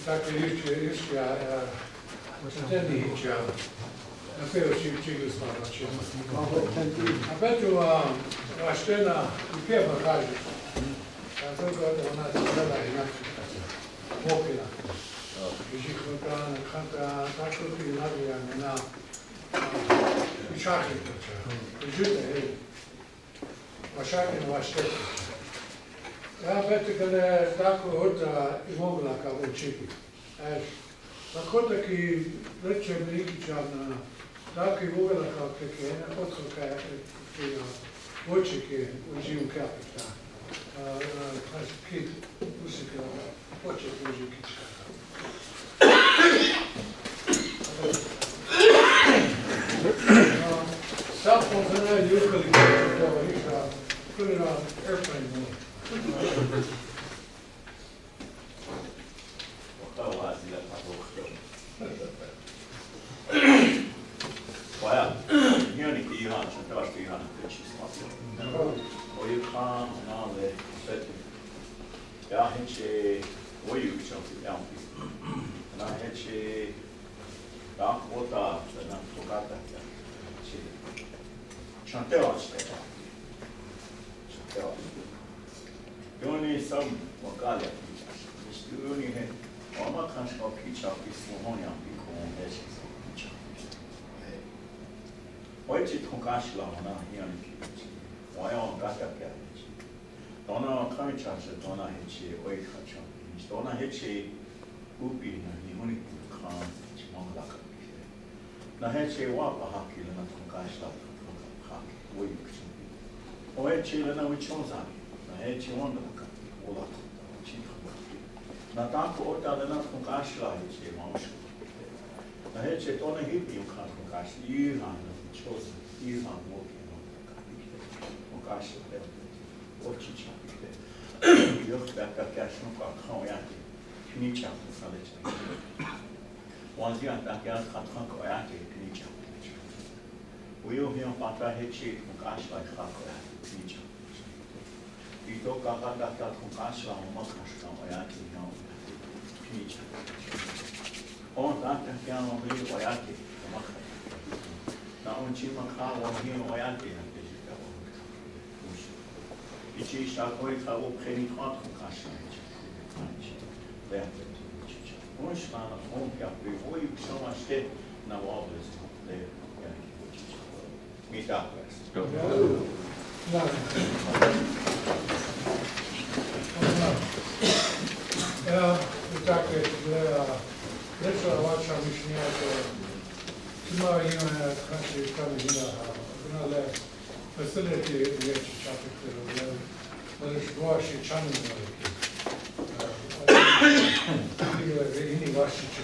Dakle, išća, teni ića, na peo čigli smaroći. A petu vaštena i pjeva kaže, a to je ona gleda i nakrita, okina. Žihnuta, kanta, tako ti nabijane na šahita. Žute, vašakin vašteta. Ja petu kada tako hoda i mogla kao učipi. Tako taki reče Milikićavna, tako i mogla kao tekena, odhoka je očike u živu kapita. Kid usika počet u živu kička. Cell phones are not usually put it on airplane mode. Well, hionikin ihan, se on pelasti ihan pötsistä. Ojukaan, naalle, setty. Ja hetsi, ojuksi on sitten jampi. Na hetsi, ota, na tukata. Se on teosta. Joni sam makalia. Joni he, oma kanssa on kitsaappi Ceremonial pikkuun esiin. Oitsit kun kasilla on hieno kiitsi. Vai on katakäytsi. Tona on kamitsansa tona hetsi oikeatsa. Tona hetsi upina niin monikkaan monglakakki. Na hetsi vapa hakilla na kun kasilla hakki voiksi. Oitsi lena vichonzani. Na hetsi monglakka olat. Na tanko ota lena kun kasilla hetsi mausko. Na hetsi tona hippi ukan kun kasilla ihan chose ihan vuokia on kasvua otsicha johtaa käsnukaan kauankin knicha salissa wanzia takia katran kauankin knicha uyo hion pata hetsi on kasvua knicha ito kakata kun kasvua on makasvua kauankin knicha on takia on vielä kauankin makasvua na on chima kawa hiyo yake na kujika ichi shakoi kawo kheni khat kasha lehte on shana on kya voi shoma ste na wabes le yani mita ja takie lepsza wasza myślenie tomorrow you have country coming in facility which traffic whether it's wash it channel any wash it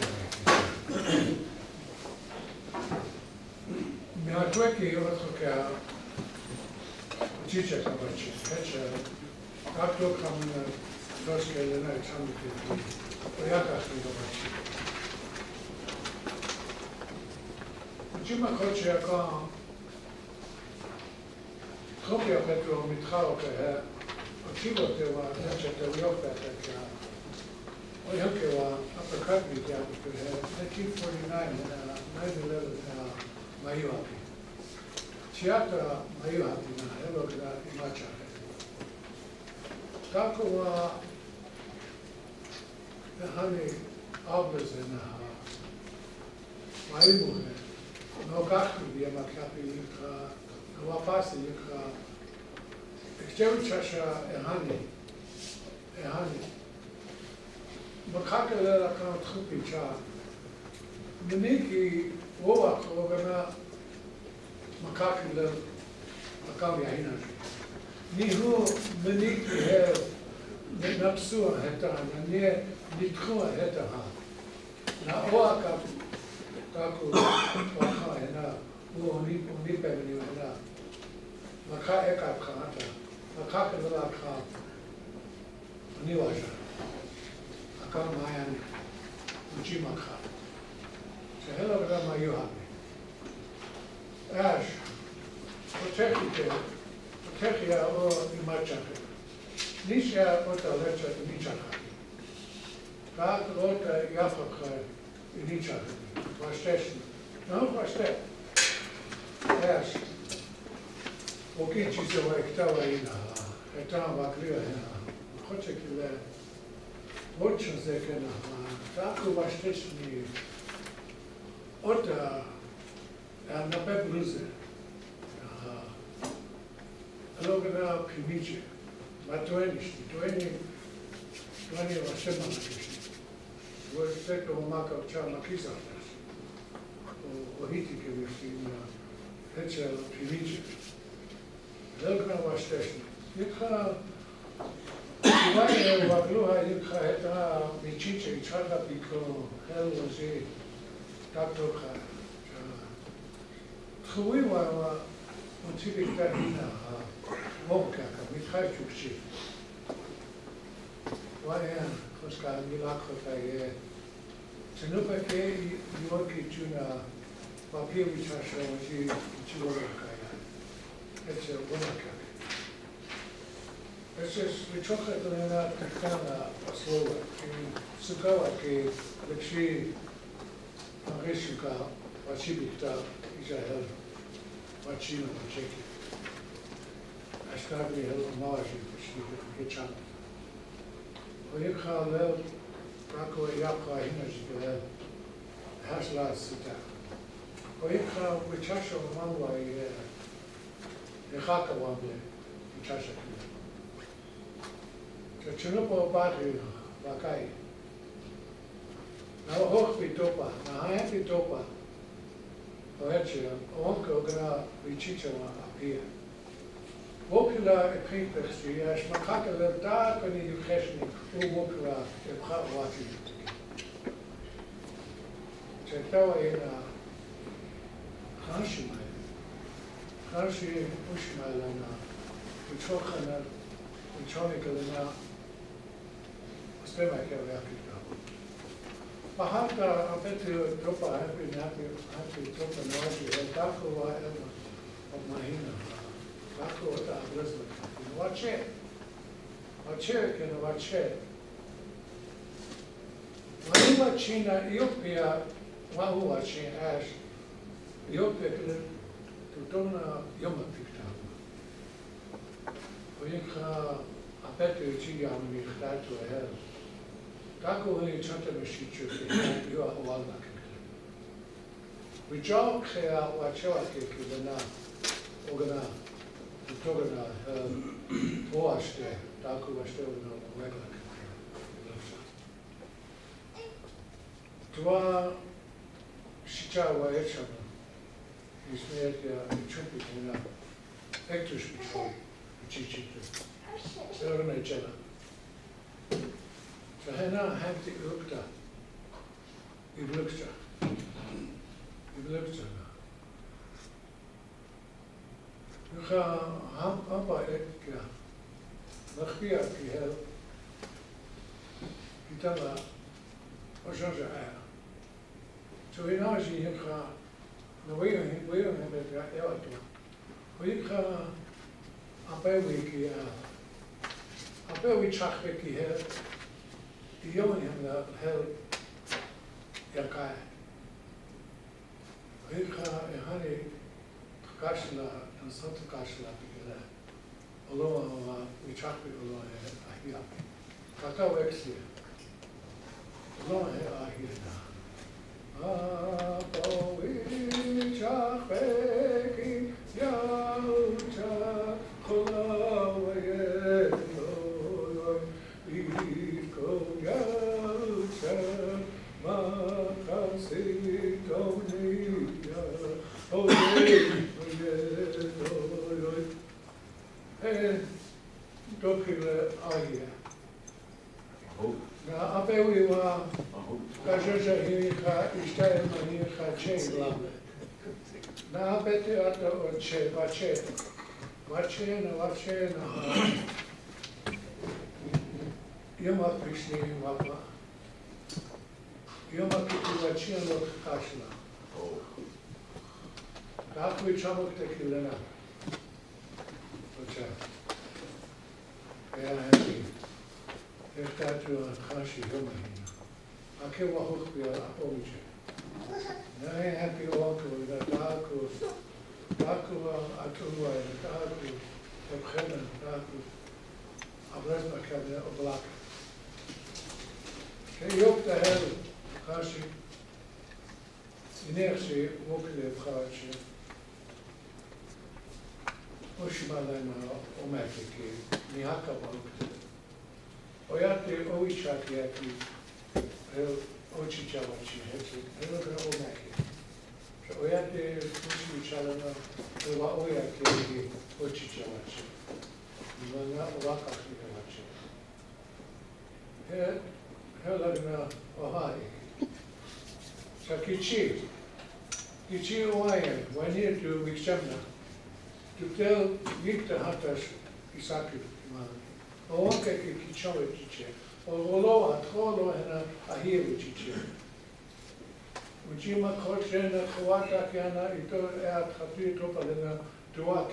me atweki yotoka chicha kabachi catch after come first get the night channel oyaka kabachi Chima koche ka kopia petro mitkhao ke chivo te wa nacha te yopa te ka oyanke wa uppercut me ya ke 1949 9/11 mayuapi chiata mayuapi na elo ka imacha tako wa hani obviously na mayu no kaktu je makapi ikra, no apasi ikra. Chciałbym czasza ehani. Makaka lela kan trupi cha. Meniki woa kogana makaka lela makam yahina. Ni hu meniki he napsu heta na ne nitkhua heta ha. Na oa ka tako waka ena uni pemeni ena maka eka kata maka kala ka ni washa aka mayan uchi maka so hello ga mayu happy ash protect ya o imacha nisha ota lecha nicha Как рота яфака инича, ваштешна. Ну, ваштешна. Эш. Окей, чисто вайктава ина. Это ваклия ина. Хоче киле. Очень зекена. Так ваштешни. Ота. На пеплузе. Логана пимиче. Матуэнишни. Туэни ваштема накишни. Вот это у мака чама кисатас. Ohitike вихтина. Это пимиче. Логана ваштешни. Икха. Иване ваглуха икха это мичиче чарда пико. Хелози. Таптоха. Хуива утилита ина. Мокака, митхайчукчи. Ваен, коска милакхотае. Ценупаке йорки чуна папиевичаша очи чилоракая. Это вонакак. Это свечоха это такана слово. Сукава ке лепши агрешука вачибикта израэл вачина вачеки. Ashtabli Maji, Hitchan. Oyekha Lel, Rako Yaka Hinaj, Hasla Sita. Oyekha Wichasha Wanbli, Haka Wanbli, Wichasha. Chunupo Badu, Bakai. Now Hochbi Topa, Nahayapi Topa. Oecha, Onko Gana, Vichicha appear. Wokula epidemic, as makakele daar kan je geschnik, hoe wokula heb gehad wat je. Zeg dat we in Hanshi Ushmalana, we trokken we tronikelen stemma kan werken. Maar had daar een beetje troppen heb je troppen nodig, en daarvoor waren op mijn heen. Tako da blizna. Vače kena vače. Manima China Ethiopia wahu vače as Ethiopia kena tutona yoma pikta. Oyinka apetu chiya mi khatu hel. Tako ni chanta mishichu yo awalna kena. Vijal khaya vache ke kena ogana Togana Oaste, Daku Waste no Wegla. Tua Shichawa Echana is made a Chumpina, Hectus before Chichitu, Serena Jella. So Hena had the Ukta, Iblukta. Ga hamba ek nakhbia ki hel kitala ojaja so energie hier ga no weer met ja elke hoe ga apewi chakbe ki hel die jongen hem hel yakai hoe ga hani Kashla and Santa Kashla together. Although we track it along here. Kaka Wexia. Along here are here now. Apo we track back Yaucha Kulawaye. We go Yaucha Makasi Donia. Oh, Dokile Aya. Na apewi wa kajoja hika ishtaye hika chela. Na apete ata oche vache na yoma krishni wapa. Yoma kitu vache no kashla. Dakwi chamok tekilena. Ocha. Yeah, I have to Kashi Yomahina. ake wahuk pia oiche. Na e happy oku da taku atua e taku e khena taku abresma kabne oblak. Ke yok da hel kashi inershi wokle khachi. Oshmalana omakiki niaka bakte. Oyate oichaki aki ochichawachi heki elokra omaki. Oyate oshichalana owa oyaki ochichawachi. Nana wakaki hawachi. Helagna ohai. Sakichi. Kichi oayen wani tu wikshamna. Tutel Victor Hatas Isaki man. Oonke ki kichowe chiche. Olo atolo hena ahiru chiche. Ujima kochena kawata kiana ito eat hatu topa lena tua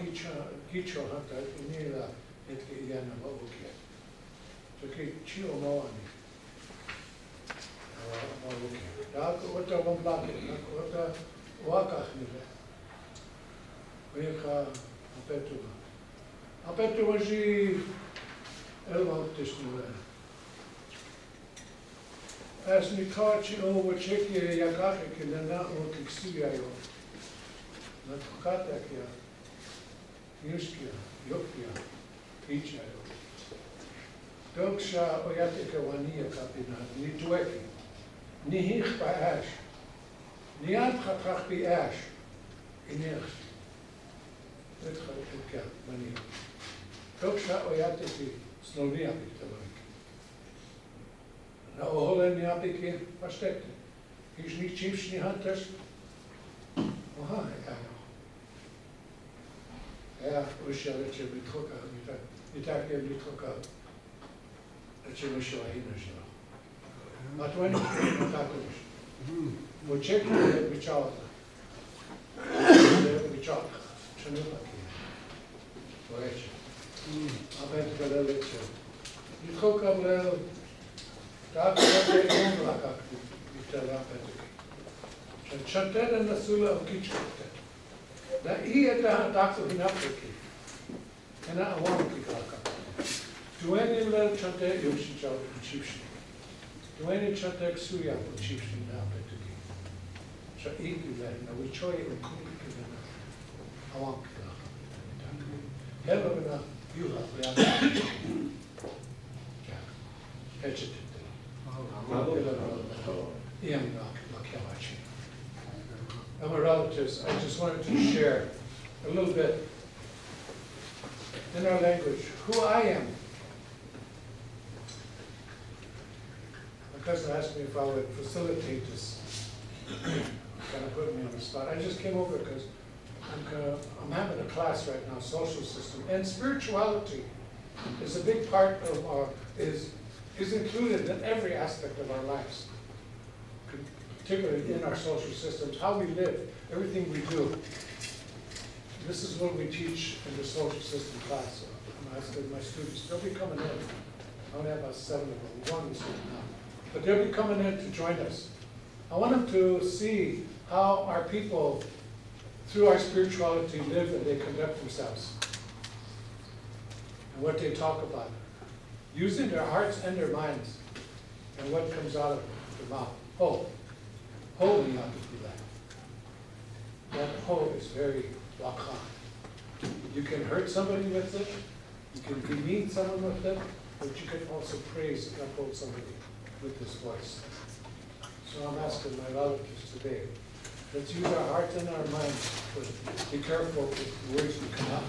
kicho hata inila etke iana mabukia. So ki chio moani. Mabukia. Dako ota wamblake. Dako ota wakachnile. Oika Apetua ji elvantisnule. As ni kachi o wacheki yakake kilena o kixiayo. Na tukata kia. Yuskia, yopia, pichayo. Doksha oyateke wania kapina, ni tueki. Ni hich by ash. Ni adchatach bi ash. Inerst. Dit gaat op elkaar manier. Doksha oyateki snovia piktabank. Na oholen yapiki versteckte. Is niet chiefs ni hunters. Oha, ja. Ja, ushaletje bitroka, mitake bitroka. Dat je moest je heen zo. Maar toen ik dat dus. Moet checken de betaald. De betaald. Correction. Apenas para a leitura. E colocamos tá até um lá cá que está lá perto. Chantera na sua o que chanta. Daí é da com hinapiki. É na awam que lá cá. Duene lá chantera eu se chama o chipsi. Duene chantera suya o chipsi na perto aqui. Já indo lá na o choi o kupi na awam. Hello, you have I'm a relative. I just wanted to share a little bit in our language who I am. My cousin asked me if I would facilitate this. Kind of put me on the spot. I just came over because I'm having a class right now, social system, and spirituality is a big part of our, is included in every aspect of our lives, particularly in our social systems, how we live, everything we do. This is what we teach in the social system class. I'm asking my students, they'll be coming in. I only have about 7 of them, one is here now. But they'll be coming in to join us. I want them to see how our people through our spirituality live and they conduct themselves. And what they talk about. Using their hearts and their minds. And what comes out of their mouth. Ho. Ho we have to do that. That ho is very wakan. You can hurt somebody with it. You can demean someone with it. But you can also praise and uphold somebody with this voice. So I'm asking my relatives today. Let's use our hearts and our minds, but be careful with the words we come out.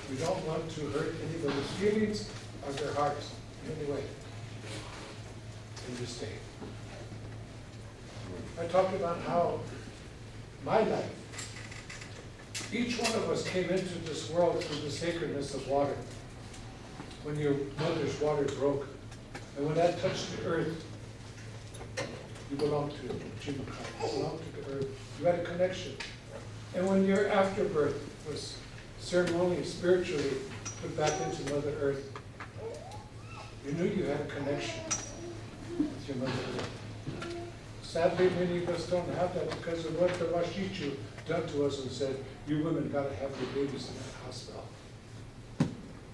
We don't want to hurt anybody's feelings or their hearts in any way in this day. I talked about how my life, each one of us came into this world through the sacredness of water. When your mother's water broke, and when that touched the earth, you belong to Jimakai, you belong to the earth. You had a connection. And when your afterbirth was ceremonially, spiritually put back into Mother Earth, you knew you had a connection with your Mother Earth. Sadly, many of us don't have that because of what the Washichu done to us and said, you women gotta have your babies in that hospital.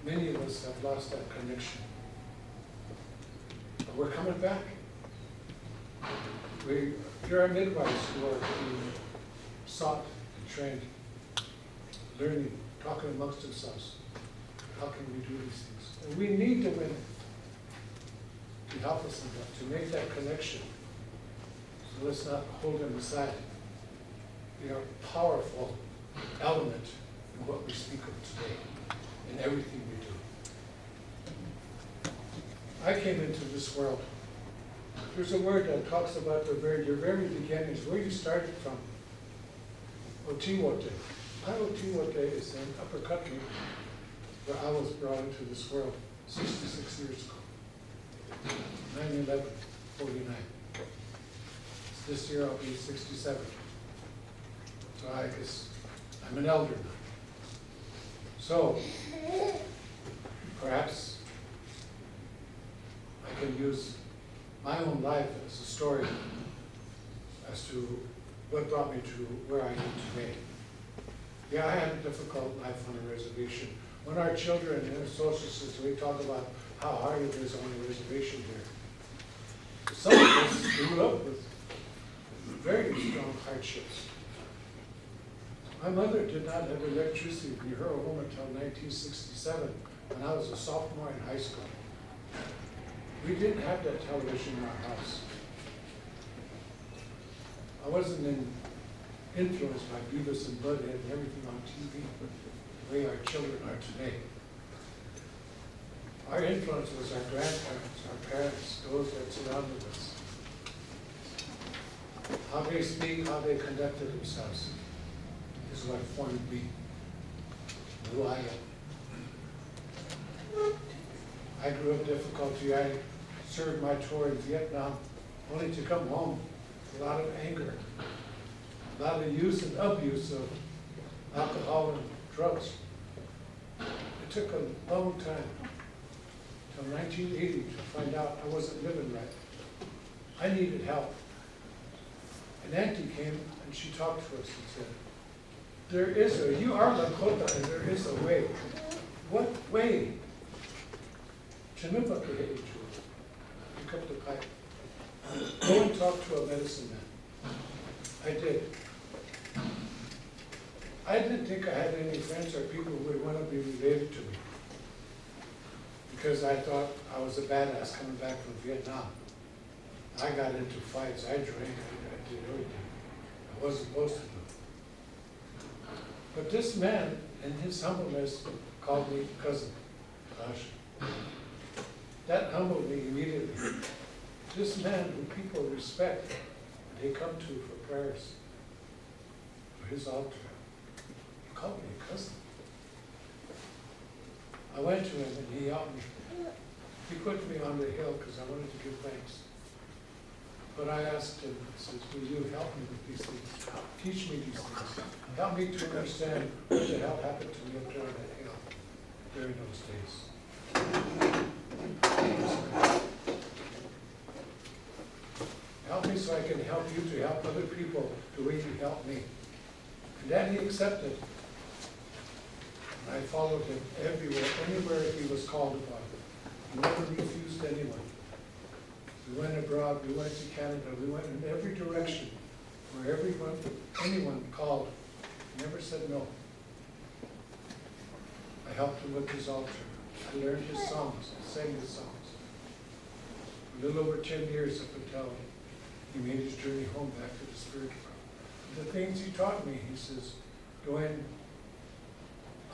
Many of us have lost that connection. But we're coming back. There are midwives who are being sought and trained, learning, talking amongst themselves. How can we do these things? And we need the women to help us in that, to make that connection. So let's not hold them aside. They are a powerful element in what we speak of today, in everything we do. I came into this world. There's a word that talks about your very beginnings, where you started from. Otiwote. Otiwote is in Upper Country, where I was brought into this world 66 years ago. 9/11/49. This year I'll be 67. So I guess I'm an elder now. So perhaps I can use my own life as a story as to what brought me to where I am today. Yeah, I had a difficult life on a reservation. When our children in the social system, we talk about how hard it is on a reservation here. Some of us grew up with very strong hardships. My mother did not have electricity in her home until 1967, when I was a sophomore in high school. We didn't have that television in our house. I wasn't influenced by Beavis and Butthead and everything on TV, the way our children are today. Our influence was our grandparents, our parents, those that surrounded us. How they speak, how they conducted themselves is what formed me, who I am. I grew up difficulty. I served my tour in Vietnam, only to come home with a lot of anger, a lot of use and abuse of alcohol and drugs. It took a long time, till 1980, to find out I wasn't living right. I needed help. An auntie came and she talked to us and said, you are Lakota and there is a way. What way? Pick up the pipe. Go and talk to a medicine man. I did. I didn't think I had any friends or people who would want to be related to me, because I thought I was a badass coming back from Vietnam. I got into fights, I drank, I did everything I wasn't supposed to do. But this man, in his humbleness, called me cousin. Gosh. That humbled me immediately. This man who people respect, they come to for prayers, for his altar, he called me a cousin. I went to him and he helped me. He put me on the hill because I wanted to give thanks. But I asked him, I said, will you help me with these things? Teach me these things. Help me to understand what the hell happened to me up there on that hill during those days. Help me so I can help you to help other people the way you helped me. And then he accepted. And I followed him everywhere, anywhere he was called upon. He never refused anyone. We went abroad, we went to Canada, we went in every direction. Wherever anyone called, he never said no. I helped him with his altar. I learned his songs, I sang his songs. A little over 10 years up until he made his journey home back to the spirit world. The things he taught me, he says, Dwayne,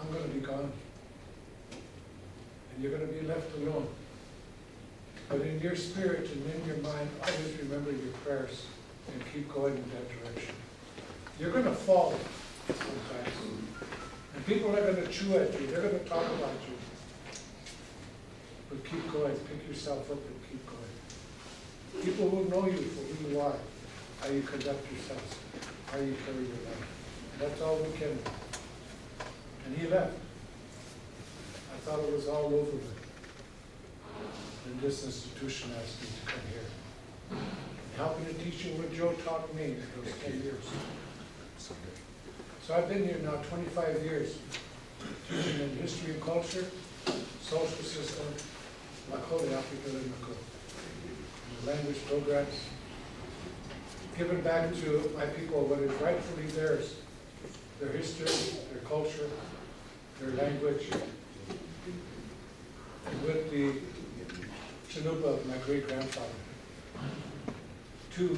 I'm going to be gone. And you're going to be left alone. But in your spirit and in your mind, always remember your prayers and keep going in that direction. You're going to fall sometimes. And people are going to chew at you. They're going to talk about you. But keep going. Pick yourself up and keep going. People will know you for who you are, how you conduct yourselves, how you carry your life. And that's all we can. And he left. I thought it was all over with. And this institution asked me to come here. helping and teaching what Joe taught me those 10 years. So I've been here now 25 years, teaching in history and culture, social system, language programs, giving back to my people what is rightfully theirs, their history, their culture, their language, and with the chanupa of my great-grandfather. 2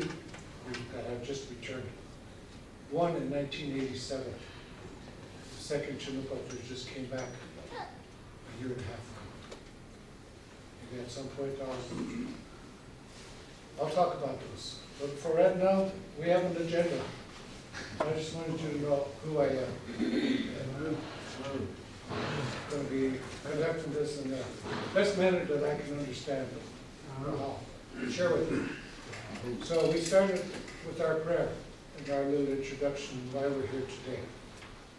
that have just returned. 1 in 1987. The second chanupa which just came back a year and a half ago. Maybe at some point I'll talk about those. But for right now, we have an agenda. I just wanted you to know who I am. I'm going to be conducting this in the best manner that I can understand. I'll share with you. So we started with our prayer and our little introduction why we're here today.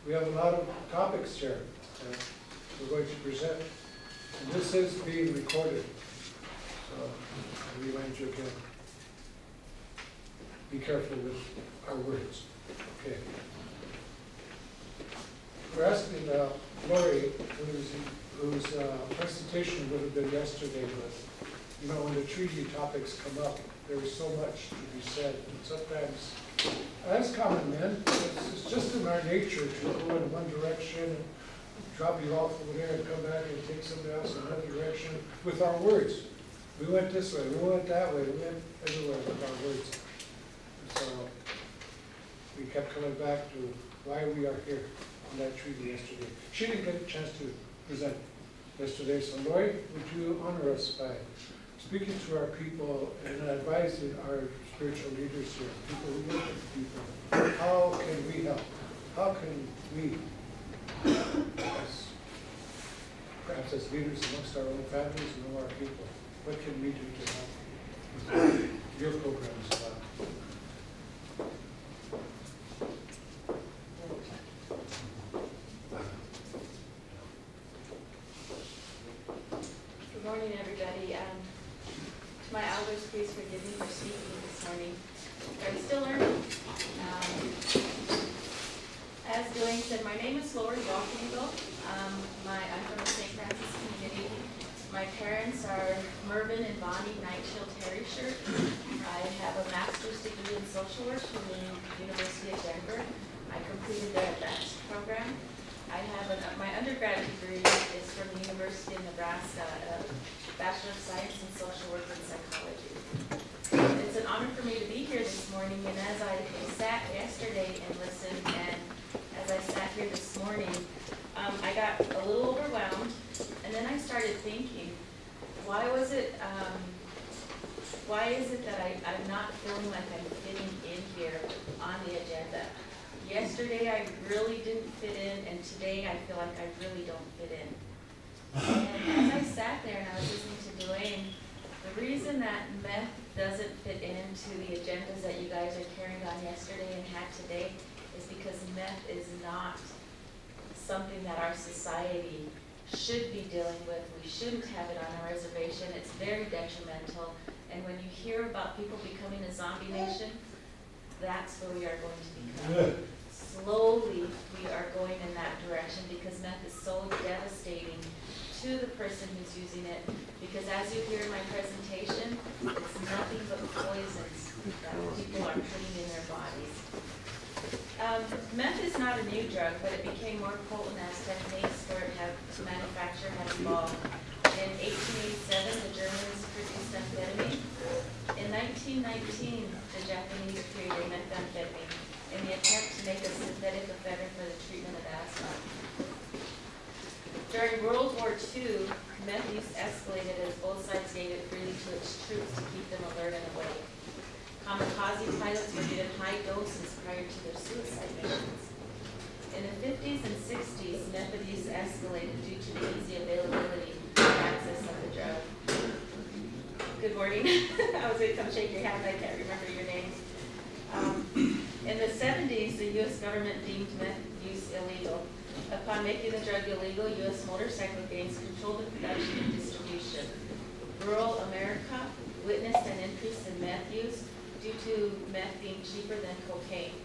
We have a lot of topics here that we're going to present. And this is being recorded. So I remind you again, be careful with our words. Okay. We're asking Lori, whose presentation would have been yesterday, but you know, when the treaty topics come up, there is so much to be said. And sometimes, as common men, it's just in our nature to go in one direction and drop you off over there and come back and take somebody else in another direction with our words. We went this way, we went that way, we went everywhere with our words. And so we kept coming back to why we are here on that treaty yesterday. She didn't get a chance to present yesterday, so Lori, would you honor us by speaking to our people and advising our spiritual leaders here, people who work with people, how can we help? How can we, perhaps as leaders amongst our own families and our people, what can we do to help with your programs? Good morning, everybody. To my elders, please forgive me for speaking this morning. I'm still learning. As Dwayne said, my name is Lori Wakinyan. I'm from the St. Francis community. My parents are Mervyn and Bonnie Nightshield Herrieshirt. I have a master's degree in social work from the University of Denver. I completed their advanced program. I have my undergrad degree is from the University of Nebraska, a Bachelor of Science in Social Work and Psychology. It's an honor for me to be here this morning, and as I sat yesterday and listened, and as I sat here this morning, I got a little overwhelmed, and then I started thinking, why is it that I'm not feeling like I'm fitting in here on the agenda? Yesterday I really didn't fit in, and today I feel like I really don't fit in. And as I sat there and I was listening to Dwayne, the reason that meth doesn't fit into the agendas that you guys are carrying on yesterday and had today is because meth is not something that our society should be dealing with. We shouldn't have it on a reservation. It's very detrimental. And when you hear about people becoming a zombie nation, that's where we are going to become. Slowly, we are going in that direction because meth is so devastating to the person who's using it. Because as you hear in my presentation, it's nothing but poisons that people are putting in their bodies. Meth is not a new drug, but it became more potent as techniques for it to manufacture have evolved. In 1887, the Germans produced amphetamine. In 1919, the Japanese created methamphetamine in the attempt to make a synthetic ephedrine for the treatment of asthma. During World War II, meth use escalated as both sides gave it freely to its troops to keep them alert and awake. Kamikaze pilots were given high doses prior to their suicide missions. In the 50s and 60s, meth use escalated due to the easy availability and access of the drug. Good morning. I was going to come shake your hand. I can't remember your names. In the 70s, the U.S. government deemed meth use illegal. Upon making the drug illegal, U.S. motorcycle gangs controlled the production and distribution. Rural America witnessed an increase in meth use, to meth being cheaper than cocaine.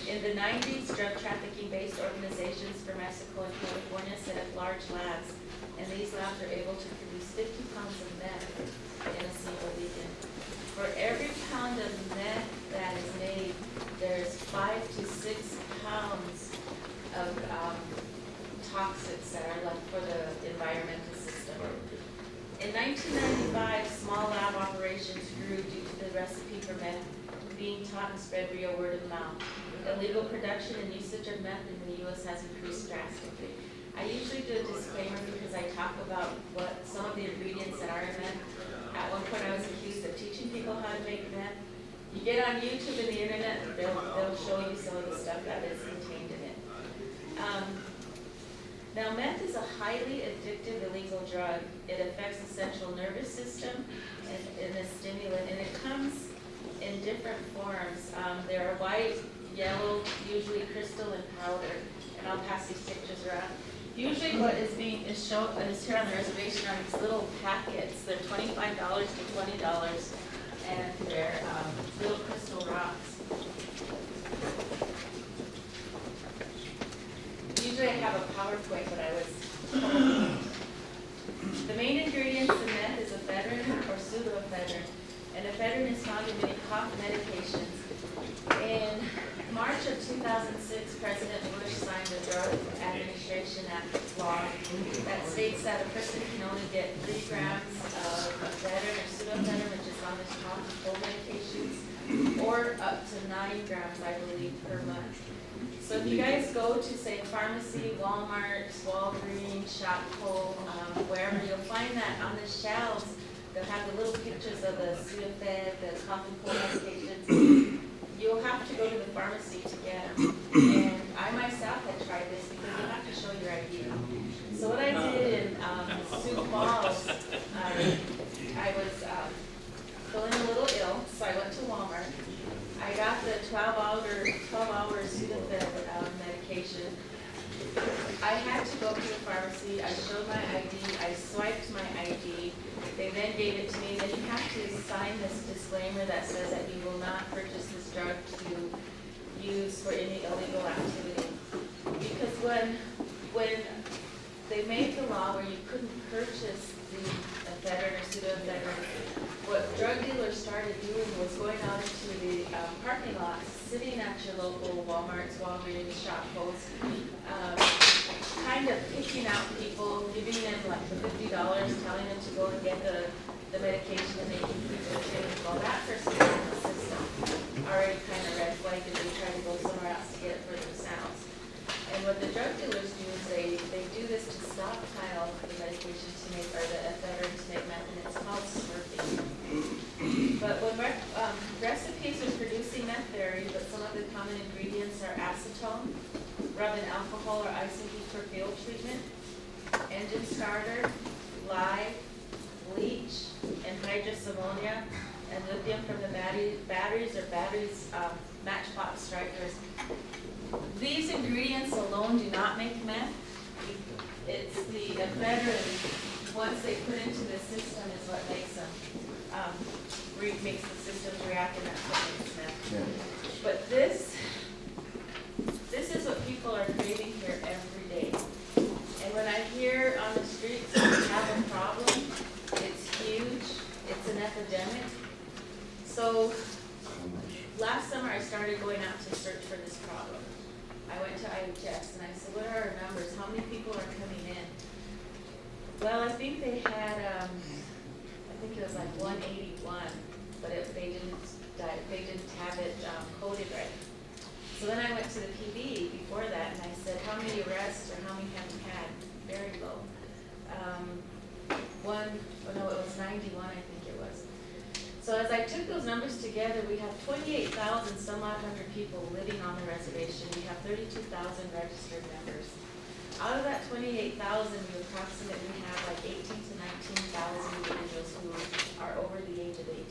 In the 90s, drug trafficking-based organizations for Mexico and California set up large labs, and these labs are able to produce 50 pounds of meth in a single weekend. For every pound of meth that is made, there's 5 to 6 pounds of toxics that are left for the environmental system. In 1995, small lab operations grew due to the recipe for meth being taught and spread via word of mouth. Illegal production and usage of meth in the U.S. has increased drastically. I usually do a disclaimer because I talk about what some of the ingredients that are in meth. At one point, I was accused of teaching people how to make meth. You get on YouTube and the internet, they'll show you some of the stuff that is contained in it. Now, meth is a highly addictive illegal drug. It affects the central nervous system and a stimulant, and it comes in different forms. There are white, yellow, usually crystal, and powder. And I'll pass these pictures around. Usually what is shown is here on the reservation are these little packets. They're $25 to $20, and they're little crystal rocks. Usually I have a PowerPoint, but I was told. The main ingredients in meth is ephedrine or pseudoephedrine. And ephedrine is found in many cough medications. In March of 2006, President Bush signed the Drug Administration Act law that states that a person can only get 3 grams of ephedrine or pseudoephedrine, which is on the top of full medications, or up to 9 grams, I believe, per month. So if you guys go to, say, a pharmacy, Walmart, Walgreens, Shopko, wherever, you'll find that on the shelves, they'll have the little pictures of the Sudafed, the cough and cold medications. You'll have to go to the pharmacy to get them. And I myself had tried this because you have to show your ID. So what I did in Sioux Falls, I was feeling a little ill, so I went to Walmart. I got the 12-hour Sudafed medication. I had to go to the pharmacy. I showed my ID. I swiped my ID. They then gave it to me. Then you have to sign this disclaimer that says that you will not purchase this drug to use for any illegal activity. Because when they made the law where you couldn't purchase the ephedrine or pseudoephedrine, what drug dealers started doing was going out into the parking lots, sitting at your local Walmarts, Walgreens, Shopkos, kind of picking out people, giving them like the $50, telling them to go and get the medication and making people change. Well, that person is in the system already kind of red flagged and they try to go somewhere else to get it for themselves. And what the drug dealers do is they do this to stockpile the medication to make, or the ephedrine to make meth, and it's called smurfing. But when recipes are producing meth vary, but some of the common ingredients are acetone, rubbing alcohol or icing heat for field treatment, engine starter, lye, bleach, anhydrous ammonia, and lithium from the batteries matchbox strikers. These ingredients alone do not make meth. It's the ephedrine, once they put into the system, is what makes them, makes the systems react, and that's what makes meth. Yeah. But this is what people are craving here every day. And when I hear on the streets we have a problem, it's huge, it's an epidemic. So last summer I started going out to search for this problem. I went to IHS and I said, what are our numbers? How many people are coming in? Well, I think they had, I think it was like 181, but they didn't have it coded right. So then I went to the PB before that and I said, how many arrests or how many have you had? Very low. It was 91, I think it was. So as I took those numbers together, we have 28,000 some odd hundred people living on the reservation. We have 32,000 registered members. Out of that 28,000, we approximately have like 18 to 19,000 individuals who are over the age of 18.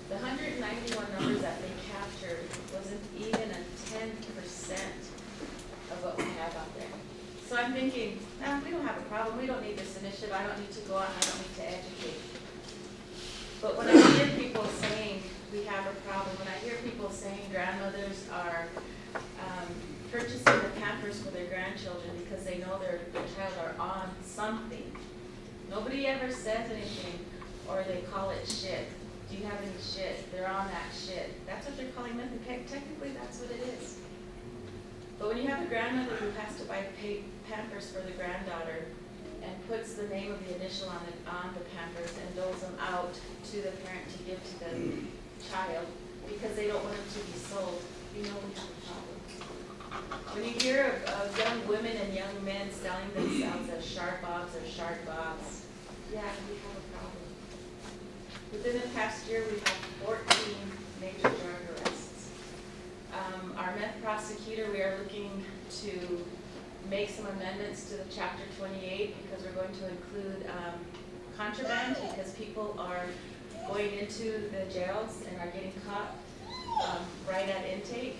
The 191 numbers that they captured wasn't even a 10% of what we have out there. So I'm thinking, we don't have a problem. We don't need this initiative. I don't need to go out and I don't need to educate. But when I hear people saying we have a problem. When I hear people saying grandmothers are purchasing the Pampers for their grandchildren because they know their child are on something. Nobody ever says anything, or they call it shit. Do you have any shit? They're on that shit. That's what they're calling meth. Technically, that's what it is. But when you have a grandmother who has to buy Pampers for the granddaughter and puts the name of the initial on the Pampers and doles them out to the parent to give to the child because they don't want them to be sold, you know we have a problem. When you hear of young women and young men selling themselves as sharp bobs or shark bobs, yeah, we have a problem. Within the past year, we've had 14 major drug arrests. Our meth prosecutor, we are looking to make some amendments to the Chapter 28 because we're going to include contraband because people are going into the jails and are getting caught right at intake.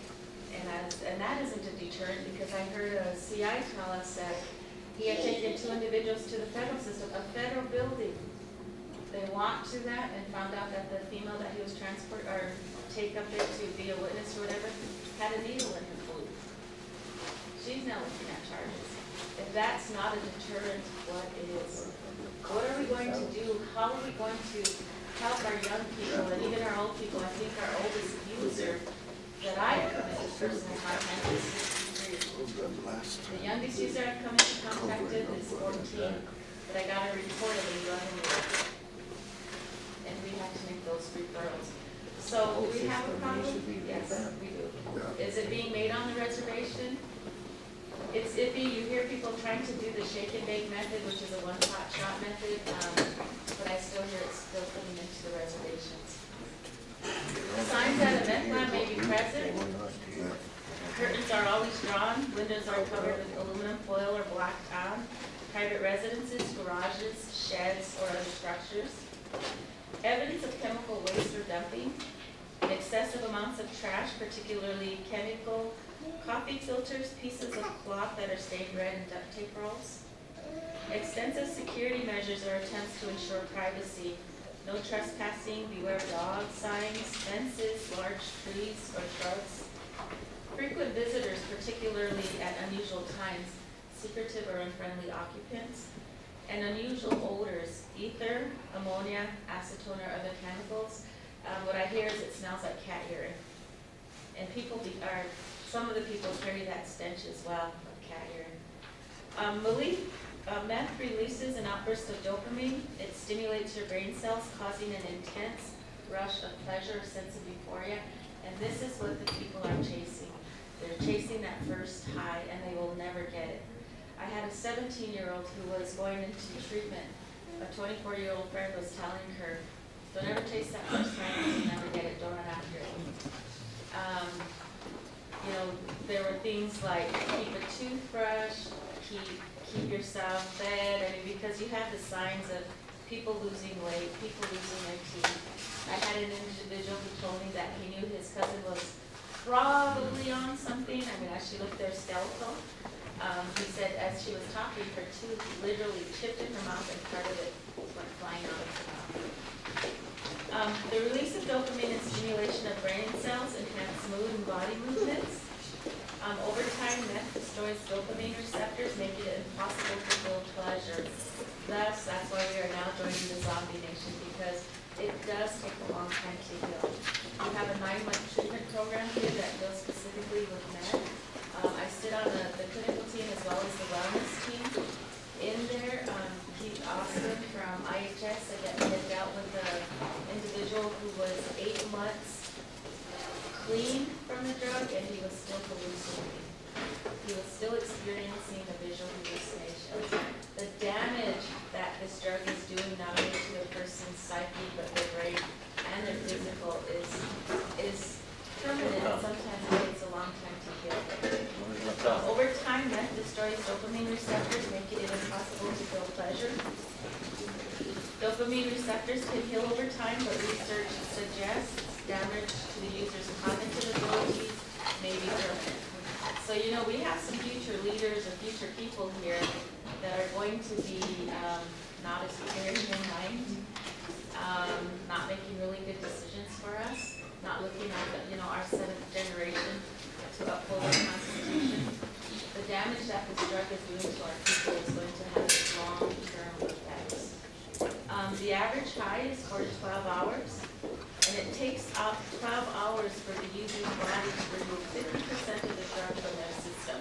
And that isn't a deterrent because I heard a CI tell us that he had taken 2 individuals to the federal system, a federal building. They walked to that and found out that the female that he was take up there to be a witness or whatever had a needle in her food. She's now looking at charges. If that's not a deterrent, what is? What are we going to do? How are we going to help our young people and even our old people? I think our oldest user that I've come into personal contact is 63. The youngest user I've come into contact with is 14, but I got a report of a young user. And we have to make those referrals. So do we have a problem? Yes, we do. Is it being made on the reservation? It's iffy. You hear people trying to do the shake and bake method, which is a one-pot shot method, but I still hear it's still coming into the reservations. Signs that a meth lab may be present. Curtains are always drawn. Windows are covered with aluminum foil or blacked on. Private residences, garages, sheds, or other structures. Evidence of chemical waste or dumping. Excessive amounts of trash, particularly chemical, coffee filters, pieces of cloth that are stained red, and duct tape rolls. Extensive security measures or attempts to ensure privacy. No trespassing, beware dog signs, fences, large trees or shrubs. Frequent visitors, particularly at unusual times, secretive or unfriendly occupants. And unusual odors, ether, ammonia, acetone, or other chemicals. What I hear is it smells like cat urine. And some of the people carry that stench as well of cat urine. Meth releases an outburst of dopamine. It stimulates your brain cells, causing an intense rush of pleasure, a sense of euphoria. And this is what the people are chasing. They're chasing that first high, and they will never get it. I had a 17-year-old who was going into treatment. A 24-year-old friend was telling her, don't ever taste that first time, you'll never get it, don't run after it. There were things like keep a toothbrush, keep yourself fed, because you have the signs of people losing weight, people losing their teeth. I had an individual who told me that he knew his cousin was probably on something. As she looked their skeletal. He said as she was talking, her tooth literally chipped in her mouth and part of it went flying out of her mouth. The release of dopamine and stimulation of brain cells enhance mood and body movements. Over time, meth destroys dopamine receptors, making it impossible to feel pleasure. Thus, that's why we are now joining the zombie nation, because it does take a long time to heal. We have a 9-month treatment program here that deals specifically with meth. I sit on the clinical team as well as the wellness team. In there, Keith Austin from IHS had dealt with an individual who was 8 months clean from the drug, and he was still hallucinating. He was still experiencing the visual hallucinations. The damage that this drug is doing not only to a person's psyche, but their brain and their physical is permanent. Sometimes it takes a long time to heal. Over time, meth destroys dopamine receptors, making it impossible to feel pleasure. Dopamine receptors can heal over time, but research suggests damage to the user's cognitive abilities may be permanent. So, we have some future leaders or future people here that are going to be not as clear in their mind, not making really good decisions for us. not looking at, our seventh generation to uphold our Constitution. The damage that this drug is doing to our people is going to have long-term effects. The average high is 4 to 12 hours, and it takes up 12 hours for the user's body to remove 50% of the drug from their system.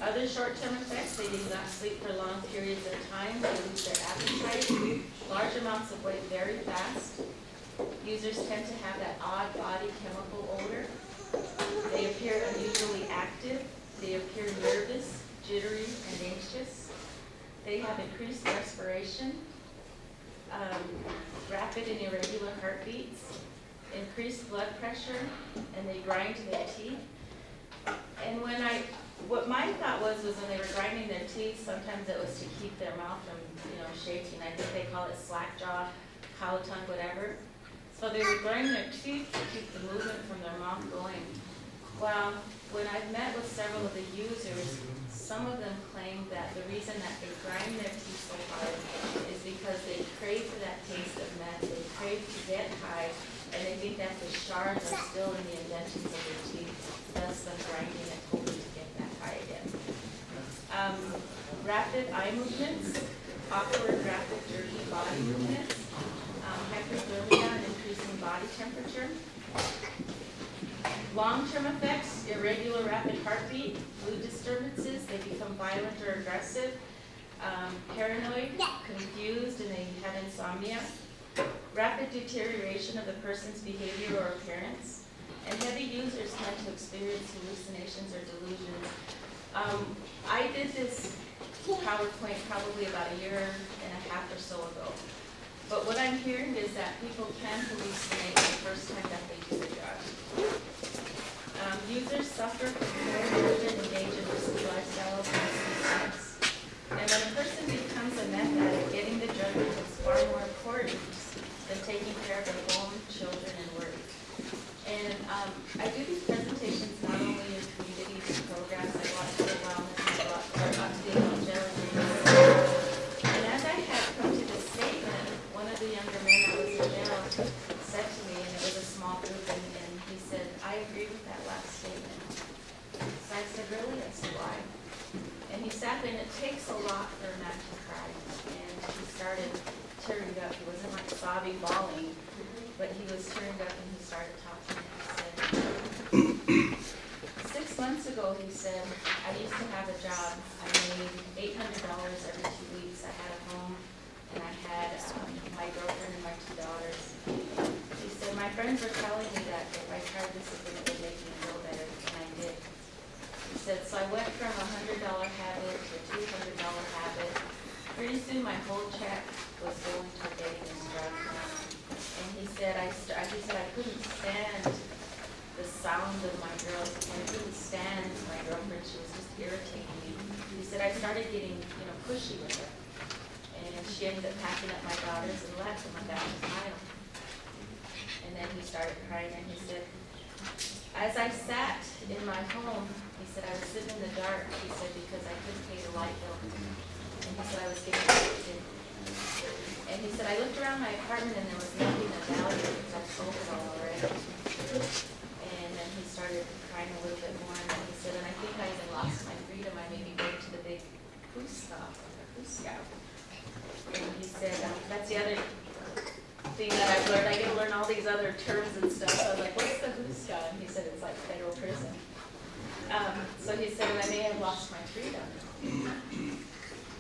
Other short-term effects, they do not sleep for long periods of time, they lose their appetite, large amounts of weight very fast. Users tend to have that odd body chemical odor. They appear unusually active. They appear nervous, jittery, and anxious. They have increased respiration, rapid and irregular heartbeats, increased blood pressure, and they grind their teeth. And what my thought was when they were grinding their teeth, sometimes it was to keep their mouth from, shaking. I think they call it slack jaw, cow tongue, whatever. So they would grind their teeth to keep the movement from their mouth going. Well, when I've met with several of the users, some of them claim that the reason that they grind their teeth so hard is because they crave for that taste of meth, they crave to get high, and they think that the shards are still in the indentions of their teeth, thus them grinding it hoping to get that high again. Rapid eye movements, awkward, rapid, jerky body movements, hyperthermia and increasing body temperature. Long-term effects, irregular rapid heartbeat, mood disturbances, they become violent or aggressive, paranoid, confused, and they have insomnia. Rapid deterioration of the person's behavior or appearance, and heavy users tend to experience hallucinations or delusions. I did this PowerPoint probably about a year and a half or so ago. But what I'm hearing is that people can hallucinate the first time that they do the drug. Users suffer from comorbid, engage in risky lifestyles and misuse. And when a person becomes a meth addict, getting the drug becomes far more important than taking care of their home, children, and work. And I do these presentations not only in community programs, I go out to the wellness, I go out to the longevity. And as I had come to this statement, one of the younger men that was in jail said to me, and it was a small group, and he said, I agree with that last statement. So I said, really? I said, why? And he sat there, and it takes a lot for a man to cry. And he started tearing up. He wasn't like sobbing, bawling, but he was tearing up, and he started talking. He said, 6 months ago, he said, I used to have a job. I made $800 every 2 weeks. I had a home, and I had my girlfriend and my 2 daughters. He said, my friends were telling me that if I tried this, it would make me feel better, and I did. He said, so I went from a $100 habit to a $200 habit. Pretty soon, my whole check was going toward getting this drug. And he said, I couldn't stand the sound of my girls. I couldn't stand my girlfriend. She was just irritating me. He said, I started getting, pushy with her. And she ended up packing up my daughters and left and went back to Ohio. And then he started crying, and he said, as I sat in my home, he said, I was sitting in the dark, he said, because I couldn't pay the light bill. And he said, I was getting addicted. And he said, I looked around my apartment, and there was nothing of value because I sold it all already. And then he started crying a little bit more, and then he said, and I think I even lost my freedom. I may be going to the big Gleska. And he said, that's the other thing that I've learned. I get to learn all these other terms and stuff. So I was like, what's the Gleska? And he said, it's like federal prison. So he said, and I may have lost my freedom.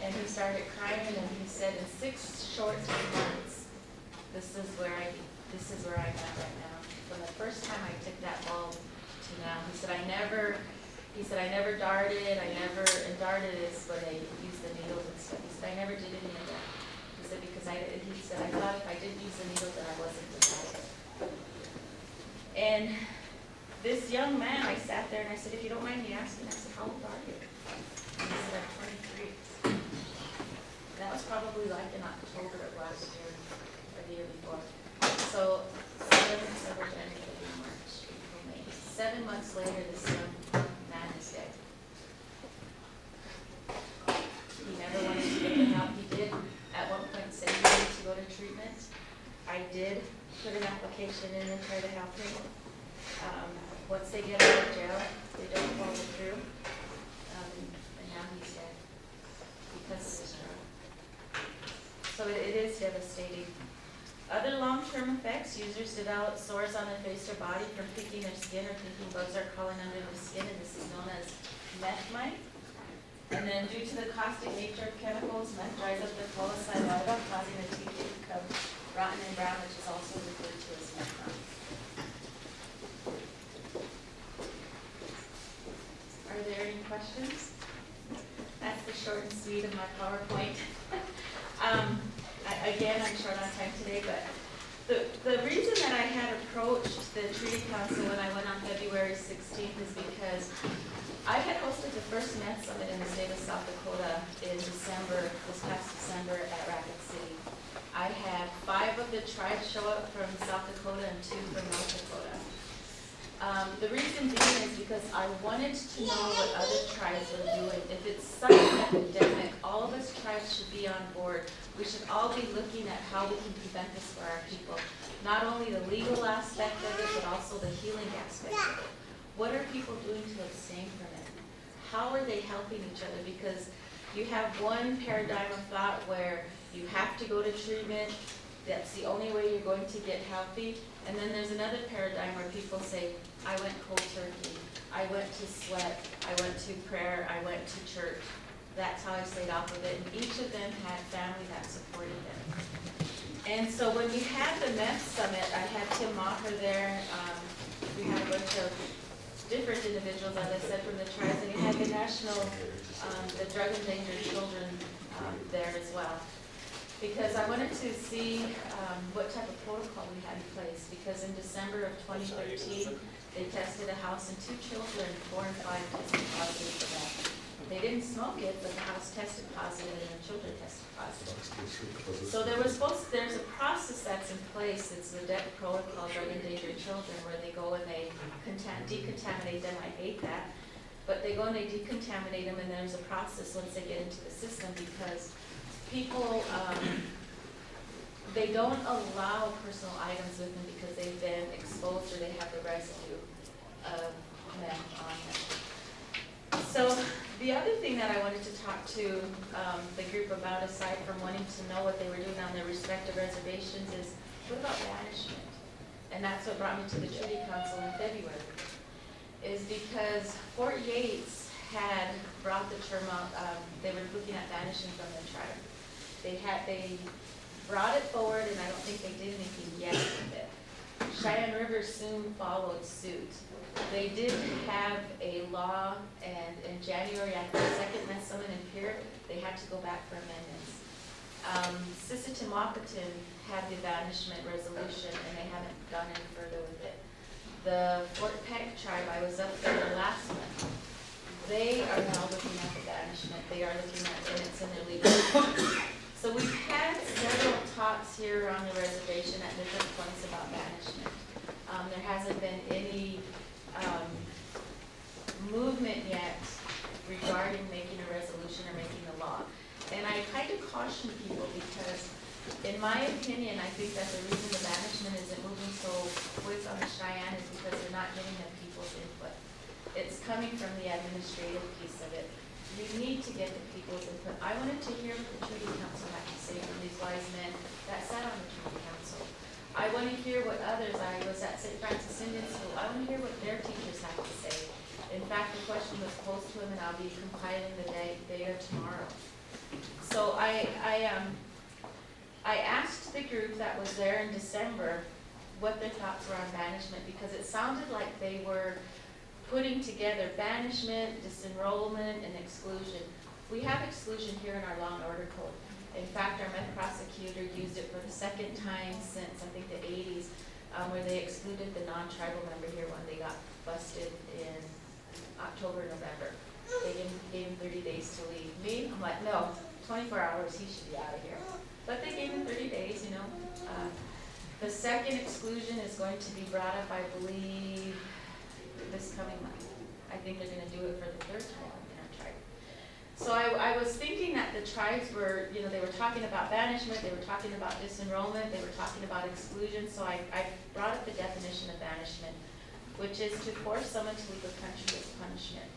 And he started crying, and he said, in 6 short months, this is where I'm at right now. From the first time I took that bulb to now, he said, I never darted, and darted is when they use the needles and stuff. He said, I never did any of that. He said, because I thought if I did use the needles, then I wasn't decided. And this young man, I sat there and I said, if you don't mind me asking, I said, how old are you? And he said, I'm 23. That was probably like in October of last year, or the year before. So, January, March, April, May. 7 months later, this young man is dead. He never wanted to get the help. He did at one point say he needed to go to treatment. I did. put an application in and try to help him. Once they get out of jail, they don't follow through. And now he's dead because of this drug. So it is devastating. Other long-term effects, users develop sores on their face or body from picking their skin or thinking bugs are crawling under the skin, and this is known as meth. And then due to the caustic nature of chemicals, meth dries up the cola saliva, causing the teeth to become rotten and brown, which is also referred to as meth. Are there any questions? That's the short and sweet of my PowerPoint. Again, I'm short on time today, but the reason that I had approached the Treaty Council when I went on February 16th is because I had hosted the first meth summit in the state of South Dakota in December, this past December at Rapid City. I had 5 of the tribes show up from South Dakota and 2 from North Dakota. The reason being is because I wanted to know what other tribes were doing. If it's such an epidemic, all of us tribes should be on board. We should all be looking at how we can prevent this for our people. Not only the legal aspect of it, but also the healing aspect of it. What are people doing to abstain from it? How are they helping each other? Because you have one paradigm of thought where you have to go to treatment, that's the only way you're going to get healthy. And then there's another paradigm where people say, I went cold turkey, I went to sweat, I went to prayer, I went to church. That's how I stayed off of it. And each of them had family that supported them. And so when we had the meth summit, I had Tim Maher there. We had a bunch of different individuals, as I said, from the tribes. And we had the national, the drug endangered children there as well. Because I wanted to see what type of protocol we had in place. Because in December of 2013, they tested a house and 2 children, 4 and 5, tested positive for meth. They didn't smoke it, but the house tested positive and the children tested positive. So there's a process that's in place. It's the DEC protocol, drug endangered children, where they go and they decontaminate them. I hate that. But they go and they decontaminate them, and there's a process once they get into the system, because people, they don't allow personal items with them because they've been exposed or they have the residue of meth on them. So the other thing that I wanted to talk to the group about, aside from wanting to know what they were doing on their respective reservations, is what about banishment? And that's what brought me to the Treaty Council in February, is because Fort Yates had brought the term up. They were looking at banishing from their tribe. They brought it forward, and I don't think they did anything yet with it. Cheyenne River soon followed suit. They did have a law, and in January, after the second meth summit in Pierre, they had to go back for amendments. Sisseton-Wahpeton had the banishment resolution, and they haven't gone any further with it. The Fort Peck tribe, I was up there last month. They are now looking at the banishment. They are looking at it, and it's in their legal. So we've had several talks here on the reservation at different points about banishment. There hasn't been any movement yet regarding making a resolution or making a law. And I kind of caution people because, in my opinion, I think that the reason the banishment isn't moving so quick on the Cheyenne is because they're not getting the people's input. It's coming from the administrative piece of it. You need to get the people's input. I wanted to hear what the Treaty Council had to say from these wise men that sat on the Treaty Council. I want to hear what others, I was at St. Francis Indian School, I want to hear what their teachers have to say. In fact, the question was posed to them, and I'll be compiling the data tomorrow. So I asked the group that was there in December what their thoughts were on banishment, because it sounded like they were putting together banishment, disenrollment, and exclusion. We have exclusion here in our law and order code. In fact, our meth prosecutor used it for the second time since, I think, the 80s, where they excluded the non-tribal member here when they got busted in October, November. They gave him 30 days to leave. Me, I'm like, no, 24 hours, he should be out of here. But they gave him 30 days, you know. The second exclusion is going to be brought up, I believe, this coming month. I think they're going to do it for the third time in our tribe. So I was thinking that the tribes were, they were talking about banishment, they were talking about disenrollment, they were talking about exclusion, so I brought up the definition of banishment, which is to force someone to leave a country as punishment,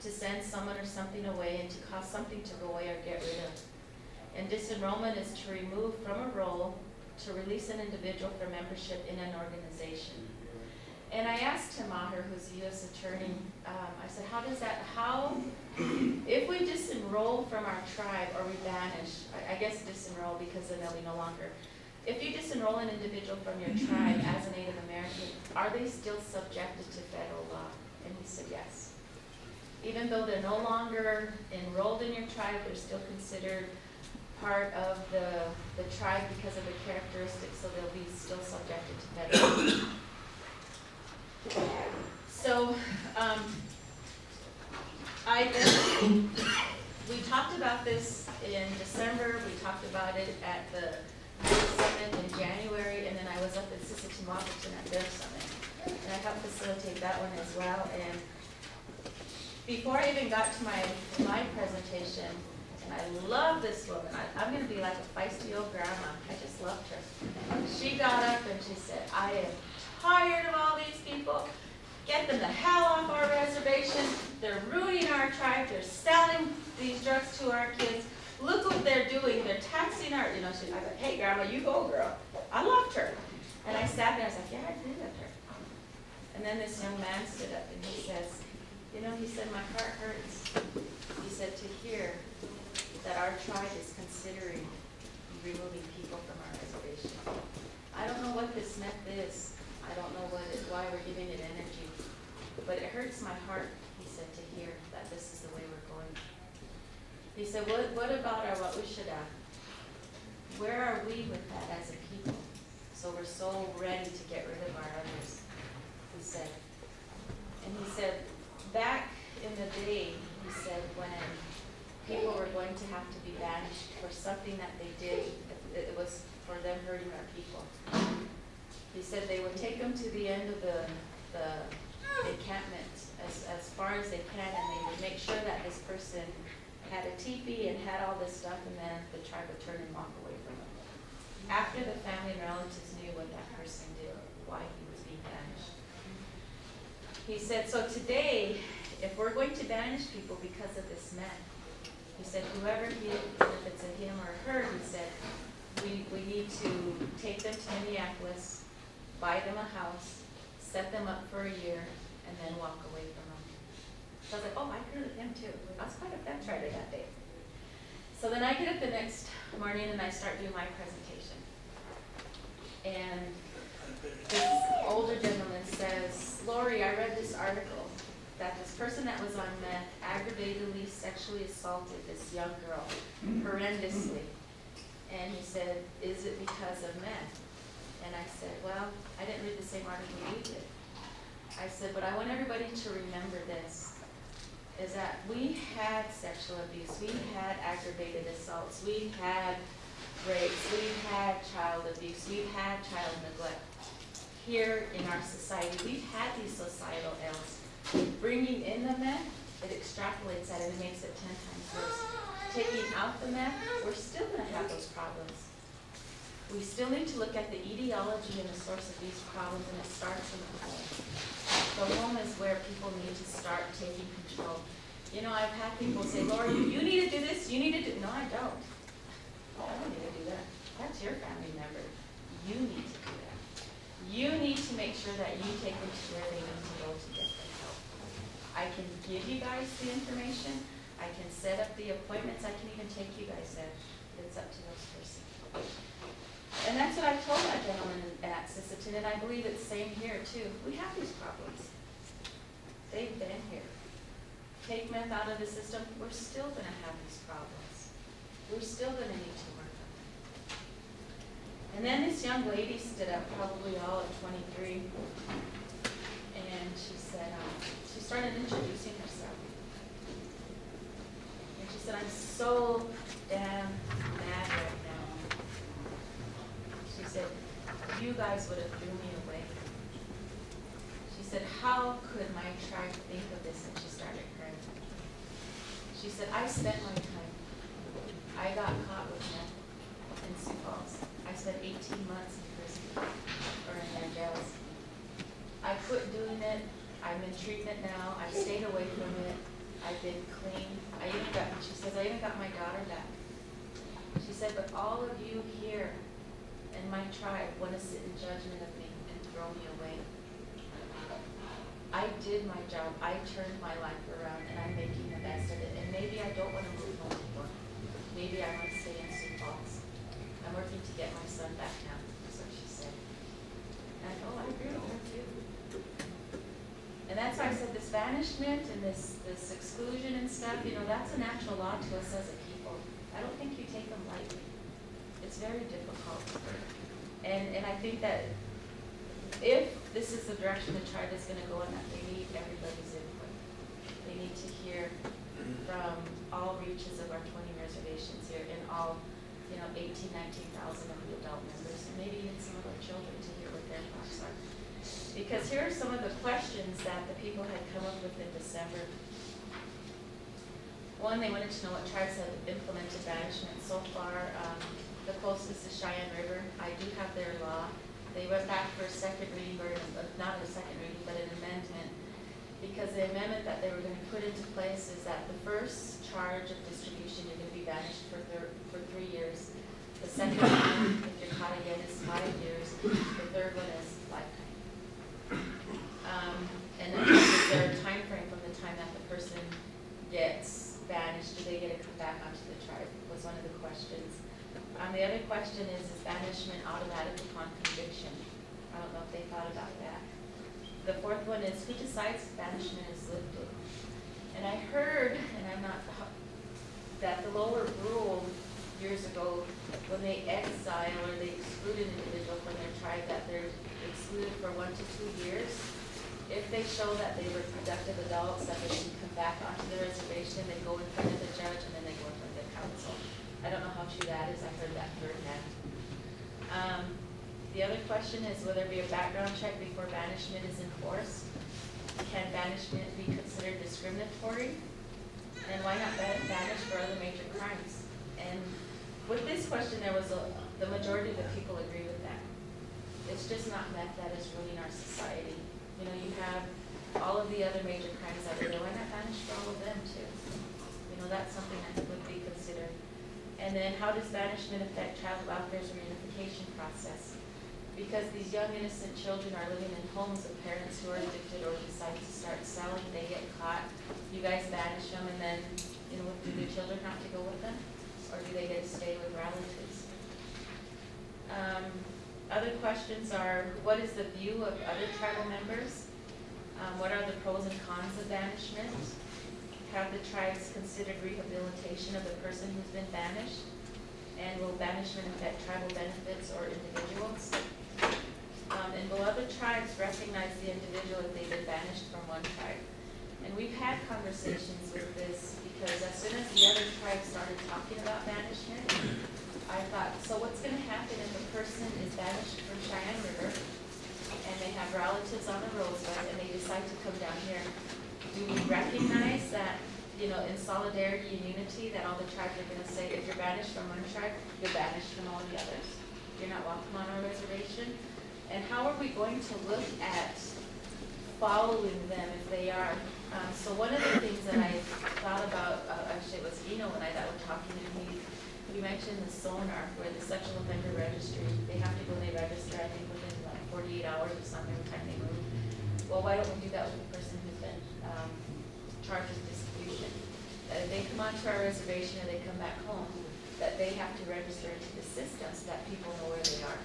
to send someone or something away and to cause something to go away or get rid of. And disenrollment is to remove from a role, to release an individual from membership in an organization. And I asked Tim Maher, who's a U.S. attorney, I said, if we disenroll from our tribe or we banish, I guess disenroll because then they'll be no longer, if you disenroll an individual from your tribe as a Native American, are they still subjected to federal law? And he said yes. Even though they're no longer enrolled in your tribe, they're still considered part of the tribe because of the characteristics, so they'll be still subjected to federal law. So, we talked about this in December, we talked about it at the summit in January, and then I was up in Sinte, Washington at their summit. And I helped facilitate that one as well. And before I even got to my presentation, and I love this woman, I'm gonna be like a feisty old grandma, I just loved her. She got up and she said, I am tired of all these people. Get them the hell off our reservation. They're ruining our tribe. They're selling these drugs to our kids. Look what they're doing. They're taxing our, I said, hey grandma, you go girl. I loved her. And I sat there, I was like, yeah, I did love her. And then this young man stood up and he says, he said, my heart hurts. He said, to hear that our tribe is considering removing people from our reservation. I don't know what this meth is. I don't know why we're giving it energy, but it hurts my heart, he said, to hear that this is the way we're going. He said, what about what we should have? Where are we with that as a people? So we're so ready to get rid of our others, he said. And he said, back in the day, he said, when people were going to have to be banished for something that they did, it was for them hurting our people. He said they would take them to the end of the encampment as far as they can, and they would make sure that this person had a teepee and had all this stuff, and then the tribe would turn and walk away from them. After the family and relatives knew what that person did, why he was being banished. He said, so today, if we're going to banish people because of this man, he said, whoever he is, if it's a him or a her, he said, we need to take them to Minneapolis, buy them a house, set them up for a year, and then walk away from them. So I was like, oh, I agree with him too. I was quite a fence rider that day. So then I get up the next morning and I start doing my presentation. And this older gentleman says, Lori, I read this article that this person that was on meth aggravatedly sexually assaulted this young girl horrendously. And he said, is it because of meth? And I said, well, I didn't read the same article you did. I said, but I want everybody to remember this, is that we had sexual abuse, we had aggravated assaults, we've had rapes, we've had child abuse, we've had child neglect. Here in our society, we've had these societal ills. Bringing in the meth, it extrapolates that and it makes it 10 times worse. Taking out the meth, we're still going to have those problems. We still need to look at the etiology and the source of these problems, and it starts in the home. The home is where people need to start taking control. I've had people say, Laura, you need to do this, you need to do, no, I don't. I don't need to do that. That's your family member. You need to do that. You need to make sure that you take them to where they need to go to get their help. I can give you guys the information. I can set up the appointments. I can even take you guys there. It's up to those persons. And that's what I told that gentleman at Sinte, and I believe it's the same here too. We have these problems. They've been here. Take meth out of the system, we're still going to have these problems. We're still going to need to work on them. And then this young lady stood up, probably all of 23, and she said, she started introducing herself. And she said, I'm so damn mad right now. She said, you guys would have threw me away. She said, how could my tribe think of this? And she started crying. She said, I spent my time. I got caught with meth in Sioux Falls. I spent 18 months in prison or in their jails. I quit doing it. I'm in treatment now. I stayed away from it. I've been clean. She says, I even got my daughter back. She said, but all of you here in my tribe want to sit in judgment of me and throw me away. I did my job. I turned my life around, and I'm making the best of it. And maybe I don't want to move home anymore. Maybe I want to stay in Sioux Falls. I'm working to get my son back now. That's what she said. And I thought, oh, I agree with her too. And that's why I said this banishment and this exclusion and stuff, you know, that's a natural law to us as a people. I don't think you take them lightly. It's very difficult. And I think that if this is the direction the tribe is going to go in, that they need everybody's input. They need to hear from all reaches of our 20 reservations here and all, 19,000 of the adult members, and maybe even some of our children to hear what their thoughts are. Because here are some of the questions that the people had come up with in December. One, they wanted to know what tribes had implemented banishment so far. The closest is Cheyenne River. I do have their law. They went back for a second reading, or not a second reading, but an amendment. Because the amendment that they were going to put into place is that the first charge of distribution, you're going to be banished for 3 years. The second one, if you're caught again, is 5 years. The third one is lifetime. And then is there a time frame from the time that the person gets banished? Do they get to come back onto the tribe? Was one of the questions. The other question is banishment automatic upon conviction? I don't know if they thought about that. The fourth one is, who decides if banishment is lifted? And I heard, and I'm not, that the lower rule years ago, when they exile or they exclude an individual from their tribe, that they're excluded for 1 to 2 years. If they show that they were productive adults, that they can come back onto the reservation, they go in front of the judge, and then they go in front of the council. I don't know how true that is. I heard that firsthand. The other question is, will there be a background check before banishment is enforced? Can banishment be considered discriminatory? And why not banish for other major crimes? And with this question, there was the majority of the people agree with that. It's just not meth that is ruining our society. You have all of the other major crimes out there. Why not banish for all of them too? That's something that would be considered. And then how does banishment affect child welfare's reunification process? Because these young innocent children are living in homes of parents who are addicted or decide to start selling, they get caught, you guys banish them, and then, do the children have to go with them? Or do they get to stay with relatives? Other questions are, what is the view of other tribal members? What are the pros and cons of banishment? Have the tribes considered rehabilitation of the person who's been banished? And will banishment affect tribal benefits or individuals? And will other tribes recognize the individual if they've been banished from one tribe? And we've had conversations with this because as soon as the other tribes started talking about banishment, I thought, so what's going to happen if a person is banished from Cheyenne River and they have relatives on the Rosebud and they decide to come down here? Do we recognize that, in solidarity and unity, that all the tribes are going to say, if you're banished from one tribe, you're banished from all the others? You're not welcome on our reservation? And how are we going to look at following them if they are? So one of the things that I thought about, actually it was Eno and I that were talking, and he mentioned the sonar, where the sexual offender registry, they have to go and they register, I think within like 48 hours or something, every time they move. Well, why don't we do that with the person who's been charged with distribution? That if they come onto our reservation and they come back home, that they have to register into the system so that people know where they are.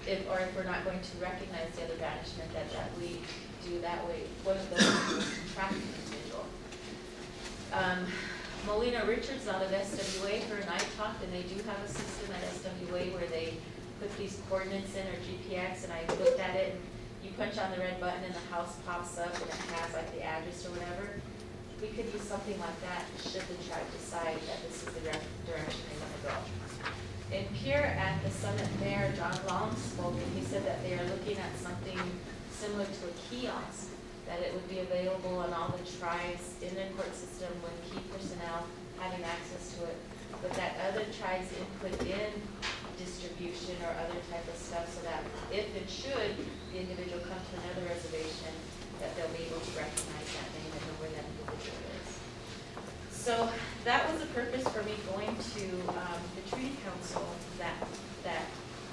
If we're not going to recognize the other banishment, that we do that way. One of those is to track an individual. Melina Richards out of SWA, her and I talked, and they do have a system at SWA where they put these coordinates in, or GPX, and I looked at it, and you punch on the red button and the house pops up and it has like the address or whatever. We could use something like that should the tribe decide that this is the direction they want to go. In Pierre at the summit there, John Long spoke, and he said that they are looking at something similar to a kiosk that it would be available on all the tribes in their court system with key personnel having access to it, but that other tribes input in distribution or other type of stuff so that if and should the individual come to another reservation, that they'll be able to recognize that name and know where that individual is. So that was the purpose for me going to the Treaty Council that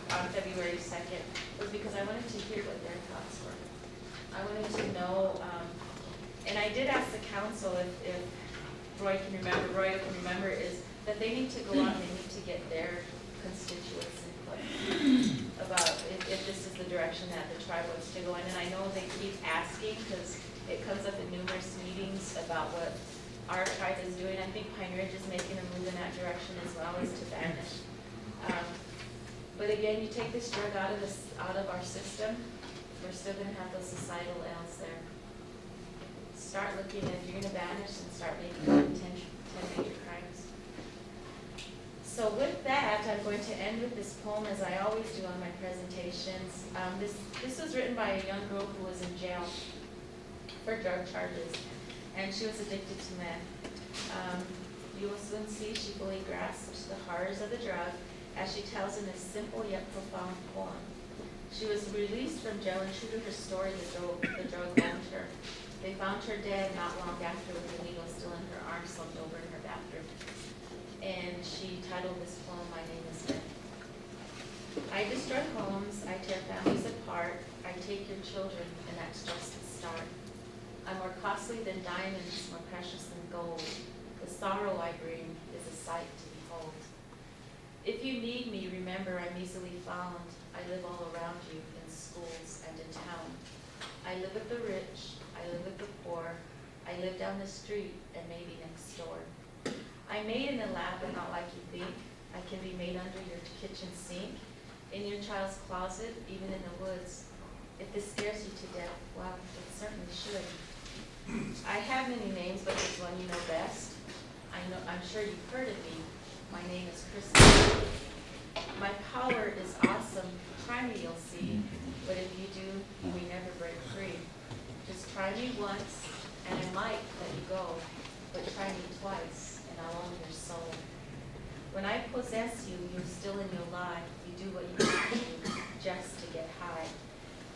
on February 2nd, was because I wanted to hear what their thoughts were. I wanted to know, and I did ask the council if Roy can remember, is that they need to go out and they need to get their constituents' input about if this is the direction that the tribe wants to go in. And I know they keep asking because it comes up in numerous meetings about what our tribe is doing. I think Pine Ridge is making a move in that direction as well, as to banish. But again, you take this drug out of our system, we're still going to have those societal ills there. Start looking, if you're going to banish, and start making 10 major crimes. So with that, I'm going to end with this poem, as I always do on my presentations. This was written by a young girl who was in jail for drug charges, and she was addicted to meth. You will soon see she fully grasped the horrors of the drug, as she tells in this simple yet profound poem. She was released from jail, and true to her story, the drug owned her. They found her dead not long after, with the needle still in her arm, slumped over in her bathroom. And she titled this poem, My Name is Death. I destroy homes, I tear families apart, I take your children, and that's just the start. I'm more costly than diamonds, more precious than gold. The sorrow I bring is a sight to behold. If you need me, remember I'm easily found. I live all around you, in schools and in town. I live with the rich, I live with the poor. I live down the street and maybe next door. I'm made in the lab, but not like you think. I can be made under your kitchen sink, in your child's closet, even in the woods. If this scares you to death, well, it certainly should. I have many names, but there's one you know best. I'm sure you've heard of me. My name is Kristen. My power is awesome. Try me, you'll see. But if you do, we never break free. Just try me once, and I might let you go. But try me twice, and I'll own your soul. When I possess you, you're still in your lie. You do what you have to do just to get high.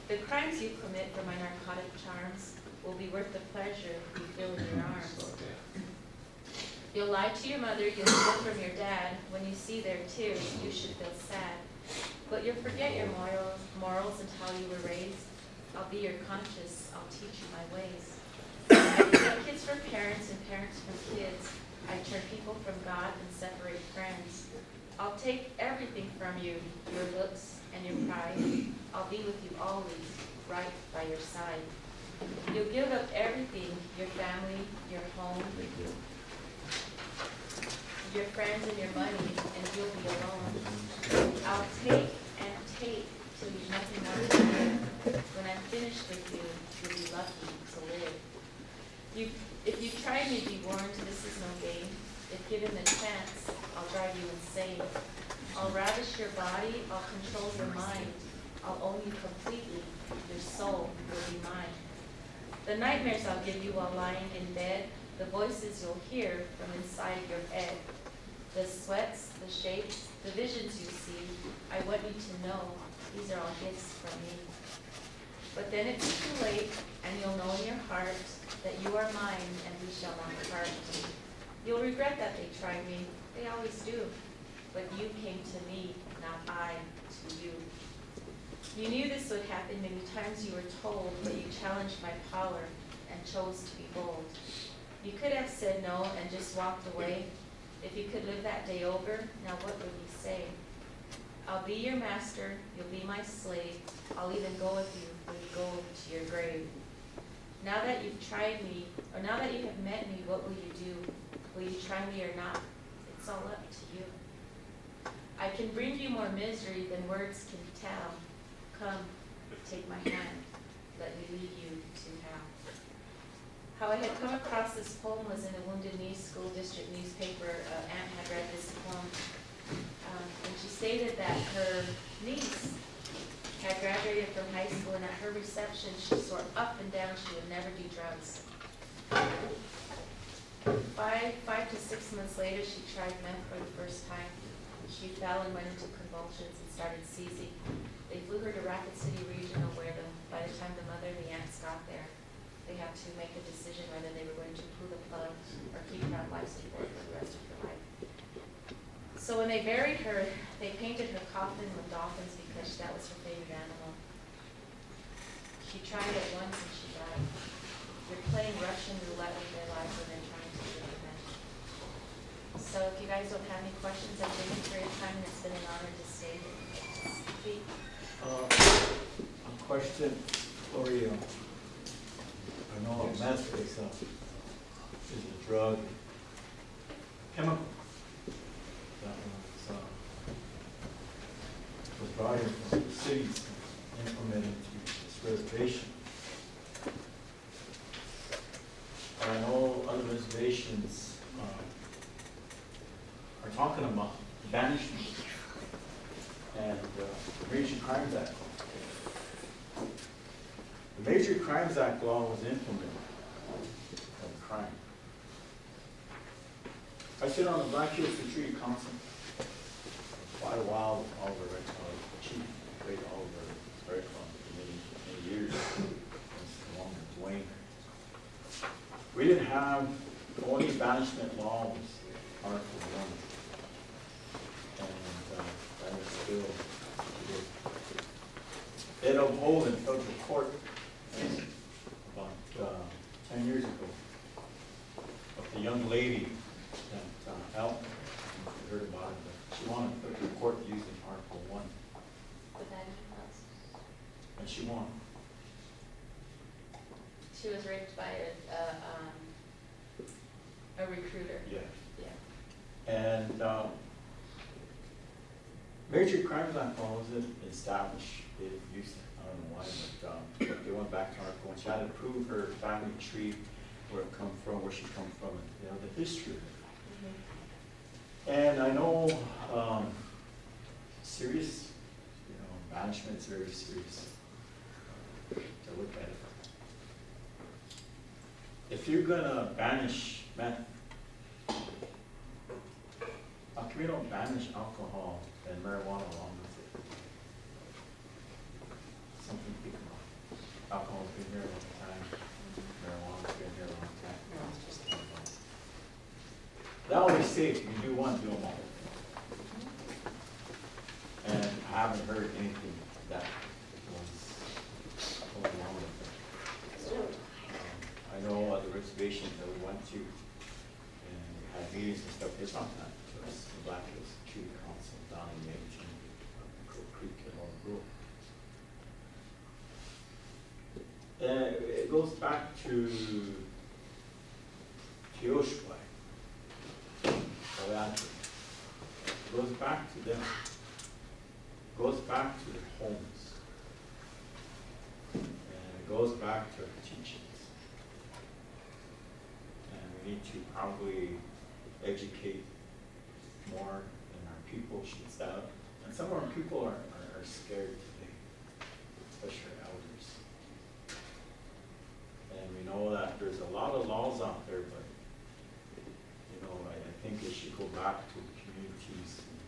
The crimes you commit for my narcotic charms will be worth the pleasure you feel in your arms. You'll lie to your mother, you'll steal from your dad. When you see their tears, you should feel sad. But you'll forget your morals and how you were raised. I'll be your conscience, I'll teach you my ways. I take kids from parents and parents from kids. I turn people from God and separate friends. I'll take everything from you, your looks and your pride. I'll be with you always, right by your side. You'll give up everything, your family, your home, your friends and your money, and you'll be alone. I'll take and take till you've nothing more to give. When I'm finished with you, you'll be lucky to live. If you try me, be warned, this is no game. If given the chance, I'll drive you insane. I'll ravish your body, I'll control your mind. I'll own you completely, your soul will be mine. The nightmares I'll give you while lying in bed, the voices you'll hear from inside your head. The sweats, the shapes, the visions you see, I want you to know these are all gifts from me. But then it's too late, and you'll know in your heart that you are mine and we shall not part. You'll regret that they tried me, they always do. But you came to me, not I to you. You knew this would happen many times, you were told, but you challenged my power and chose to be bold. You could have said no and just walked away. If you could live that day over, now what would you say? I'll be your master, you'll be my slave. I'll even go with you when you go to your grave. Now that you've tried me, or now that you have met me, what will you do? Will you try me or not? It's all up to you. I can bring you more misery than words can tell. Come, take my hand, let me lead you to hell. How I had come across this poem was in a Wounded Knee School District newspaper. Aunt had read this poem, and she stated that her niece had graduated from high school, and at her reception, she swore up and down she would never do drugs. 5 to 6 months later, she tried meth for the first time. She fell and went into convulsions and started seizing. They flew her to Rapid City Regional, where by the time the mother and the aunts got there, they had to make a decision whether they were going to pull the plug or keep her on life support for the rest of her life. So when they buried her, they painted her coffin with dolphins because that was her favorite animal. She tried it once and she died. They're playing Russian roulette with their lives when they're trying to bring them. So if you guys don't have any questions, I've been here for your time, and it's been an honor to stay here. Speak. A question for you. I know meth is a drug, chemical, that was brought in from the cities and implemented to this reservation. I know other reservations are talking about banishment and the Major Crimes Act. The Major Crimes Act law was implemented as a crime. I sit on the Black Hills Security Council for quite a while with Oliver, Chief Great Oliver, for many years. Along with Dwayne. We didn't have only banishment law was Article 1. And that is still today. It upheld in federal court about 10 years ago of the young lady that helped, you heard about it, but she wanted federal court using Article 1. The banishment laws. And she won. She was raped by a recruiter. Yeah. Yeah. And Major Crimes Act law was established. They used it, I don't know why, but they went back to Article 1. She had to prove her family tree, where it come from, where she come from, and the history. And I know serious, banishment's very serious to look at it. If you're gonna banish meth, how come you don't banish alcohol and marijuana along with it? Something to think about. Alcohol's been here a long time, marijuana's been here a long time. That would be safe. You do one, do them all. And I haven't heard anything that was going along with it. I know other reservations that we went to and had meetings and stuff, it's not that. It's the Black Hills Security Council down in Yankton, Crow Creek and all the it goes back to Teoshpai. It goes back to them. It goes back to their homes. And it goes back to our teachings. And we need to probably educate more, and our people should stand up. And some of our people are scared today, especially our elders. And we know that there's a lot of laws out there, but I think it should go back to the communities and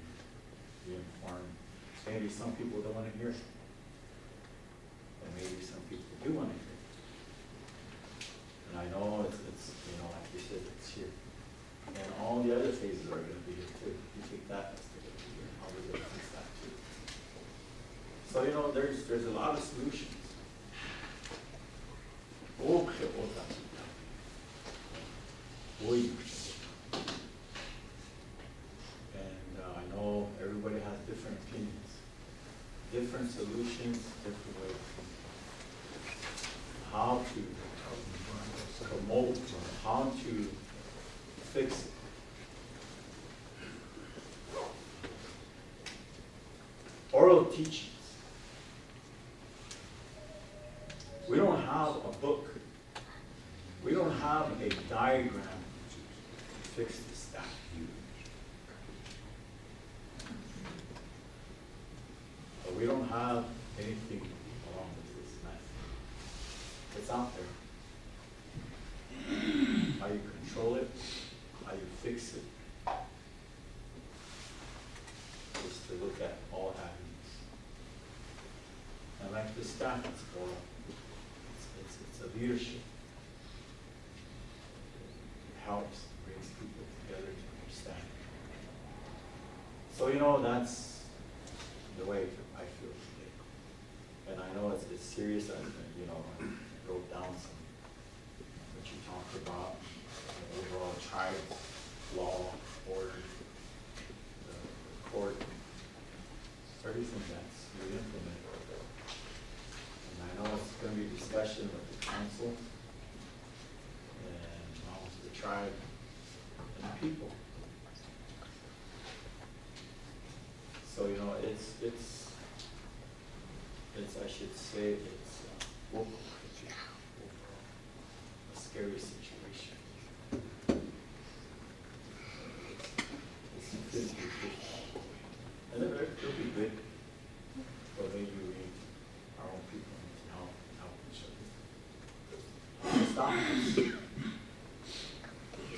be informed. Maybe some people don't want to hear it. And maybe some people do want to hear it. And I know it's like you said, it's here. And all the other phases are going to be here too. You think that has to go here, how we're going to fix that too. So there's a lot of solutions. And I know everybody has different opinions, different solutions, different ways. How to promote, how to fix it. Oral teachings. We don't have a book. We don't have a diagram to fix the staff. But we don't have anything along with this mess. It's out there. How you control it, how you fix it, is to look at all avenues. And like the staff has brought up, it's a leadership. It helps, brings people together to understand. So that's the way I feel today. And I know it's serious, I wrote down some, what you talked about, the overall tribe, law, order, the court, everything that's really implemented. And I know it's going to be discussion with the council and also the tribe and the people. So it's I should say it's a scary situation. It's 50-50. And it'll be good, but maybe we, our own people, need to help each other. Stop this.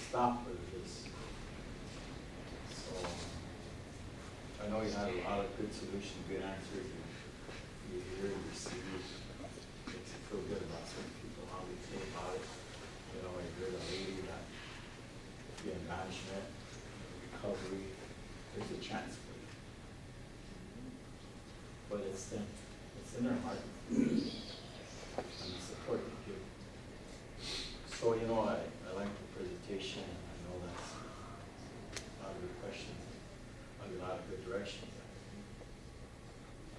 Stop with this. So I know you had a lot of good solutions, good answers. You hear, you see, makes you feel good about certain people, how they think about it. I heard a lady that the management, recovery, there's a chance for you. But it's in their heart and the support they give. So, I like the presentation, and I know that's a lot of good questions, a lot of good directions.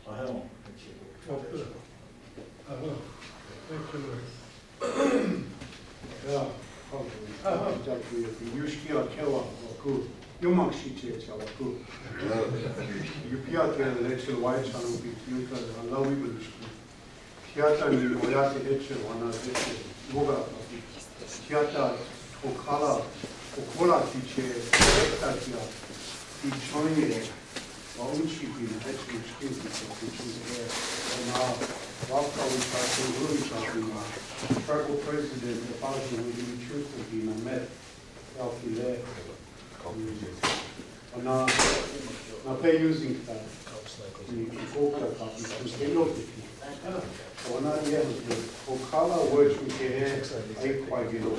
I don't. Tribal president, the father will be truthful, be met, Alfile, na pe using that. Ni koka kapi, kuskelo piti. Ona ye, okala words we can ai kwagelo.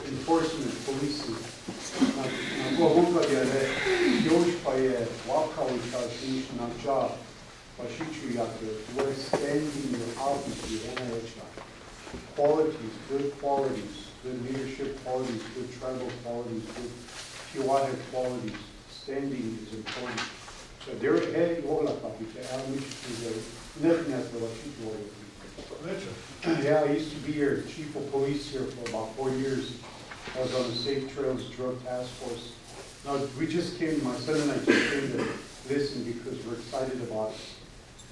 Enforcement, policing. Na go honka dia le, yosh pa ye, waka we kashi na job. Pashichu yake, we're standing the office, the NIH. Qualities, good leadership qualities, good tribal qualities, good Kiwaha qualities. Standing is important. So there is yeah, I used to be your chief of police here for about 4 years. I was on the Safe Trails Drug Task Force. Now we just came, my son and I just came to listen because we're excited about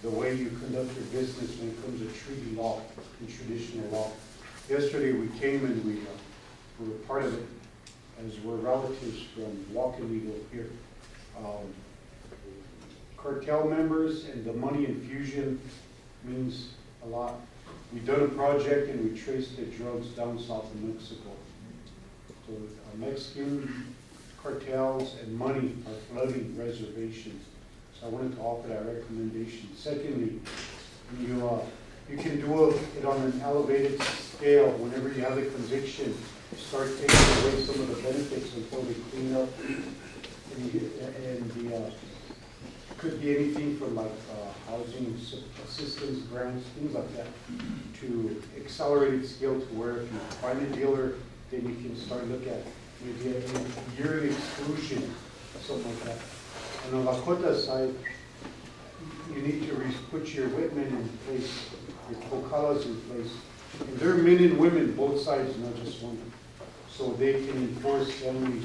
the way you conduct your business when it comes to treaty law and traditional law. Yesterday we came and we were part of it as we're relatives from Wakinyan here. Cartel members and the money infusion means a lot. We've done a project and we traced the drugs down south of Mexico. So Mexican cartels and money are flooding reservations. So I wanted to offer that recommendation. Secondly, you can do it on an elevated scale. Whenever you have a conviction, start taking away some of the benefits until they clean up. Could be anything from like housing assistance grants, things like that, to accelerated scale to where if you find a dealer, then you can start looking at maybe a yearly exclusion, something like that. On the Lakota side, you need to put your Whitman in place, your Kokalas in place. And they're men and women, both sides, not just one. So they can enforce family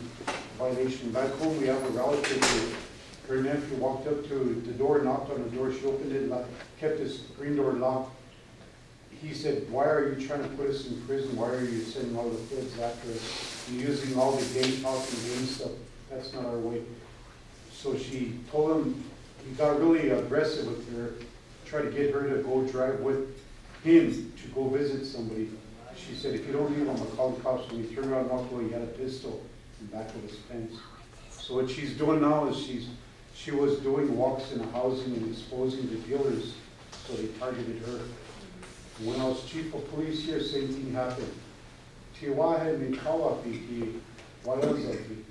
violation. Back home, we have a relative who, her nephew walked up to the door, knocked on the door, she opened it, kept this green door locked. He said, "Why are you trying to put us in prison? Why are you sending all the kids after us? You're using all the game talk and game stuff. That's not our way." So she told him, he got really aggressive with her, try to get her to go drive with him to go visit somebody. She said, if you don't leave, I'm gonna call the cops. When he turned around and walked away, he had a pistol in the back of his fence. So what she's doing now is she was doing walks in housing and exposing the dealers, so they targeted her. When I was chief of police here, same thing happened. Tiwahe Mikawa Piki, Walanzaki,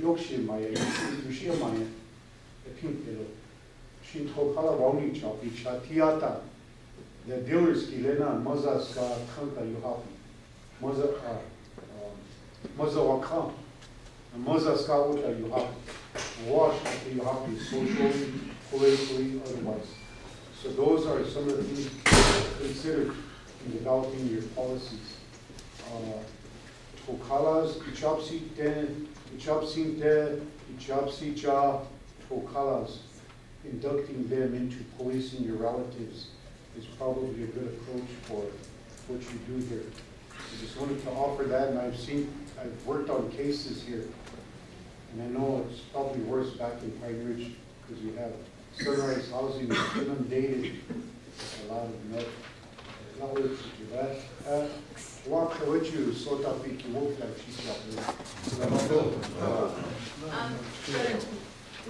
Yoshimaya, Yushimaya, the Pimpero, Shintokala Wani Chapi, Chatiata, the dealers Kilena, Mazaska, Kanka Yuhapi, Mazawaka, and Mazaska Uta Yuhapi, Wash Ati Yuhapi, socially, politically, otherwise. So those are some of the things considered in developing your policies. Tokalas, Ichapsita, Tokalas, inducting them into policing your relatives is probably a good approach for what you do here. I just wanted to offer that, and I've worked on cases here, and I know it's probably worse back in Pine Ridge because you have sunrise housing that's inundated with a lot of mud. Not what to do that. Walk with you, so that we can walk that she's got there.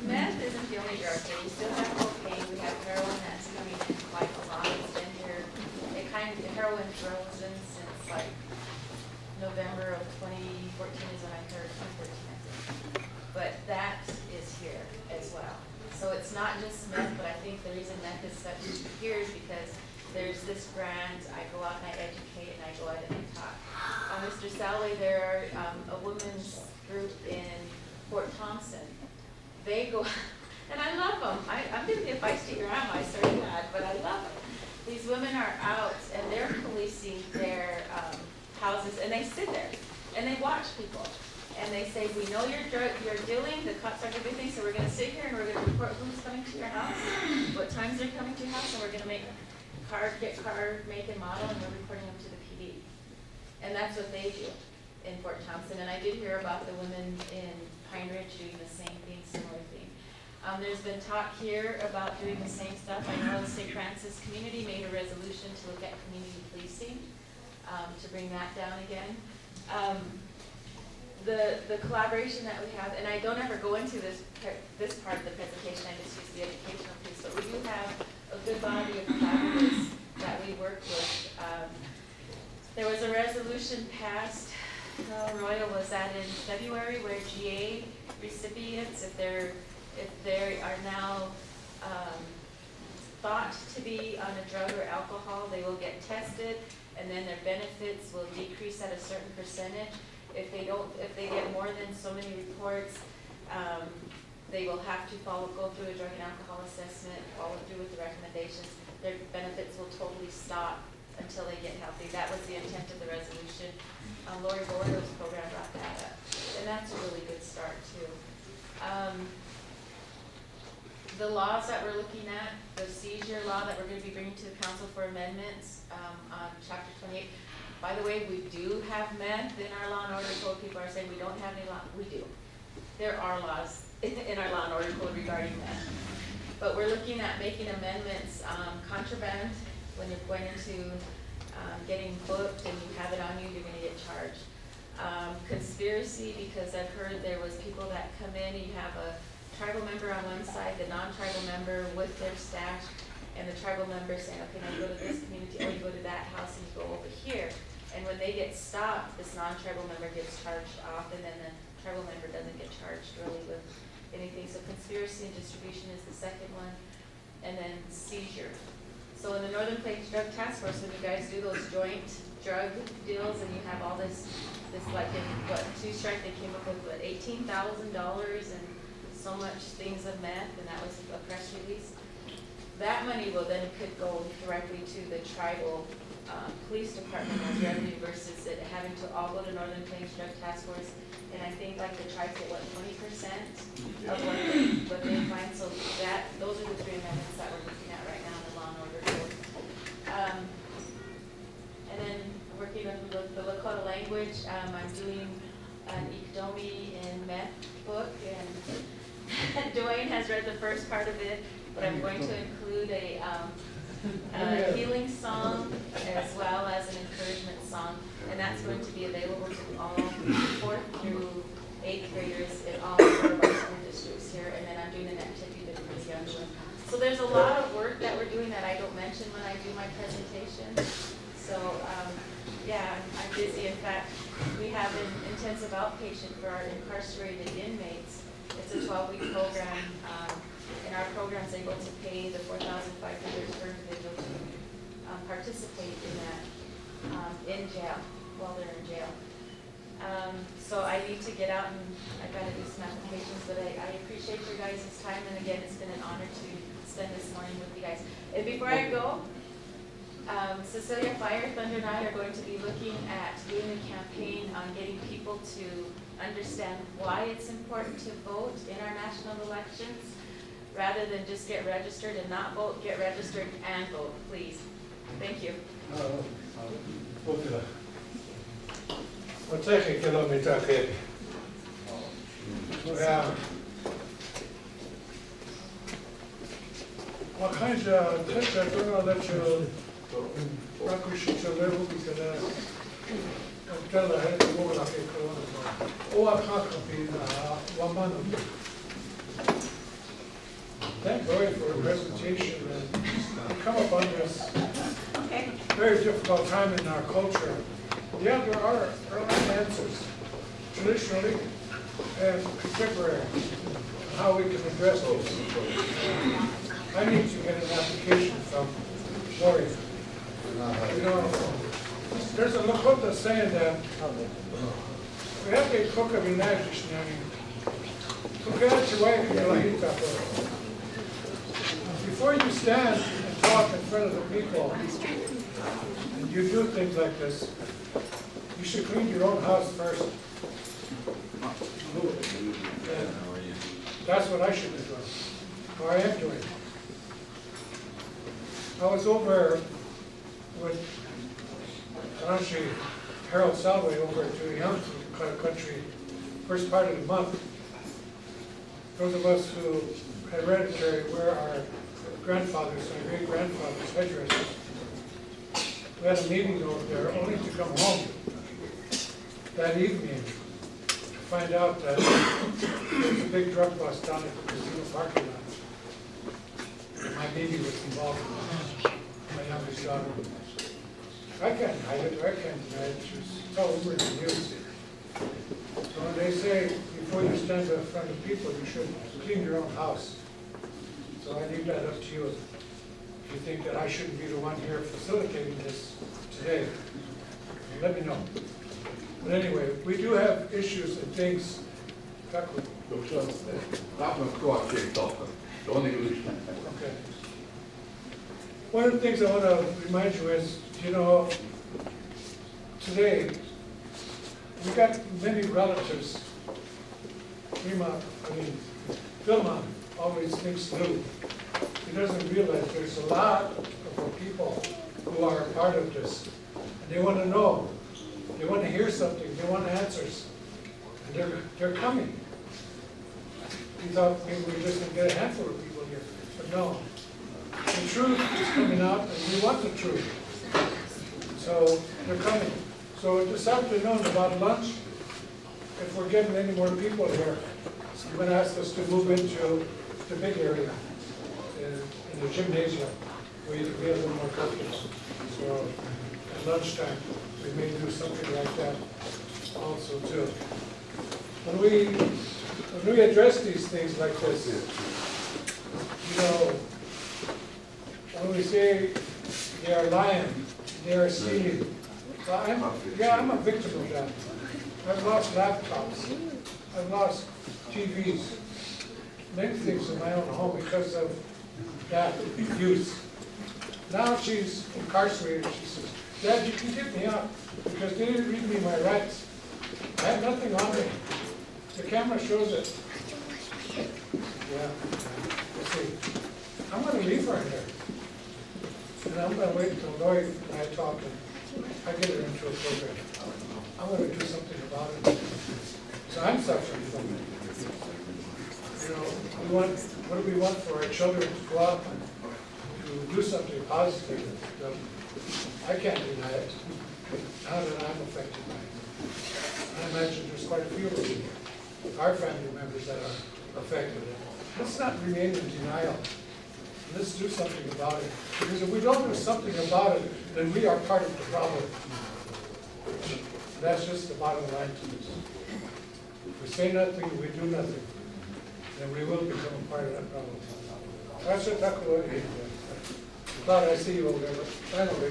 Meth isn't the only drug here. We still have cocaine. We have heroin that's coming in quite a lot. It's been here. The heroin frozen since like November of 2014 is when I heard, 2013 I think. But that is here as well. So it's not just meth, but I think the reason meth is such here is because there's this grant, I go out and I educate and I go out and I talk. Mr. Sally, there are a women's group in Fort Thompson. They go, and I love them. I'm going to be a feisty grandma, I swear to God, but I love them. These women are out and they're policing their houses, and they sit there and they watch people. And they say, we know you're dealing, the cops are giving things, so we're going to sit here and we're going to report who's coming to your house, what times they're coming to your house, and we're going to get car make and model, and we're reporting them to the PD. And that's what they do in Fort Thompson. And I did hear about the women in Pine Ridge doing the same thing, similar thing. There's been talk here about doing the same stuff. I know the St. Francis community made a resolution to look at community policing, to bring that down again. The collaboration that we have, and I don't ever go into this part of the presentation, I just use the educational piece, but we do have a good body of collaborators that we work with. There was a resolution passed, Royal was that in February, where GA recipients, if they are now thought to be on a drug or alcohol, they will get tested, and then their benefits will decrease at a certain percentage. If they get more than so many reports, they will have to go through a drug and alcohol assessment, follow through with the recommendations. Their benefits will totally stop until they get healthy. That was the intent of the resolution. Lori Bordo's program brought that up, and that's a really good start too. The laws that we're looking at, the seizure law that we're going to be bringing to the council for amendments on chapter 28. By the way, we do have meth in our law and order code. People are saying we don't have any law. We do. There are laws in our law and order code regarding meth. But we're looking at making amendments. Contraband, when you're going into getting booked and you have it on you, you're going to get charged. Conspiracy, because I've heard there was people that come in, you have a tribal member on one side, the non-tribal member with their stash, and the tribal member saying, okay, now you go to this community, or you go to that house, and you go over here. And when they get stopped, this non-tribal member gets charged off, and then the tribal member doesn't get charged really with anything. So conspiracy and distribution is the second one, and then seizure. So in the Northern Plains Drug Task Force, when you guys do those joint drug deals, and you have all this like in what 2 Strike, they came up with what $18,000 and so much things of meth, and that was a press release. That money will then could go directly to the tribal police department as revenue versus it having to all go to Northern Plains Drug Task Force. And I think like the tribes get what 20% of what they find. So those are the 3 amendments that we're looking at right now in the law and order code. And then working on the Lakota language, I'm doing an Ikodomi and meth book, and Dwayne has read the first part of it, but I'm going to include a healing song as well as an encouragement song, and that's going to be available to all 4th through 8th graders in all 4 of our school districts here, and then I'm doing an activity with these young ones. So there's a lot of work that we're doing that I don't mention when I do my presentation. So yeah, I'm busy. In fact, we have an intensive outpatient for our incarcerated inmates. It's a 12-week program, and our program's able to pay the $4,500 per individual to participate in that in jail, while they're in jail. So I need to get out and I've got to do some applications, but I appreciate your guys' time, and again, it's been an honor to spend this morning with you guys. And before I go, Cecilia Fire Thunder and I are going to be looking at doing a campaign on getting people to understand why it's important to vote in our national elections, rather than just get registered and not vote. Get registered and vote, please. Thank you. Well, thank you, kilometer kid. Yeah. What kind of things are going to let you rakushicha level because tell the head of work like a corona. Oh, I can't be 1 month. Thank Lord for the presentation and come up on this very difficult time in our culture. Yeah, there are answers, traditionally and contemporary, how we can address this. I need to get an application from Lori. You know, there's a Lakota saying that we have to cook a vinagish nanny. Before you stand and talk in front of the people, and you do things like this, you should clean your own house first. And that's what I should be doing, or I am doing. I was over with Kanashi Harold Salway over at Judy Young Country, first part of the month. Those of us who hereditary were our grandfathers and great-grandfathers' headdresses. We had a meeting over there only to come home that evening to find out that there was a big drug bust down at the casino parking lot. My baby was involved in it, my youngest daughter. I can't hide it, I can't deny it, it's all over the news. So when they say, before you stand in front of people, you should clean your own house. So I leave that up to you. If you think that I shouldn't be the one here facilitating this today, let me know. But anyway, we do have issues and things. Okay. One of the things I want to remind you is, you know, today, we got many relatives. Vilma always thinks new. He doesn't realize there's a lot of people who are a part of this. And they want to know. They want to hear something. They want answers. And they're coming. We thought maybe we were just going to get a handful of people here. But no. The truth is coming out, and we want the truth. So they're coming. So this afternoon, about lunch, if we're getting any more people here, I'm going to ask us to move into the big area in the gymnasium where you can be a little more comfortable. So at lunchtime, we may do something like that also too. When we address these things like this, you know, when we say they are lying, they are stealing, well, I'm a victim of that. I've lost laptops. I've lost TVs. Many things in my own home because of that use. Now she's incarcerated. She says, Dad, you can get me out because they didn't read me my rights. I have nothing on me. The camera shows it. Yeah. Let's see. I'm going to leave her in there. And I'm going to wait until Lloyd and I talk and I get her into a program. I'm going to do something about it. So I'm suffering from it. You know, we want what do we want for our children to go out and to do something positive? I can't deny it, now that I'm affected by it. I imagine there's quite a few of you, our family members that are affected. Let's not remain in denial. Let's do something about it. Because if we don't do something about it, then we are part of the problem. That's just the bottom line to this. If we say nothing, we do nothing, then we will become a part of that problem. That's it, that's what it is. Claude, I see you over there. Finally,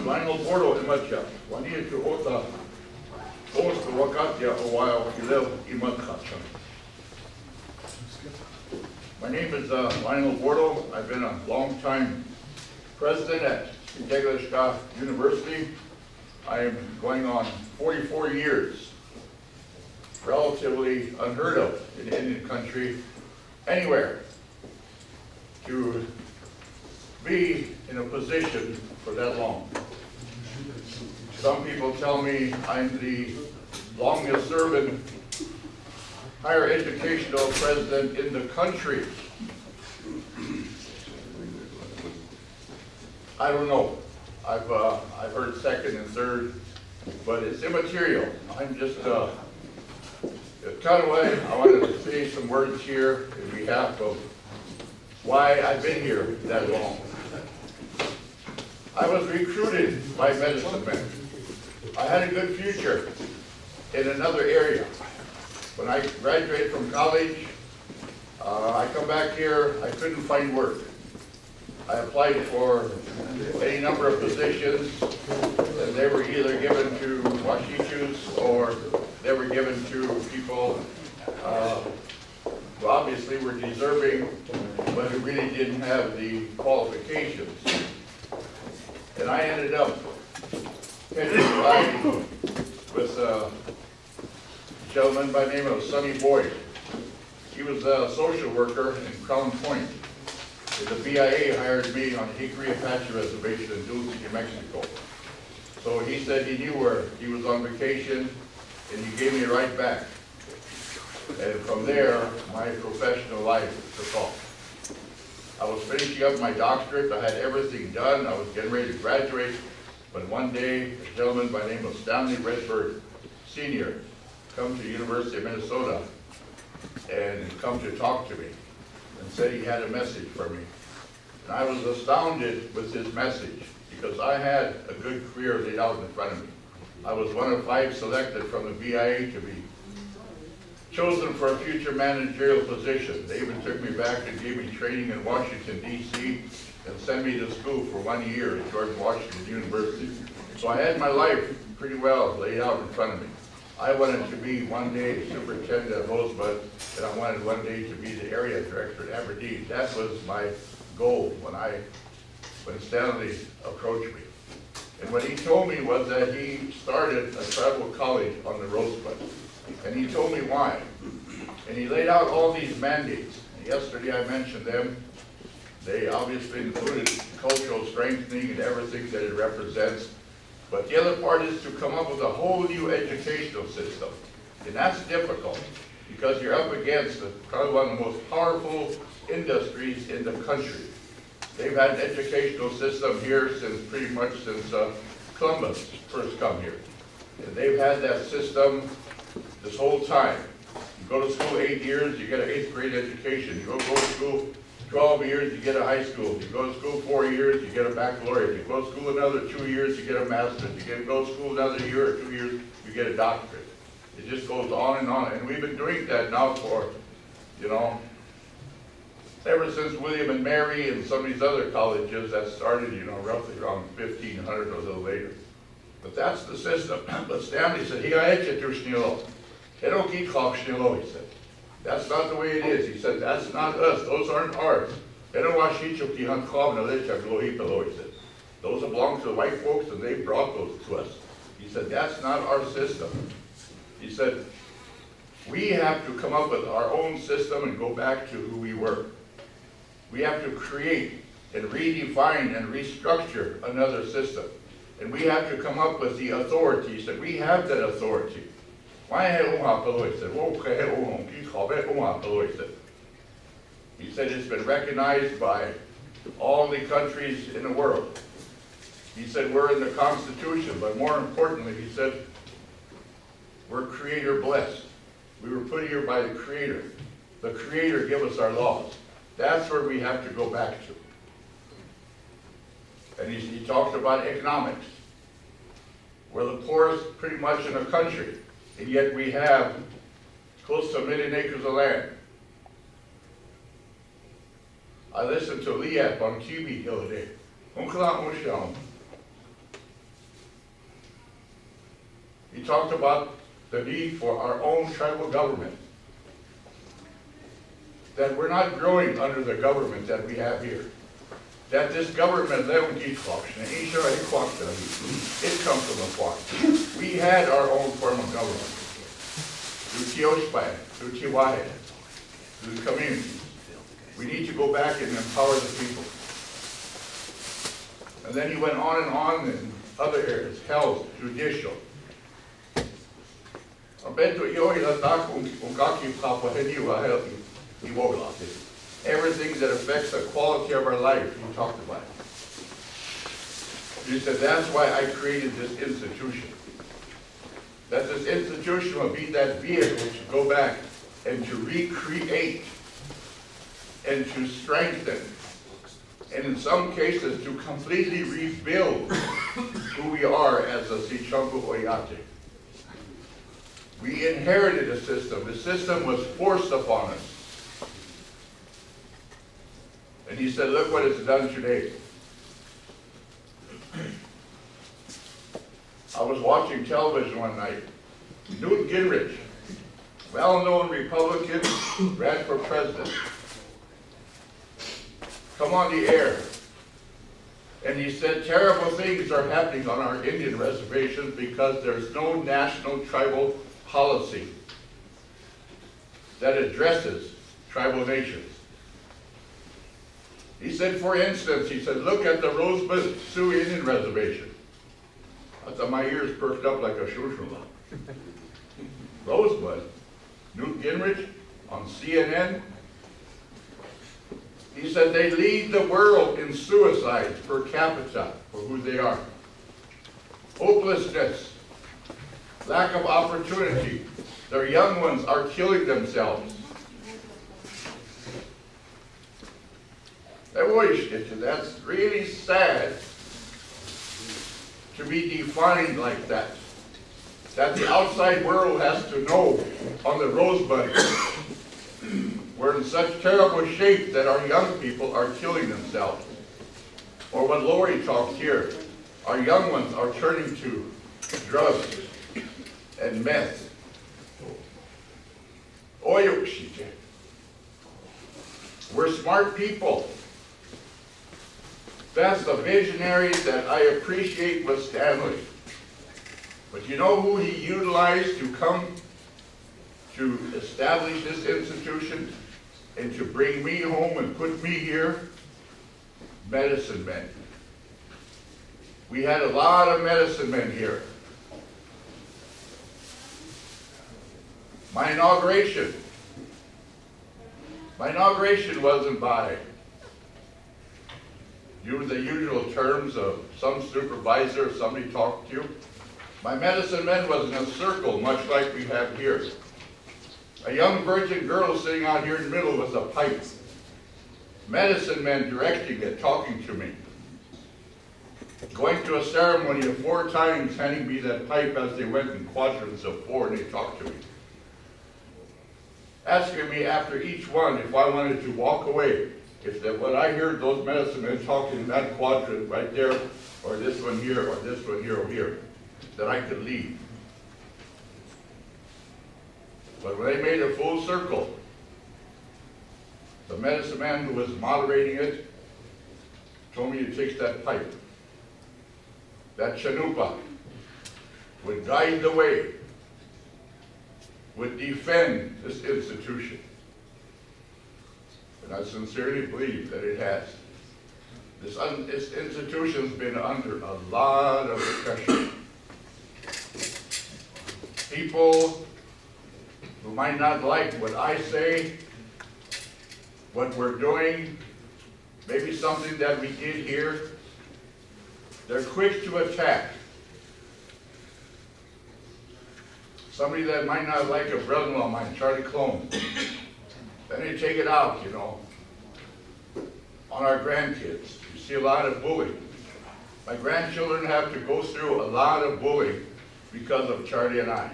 Lionel Bordo imatja, wanneer je ota oost wakatja a while you live imatkacha. My name is Lionel Bordo. I've been a long-time president at Gleska University. I am going on 44 years, relatively unheard of in Indian country, anywhere, to be in a position for that long. Some people tell me I'm the longest serving higher educational president in the country. I don't know. I've heard second and third, but it's immaterial. I'm just kind of way I wanted to say some words here in behalf of why I've been here that long. I was recruited by medicine men. I had a good future in another area. When I graduated from college, I come back here, I couldn't find work. I applied for any number of positions, and they were either given to Washichus or they were given to people who obviously were deserving, but who really didn't have the qualifications. And I ended up with a gentleman by the name of Sonny Boyd. He was a social worker in Crown Point. The BIA hired me on Hickory Apache Reservation in Dulce, New Mexico. So he said he knew where he was on vacation, and he gave me a ride back. And from there, my professional life took off. I was finishing up my doctorate. I had everything done. I was getting ready to graduate. But one day, a gentleman by the name of Stanley Redford Sr. come to the University of Minnesota and come to talk to me and said he had a message for me. And I was astounded with his message because I had a good career laid out in front of me. I was one of 5 selected from the BIA to be chosen for a future managerial position. They even took me back and gave me training in Washington, D.C. and sent me to school for 1 year at George Washington University. So I had my life pretty well laid out in front of me. I wanted to be one day superintendent at Rosebud, and I wanted one day to be the area director at Aberdeen. That was my goal when Stanley approached me. And what he told me was that he started a tribal college on the Rosebud. And he told me why. And he laid out all these mandates. And yesterday I mentioned them. They obviously included cultural strengthening and everything that it represents. But the other part is to come up with a whole new educational system. And that's difficult because you're up against probably one of the most powerful industries in the country. They've had an educational system here pretty much since Columbus first come here. And they've had that system this whole time. You go to school 8 years, you get an 8th grade education. You go to school 12 years, you get a high school. You go to school 4 years, you get a baccalaureate. You go to school another 2 years, you get a master's. You go to school another year or 2 years, you get a doctorate. It just goes on and on. And we've been doing that now for, ever since William and Mary and some of these other colleges that started, roughly around 1500 or a little later. But that's the system. But Stanley said, he said. That's not the way it is. He said, that's not us. Those aren't ours. Those belong to the white folks, and they brought those to us. He said, that's not our system. He said, we have to come up with our own system and go back to who we were. We have to create and redefine and restructure another system. And we have to come up with the authorities that we have that authority. He said it's been recognized by all the countries in the world. He said we're in the Constitution, but more importantly, he said we're Creator blessed. We were put here by the Creator. The Creator gave us our laws. That's where we have to go back to. And he talked about economics. We're the poorest pretty much in the country, and yet we have close to 1 million acres of land. I listened to Liat on TV the other day. He talked about the need for our own tribal government. That we're not growing under the government that we have here. That this government, it comes from afar. We had our own form of government. Through Teoshpai, through Tiwai, through the communities. We need to go back and empower the people. And then he went on in other areas, health, judicial. Everything that affects the quality of our life, he talked about it. He said, that's why I created this institution. That this institution will be that vehicle to go back and to recreate and to strengthen, and in some cases to completely rebuild who we are as a Sichambu Oyate. We inherited a system. The system was forced upon us. And he said, look what it's done today. I was watching television one night. Newt Gingrich, well-known Republican, ran for president. Come on the air. And he said terrible things are happening on our Indian reservations because there's no national tribal policy that addresses tribal nations. He said, for instance, he said, look at the Rosebud Sioux Indian Reservation. I thought my ears perked up like a shushrula. Rosebud, Newt Gingrich on CNN. He said they lead the world in suicides per capita for who they are. Hopelessness, lack of opportunity. Their young ones are killing themselves. That's really sad to be defined like that. That the outside world has to know on the Rosebud we're in such terrible shape that our young people are killing themselves. Or what Lori talked here, our young ones are turning to drugs and meth. We're smart people. That's the visionary that I appreciate with Stanley. But you know who he utilized to come to establish this institution and to bring me home and put me here? Medicine men. We had a lot of medicine men here. My inauguration wasn't by the usual terms of some supervisor or somebody talked to you. My medicine men was in a circle, much like we have here. A young virgin girl sitting out here in the middle with a pipe. Medicine men directing it, talking to me. Going to a ceremony of 4 times, handing me that pipe as they went in quadrants of 4, and they talked to me. Asking me after each one if I wanted to walk away. When I heard those medicine men talking in that quadrant right there, or this one here, or this one here, or here, that I could leave. But when they made a full circle, The medicine man who was moderating it told me to take that pipe. That chanupa would guide the way, would defend this institution. And I sincerely believe that it has. This institution's been under a lot of pressure. People who might not like what I say, what we're doing, maybe something that we did here, they're quick to attack. Somebody that might not like a brother-in-law of mine, Charlie Clone, then they take it out, you know, on our grandkids. You see a lot of bullying. My grandchildren have to go through a lot of bullying because of Charlie and I.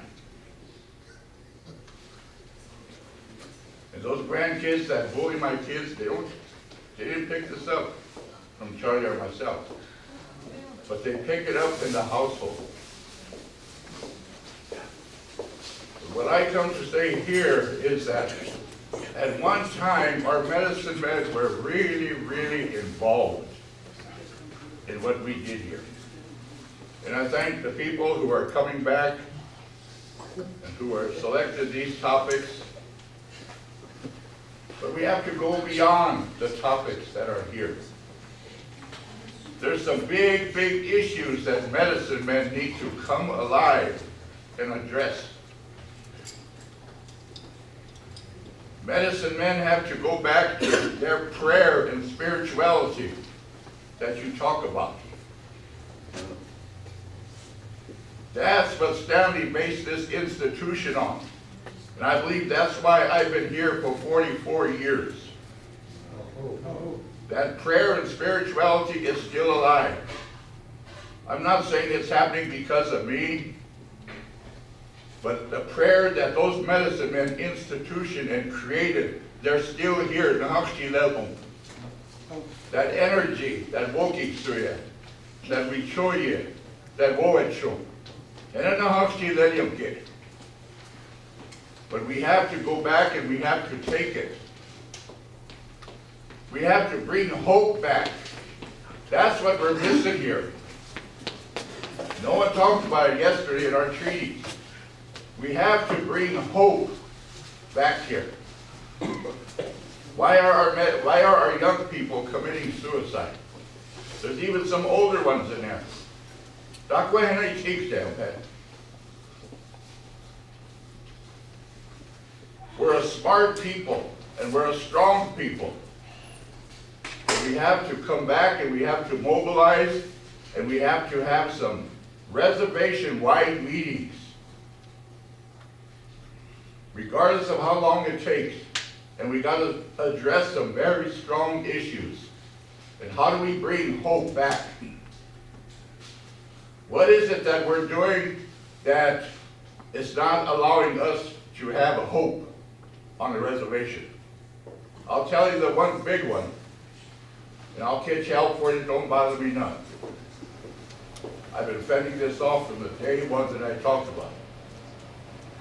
And those grandkids that bully my kids, they didn't pick this up from Charlie or myself, but they pick it up in the household. What I come to say here is that at one time our medicine men were really, really involved in what we did here. And I thank the people who are coming back and who are selected these topics. But we have to go beyond the topics that are here. There's some big, big issues that medicine men need to come alive and address. Medicine men have to go back to their prayer and spirituality that you talk about. That's what Stanley based this institution on. And I believe that's why I've been here for 44 years. That prayer and spirituality is still alive. I'm not saying it's happening because of me, but the prayer that those medicine men institution and created, they're still here. That energy, that wokiksuya, that richoye, that woecho. And but we have to go back and we have to take it. We have to bring hope back. That's what we're missing here. No one talked about it yesterday in our treaties. We have to bring hope back here. Why are our young people committing suicide? There's even some older ones in there. We're a smart people and we're a strong people. But we have to come back and we have to mobilize and we have to have some reservation-wide meetings. Regardless of how long it takes. And we got to address some very strong issues. And how do we bring hope back? What is it that we're doing that is not allowing us to have a hope on the reservation? I'll tell you the one big one. And I'll catch hell for it, don't bother me none. I've been fending this off from the day one that I talked about.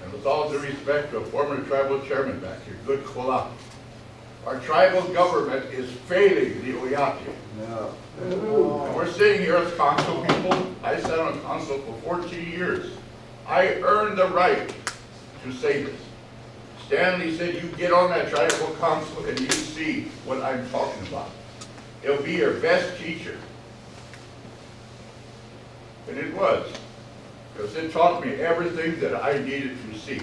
And with all due respect to a former tribal chairman back here, good kola. Our tribal government is failing the Oyate. No. And we're sitting here as council people. I sat on council for 14 years. I earned the right to say this. Stanley said, you get on that tribal council and you see what I'm talking about. It'll be your best teacher. And it was. Because it taught me everything that I needed to see.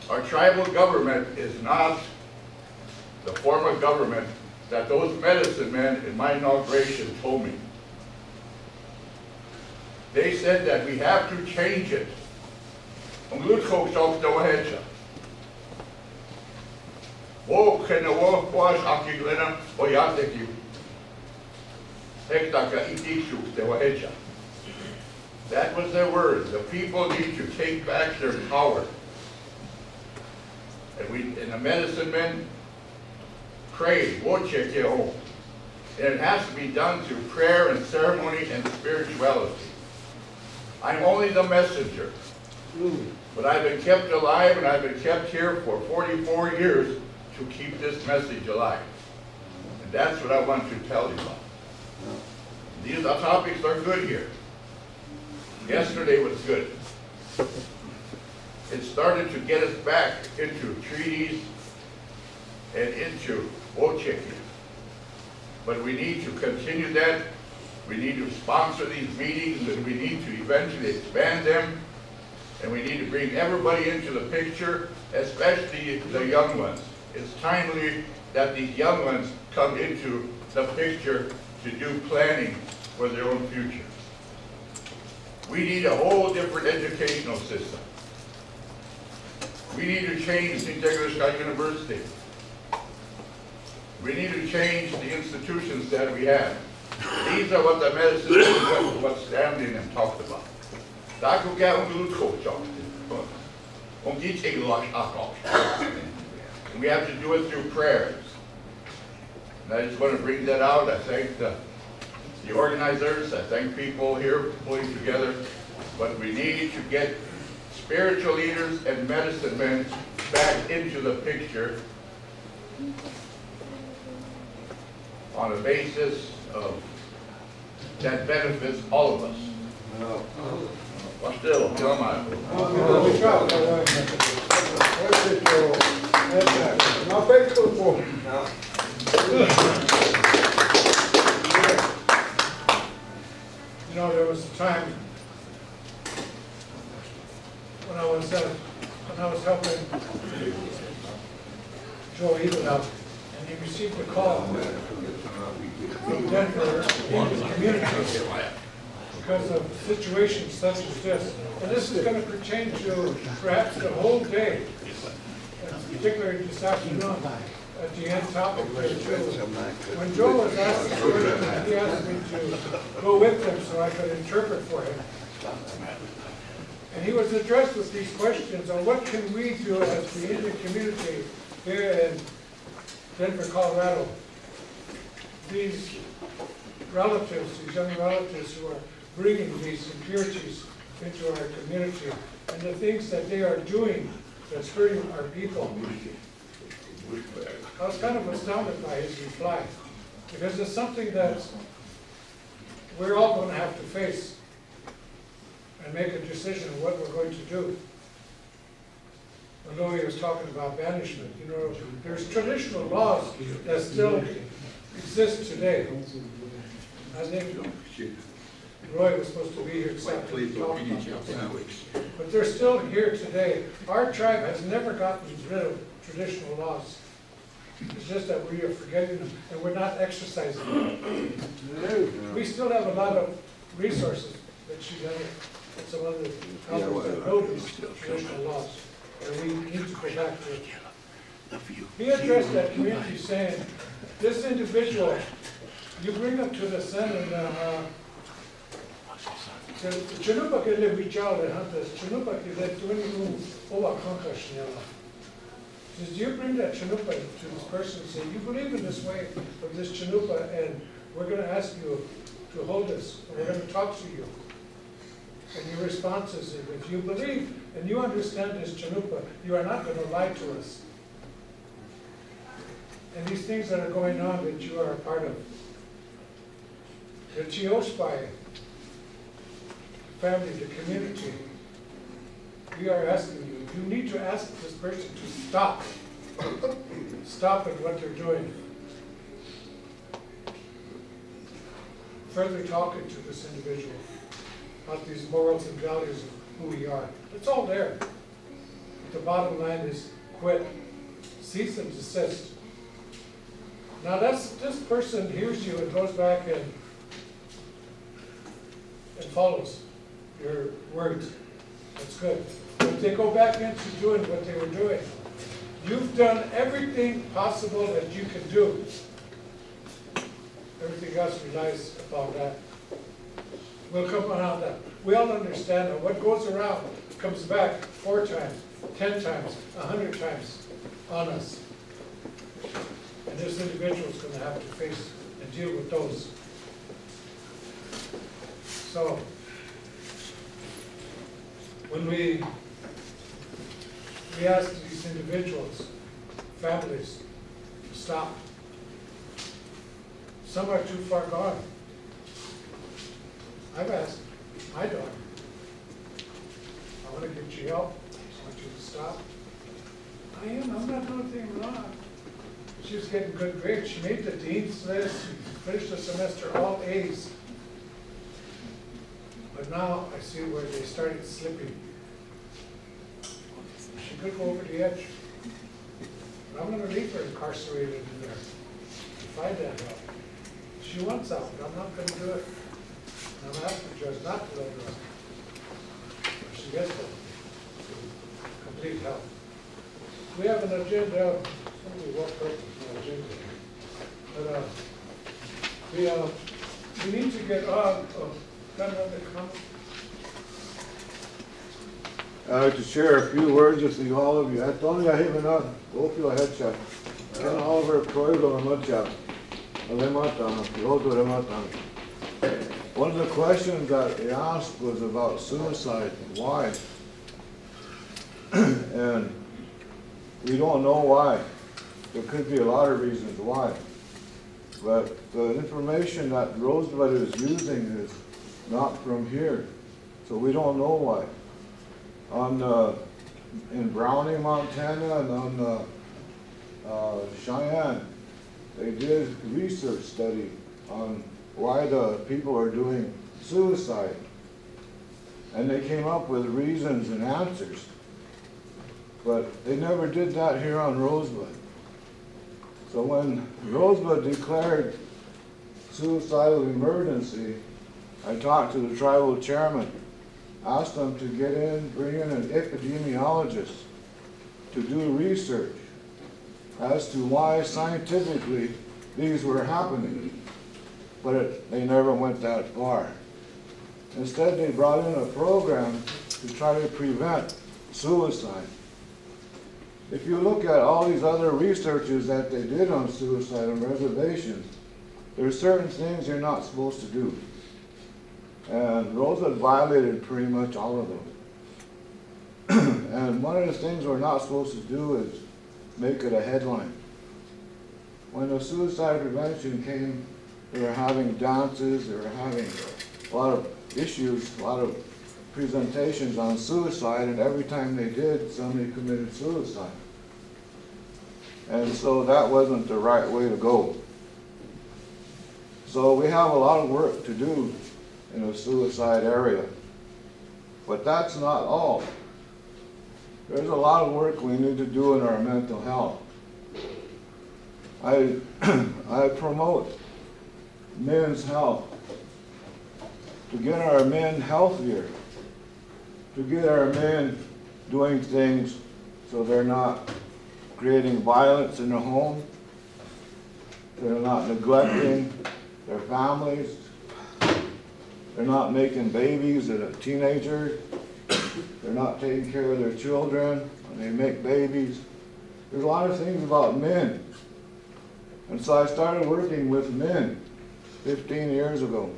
Our tribal government is not the form of government that those medicine men in my inauguration told me. They said that we have to change it. That was their word. The people need to take back their power. And the medicine men prayed, and it has to be done through prayer and ceremony and spirituality. I'm only the messenger. But I've been kept alive and I've been kept here for 44 years to keep this message alive. And that's what I want to tell you about. These topics are good here. Yesterday was good. It started to get us back into treaties and into vote checking. But we need to continue that. We need to sponsor these meetings and we need to eventually expand them. And we need to bring everybody into the picture, especially the young ones. It's timely that these young ones come into the picture to do planning for their own future. We need a whole different educational system. We need to change Sinte Gleska University. We need to change the institutions that we have. These are what the medicine students, what Stanley and them talked about. We have to do it through prayers. And I just want to bring that out. I thank the organizers. I thank people here pulling together. But we need to get spiritual leaders and medicine men back into the picture on a basis of that benefits all of us. Still, come on. You know, there was a time when I was helping Joe Eden out, and he received a call from Denver in his community because of situations such as this. And this is going to pertain to perhaps the whole day, and particularly this afternoon at the end topic there too. When Joe was asked this question, he asked me to go with him so I could interpret for him. And he was addressed with these questions on what can we do as the Indian community here in Denver, Colorado. These relatives, these young relatives who are bringing these impurities into our community and the things that they are doing that's hurting our people. I was kind of astounded by his reply because it's something that we're all going to have to face and make a decision of what we're going to do. Although he was talking about banishment, you know, there's traditional laws that still exist today. I think Roy was supposed to be here this afternoon to talk about this. But they're still here today. Our tribe has never gotten rid of traditional laws. It's just that we are forgetting them and we're not exercising them. We still have a lot of resources that she's done, some other elders that know these traditional laws. And we need to go back to it. He addressed that community saying, this individual, you bring him to the Senate and Chinupa que le bichao le hantas, Chinupa que le tueni owa kanka shnela. Says, do you bring that Chinupa to this person and say, you believe in this way of this Chinupa and we're going to ask you to hold us, and we're going to talk to you. And your response is, if you believe and you understand this Chinupa, you are not going to lie to us. And these things that are going on that you are a part of, the Chiospai family, the community, we are asking you, you need to ask this person to stop. Stop at what they're doing. Further talking to this individual about these morals and values of who we are. It's all there. But the bottom line is quit. Cease and desist. Now this person hears you and goes back and follows your words. That's good. But if they go back into doing what they were doing, you've done everything possible that you can do. Everything else relies upon that. We'll come around that. We all understand that what goes around comes back 4 times, 10 times, 100 times on us. And this individual is going to have to face and deal with those. So, when we we ask these individuals, families, to stop. Some are too far gone. I've asked my daughter, I want to get you help, I want you to stop. I'm not doing anything wrong. She was getting good grades, she made the dean's list, she finished the semester all A's. But now I see where they started slipping. She could go over the edge. But I'm gonna leave her incarcerated in there to find that help. She wants out, but I'm not gonna do it. I'm gonna ask the judge not to let her out. But she gets it. Complete help. We have an agenda, somebody walked up with an agenda. But, we need to get on, got another comment? I'd like to share a few words with you, all of you. Antonio, Himena, Opio Hecha, Ken Oliver, Proido, Macha, Alemata, Rodo Remata. One of the questions that they asked was about suicide and why. And we don't know why. There could be a lot of reasons why. But the information that Rosebud is using is not from here. So we don't know why. In Browning, Montana, and on Cheyenne, they did a research study on why the people are doing suicide. And they came up with reasons and answers. But they never did that here on Rosebud. So when Rosebud declared suicidal emergency, I talked to the tribal chairman, asked them to bring in an epidemiologist to do research as to why scientifically these were happening. But they never went that far. Instead, they brought in a program to try to prevent suicide. If you look at all these other researches that they did on suicide on reservations, there are certain things you're not supposed to do. And Rosebud violated pretty much all of them. And one of the things we're not supposed to do is make it a headline. When the suicide prevention came, they were having dances, they were having a lot of issues, a lot of presentations on suicide, and every time they did, somebody committed suicide. And so that wasn't the right way to go. So we have a lot of work to do in the suicide area. But that's not all. There's a lot of work we need to do in our mental health. I promote men's health, to get our men healthier, to get our men doing things so they're not creating violence in the home, they're not neglecting their families, they're not making babies at a teenager, they're not taking care of their children when they make babies. There's a lot of things about men. And so I started working with men 15 years ago.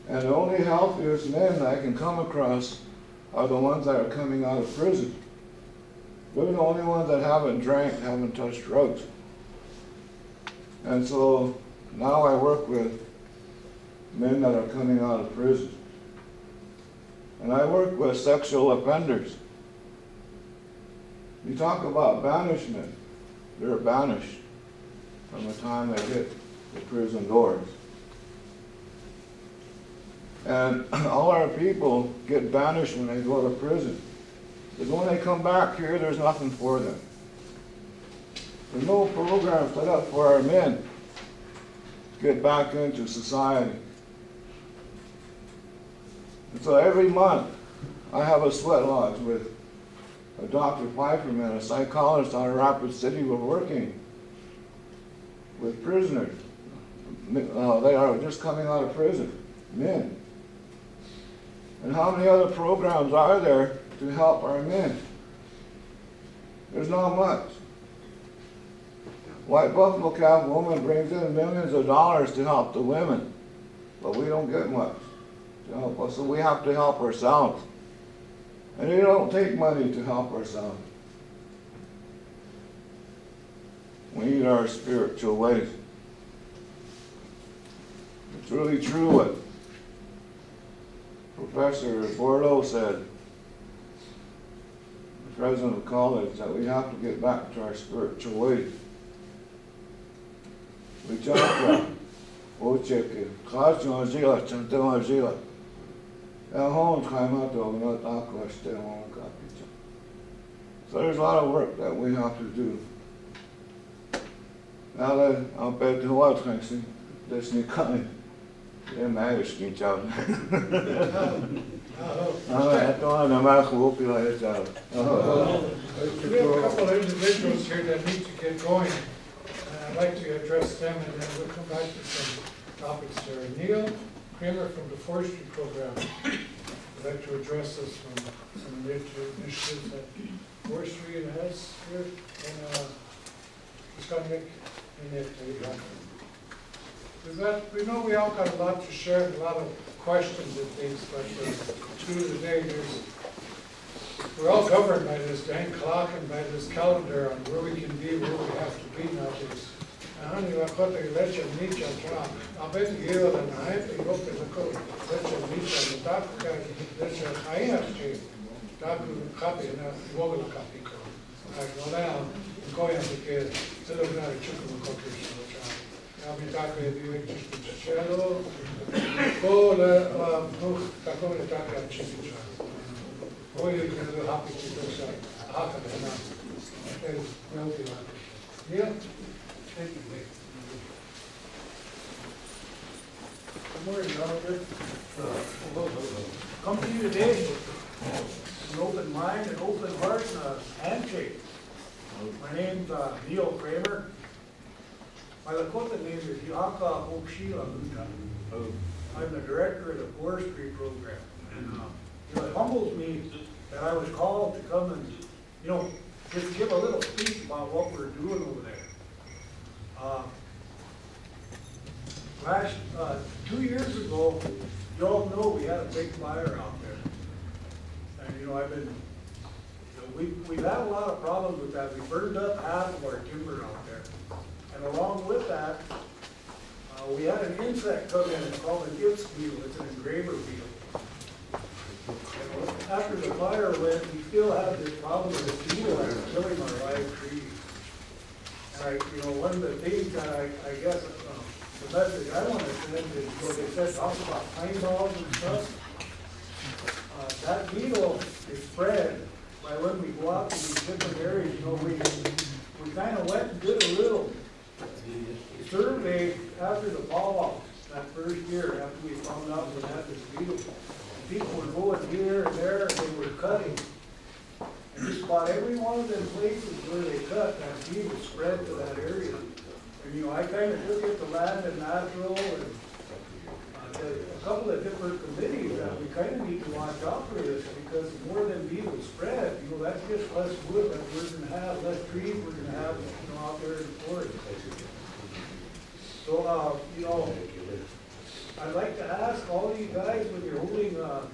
And the only healthiest men I can come across are the ones that are coming out of prison. They're the only ones that haven't drank, haven't touched drugs. And so now I work with men that are coming out of prison. And I work with sexual offenders. You talk about banishment. They're banished from the time they hit the prison doors. And all our people get banished when they go to prison. Because when they come back here, there's nothing for them. There's no program set up for our men to get back into society. And so every month, I have a sweat lodge with a Dr. Pfeifferman, a psychologist out of Rapid City. We're working with prisoners. They are just coming out of prison, men. And how many other programs are there to help our men? There's not much. White Buffalo Calf Woman brings in millions of dollars to help the women, but we don't get much to help us, so we have to help ourselves. And we don't take money to help ourselves. We need our spiritual ways. It's really true what Professor Bordeaux said, the president of college, that we have to get back to our spiritual ways. We talk about Ocheke, Kachon Zila, Chantel Zila. At home, so there's a lot of work that we have to do. Now I'll bet the what I see. This new kind. Yeah, man, skin out. I don't know, I'm hope you like it out. We have a couple of individuals here that need to get going. I'd like to address them, and then we'll come back to some topics here. Neil Kramer from the Forestry program. I'd like to address us from some of the initiatives that Forestry has here in Wisconsin. We know we all got a lot to share, and a lot of questions and things, but through the day, we're all governed by this dang clock and by this calendar on where we can be, where we have to be nowadays. Ani wakota leche nicha tra. Abet giro da na hete yope lako leche nicha da taka leche haya che. Taku kapi na wogla kapi ko. Ai wala koya ke selo na chuku ko ke tra. Abi taku e bi chu chelo. Ko le no tako le taka chiku tra. Oye ke le happy to do so. Haka na. Okay, well be like. Yeah. Good morning, Governor. Come to you today with an open mind and open heart and a handshake. My name's Neil Kramer. My Lakota name is Yaka Okshila Luta. I'm the director of the Forestry program. And it humbles me that I was called to come and, just give a little speech about what we're doing over there. 2 years ago, you all know we had a big fire out there. And we've had a lot of problems with that. We burned up half of our timber out there. And along with that, we had an insect come in, it's called an ips beetle, it's an engraver beetle. And after the fire went, we still have this problem with the beetle that's killing our live trees. And one of the things that I guess, the message I want to send is, they said, talk about pine balls and stuff. That beetle is spread by when we go out to these different areas. We kind of went and did a little survey after the fall that first year, after we found out we had this beetle. People were going here and there, and they were cutting. And just about every one of them places where they cut, that beetle spread to that area. And I kind of look at the land and natural and a couple of different committees that we kind of need to watch out for this, because the more than beetles spread, that's just less wood that we're going to have, less trees we're going to have out there in the forest. So, I'd like to ask all you guys when you're holding your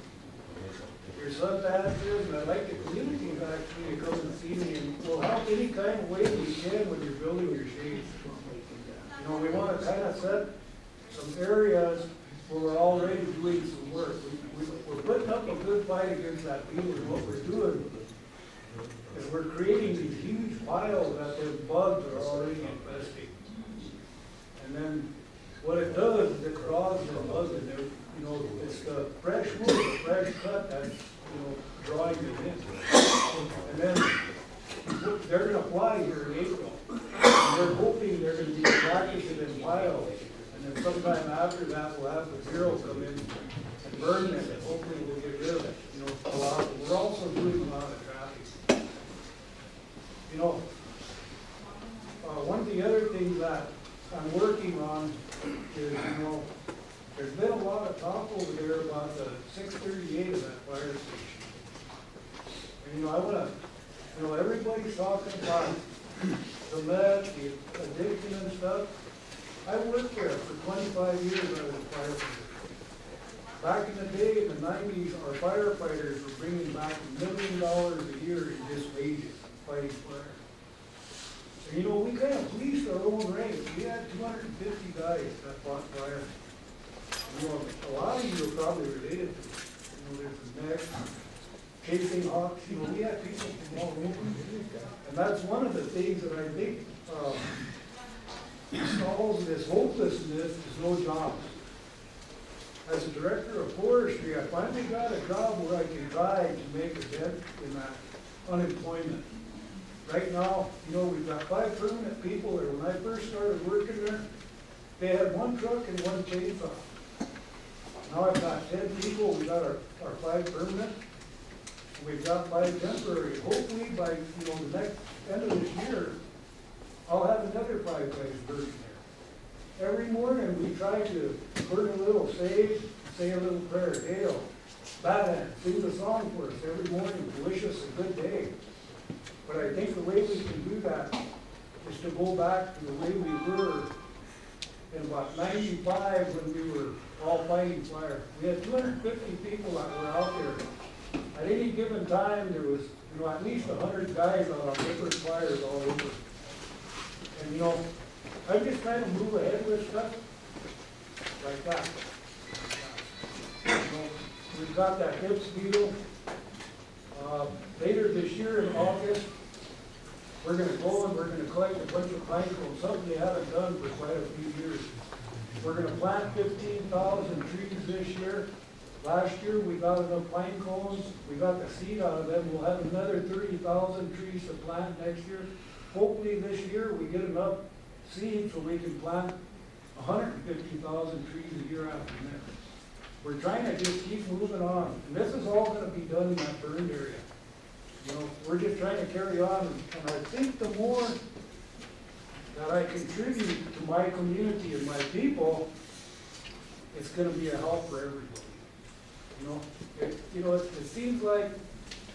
sunbathers, and I'd like the community actually to come and see me, and we'll help any kind of way we can when you're building your shades. We want to kind of set some areas where we're already doing some work. We're putting up a good fight against that beetle, and what we're doing is we're creating these huge piles that the bugs are already infesting. And then what it does is it draws the bugs in there. It's the fresh wood, the fresh cut that's, drawing them in. And then they're going to fly here in April. And we're hoping they're going to be practicing in piles. And then sometime after that, we'll have the Bureau come in and burn them, and hopefully we'll get rid of it. We're also doing a lot of traffic. One of the other things that I'm working on is, there's been a lot of talk over there about the 638 of that fire station. And I want to, everybody's talking about the meth, the addiction and stuff. I worked there for 25 years. I was a firefighter. back in the day, in the nineties, our firefighters were bringing back $1 million a year in just wages, fighting fire. And you know, we kind of policed our own ranks. We had 250 guys that fought fire. You know, a lot of you are probably related to it. You know, there's the neck, chasing hawks, you know, we had people from all over. And that's one of the things that I think installs this hopelessness is no jobs. As a director of forestry, I finally got a job where I can try to make a dent in that unemployment. Right now, you know, we've got 5 permanent people there. When I first started working there, they had 1 truck and 1 chainsaw. Now I've got 10 people, we got our 5 permanent, and we've got 5 temporary. Hopefully by, you know, the next end of this year, I'll have another 5 guys working there. Every morning, we try to burn a little sage, say a little prayer. Hail, Batman, sing the song for us every morning to wish us a good day. But I think the way we can do that is to go back to the way we were in about 95 when we were all fighting fire. We had 250 people that were out there. At any given time, there was, you know, at least 100 guys out on different fires all over. And you know, I'm just trying to move ahead with stuff like that. You know, we've got that hips beetle. Later this year in August, we're going to go and we're going to collect a bunch of pine cones, something they haven't done for quite a few years. We're going to plant 15,000 trees this year. Last year we got enough pine cones. We got the seed out of them. We'll have another 30,000 trees to plant next year. Hopefully this year we get enough seed so we can plant 150,000 trees a year after next. We're trying to just keep moving on. And this is all going to be done in that burned area. You know, we're just trying to carry on. And I think the more that I contribute to my community and my people, it's going to be a help for everybody. You know, it seems like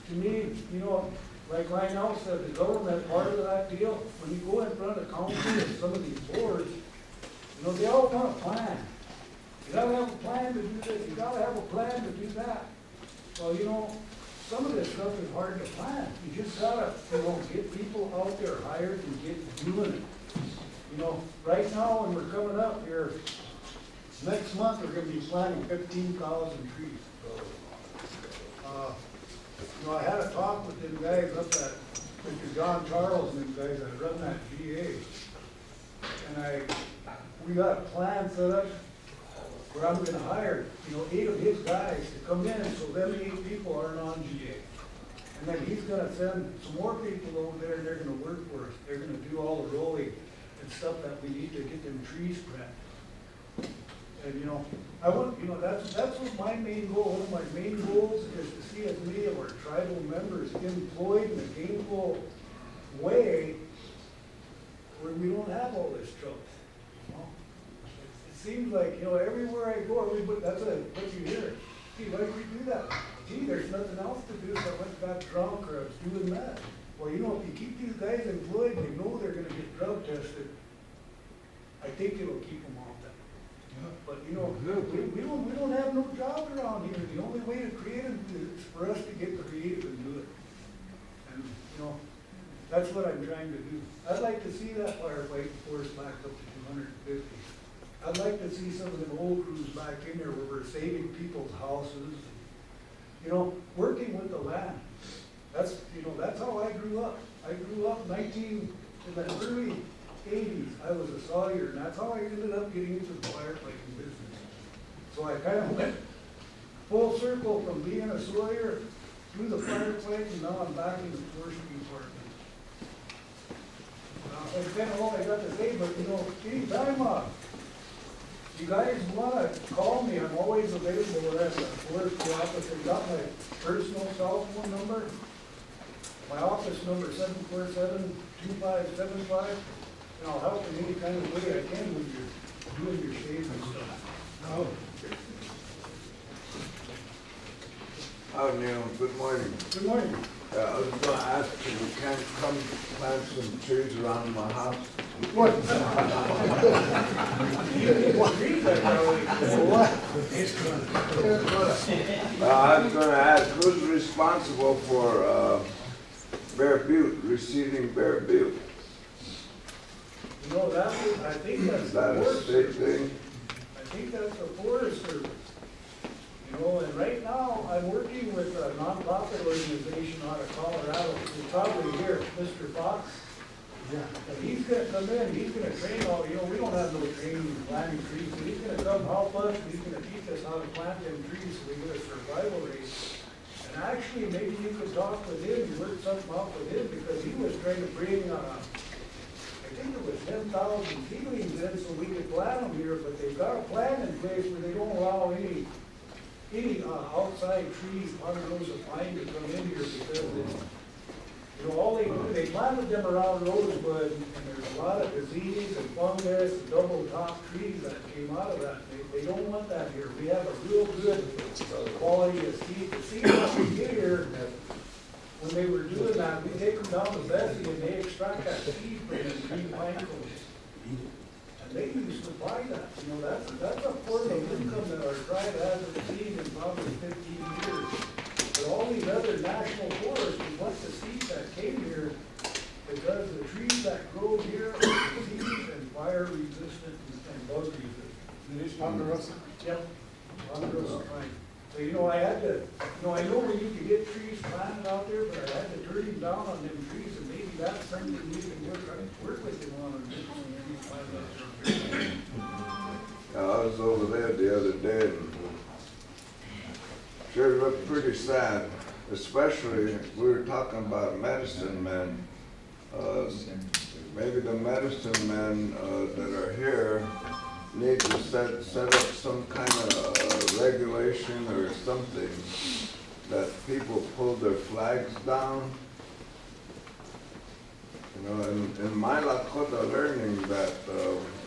to me, you know, like Lionel said, the government part of that deal, when you go in front of council and some of these boards, you know, they all want a plan. You gotta have a plan to do this, you gotta have a plan to do that. Well, you know, some of this stuff is hard to plan. You just gotta, you know, get people out there hired and get doing it. You know, right now when we're coming up here, next month we're gonna be planting 15,000 trees. You know, I had a talk with them guys up at Mr. John Charles and them guys that run that GA. And we got a plan set up where I'm gonna hire, you know, 8 of his guys to come in, so them 8 people aren't on GA. And then he's gonna send some more people over there, and they're gonna work for us. They're gonna do all the rolling and stuff that we need to get them trees planted. And you know, I want, you know, that's what my main goal, one of my main goals is to see as many of our tribal members employed in a gainful way where we don't have all this trouble. You know? It seems like, you know, everywhere I go, everybody, that's what you hear. Gee, why did you do that? Gee, there's nothing else to do, so I went and got drunk or I was doing that. Well, you know, if you keep these guys employed, they know they're gonna get drug tested. I think it'll keep them off that. But you know, we don't have no jobs around here. The only way to create them is for us to get creative and do it. And you know, that's what I'm trying to do. I'd like to see that firefighting force back up to 250. I'd like to see some of them old crews back in there where we're saving people's houses. You know, working with the land. That's, you know, that's how I grew up. I grew up in the early 80s, I was a sawyer, and that's how I ended up getting into the firefighting business. So I kind of went full circle from being a sawyer through the firefighting, and now I'm back in the forestry department. That's kind of all I got to say, but you know, anytime you guys want to call me, I'm always available at the forestry office. I got my personal cell phone number, my office number 747-2575. And I'll help in any kind of way I can with you doing your shades and stuff. Oh. Oh, Neil, good morning. Good morning. I was going to ask if we can't come plant some trees around my house What? I was gonna ask, who's responsible for, Bear Butte, receiving Bear Butte? You know, that was, I think that's Is the that a Forest state Service. thing? I think that's the Forest Service. You know, and right now, I'm working with a nonprofit organization out of Colorado. You'll probably hear Mr. Fox. Yeah. And he's gonna come in, he's gonna train all, you know, we don't have no training in planting trees, but he's gonna come help us, he's gonna teach us how to plant them trees so we get a survival rate. And actually, maybe you could talk with him, you work something out with him, because he was trying to bring, I think it was 10,000 seedlings in so we could plant them here, but they've got a plan in place where they don't allow any outside trees, ponderosa pine to come in here because it's, you know, all they do, they planted them around rosewood, and there's a lot of disease and fungus and double top trees that came out of that. They don't want that here. We have a real good quality of seed. The seed that we get here, when they were doing that, we take them down to Bessie and they extract that seed from the green pine cones. And they used to buy that, you know, that's a form of income that our tribe hasn't seen in probably 15 years. But all these other national forests, we want the seeds that came here because the trees that grow here are disease and fire resistant and bug resistant. It is ponderosa. Yep, ponderosa pine. So, you know, I had to, you know, I know where you could get trees planted out there, but I had to turn him down on them trees, and maybe that's something you can work with him on, and get some trees planted out there. I was over there the other day and sure looked pretty sad, especially, we were talking about medicine men. Maybe the medicine men that are here need to set up some kind of regulation or something that people pull their flags down. You know, in my Lakota learning that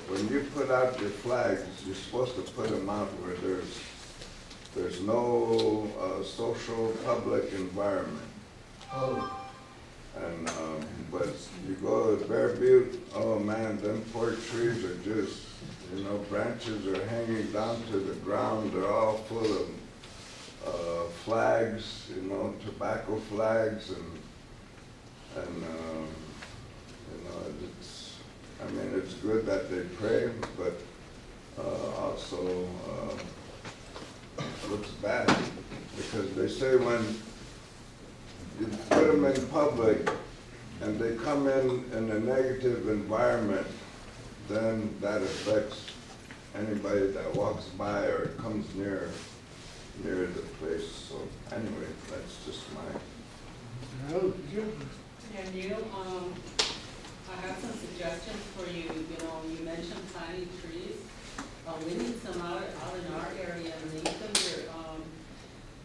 when you put out your flags, you're supposed to put them out where there's no social public environment. Oh. And, but you go to Bear Butte, oh man, them poor trees are just, you know, branches are hanging down to the ground. They're all full of flags, you know, tobacco flags, and you know, it's, I mean, it's good that they pray, but also looks bad because they say when you put them in public and they come in a negative environment, then that affects anybody that walks by or comes near the place. So anyway, that's just my. No, you, And you, I have some suggestions for you. You know, you mentioned planting trees. We need some out in our area, and they come here.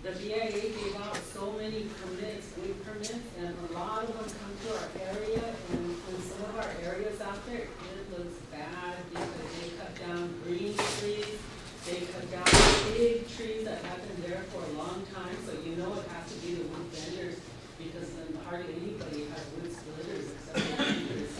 The BIA gave out so many permits, big permits, and a lot of them come to our area, and in some of our areas out there, it looks bad because they cut down green trees, they cut down big trees that have been there for a long time, so you know it has to be the wood vendors, because then hardly anybody has wood splitters except for vendors.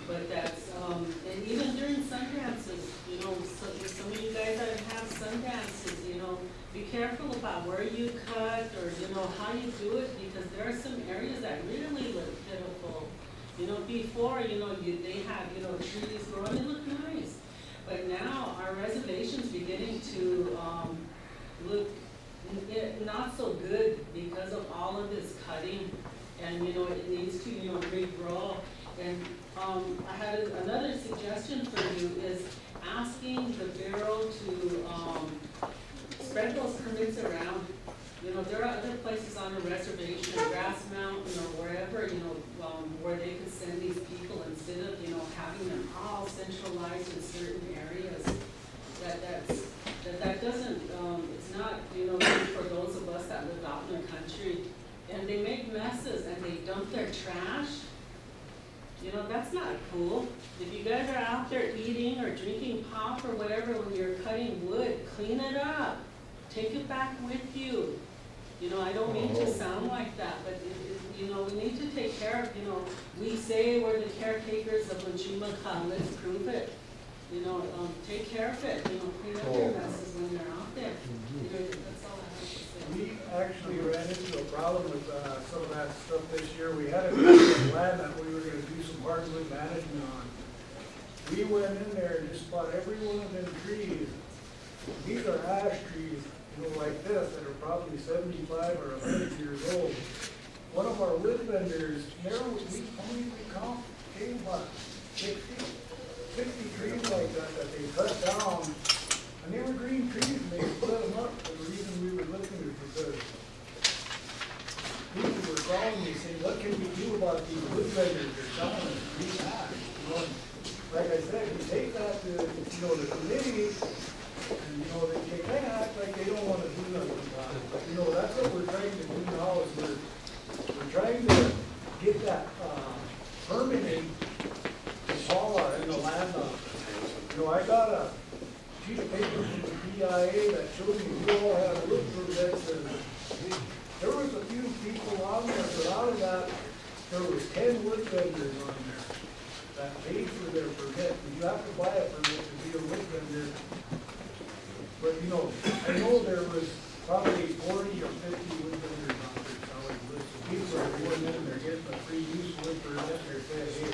But that's, and even during sundances, you know, some of you guys that have sundances, you know, be careful about where you cut or, you know, how you do it, because there are some areas that really look pitiful. You know, before, you know, they had, you know, trees growing, they look nice. But now our reservation's beginning to look not so good because of all of this cutting. And, you know, it needs to, you know, regrow. And I had another suggestion for you is asking the Bureau to spread those permits around. You know, there are other places on the reservation, Grass Mountain or wherever, you know, where they could send these people instead of, you know, having them all centralized in certain areas. That doesn't, it's not, you know, good for those of us that live out in the country. And they make messes and they dump their trash. You know, that's not cool. If you guys are out there eating or drinking pop or whatever when you're cutting wood, clean it up. Take it back with you. You know, I don't mean to sound like that, but, you know, we need to take care of, we say we're the caretakers of Wajimaka, let's prove it. Take care of it, clean up your messes when you're out there. That's all I have to say. We actually ran into a problem with some of that stuff this year. We had a piece of land that we were gonna do some hardwood management on. We went in there and just bought every one of them trees. These are ash trees, like this, that are probably 75 or 100 years old. One of our wood vendors, how many we count? Came about 60 trees like that they cut down. And they were green trees, and they split them up. And the reason we were looking is because people were calling me saying, what can we do about these wood vendors? They're selling us green ash. Like I said, you take that to, the committee, and, they kind of act like they don't want to do nothing about it. But, that's what we're trying to do now is we're trying to get that, permitting to Paula in the land office. I got a sheet of paper from the BIA that showed me who all had wood permits, and there was a few people on there, but out of that, there was 10 wood vendors on there that paid for their permit. You have to buy a permit to be a wood vendor. But, I know there was probably 40 or 50 wood vendors out there selling wood. So people are going in, they're getting a free use wood permit, they're saying, hey,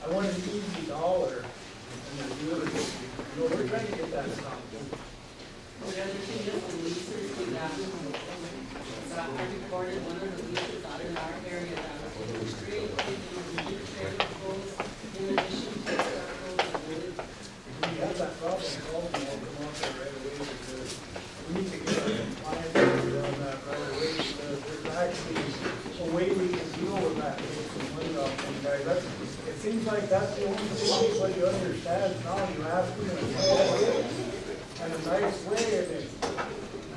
I want to use the dollar, and they're doing it. We're trying to get that stopped. The other thing is the leases we got. So I reported one of the leases out in our area that was straight, trailer pulls, in addition to truck pulls and wood. If we have that problem, call me, I'll come out there right away, because we need to get a compliance on that right away, because there's actually a way we can deal with that, to get some money off them guys. It seems like that's the only thing anybody understands now. You ask them in a small way, in a nice way, and they,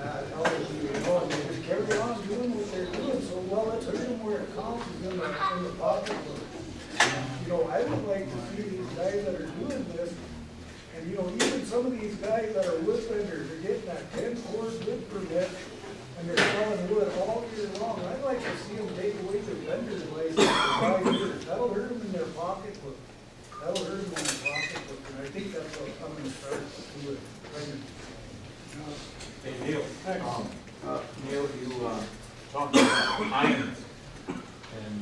and they just carry on doing what they're doing. So, well, let's hurt them where it counts, is in the pocketbook. I would like to see these guys that are doing this, and even some of these guys that are wood vendors are getting that 10-cord wood permit, and they're selling wood all year long. I'd like to see them take away their vendor's license for 5 years. That'll hurt them in their pocketbook. And I think that's what I'm going to start doing. Hey, Neil, Neil, you talked about pines and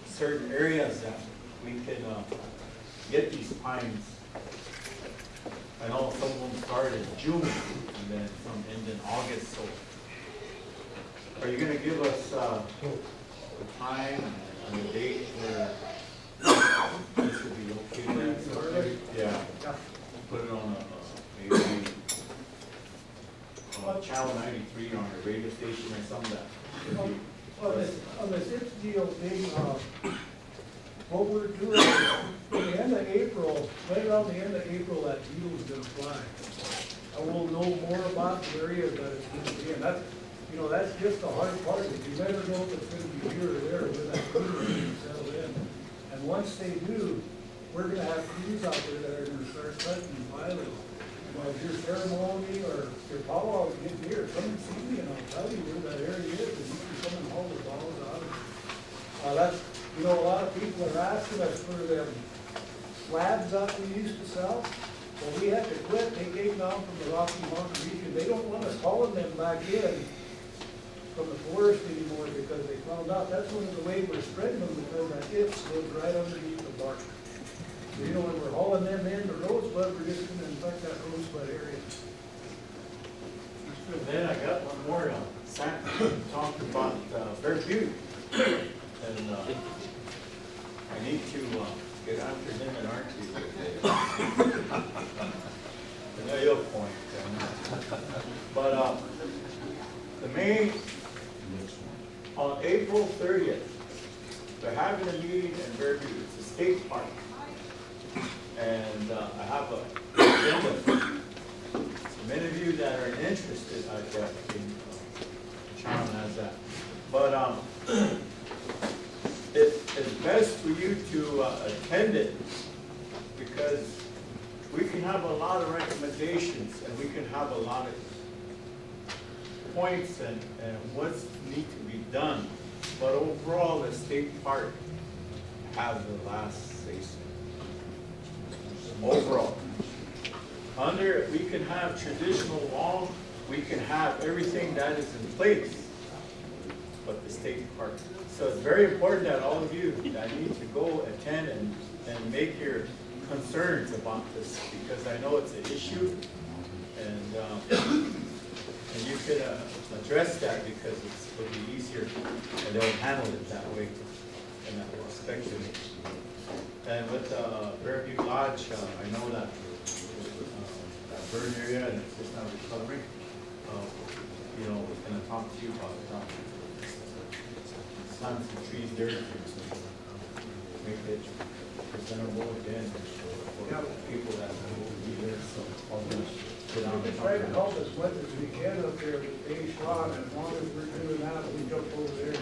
certain areas that we can get these pines. I know some of them start in June and then some end in August. So, are you going to give us the time and the date where this would be okay? Yeah. Put it on maybe channel 93 on a radio station or something On this deal thing, what we're doing is, at the end of April, right around the end of April, that deal is gonna fly. And we'll know more about the area that it's gonna be, and that's just the hard part, is you never know if it's gonna be here or there when that deal is settled in. And once they do, we're gonna have crews out there that are gonna start cutting and filing. If your ceremony or your powwow is getting here, come and see me and I'll tell you where that area is, and you can come and haul the balls out of it. That's, a lot of people are asking us for them slabs that we used to sell. Well, we had to quit. They came down from the Rocky Mountain region. They don't want us hauling them back in from the forest anymore because they found out that's one of the ways we're spreading them, because that ips goes right underneath the bark. So, when we're hauling them in the rosebud, we're just gonna infect that rosebud area. And then I got one more, Sam talked about Fairview. And I need to get after him and Archie. I know your point. But on April 30th, they're having a meeting in Fairview. It's a state park. And I have a agenda. So many of you that are interested, I can chime as that. But it's best for you to attend it, because we can have a lot of recommendations and we can have a lot of points and what need to be done. But overall, the state park has the last say so. Overall. Under, we can have traditional law, we can have everything that is in place, but the state park. So it's very important that all of you that need to go attend and make your concerns about this, because I know it's an issue, and you could address that because it'll be easier, and they'll handle it that way, in that perspective. And with Fairview Lodge, I know that that burn area, and it's just not recovering. You know, we're gonna talk to you about plant some trees there to make it presentable again for people that will be there. So I'll just sit down We and can try to talk help about it. as much as we can up there with Dave Schwab, and as long as we're doing that, we jump over there.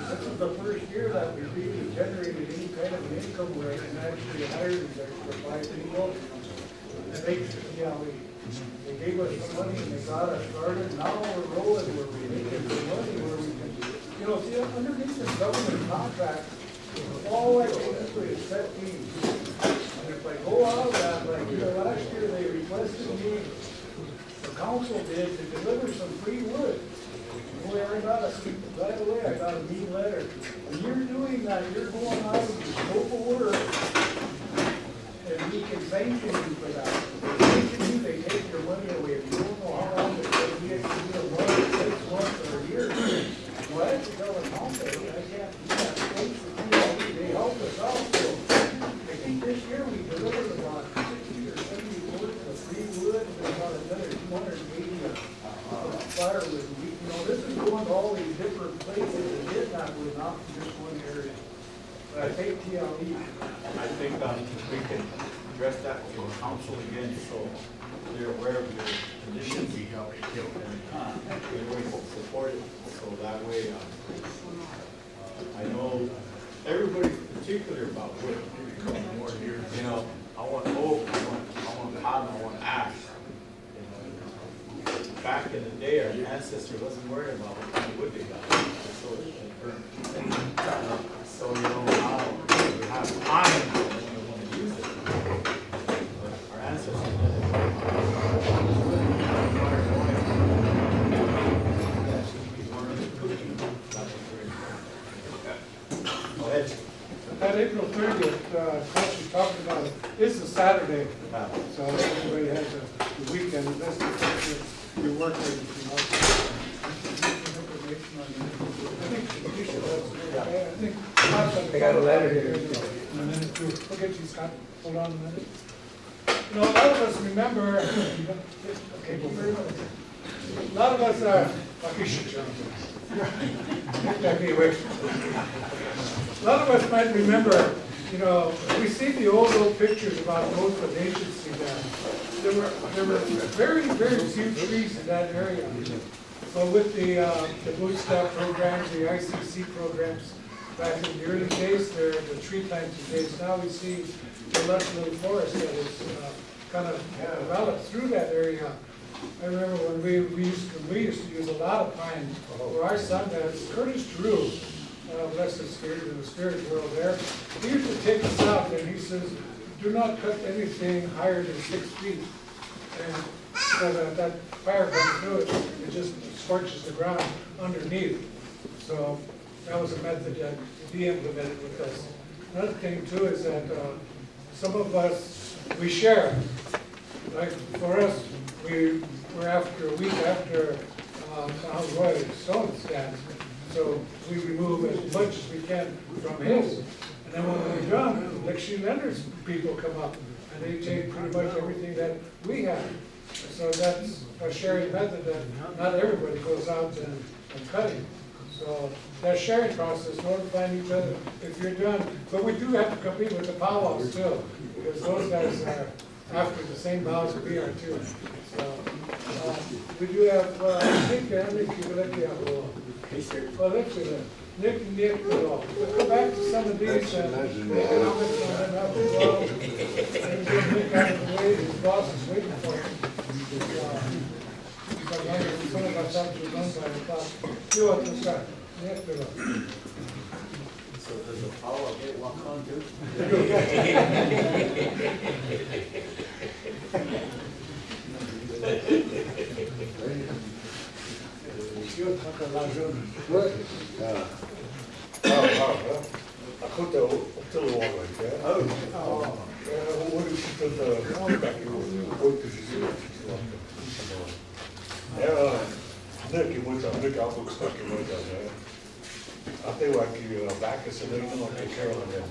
This is the first year that we've really generated any kind of an income where I can actually hire these extra 5 people. And they, you know, they gave us some money and they got us started. Now we're rolling where we're making some money where we can, you know, see, underneath the government contract, all I basically is set fees. And if I go out of that, like, you know, last year they requested me, the council did, to deliver some free wood. Boy, I got right away, I got a mean letter. When you're doing that, you're going out of the scope of work, and we can sanction you for that. If they sanction you, they take your money away. If you don't know how long it's going to be, it could be a month, 6 months, or a year. Well, that's the government council, I can't do that. They helped us out, so I think this year we delivered about 60 or 70 boards of free wood, and about another 280 firewood. You know, this is going to all these different places and did that with not just one area. But I think TLE. I think we can address that to the council again, so they're aware of your conditions. We help and we will support it, so that way, I know everybody's particular about wood. You know, I want oak, I want cotton, I want ash. You know, back in the day, our ancestor wasn't worried about what kind of wood they got, so it burned. So, you know, now we have time when we want to use it. But our ancestors Go ahead. That April 30th, Chris was talking about, this is Saturday, so everybody has the weekend, that's your work day, you know. Information on it. I think you should have, I think. They got a letter here. In a minute, too. We'll get you, Scott, hold on a minute. You know, a lot of us remember, okay, go very much. A lot of us are, a lot of us might remember, you know, we see the old pictures about most of the agency there. There were very, very few trees in that area. But with the bootstrap programs, the ICC programs, back in the early days, the tree planting days, now we see the lush little forest that is kind of developed through that area. I remember when we used to use a lot of pine. For our son, Curtis Drew, bless his spirit in the spirit world there, he used to take us out and he says, do not cut anything higher than 6 feet. And so that fire comes through it, it just scorches the ground underneath. So that was a method that he implemented with us. Another thing too is that some of us, we share. Like for us, we're after a week after Roy Stone stands, so we remove as much as we can from his. And then when we're done, Lexi Leonard's people come up and they take pretty much everything that we have. So that's a sharing method that not everybody goes out and cutting. So that sharing process, notifying each other if you're done. But we do have to compete with the powwows too, because those guys are after the same vows we are too. So, we do have, I think, if you let me have well, let's see that. Nick, we'll come back to some of these, economics on them after a while. And then Nick out of the way, his boss is waiting for him. Some of us have to run by the clock. You want to start? Yes, pero. So does the power of it walk on too? Yo toca lá junto. Ako daw, still a while like that. Oh. What is she did back in what did she do? Yeah, Nick, it was Nick Outlook stuck in with that, man. I think like you back us and then you know like Carolyn and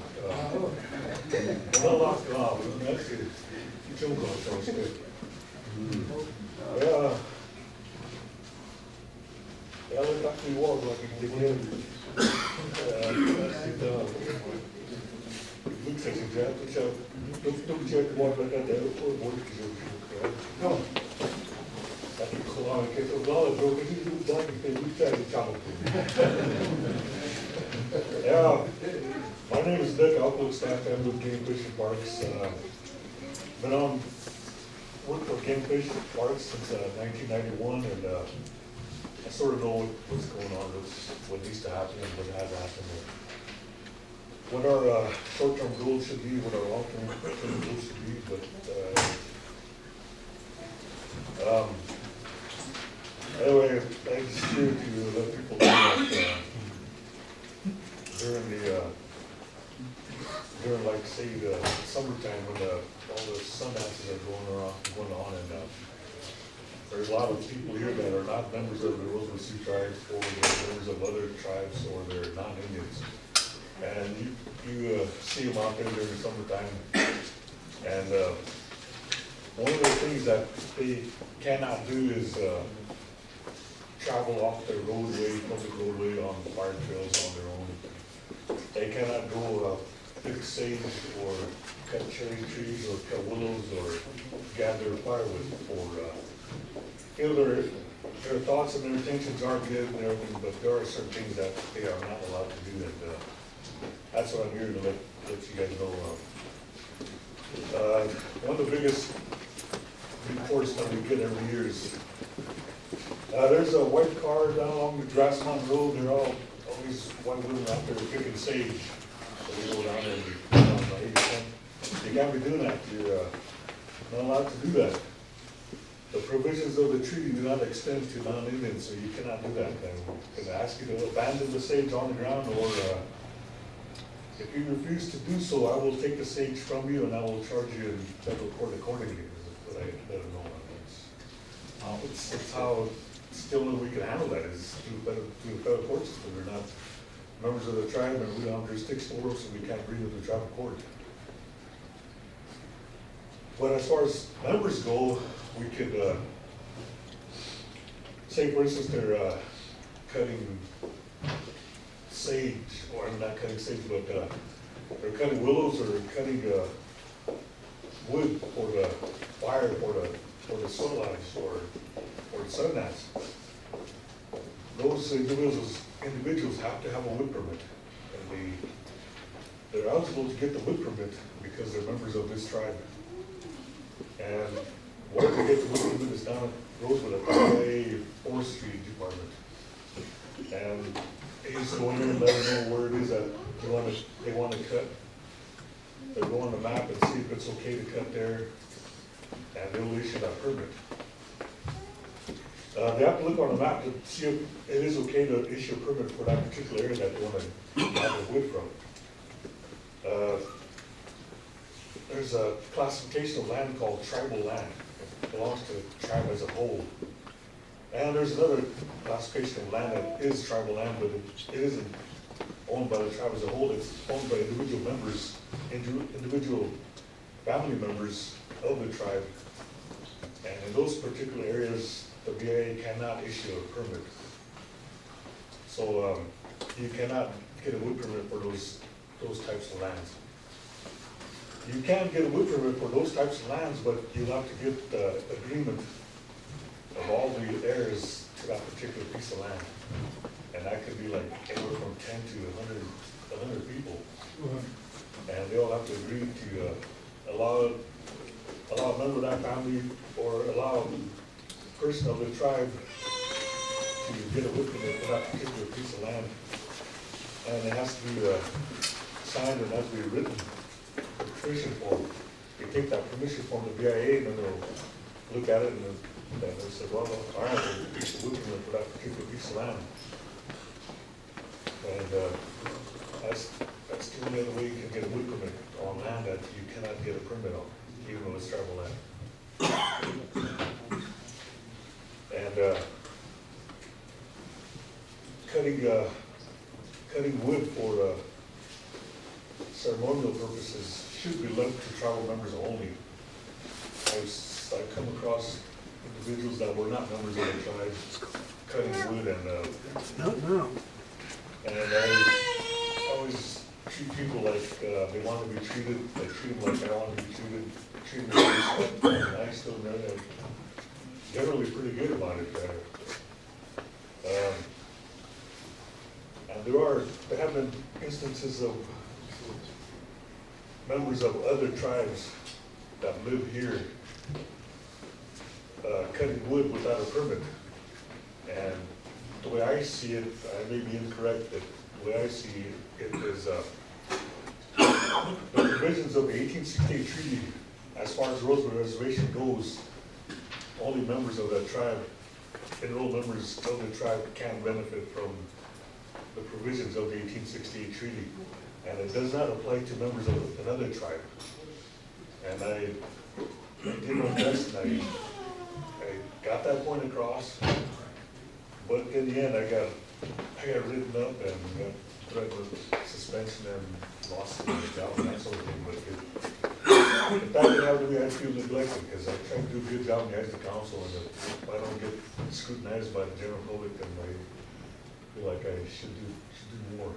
well locked off, that's it. You don't go so it's good. Yeah. Yeah, look like we walk like a big head. Looks like a job, so don't check the water like that, or work is okay. No. That's a colonic, it's a lot of broken, you do like it, we try to chop it. Yeah, my name is Nick, Outlook staff member with Game Fish and Parks. Been on, worked for Game Fish and Parks since 1991, and I sort of know what's going on, what needs to happen and what has happened. What our short-term goals should be, what our long-term goals should be, but anyway, I just here to let people know that during like say the summertime when all the sun dances are going on, and there's a lot of people here that are not members of the Rosewood Sioux tribes, or they're members of other tribes, or they're non-Indians. And you see them out there during the summertime, and one of the things that they cannot do is travel off their roadway, public roadway, on fire trails on their own. They cannot go pick sage or cut cherry trees or cut willows or gather firewood for their thoughts and their intentions are good and everything, but there are certain things that they are not allowed to do, and that's what I'm here to let you guys know. One of the biggest reports that we get every year is there's a white car down along the Grassmont Road. They're always white women out there picking sage. So we go down there and we put on the 80%. You can't be doing that. You're not allowed to do that. The provisions of the treaty do not extend to non-Indians, so you cannot do that. I'm going to ask you to abandon the sage on the ground, or if you refuse to do so, I will take the sage from you and I will charge you in federal court accordingly. But I let them know. It's how still we can handle that is through the federal court system. We're not members of the tribe and we don't have jurisdiction over, so we can't bring them to the tribal court. But as far as members go, we could say, for instance, they're cutting sage, or I'm not cutting sage, but they're cutting willows or cutting wood for the fire, for the soil ash, or the sun gnats. Those individuals have to have a wood permit, and they're eligible to get the wood permit because they're members of this tribe. And where they get the wood permit is down at Rosewood at the Forestry department. And they just go in there and let them know where it is that they want to cut. They'll go on the map and see if it's okay to cut there, and they'll issue that permit. They have to look on the map to see if it is okay to issue a permit for that particular area that they want to have the wood from. There's a classification of land called tribal land. It belongs to the tribe as a whole. And there's another classification of land that is tribal land, but it isn't owned by the tribe as a whole. It's owned by individual members, individual family members of the tribe. And in those particular areas, the VA cannot issue a permit. So you cannot get a wood permit for those types of lands. You can get a wood permit for those types of lands, but you'll have to get the agreement of all the heirs to that particular piece of land. And that could be like anywhere from 10 to 100 people. And they all have to agree to allow a member of that family or allow a person of the tribe to to get a whip permit for that particular piece of land. And it has to be signed and has to be written, a permission form. You take that permission form to BIA and then they'll look at it and then they say, well, all right, it's a whip permit for that particular piece of land. And that's the only other way you can get a whip permit on land that you cannot get a permit on, even though it's tribal land. And cutting wood for ceremonial purposes should be left to tribal members only. I've come across individuals that were not members of the tribe cutting wood and I always treat people like they want to be treated. I treat them like I want to be treated. Treat them with respect. And I still know that generally pretty good about it. And there have been instances of members of other tribes that live here cutting wood without a permit. And the way I see it, I may be incorrect, but the way I see it is the provisions of the 1868 treaty, as far as Rosewood Reservation goes, only members of that tribe, enrolled members of the tribe can benefit from the provisions of the 1868 treaty. And it does not apply to members of another tribe. And I did my best and I got that point across. But in the end, I got written up and got threatened with suspension and lost my job and that sort of thing. But if that didn't happen to me, I'd feel neglected because I try to do a good job in the eyes of the council, and if I don't get scrutinized by the general public, then I feel like I should do more.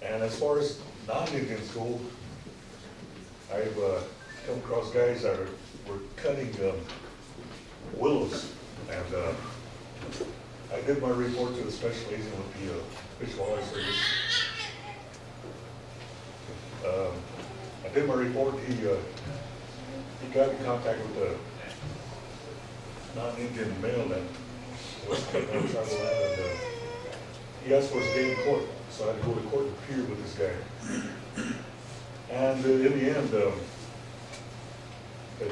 And as far as non-Indians go, I've come across guys that were cutting willows. And I did my report to the special agent with the Fish and Wildlife Service. I did my report. He got in contact with the non-Indian male that was cutting on tribal land, and he asked for his day in court. So I had to go to court and appear with this guy. And in the end, the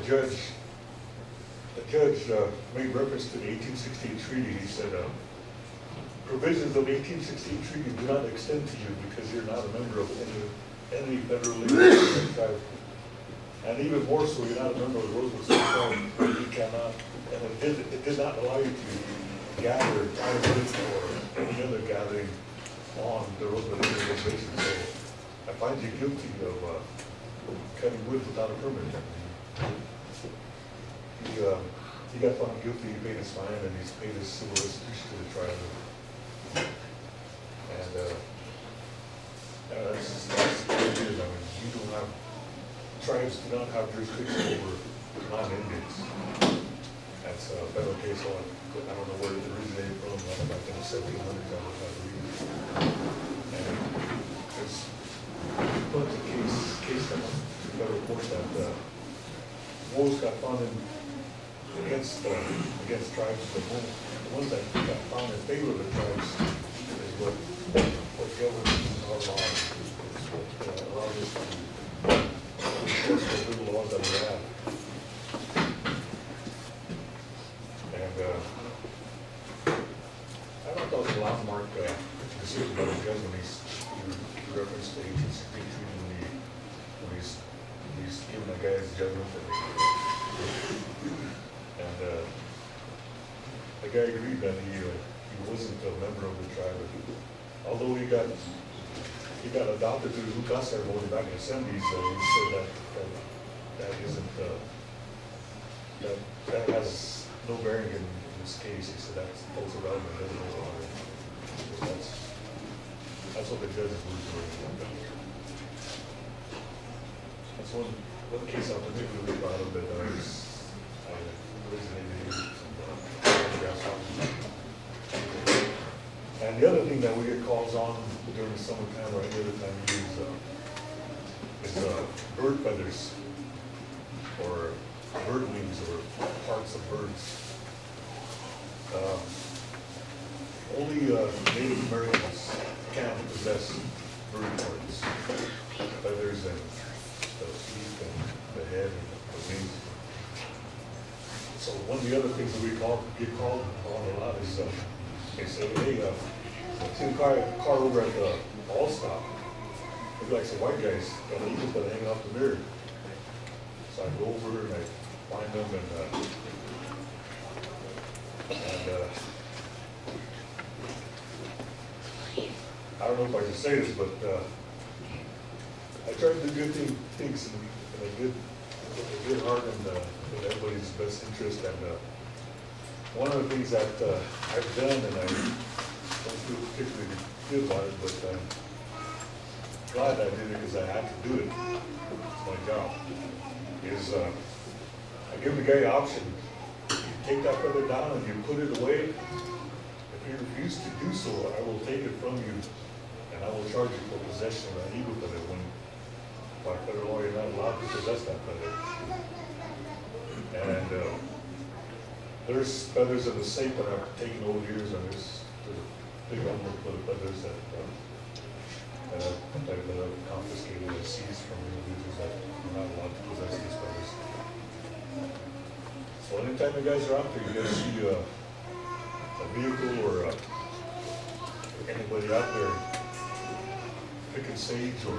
judge made reference to the 1868 treaty. He said, provisions of the 1868 treaty do not extend to you because you're not a member of any federally regulated tribe. And even more so, you're not a member of the Rosewood Tribe, where you cannot, and it did not allow you to gather firewood or any other gathering on the Rosewood Reservation. So I find you guilty of cutting wood without a permit. He got found guilty, he paid his fine, and he's paid his civil restitution to the tribe. And that's what it is. I mean, you don't have, tribes do not have jurisdiction over non-Indians. That's a federal case law. I don't know where it originated from, back in the 1700s, I was not reading. And there's a bunch of case law, federal courts that wolves got found against tribes. The ones that got found in favor of the tribes is what governs our laws. What allows us to enforce the little laws that we have. And I don't know if the landmark decision by the judge when he referenced the 1863 treaty when he's giving the guy his judgment. And the guy agreed that he wasn't a member of the tribe. Although he got adopted to the Lucas ceremony back in the 70s, he said that isn't that has no bearing in this case. He said that's also relevant. So that's what the judge's words were. That's one case I'm particularly proud of that I originated some photographs on. And the other thing that we get calls on during the summertime or any other time of year is bird feathers or bird wings or parts of birds. Only Native Americans can possess bird parts, feathers and the feet and the head and the wings. So one of the other things that we get called on a lot is, they say, hey, see the car over at the All Stop. Maybe like some white guys, got an eagle that hanging off the mirror. So I go over and I find them and I don't know if I can say this, but I try to do good things in a good heart and in everybody's best interest. And one of the things that I've done, and I don't feel particularly good about it, but I'm glad I did it because I had to do it. It's my job. Is I give the guy the option. You take that feather down and you put it away. If you refuse to do so, I will take it from you and I will charge you for possession of that eagle feather when by federal law you're not allowed to possess that feather. And there's feathers in the safe that I've taken over the years, and there's a big envelope full of feathers that I've confiscated and seized from individuals that are not allowed to possess these feathers. So anytime you guys are out there, you guys see a vehicle or anybody out there picking sage or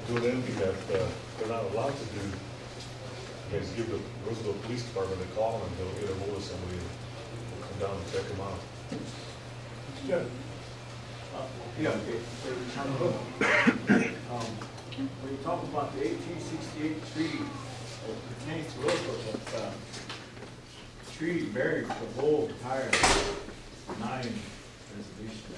doing anything that they're not allowed to do, you guys give the Roseville Police Department a call and they'll get a hold of somebody and we'll come down and check them out. Yeah. Yeah, okay. When you talk about the 1868 treaty, it pertains to Roseville, but treaty buried the whole entire 9 resolution.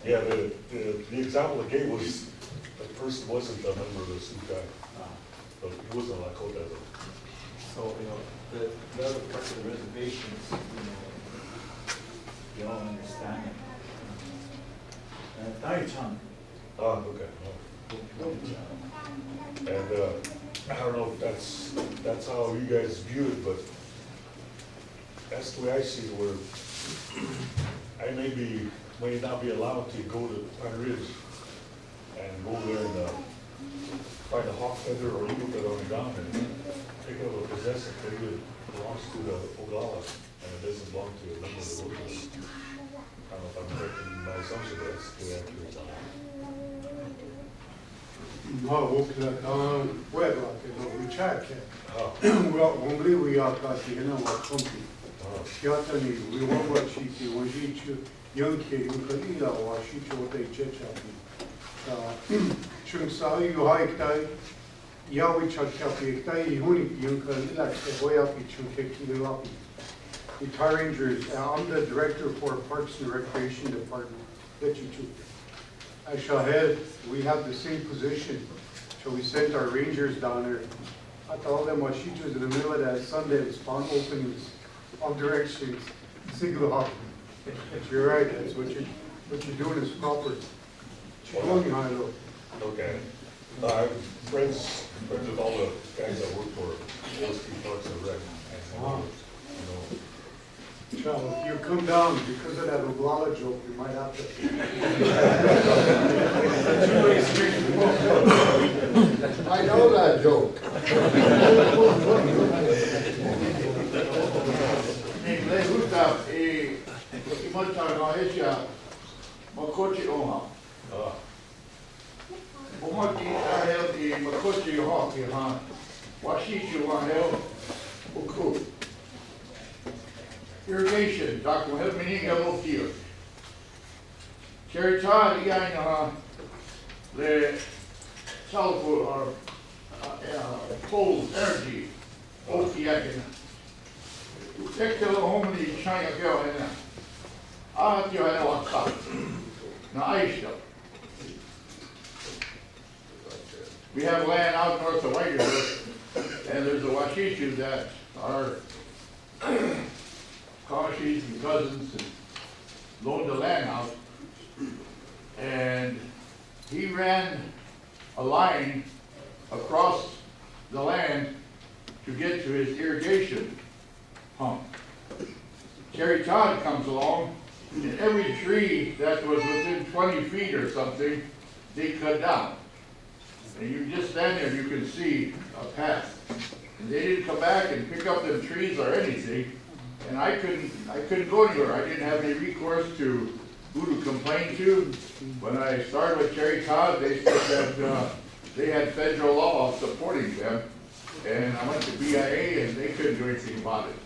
Yeah, the example I gave was the person wasn't a member of the Sioux tribe. But he wasn't a Lakota though. So, the other parts of the reservations, you all understand it. Daichang. Ah, okay. Oh. And I don't know if that's how you guys view it, but that's the way I see it, where I may not be allowed to go to Pine Ridge and go there and find a hawk feather or eagle feather on the ground and pick it up or possess it. Maybe it belongs to the Oglala and it doesn't belong to a member of the locals. I don't know if I'm correct in my assumption, but that's the accurate. we check. Oh, Wanbli we are passing on what country. Kiatani, we want what she did, when she young kid, you could eat out what she told they church chung sa you hike tai, yawi chak kapi, tai huni young could like the boy up chung kiki up. Retired Rangers, I'm the director for Parks and Recreation Department. That you too. I shall head, we have the same position. So we sent our rangers down there. I told them what she was in the middle of that Sunday, spawn openings, all directions, single hop. You're right, that's what you're doing is proper. okay. I'm friends with all the guys that work for Forestry, Parks and Rec. Charles, if you come down because of that Oglala joke, you might have to. I know that joke. Le gusta imata makochi oha. Omaki ahel makochi oha ha. Washichu ahel uku. Irrigation, Dr. Wahab Meninga Lofio. Cherita Yana the sulfur or coal energy, Ofiakin. Take the home the China girl in there. I have to have one cup. Now, I still. We have land out north of White River, and there's a Washichu that are Kawashis and cousins and loaned the land out. And he ran a line across the land to get to his irrigation pump. Cherry Todd comes along, and every tree that was within 20 feet or something, they cut down. And you just stand there and you can see a path. And they didn't come back and pick up them trees or anything. And I couldn't go anywhere. I didn't have any recourse to who to complain to. When I started with Cherry Todd, they said that they had federal law supporting them. And I went to BIA and they couldn't do anything about it.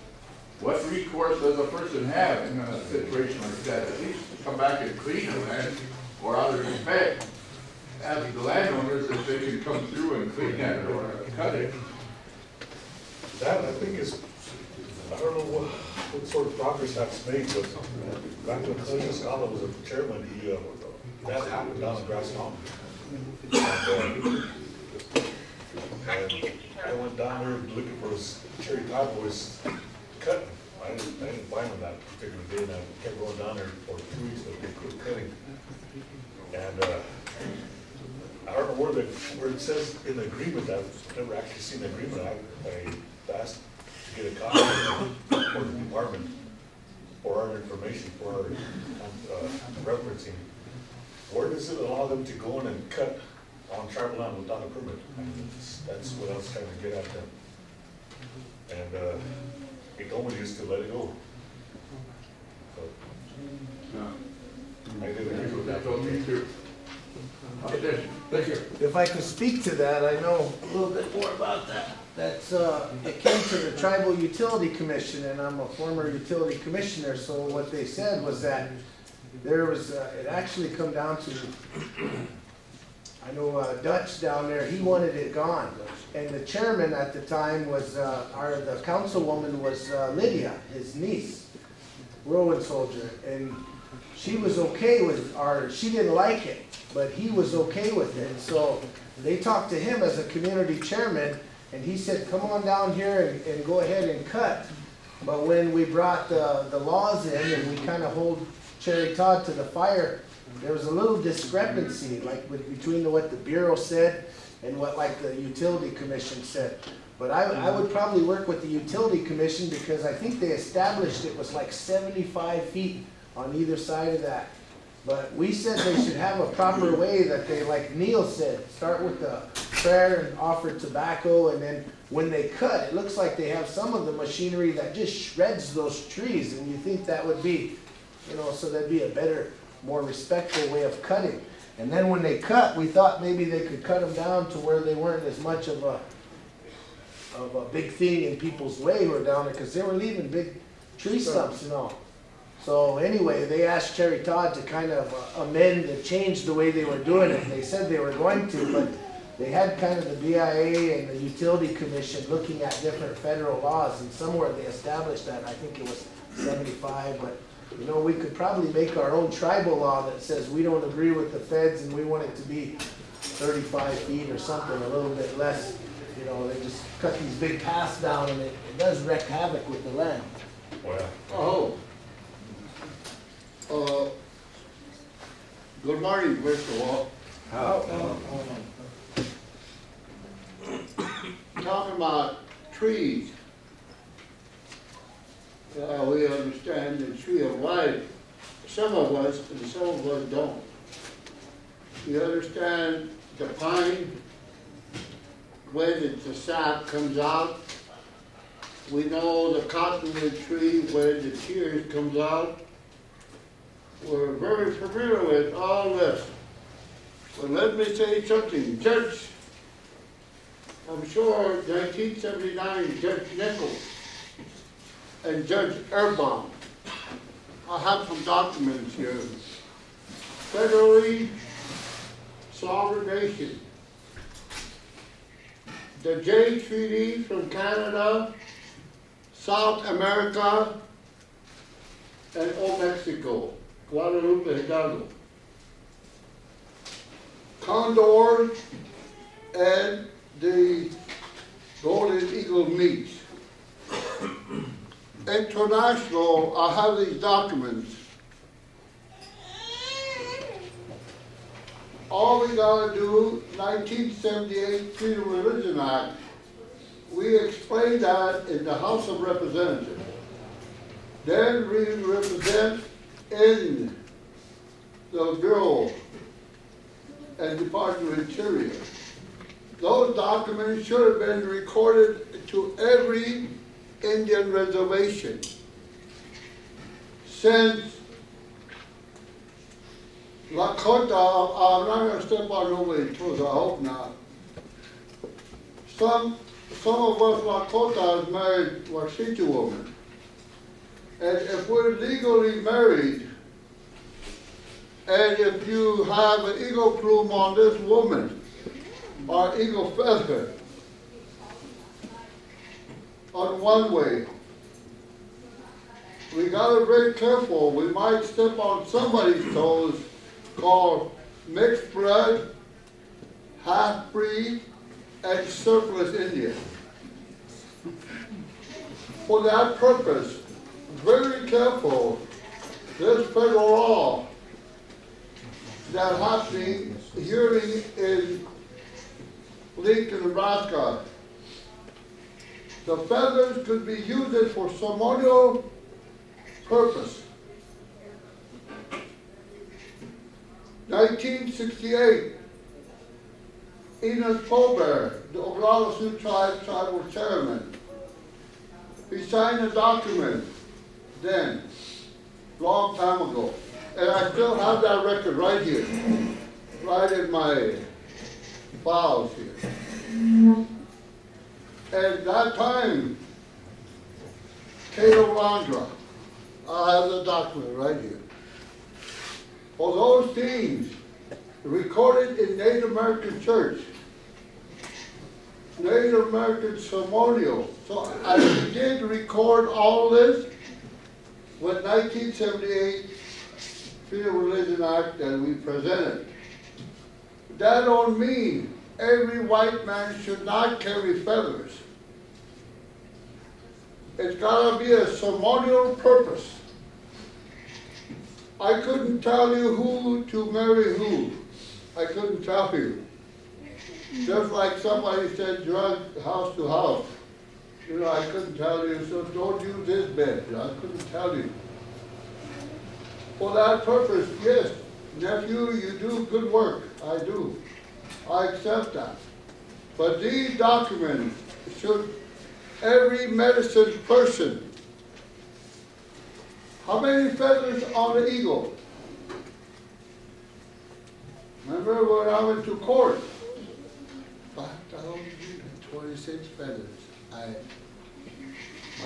What recourse does a person have in a situation like that? At least come back and clean the land, or out of respect, ask the landowners if they can come through and clean that or cut it. That, I think, is, I don't know what sort of progress that's made, but back when Clint Scala was a chairman, that happened down in Grass Mountain. And I went down there looking for his Cherry Todd was cutting. I didn't find him that particular day, and I kept going down there for 2 weeks, but they quit cutting. And I don't know where it says in the agreement, I've never actually seen the agreement. I asked to get a copy for the department for our information, for our referencing. Where does it allow them to go in and cut on tribal land without a permit? That's what I was trying to get at them. And he told me just to let it go. So, I did agree with that. So me too. Thank you. If I could speak to that, I know a little bit more about that. That's, it came to the Tribal Utility Commission, and I'm a former utility commissioner, so what they said was that there was, it actually come down to, I know Dutch down there, he wanted it gone. And the chairman at the time was, the councilwoman was Lydia, his niece, Rowan soldier, and she was okay with, she didn't like it, but he was okay with it. So they talked to him as a community chairman, and he said, come on down here and go ahead and cut. But when we brought the laws in and we kind of hold Cherry Todd to the fire, there was a little discrepancy, like between what the Bureau said and what like the Utility Commission said. But I would probably work with the Utility Commission because I think they established it was like 75 feet on either side of that. But we said they should have a proper way that they, like Neil said, start with the prayer and offer tobacco, and then when they cut, it looks like they have some of the machinery that just shreds those trees, and you think that would be, you know, so that'd be a better, more respectful way of cutting. And then when they cut, we thought maybe they could cut them down to where they weren't as much of a big thing in people's way who are down there, because they were leaving big tree stumps and all. So anyway, they asked Cherry Todd to kind of amend and change the way they were doing it. They said they were going to, but they had kind of the BIA and the Utility Commission looking at different federal laws, and somewhere they established that. I think it was 75, but you know, we could probably make our own tribal law that says we don't agree with the feds and we want it to be 35 feet or something, a little bit less. You know, they just cut these big paths down, and it does wreak havoc with the land. Oh. Good morning, first of all. Talking about trees. We understand the tree of life. Some of us and some of us don't. We understand the pine, when the sap comes out. We know the cottonwood tree when the tears comes out. We're very familiar with all this. But let me say something. Judge, I'm sure 1979, Judge Nichols and Judge Erbaum, I have some documents here. Federally sovereign nation. The Jay Treaty from Canada, South America, and Old Mexico. Guadalupe Hidalgo. Condor and the Golden Eagle meets. International, I have these documents. All we gotta do, 1978 Freedom of Religion Act, we explained that in the House of Representatives. then we represent in the Bureau and Department of Interior. Those documents should have been recorded to every Indian reservation since Lakota. I'm not going to step on nobody's toes, I hope not. Some of us Lakotas married Sinte women. And if we're legally married, and if you have an eagle plume on this woman, or eagle feather, on one way, we gotta be very careful. We might step on somebody's toes called mixed blood, half-breed, and surplus Indian. For that purpose, very careful, this federal law that happening hearing in Lincoln, Nebraska, the feathers could be used for ceremonial purpose. 1968, Enos Pobear, the Oglala Sioux Tribe tribal chairman, he signed a document then, long time ago. And I still have that record right here, right in my files here. And that time, Cato Rondra, I have the document right here. For those things recorded in Native American church, Native American ceremonial. So I began to record all this with 1978 Freedom of Religion Act that we presented. That don't mean every white man should not carry feathers. It's gotta be a ceremonial purpose. I couldn't tell you who to marry who. I couldn't tell you. Just like somebody said, drug house to house. You know, I couldn't tell you, so don't use this bed. I couldn't tell you. For that purpose, yes, nephew, you do good work. I do. I accept that. But these documents should, every medicine person, how many feathers on the eagle? Remember when I went to court? 5,026 feathers. I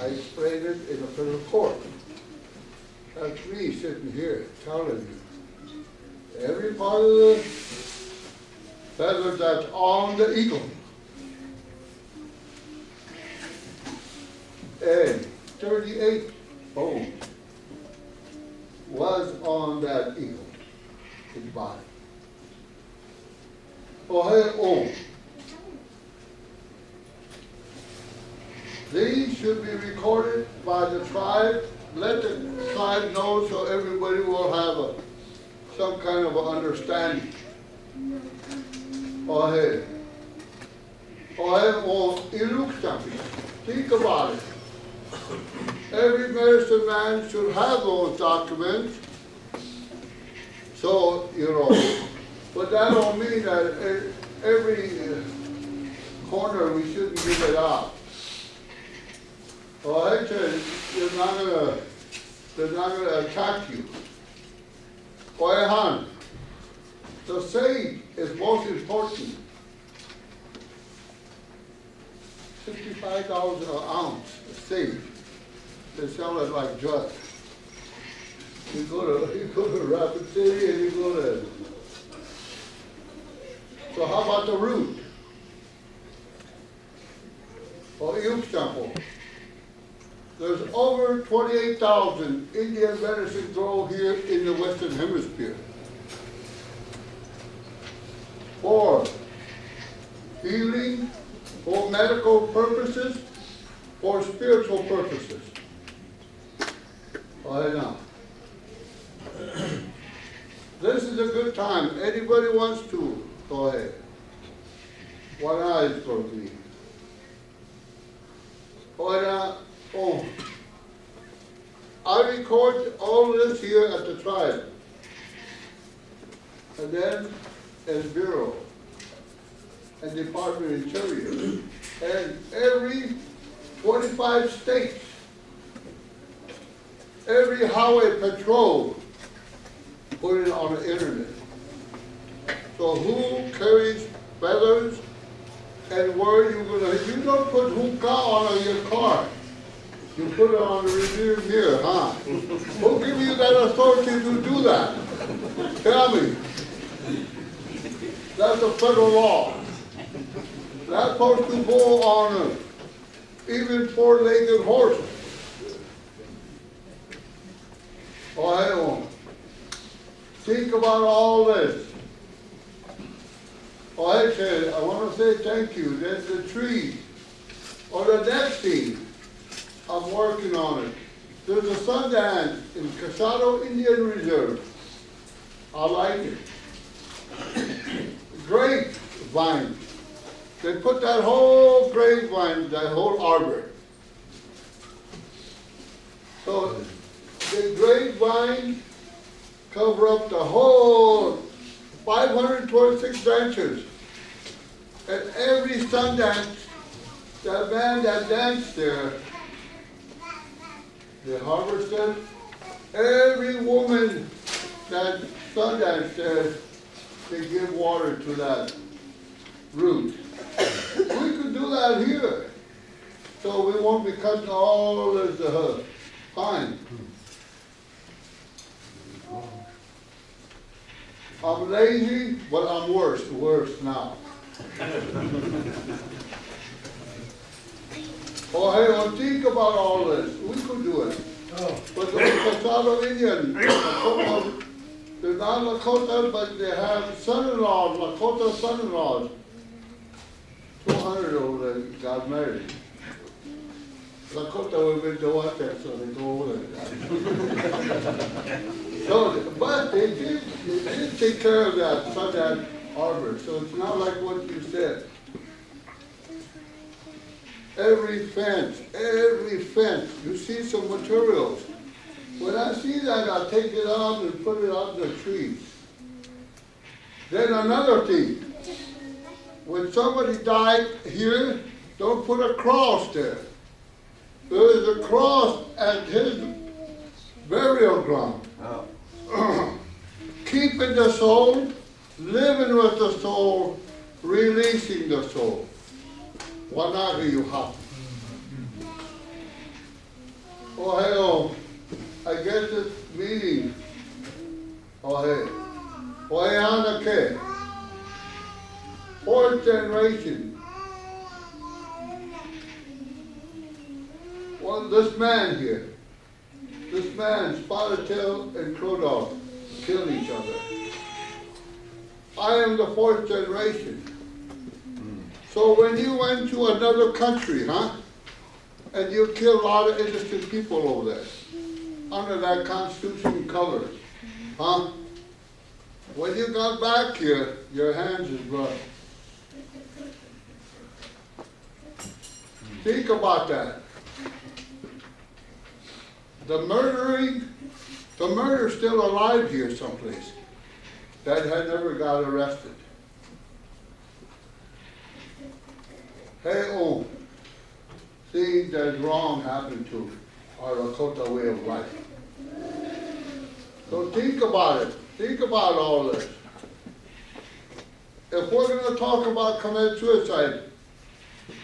explained it in a federal court. That's me sitting here telling you. Every part of the feather that's on the eagle. And 38 bones was on that eagle, his body. Oh, these should be recorded by the tribe. Let the tribe know so everybody will have some kind of an understanding. Think about it. Every medicine man should have those documents. So, you know, but that don't mean that every corner we shouldn't give it out. Well, actually, they're not gonna attack you. Oehan, the sage is most important. $65 an ounce, sage. They sell it like drugs. You go to Rapid City and you go to. So how about the root? Or youth sample. There's over 28,000 Indian medicine grown here in the Western Hemisphere. For healing, for medical purposes, for spiritual purposes. All right now. This is a good time. Anybody wants to, go ahead. One eye is for me. All right now. Oh, I record all this here at the tribe. And then in Bureau and Department of Interior. And every 25 states, every highway patrol put it on the internet. So who carries feathers and where you don't put hookah on your car. You put it on the rear mirror, huh? Who give you that authority to do that? Tell me. That's a federal law. That's supposed to go on even four-legged horses. Oh, hang on. Think about all this. Oh, hey, I want to say thank you. There's the tree. Or the next thing, I'm working on it. There's a Sundance in Casado Indian Reserve. I like it. Grapevine. They put that whole grapevine, that whole arbor. So the grapevine cover up the whole 526 branches. And every Sundance, that man that danced there, the harvester, every woman that Sundance there, they give water to that root. We could do that here. So we won't be cutting all this pine. I'm lazy, but I'm worse now. Oh, hey, well, think about all this. We could do it. Oh, But the Casado Indian, they're not Lakota, but they have son-in-laws, Lakota son-in-laws. 200 over there got married. Lakota we've been to watch that, so they go over there. So, but they did take care of that Sundance Arbor, so it's not like what you said. Every fence, you see some materials. When I see that, I take it out and put it on the trees. Then another thing, when somebody died here, don't put a cross there. There is a cross at his burial ground. Keeping the soul, living with the soul, releasing the soul. Wanaga you have. Oh, hey, oh, I guess this meeting. Oh, hey. Oh, hey, Anake. Fourth generation. Well, this man here, this man, Spotted Tail and Crow Dog, killed each other. I am the fourth generation. So when you went to another country, and you killed a lot of innocent people over there, under that Constitution cover, when you got back here, your hands is blood. Think about that. The murderer's still alive here someplace that had never got arrested. Hey, oh, things that's wrong happened to our Lakota way of life. So think about it. Think about all this. If we're going to talk about committed suicide,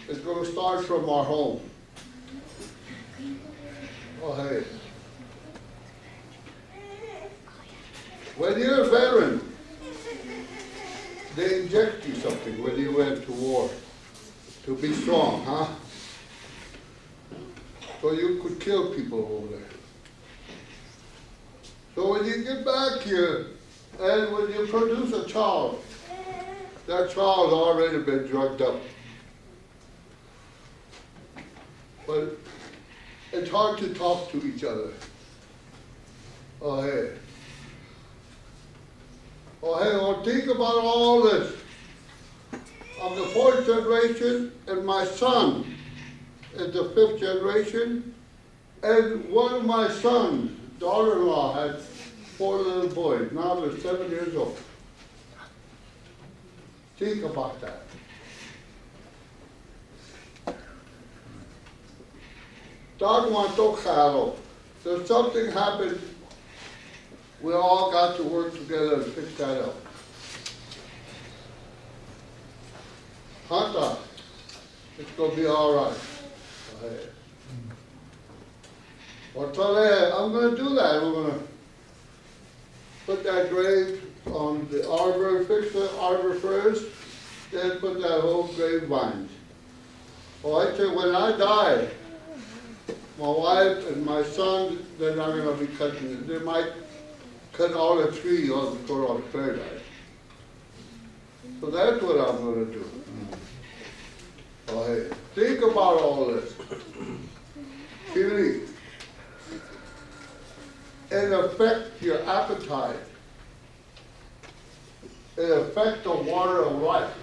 it's going to start from our home. Oh, hey. When you're a veteran, they inject you something when you went to war to be strong, So you could kill people over there. So when you get back here, and when you produce a child, that child's already been drugged up. But it's hard to talk to each other. Oh, hey. Oh, hey, well, think about all this. I'm the fourth generation, and my son is the fifth generation, And one of my sons, daughter-in-law, had 4 little boys. Now they're 7 years old. Think about that. If something happened, we all got to work together and fix that up. Hanta, it's gonna be all right. I'm gonna do that. We're gonna put that grave on the arbor, fix the arbor first, then put that whole grave vines. Well, I tell you, when I die, my wife and my son, they're not gonna be cutting it. They might cut all the trees before all the paradise. So that's what I'm gonna do. Oh, hey, think about all this. Really, it affects your appetite. It affects the water of life.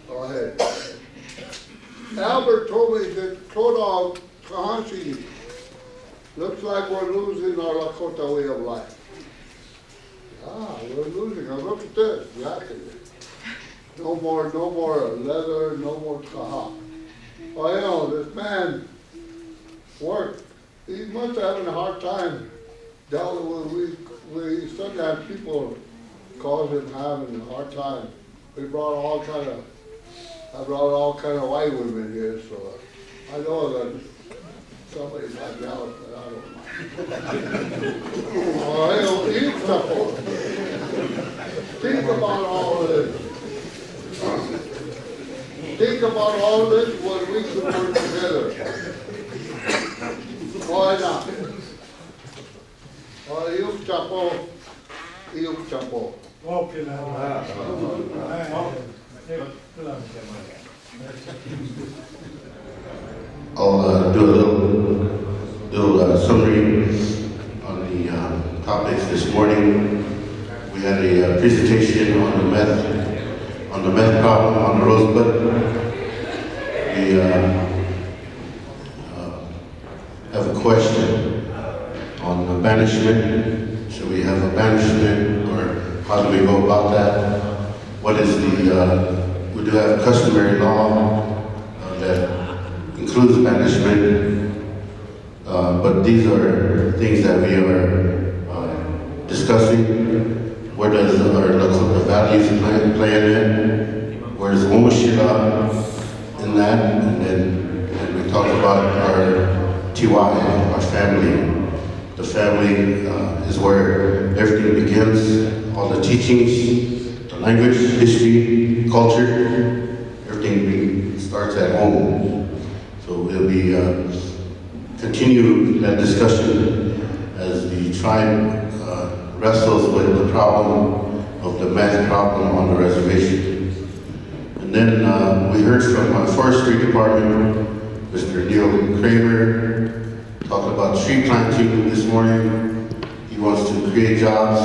Go ahead. Albert told me that Kodal Kahansi looks like we're losing our Lakota way of life. We're losing. Now look at this. Exactly. No more leather, no more kaha. Well, you know, this man worked. He must have having a hard time dealing with, we sometimes people cause him having a hard time. I brought all kind of white women here, so I know that somebody got jealous, but I don't mind. Oh, I don't eat stuff. Think about all this. Think about all this when we could work together. Why not? Iyuk chapo. I'll do a little summary on the topics this morning. We had a presentation on the meth problem on the Rosebud. We have a question on the banishment. Should we have a banishment, or how do we go about that? What is we do have customary law that includes banishment, but these are things that we are discussing. Where does our Lakota values play in it? Where's Omoshila in that? And we talk about our Tiwai, our family. The family is where everything begins, all the teachings, the language, history, culture, everything starts at home. So we'll be continue that discussion as the tribe wrestles with the problem of the meth problem on the reservation. And then we heard from our Forestry Department, Mr. Neil Kramer, talk about tree planting this morning. He wants to create jobs.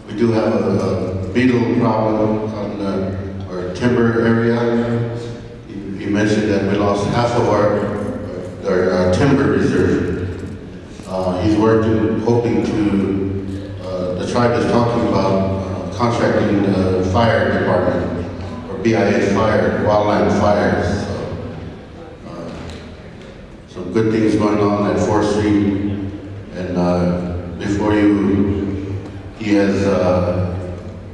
We do have a beetle problem on our timber area. He mentioned that we lost half of our timber reserve. He's working, hoping to, the tribe is talking about contracting the fire department, or BIA fire, wildland fires. Some good things going on at Forestry, and before he has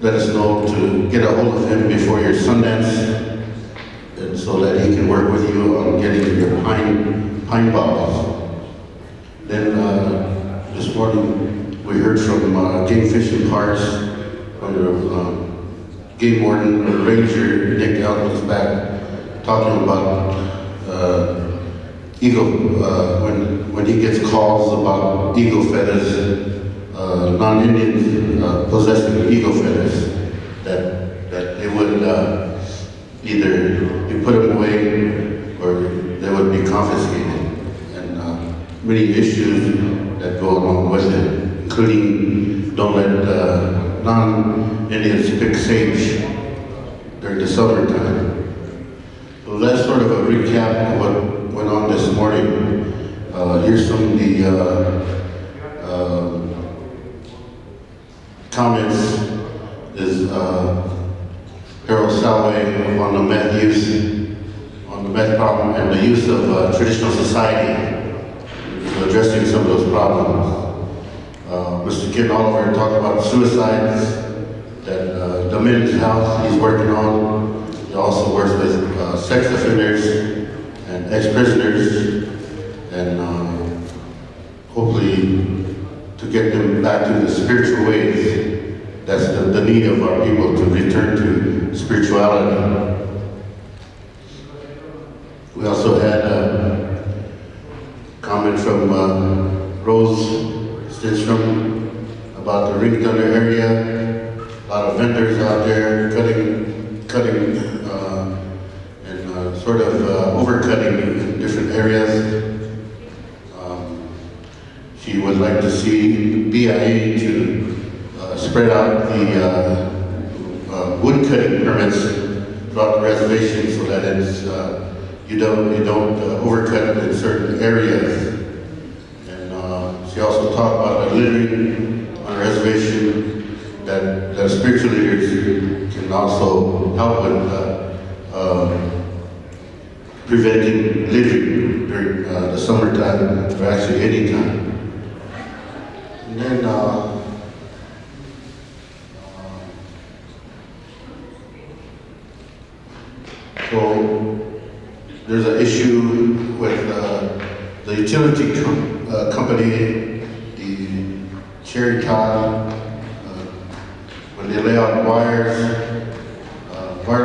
let us know to get a hold of him before your Sundance, and so that he can work with you on getting your pine bottles. Then this morning we heard from Game Fish and Parks, from the game warden, the ranger, Nick Elton was back talking about eagle, when he gets calls about eagle feathers, non-Indians possessing eagle feathers, that they would either you put them away or they would be confiscated, and many issues that go along with it, including don't let non-Indians pick sage during the summertime. So that's sort of a recap of what went on this morning. here's some of the comments is Harold Salway on the meth use, on the meth problem and the use of traditional society, addressing some of those problems. Mr. Ken Oliver talked about suicides that the men's house he's working on. He also works with sex offenders and ex-prisoners, and hopefully to get them back to the spiritual ways. That's the need of our people, to return to spirituality. We also had a comment from Rose Stidstrom about the Ring Thunder area. A lot of vendors out there cutting and sort of overcutting in different areas. She would like to see BIA to spread out the wood cutting permits throughout the reservation so that it's you don't overcut in certain areas. And she also talked about the littering on the reservation, that spiritual leaders can also help with preventing littering during the summertime, or actually any time. And then so there's an issue with the utility company, the Cherry Todd, when they lay out wire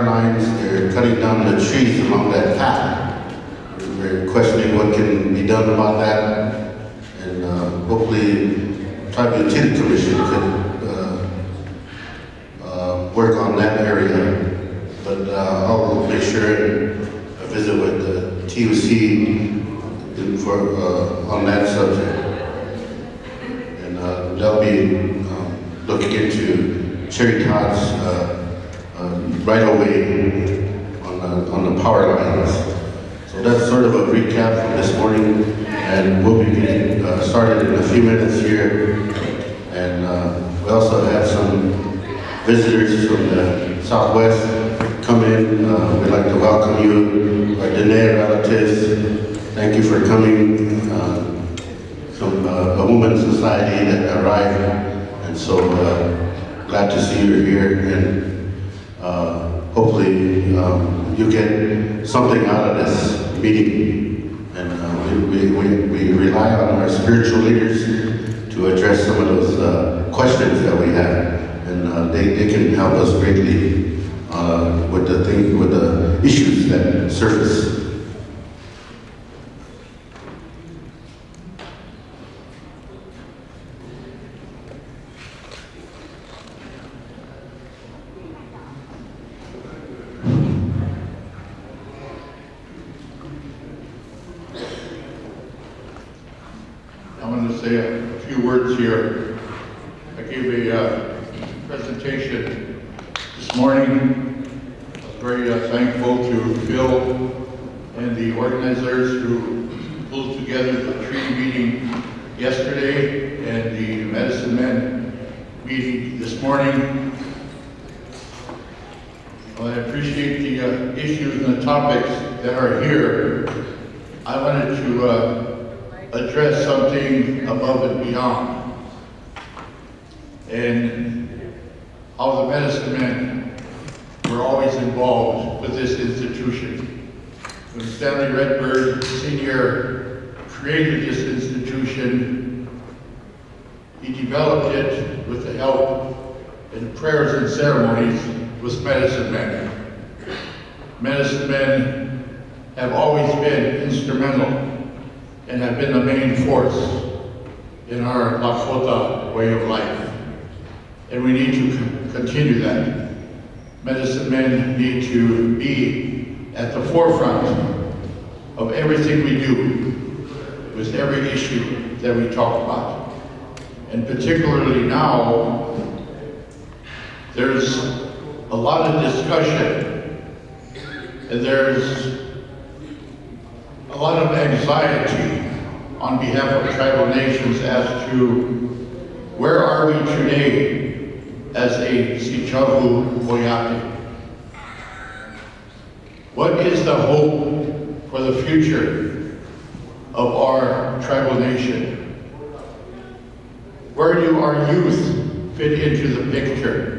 lines, they're cutting down the trees along that path. We're questioning what can be done about that, and hopefully Tribal Utility Commission could work on that area. But I'll make sure and visit with the TUC on that subject. And they'll be looking into Cherry Todd's right away on the power lines. So that's sort of a recap from this morning, and we'll be getting started in a few minutes here. And we also have some visitors from the Southwest come in. We'd like to welcome you, our Dene relatives. Thank you for coming. From a women's society that arrived, and so glad to see you here. And hopefully you get something out of this meeting. And we rely on our spiritual leaders to address some of those questions that we have, and they can help us greatly with the issues that surface. I'm going to say a few words here. I gave a presentation this morning. I was very thankful to Phil and the organizers who pulled together the tree meeting yesterday and the medicine men meeting this morning. Well, I appreciate the issues and the topics that are here. I wanted to address something above and beyond, and how the medicine men were always involved with this institution. When Stanley Redbird Sr. created this institution, he developed it with the help and prayers and ceremonies with medicine men. Medicine men have always been instrumental and have been the main force in our Lakota way of life. And we need to continue that. Medicine men need to be at the forefront of everything we do, with every issue that we talk about. And particularly now, there's a lot of discussion, and there's a lot of anxiety on behalf of tribal nations as to where are we today as a Sichahu Boyate? What is the hope for the future of our tribal nation? Where do our youth fit into the picture?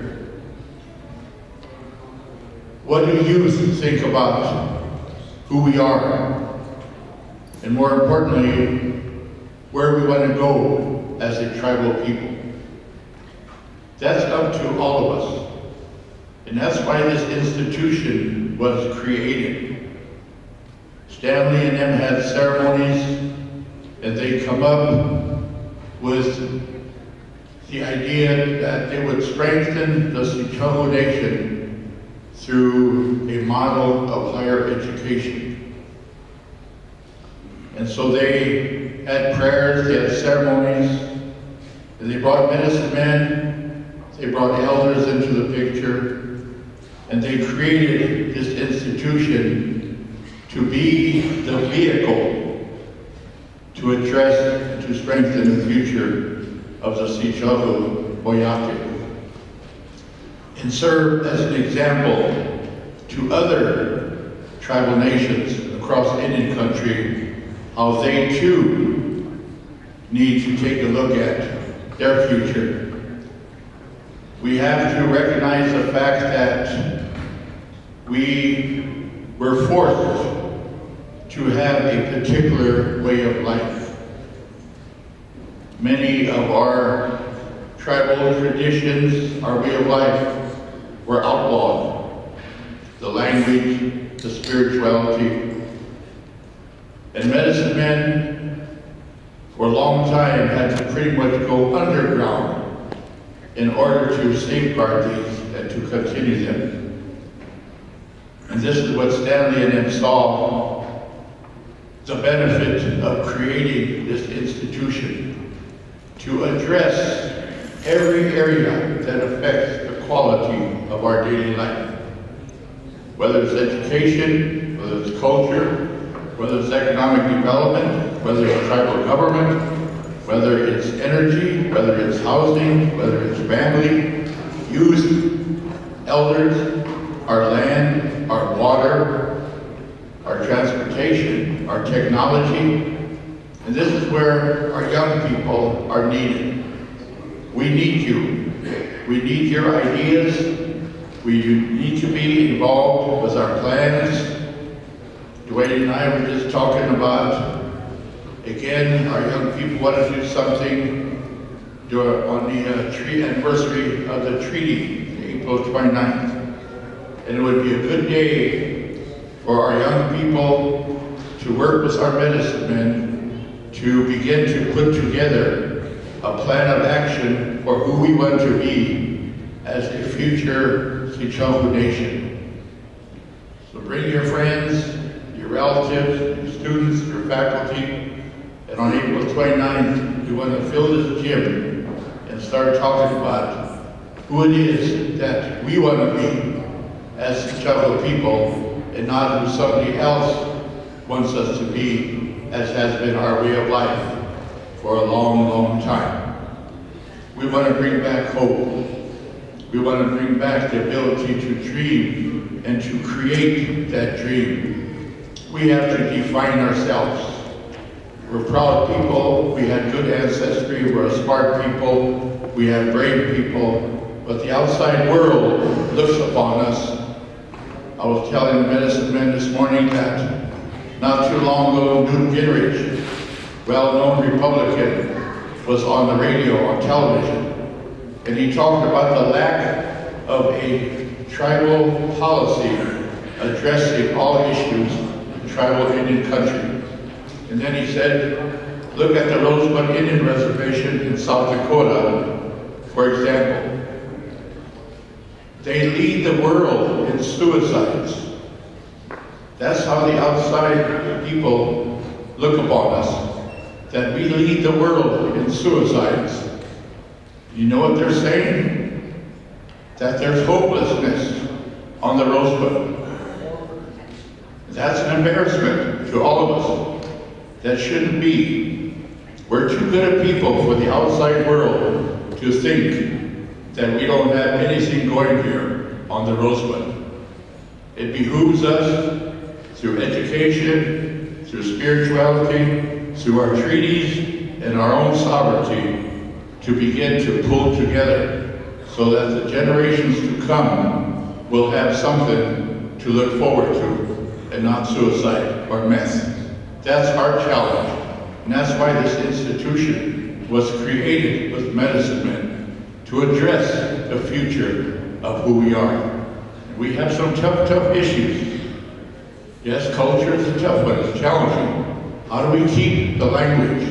What do youth think about who we are? And more importantly, where we want to go as a tribal people. That's up to all of us. And that's why this institution was created. Stanley and them had ceremonies, and they come up with the idea that they would strengthen the Sichahu Nation through a model of higher education. And so they had prayers, they had ceremonies, and they brought medicine men, they brought elders into the picture, and they created this institution to be the vehicle to address and to strengthen the future of the Sichahu Boyate, and serve as an example to other tribal nations across Indian country, how they too need to take a look at their future. We have to recognize the fact that we were forced to have a particular way of life. Many of our tribal traditions, our way of life, were outlawed. The language, the spirituality. And medicine men, for a long time, had to pretty much go underground in order to safeguard these and to continue them. And this is what Stanley and them saw, the benefit of creating this institution to address every area that affects the quality of our daily life. Whether it's education, whether it's culture, whether it's economic development, whether it's tribal government, whether it's energy, whether it's housing, whether it's family, youth, elders, our land, our water, our transportation, our technology. And this is where our young people are needed. We need you. We need your ideas. We need to be involved with our plans. Dwayne and I were just talking about, again, our young people want to do something on the anniversary of the treaty, April 29th. And it would be a good day for our young people to work with our medicine men to begin to put together a plan of action for who we want to be as a future Sichahu nation. So bring your friends, your relatives, your students, your faculty, and on April 29th, we want to fill this gym and start talking about who it is that we want to be as Sichahu people and not who somebody else wants us to be, as has been our way of life for a long, long time. We want to bring back hope. We want to bring back the ability to dream and to create that dream. We have to define ourselves. We're proud people, we had good ancestry, we're a smart people, we have brave people, but the outside world looks upon us. I was telling the medicine men this morning that not too long ago, Newt Gingrich, well-known Republican, was on the radio, on television, and he talked about the lack of a tribal policy addressing all issues in tribal Indian country. And then he said, look at the Rosebud Indian Reservation in South Dakota, for example. They lead the world in suicides. That's how the outside people look upon us, that we lead the world in suicides. You know what they're saying? That there's hopelessness on the Rosebud. That's an embarrassment to all of us. That shouldn't be. We're too good a people for the outside world to think that we don't have anything going here on the Rosebud. It behooves us, through education, through spirituality, through our treaties and our own sovereignty, to begin to pull together so that the generations to come will have something to look forward to and not suicide or meth. That's our challenge. And that's why this institution was created with medicine men, to address the future of who we are. We have some tough issues. Yes, culture is a tough one, it's challenging. How do we keep the language?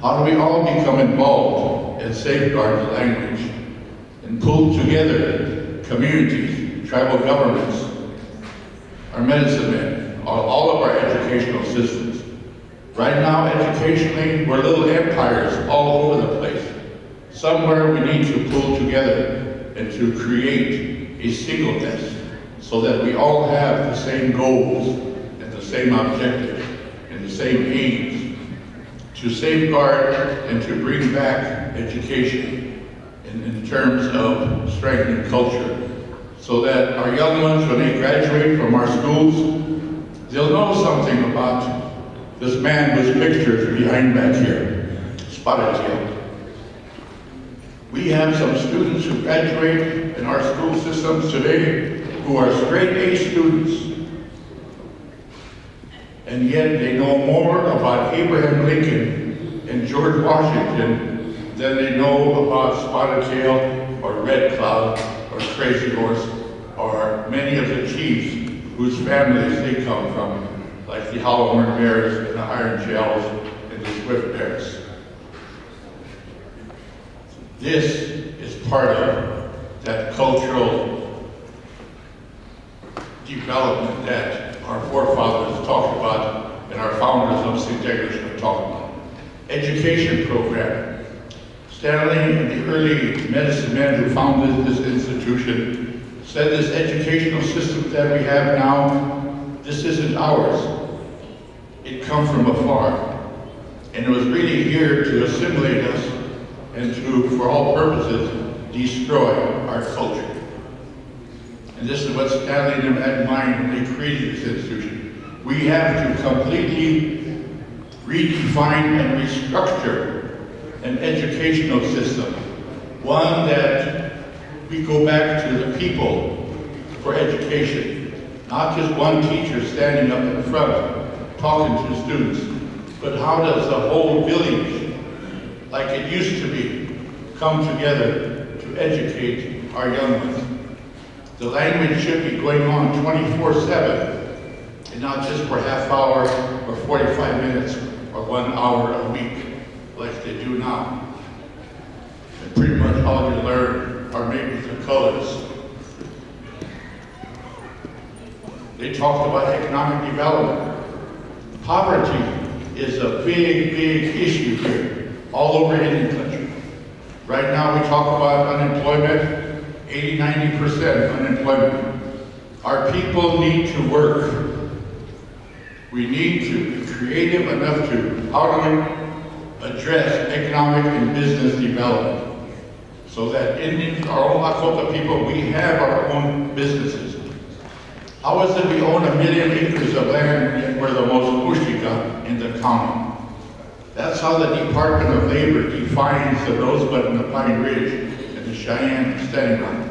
How do we all become involved and safeguard the language and pull together communities, tribal governments, our medicine men, all of our educational systems. Right now, educationally, we're little empires all over the place. Somewhere we need to pull together and to create a singleness so that we all have the same goals and the same objectives and the same aims to safeguard and to bring back education in terms of strengthening culture so that our young ones, when they graduate from our schools, they'll know something about this man whose picture is behind back here, Spotted Tail. We have some students who graduate in our school systems today who are straight A students, and yet they know more about Abraham Lincoln and George Washington than they know about Spotted Tail or Red Cloud or Crazy Horse or many of the chiefs whose families they come from, like the Howler Bears and the Iron Shells and the Swift Bears. This is part of that cultural development that our forefathers talked about and our founders of Sinte have talked about. Education program. Stanley and the early medicine men who founded this institution said this educational system that we have now, this isn't ours. It comes from afar. And it was really here to assimilate us and to, for all purposes, destroy our culture. And this is what Stanley and them had in mind when they created this institution. We have to completely redefine and restructure an educational system, one that we go back to the people for education, not just one teacher standing up in front talking to students, but how does the whole village, like it used to be, come together to educate our young ones. The language should be going on 24/7, and not just for half hour or 45 minutes or 1 hour a week, like they do now. And pretty much all you learn are maybe the colors. They talked about economic development. Poverty is a big issue here, all over Indian country. Right now we talk about unemployment, 80–90% unemployment. Our people need to work. We need to be creative enough to how do we address economic and business development so that Indians, our own Lakota people, we have our own businesses. How is it we own 1 million acres of land and yet we're the most Ushika in the county? That's how the Department of Labor defines the Rosebud and the Pine Ridge and the Cheyenne and Standing Rock.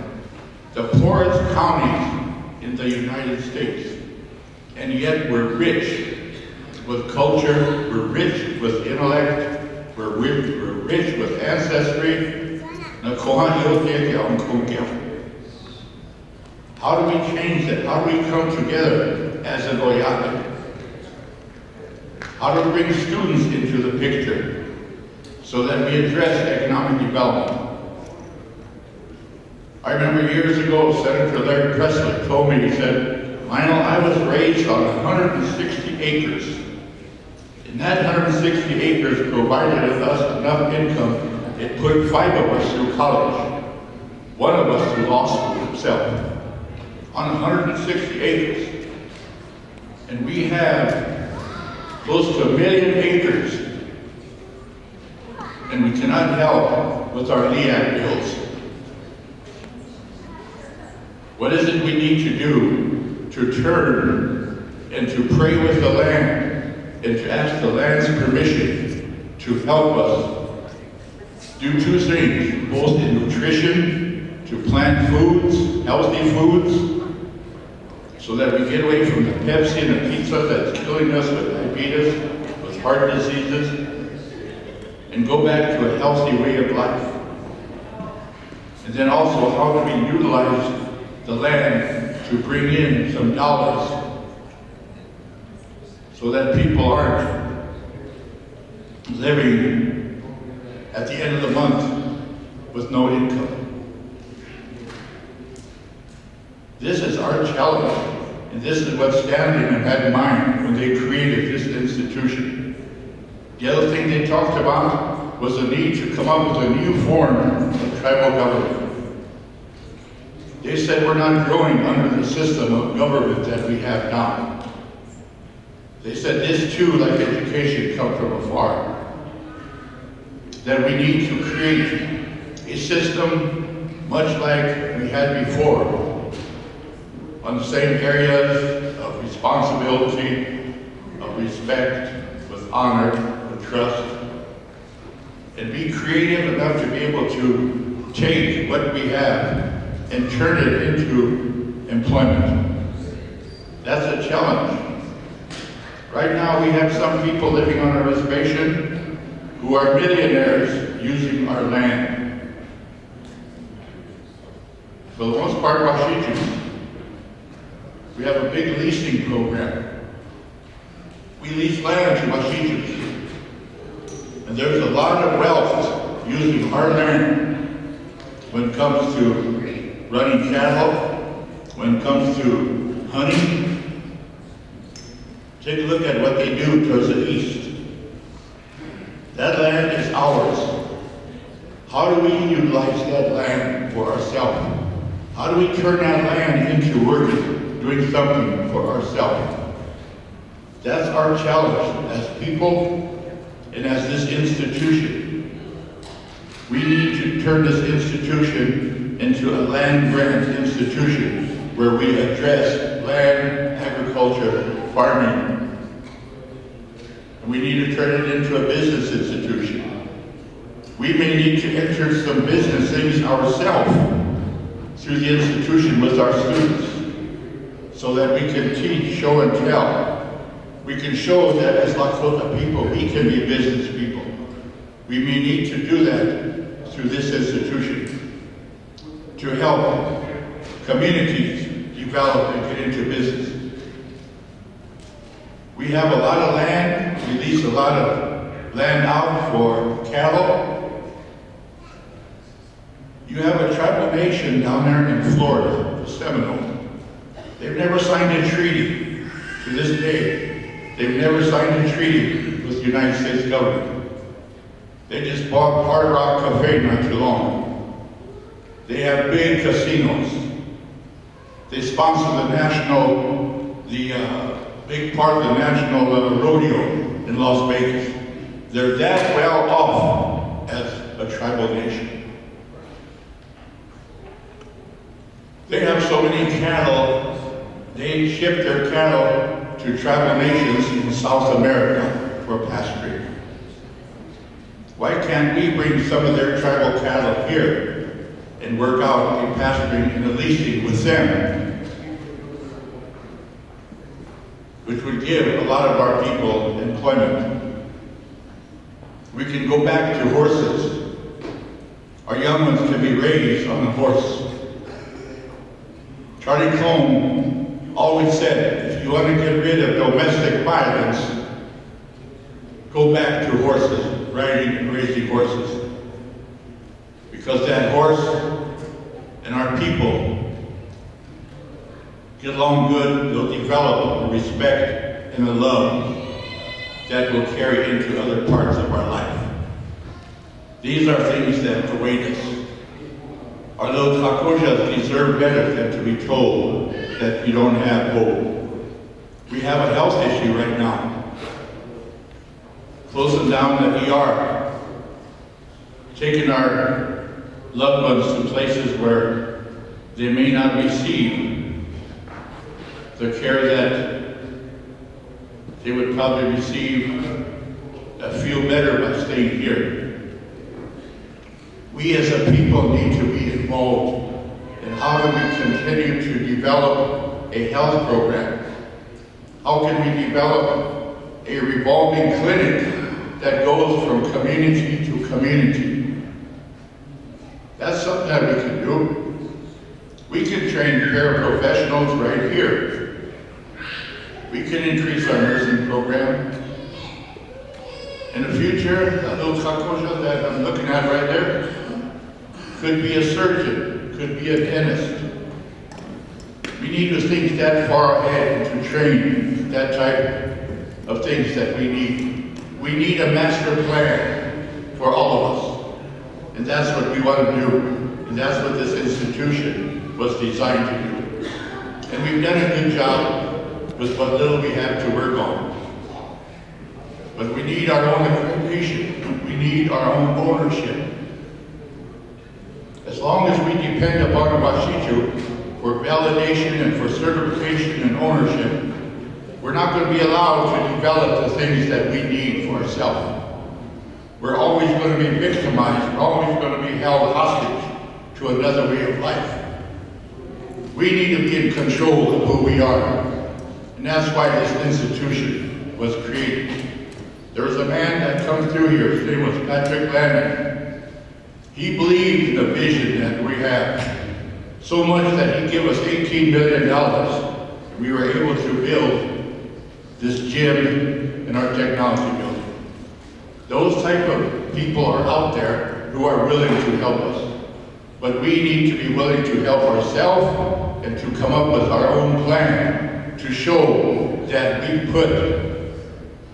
The poorest counties in the United States. And yet we're rich with culture, we're rich with intellect, we're rich with ancestry. How do we change that? How do we come together as an Oyate? How do we bring students into the picture so that we address economic development? I remember years ago, Senator Larry Presley told me, he said, Lionel, I was raised on 160 acres. And that 160 acres provided us enough income, it put 5 of us through college, 1 of us through law school himself, on 160 acres. And we have close to 1 million acres cannot help with our LEAC bills. What is it we need to do to turn and to pray with the land and to ask the land's permission to help us do two things, both in nutrition, to plant foods, healthy foods, so that we get away from the Pepsi and the pizza that's killing us with diabetes, with heart diseases, and go back to a healthy way of life. And then also, how do we utilize the land to bring in some dollars so that people aren't living at the end of the month with no income. This is our challenge, and this is what Stanley had in mind when they created this institution. The other thing they talked about was the need to come up with a new form of tribal government. They said we're not growing under the system of government that we have now. They said this too, like education, comes from afar. That we need to create a system much like we had before, on the same areas of responsibility, of respect, with honor, with trust, and be creative enough to be able to take what we have and turn it into employment. That's a challenge. Right now we have some people living on a reservation who are millionaires using our land. For the most part, Washington, we have a big leasing program. We lease land to Washington. And there's a lot of wealth using our land when it comes to running cattle, when it comes to hunting. Take a look at what they do towards the east. That land is ours. How do we utilize that land for ourselves? How do we turn that land into working, doing something for ourselves? That's our challenge as people and as this institution. We need to turn this institution into a land grant institution where we address land, agriculture, farming. And we need to turn it into a business institution. We may need to enter some business things ourselves through the institution with our students so that we can teach, show, and tell. We can show that as Lakota people, we can be business people. We may need to do that through this institution to help communities develop and get into business. We have a lot of land. We lease a lot of land out for cattle. You have a tribal nation down there in Florida, the Seminole. They've never signed a treaty to this day. They've never signed a treaty with the United States government. They just bought Hard Rock Cafe not too long. They have big casinos. They sponsor the big part of the national rodeo in Las Vegas. They're that well off as a tribal nation. They have so many cattle, they ship their cattle to tribal nations in South America for pasturing. Why can't we bring some of their tribal cattle here and work out a pasturing and a leasing with them, which would give a lot of our people employment? We can go back to horses. Our young ones can be raised on a horse. Charlie Cone always said, if you want to get rid of domestic violence, go back to horses, riding and raising horses. Because that horse and our people get along good, they'll develop a respect and a love that will carry into other parts of our life. These are things that await us. Our little Kakojas deserve better than to be told that we don't have hope. We have a health issue right now. Closing down the ER. taken our loved ones to places where they may not receive the care that they would probably receive feel better by staying here. We as a people need to be involved in how do we continue to develop a health program. How can we develop a revolving clinic that goes from community to community? That's something that we can do. We can train paraprofessionals right here. We can increase our nursing program. In the future, that little kakosha that I'm looking at right there could be a surgeon, could be a dentist. We need to think that far ahead to train that type of things that we need. We need a master plan for all of us. And that's what we want to do. And that's what this institution was designed to do. And we've done a good job with what little we have to work on. But we need our own accreditation. We need our own ownership. As long as we depend upon Washichu for validation and for certification and ownership, we're not going to be allowed to develop the things that we need for ourselves. We're always going to be victimized. We're always going to be held hostage to another way of life. We need to be in control of who we are. And that's why this institution was created. There was a man that come through here, his name was Patrick Lannon. He believed in the vision that we have, so much that he gave us $18 million. We were able to build this gym in our technology building. Those type of people are out there who are willing to help us. But we need to be willing to help ourselves and to come up with our own plan to show that we put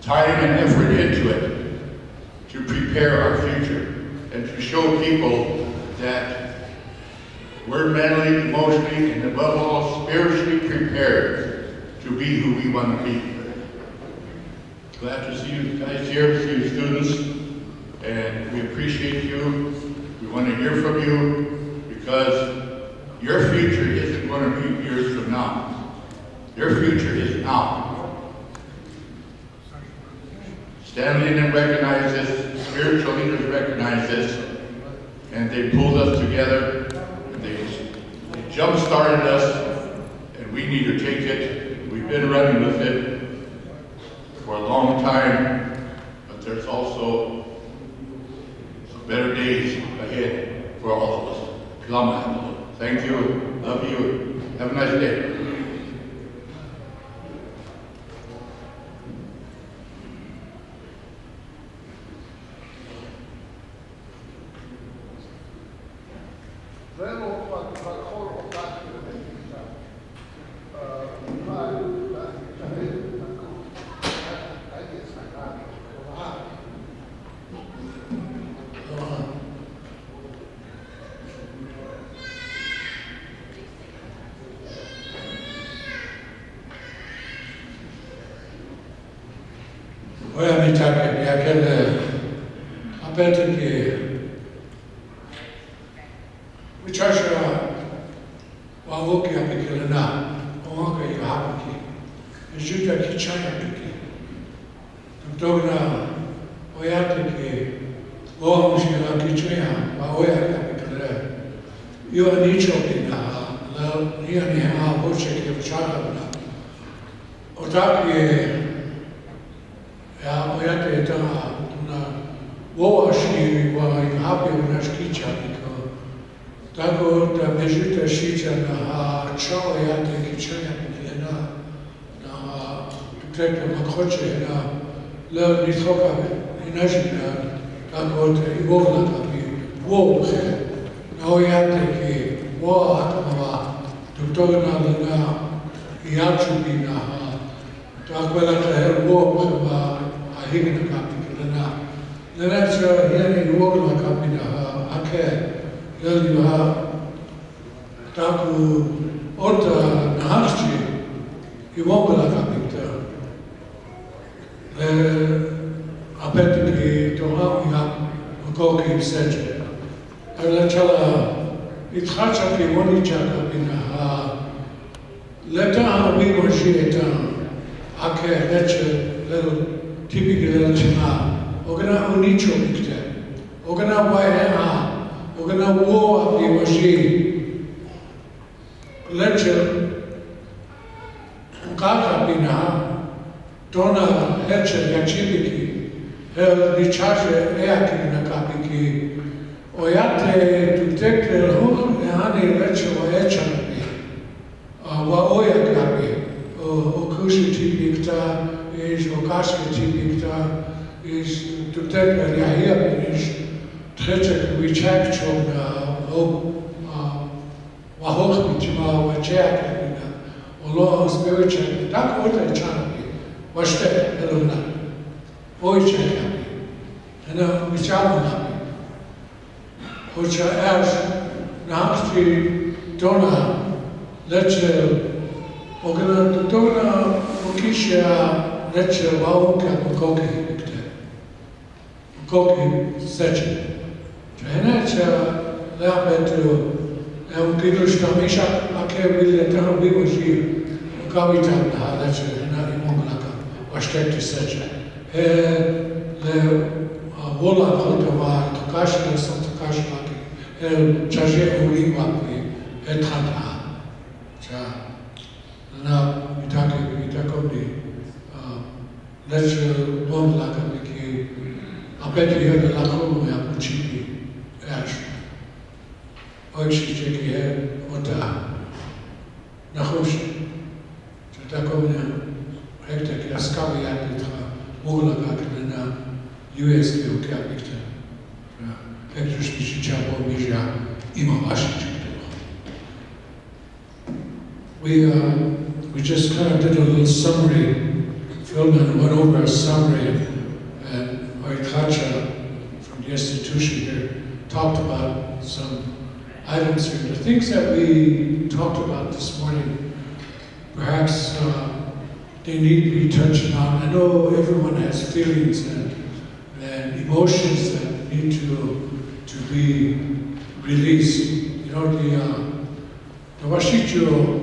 time and effort into it to prepare our future and to show people that we're mentally, emotionally, and above all, spiritually prepared to be who we want to be. Glad to see you guys here, see you students, and we appreciate you. We want to hear from you because your future isn't going to be years from now. Your future is now. Stanley and recognize this, spiritual leaders recognize this, and they pulled us together, and they jump-started us, and we need to take it. We've been running with it for a long time, but there's also some better days ahead for all of us. Thank you, love you, have a nice day. Oya mitaka yakele apete ke wichasha wawoki apikele na owanka yahapiki ejuta kichaya piki tutogna oyate ke owamushila kichaya waoya apikele yo nicho pina la ni ha boche ke vichara na otaki ja, oyate ta na woashi wa happy na skicha niko. Tako ta bejuta shicha na chao yate kichaya na tuteka makhoche na la nithoka inajina tako ta ivola kapi wo na oyate ki wo atama tutona na yachu na takwela ta wo ba higna kapitana. Nanacha yani wogla kapina ake yali taku ota nahchi iwogla kapita. Apetiki toha ya ukoki seje. Arlechala, Ithacha Pimoni Chaka Leta we were she at Ake Leche, little typical little China, Ogana Unicho Victor, Ogana Waiha, Ogana War, we were she. Leche Kaka Bina, Dona Leche Gachibiki, El Dichache Eaki Nakapiki, Oyate to take the hook, Hani Leche Oecha. Waoya Gabi, Okushi Tipikta, is Okashi Tipikta, is to take a Yahia, is Tretek, which actual Wahoch, Michima, Wajak, Olo, spiritual, Dak Ota Chanabi, Washtek, Eluna, Oichak, and a Michamabi, which are as Nahasti Dona. Leche, Ogana Dona, Okisha, Leche, Wauka, Mukoki, Mukoki, Seche. Jainacha, Labetu, Elkirushkamisha, Ake, William, Biwashi, Kavita, Leche, and Imonglaka, Washtek to Seche. Le Wola, Hotava, Takashi, Santakashaki, El Chaje, Uliwapi, Etana. Now, Itako, let's one like a big, I bet you heard the Lako, Puchiki, Ash. Oishi, Jackie, head, Ota, Nahoshi, Chatako, Hector, Yaskavi, Apitra, Mogulagak, and USK, Capita, Hector, Shichabo, Mija, Imawashi. We just kind of did a little summary, filmed and went over a summary, and Oikacha from the institution here talked about some items here. The things that we talked about this morning, perhaps they need to be touched on. I know everyone has feelings and emotions that need to be released. You know, the Washicho,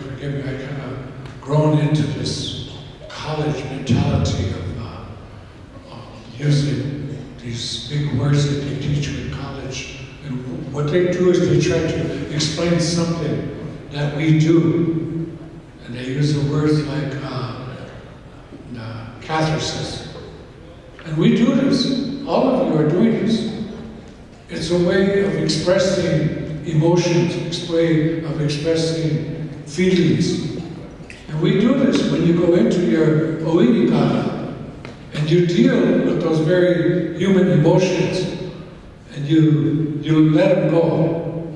forgive me, I kind of grown into this college mentality of using these big words that they teach you in college. And what they do is they try to explain something that we do. And they use the words like catharsis. And we do this. All of you are doing this. It's a way of expressing emotions, it's a way of expressing feelings. And we do this when you go into your oinikara and you deal with those very human emotions and you let them go.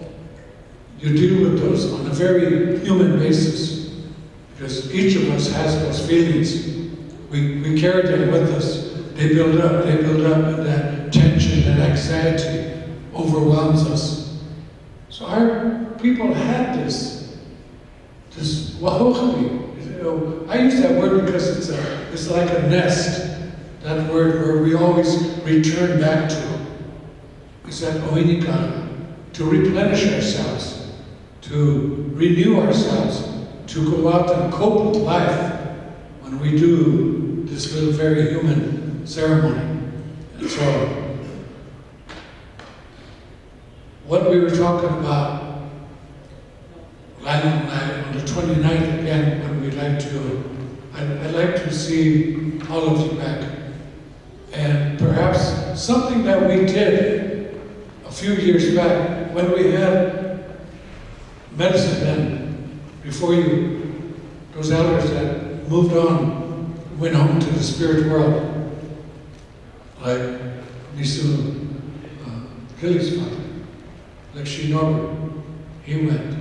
You deal with those on a very human basis because each of us has those feelings. We carry them with us. They build up, and that tension, that anxiety overwhelms us. So our people had this wahochmi. I use that word because it's like a nest. That word where we always return back to. It's that oinikara, to replenish ourselves, to renew ourselves, to go out and cope with life when we do this little very human ceremony. And so, what we were talking about on the 29th again, when we'd like to, I'd like to see all of you back. And perhaps something that we did a few years back when we had medicine men before you, those elders that moved on, went home to the spirit world, like Nisu Gilly's father, like Shinobu, he went.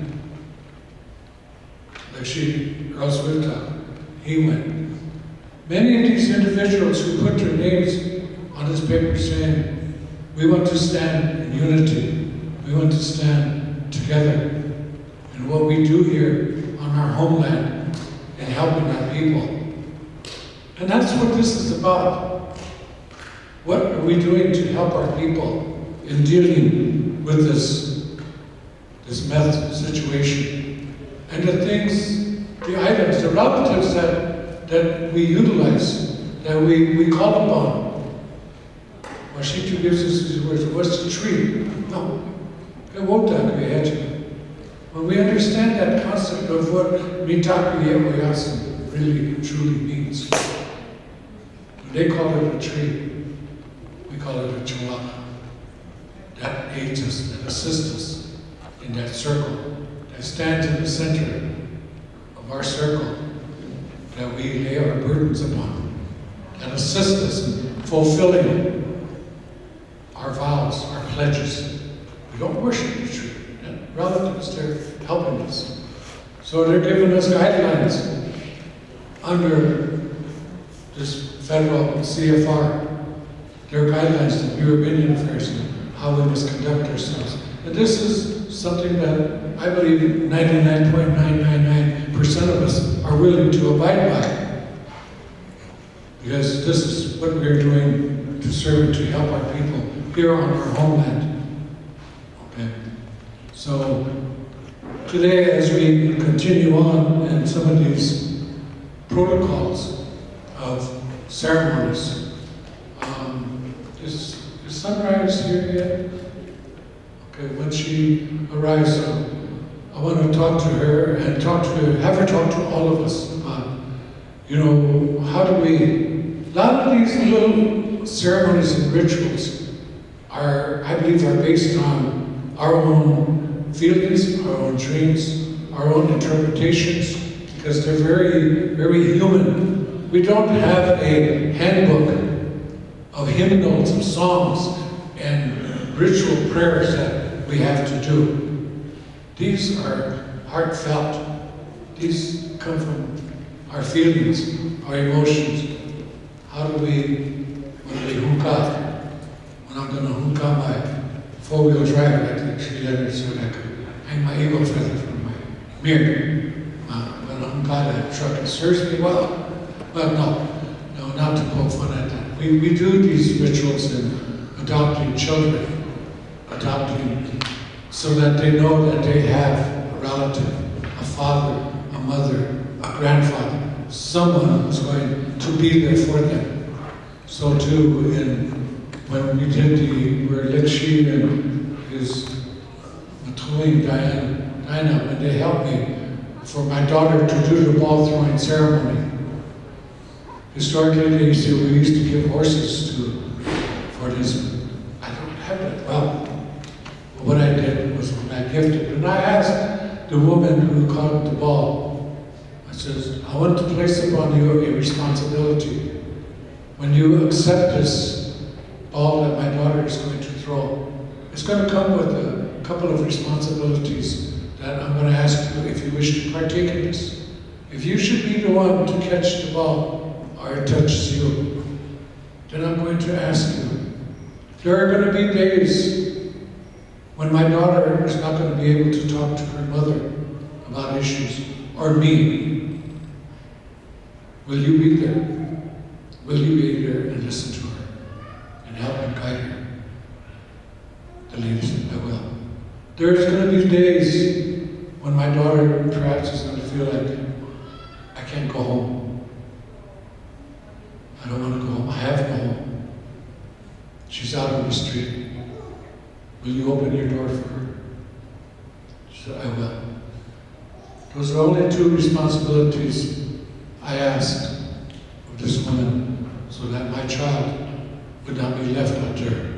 Like she, Roswitha, he went. Many of these individuals who put their names on this paper saying, we want to stand in unity, we want to stand together in what we do here on our homeland and helping our people. And that's what this is about. What are we doing to help our people? in dealing with this meth situation. And the things, the items, the relatives that we utilize, that we call upon. Washington gives us these words, what's the tree? No, it won't when we understand that concept of what mitaku yewayasan really truly means, when they call it a tree, we call it a chihuahua. That aids us, that assists us in that circle, that stands in the center of our circle, that we lay our burdens upon, that assists us in fulfilling our vows, our pledges. We don't worship the tree. Relatives, they're helping us. So they're giving us guidelines under this federal CFR. There are guidelines to Bureau of Indian Affairs and how we must conduct ourselves. And this is something that I believe 99.999% of us are willing to abide by. Because this is what we're doing to serve and to help our people here on our homeland. Okay. So today, as we continue on in some of these protocols of ceremonies, is Sunrise here yet? Okay, when she arrives, I want to talk to her and have her talk to all of us about, how do we, a lot of these little ceremonies and rituals I believe are based on our own feelings, our own dreams, our own interpretations, because they're very, very human. We don't have a handbook of hymnals, of songs, and ritual prayers that we have to do. These are heartfelt. These come from our feelings, our emotions. How do we, when we hookah, when I'm going to hookah my four-wheel drive, I think she let her so that I could hang my eagle feather from my mirror. When I'm got that truck, it serves me well. But no, not to poke fun at that. We do these rituals in adopting children, so that they know that they have a relative, a father, a mother, a grandfather, someone who's going to be there for them. So too, when we did where Likshi and his Matuing Diana, when they helped me for my daughter to do the ball throwing ceremony. Historically, we used to give horses for this. I don't have that. Well, what I did was when I gifted, and I asked the woman who caught the ball, I says, I want to place upon you a responsibility. When you accept this ball that my daughter is going to throw, it's going to come with a couple of responsibilities that I'm going to ask you if you wish to partake in this. If you should be the one to catch the ball, or it touches you, then I'm going to ask you. There are going to be days when my daughter is not going to be able to talk to her mother about issues, or me. Will you be there? Will you be there and listen to her and help and guide her? The lady said, I will. There's going to be days when my daughter perhaps is going to feel like, I can't go home. I don't want to go home. I have no home. She's out on the street. Will you open your door for her? She said, I will. Those are only two responsibilities I asked of this woman so that my child would not be left out there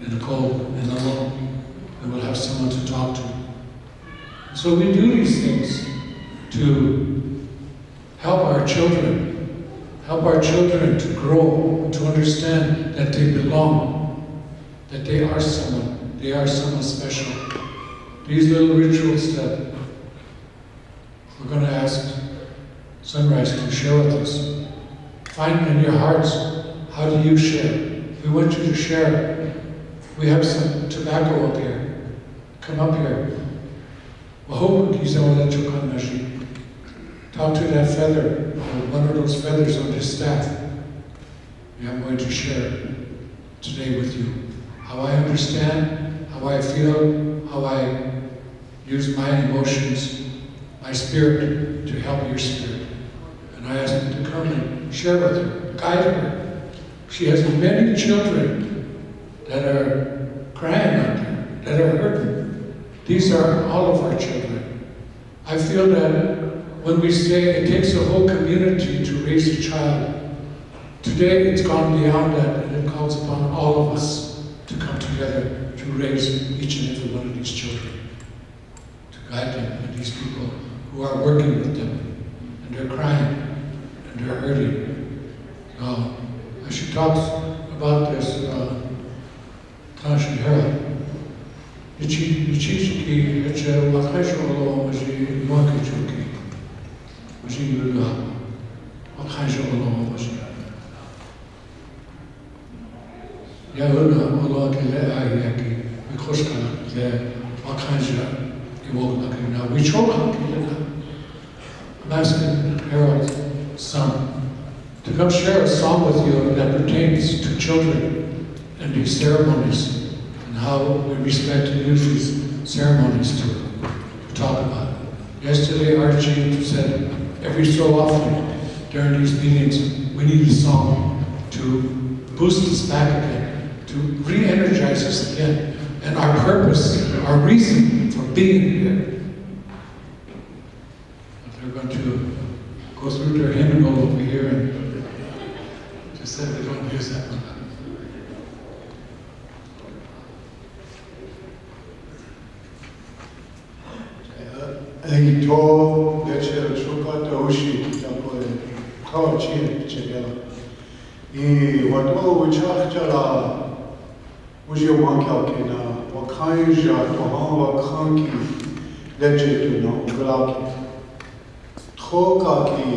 in the cold and alone, and will have someone to talk to. So we do these things to help our children to grow, to understand that they belong, that they are someone special. These little rituals that we're going to ask Sunrise to share with us. Find in your hearts, how do you share? We want you to share. We have some tobacco up here. Come up here. Talk to that feather, or one of those feathers on his staff. I'm going to share today with you. how I understand, how I feel, how I use my emotions, my spirit to help your spirit. And I ask you to come and share with her, guide her. She has many children that are crying out there, that are hurting. These are all of our children. I feel that when we say it takes a whole community to raise a child, today it's gone beyond that, and it calls upon all of us to come together to raise each and every one of these children, to guide them, and these people who are working with them, and they're crying, and they're hurting. As she talks about this, Tasha Hera, Ichiki, Eche, Wakasholo, Maji, Makachuki, Maji Lula, Wakasholo, Maji. Yahuna, Olakile, Ayaki, Mikoska, Le, Wakanja, Iwolaki. Now we choke I'm asking Harold's son to come share a song with you that pertains to children and these ceremonies and how we respect and use these ceremonies to talk about it. Yesterday, Archie said every so often during these meetings, we need a song to boost us back again, to re-energize us again, and our purpose, our reason for being here. They're going to go through their hymnal over here and just said they don't use that one. To večer čukate uši, tako je kao čin čegela. I vato učah čala užio mankelke na wakanja tohan wakanki leče tu na uglaki. Tchoka ki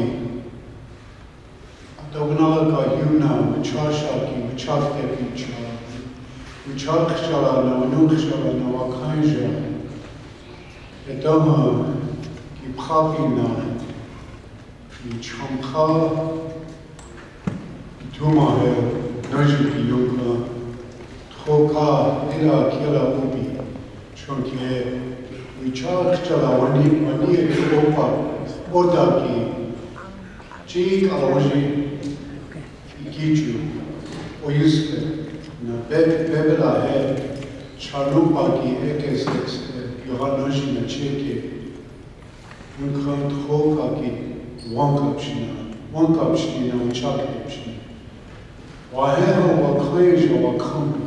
dognalka yuna uchasha ki uchafte picha. Uchach chala na unuk chala na wakanja. Etama ki prapina ki chamka tuma he naju ki yunka thoka ila kila ubi chonke vichar chala wani opa oda ki chi kalawaji ikichu oyuske na bebela he chalupa ki ekes Yohanoshi na cheke, Yunkan Tchoka ki Wankapshina, Uchakapshina. Wahero Wakleja Wakampi.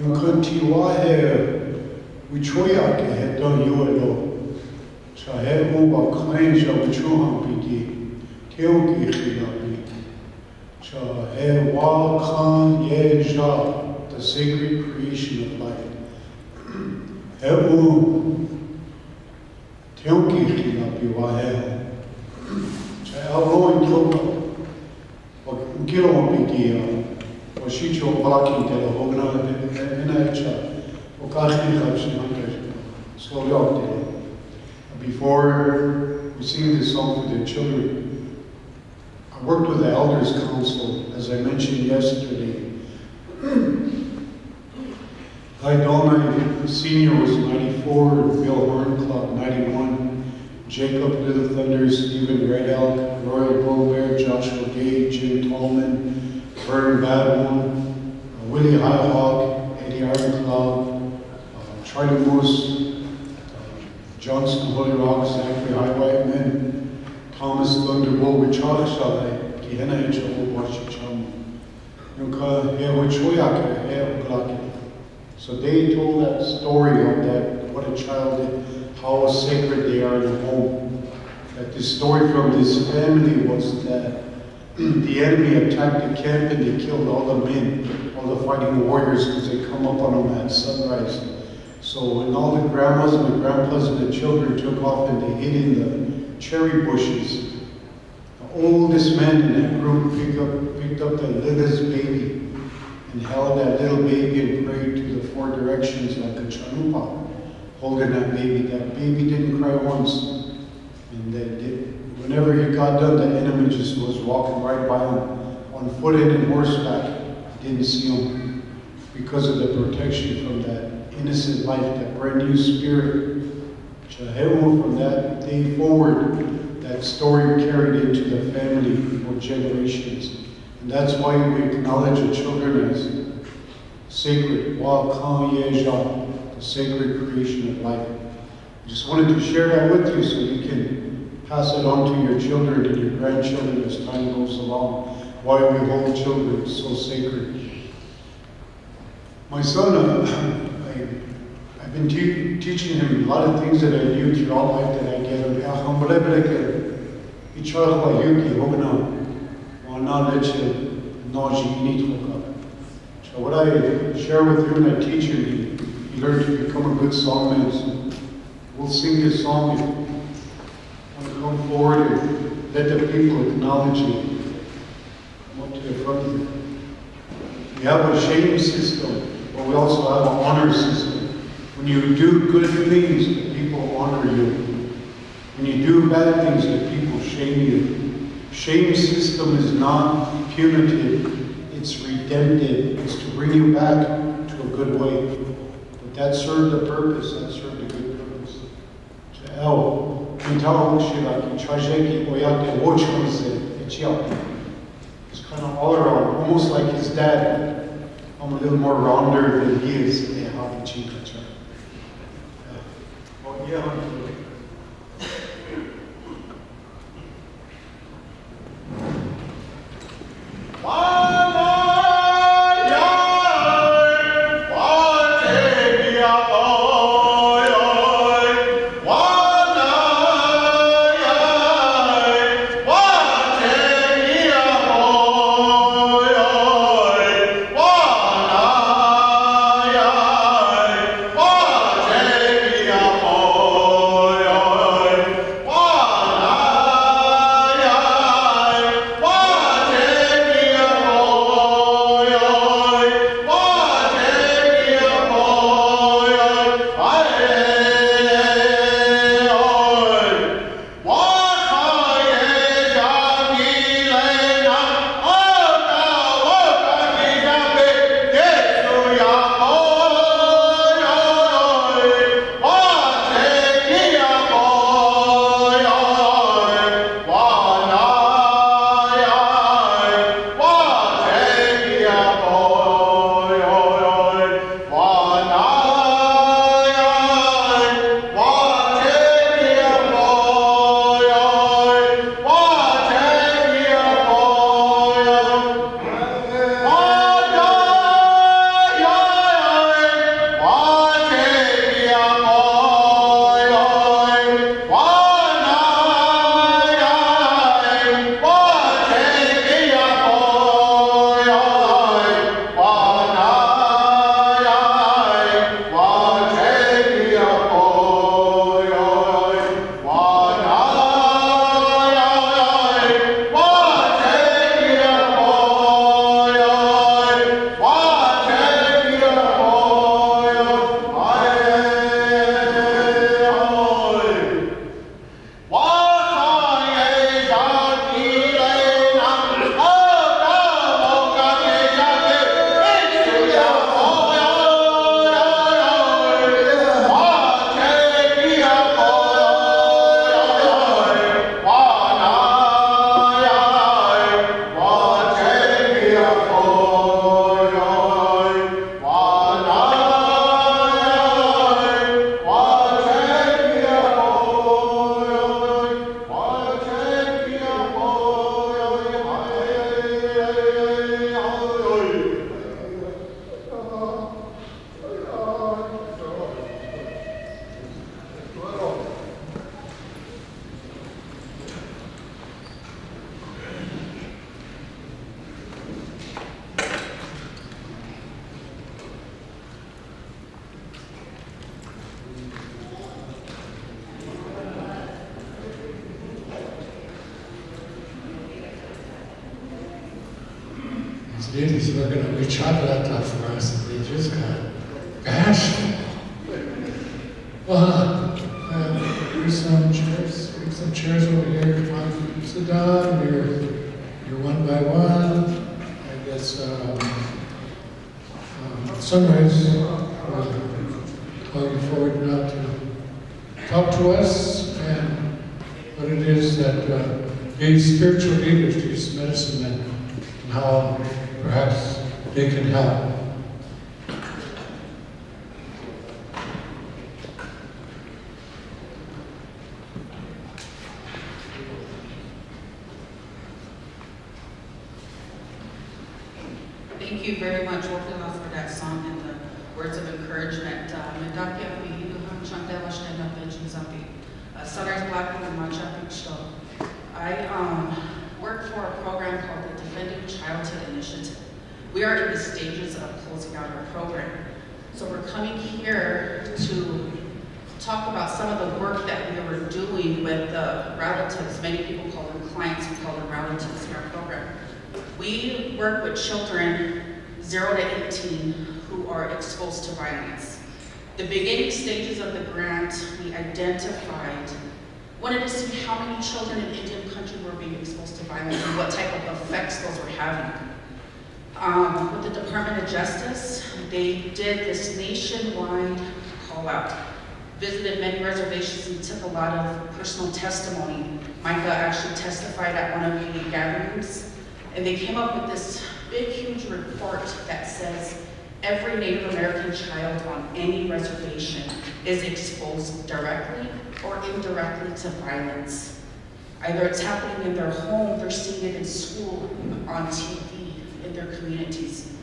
Yunkan Tiwahe, Wichoyake had done Yuelo. Chaheru Wakleja Wichuhampiki, Teoki Chilapi. Chahe Wakan Yeja, the sacred creation of life. Ebu Teoki Chilapi Wahe. Chahe Toka. Gilo Piki, Washicho Baki de la Hogna Enacha, Okashi Hapshin, Sloyok. Before we sing this song for the children, I worked with the Elders Council, as I mentioned yesterday. Donna Senior was 94, Bill Horn Club 91, Jacob Little Thunder, Stephen Red Elk, Roy Bull Bear, Joshua Gage, Jim Tallman, Vern Bad One, Willie High Hawk, Eddie Iron Cloud, Charlie Moose, Johnson Holy Rock, Zachary High White Men, Thomas Thunderbolt, Wichara Shalai, Kihena Echo, Washicham, Yunka, Hewichoyak, Hewichoyak. So they told that story of that, what a child did, how sacred they are in the home. That the story from this family was that the enemy attacked the camp and they killed all the men, all the fighting warriors, because they come up on them at sunrise. So when all the grandmas and the grandpas and the children took off and they hid in the cherry bushes, the oldest man in that group picked up the littlest baby and held that little baby and prayed to the four directions like a chalupa, holding that baby. That baby didn't cry once. And whenever he got done, the enemy just was walking right by him, on foot and in horseback. He didn't see him. because of the protection from that innocent life, that brand new spirit. From that day forward, that story carried into the family for generations. And that's why we acknowledge the children as sacred, Wakinyan, the sacred creation of life. I just wanted to share that with you so you can pass it on to your children and your grandchildren as time goes along. Why we hold children so sacred. My son, I've been teaching him a lot of things that I knew throughout life that I get. So what I share with him and I teach him, he learned to become a good songman. We'll sing his song and want to come forward and let the people acknowledge you. Come up to the front of you. We have a shame system, but we also have an honor system. When you do good things, the people honor you. When you do bad things, the people shame you. Shame system is not punitive, it's redemptive. It's to bring you back to a good way. But that served a purpose, that served a good purpose. It's kind of all around, almost like his dad. I'm a little more rounder than he is. Oh, yeah. Ladies were going to make chocolate for us, and they just got bashful. Here's some chairs. Bring some chairs over here. Come on, sit down. You're one by one. I guess Sunrise, calling forward now to talk to us and what it is that being spiritual leaders to these medicine men and how perhaps they can help. Thank you very much, Wakinyan, for that song and the words of encouragement. Sunrise Black Women March Up Show. I work for a program called the Defending Childhood Initiative. We are in the stages of closing out our program. So we're coming here to talk about some of the work that we were doing with the relatives. Many people call them clients, we call them relatives in our program. We work with children 0 to 18 who are exposed to violence. The beginning stages of the grant, we identified, wanted to see how many children in Indian country were being exposed to violence and what type of effects those were having. With the Department of Justice, they did this nationwide call out, visited many reservations and took a lot of personal testimony. Micah actually testified at one of the gatherings, and they came up with this big, huge report that says every Native American child on any reservation is exposed directly or indirectly to violence. Either it's happening in their home, they're seeing it in school, on TV, in their communities.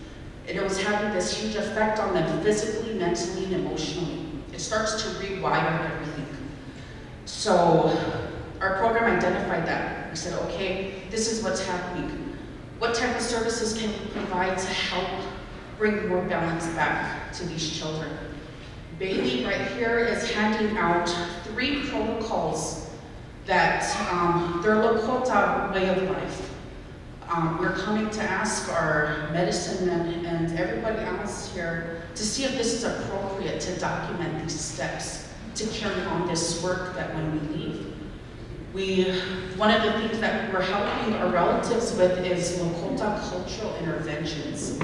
And it was having this huge effect on them physically, mentally, and emotionally. It starts to rewire everything. So our program identified that. We said, okay, this is what's happening. What type of services can we provide to help bring more balance back to these children? Bailey right here is handing out 3 protocols that their Lakota way of life. We're coming to ask our medicine men and everybody else here to see if this is appropriate to document these steps to carry on this work that when we leave. One of the things that we're helping our relatives with is Lakota cultural interventions.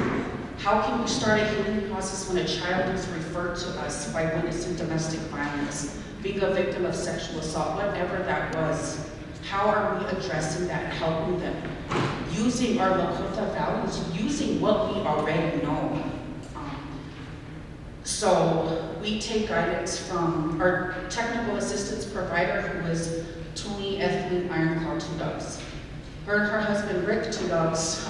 How can we start a healing process when a child is referred to us by witnessing domestic violence, being a victim of sexual assault, whatever that was? How are we addressing that, helping them? Using our Lakota values, using what we already know. So we take guidance from our technical assistance provider, who is Tony Ethling Ironclaw Two Dogs. Her husband Rick Two Dogs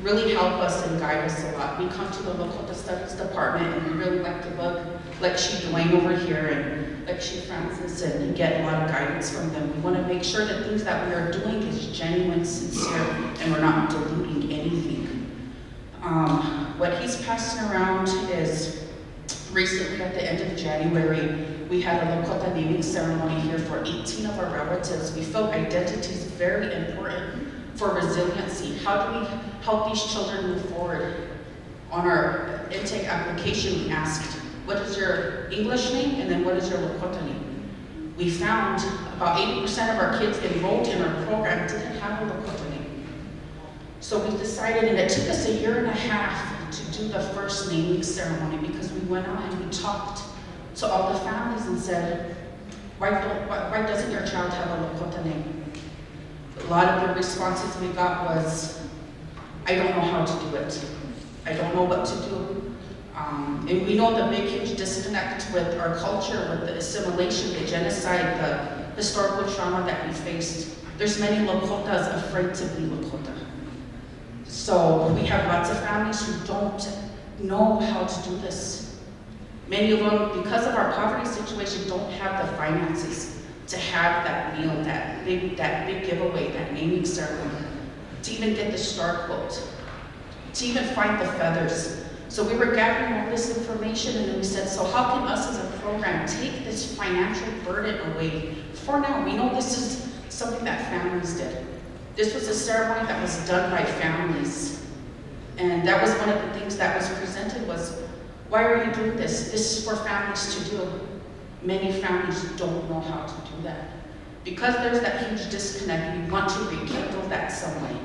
really help us and guide us a lot. We come to the Lakota Studies Department and we really like to look like she Dwayne over here and like she Francis and get a lot of guidance from them. We want to make sure that things that we are doing is genuine, sincere, and we're not diluting anything. What he's passing around is recently at the end of January, we had a Lakota naming ceremony here for 18 of our relatives. We felt identity is very important for resiliency. How do we help these children move forward? On our intake application, we asked, what is your English name, and then what is your Lakota name? We found about 80% of our kids enrolled in our program didn't have a Lakota name. So we decided, and it took us 1.5 years to do the first naming ceremony, because we went out and we talked to all the families and said, why doesn't your child have a Lakota name? A lot of the responses we got was, I don't know how to do it. I don't know what to do. And we know the big, huge disconnect with our culture, with the assimilation, the genocide, the historical trauma that we faced. There's many Lakotas afraid to be Lakota. So we have lots of families who don't know how to do this. Many of them, because of our poverty situation, don't have the finances to have that meal, that big giveaway, that naming ceremony, to even get the star quote, to even find the feathers. So we were gathering all this information, and then we said, so how can us as a program take this financial burden away? For now, we know this is something that families did. This was a ceremony that was done by families. And that was one of the things that was presented was, why are you doing this? This is for families to do. Many families don't know how to do that. Because there's that huge disconnect, we want to rekindle that some way.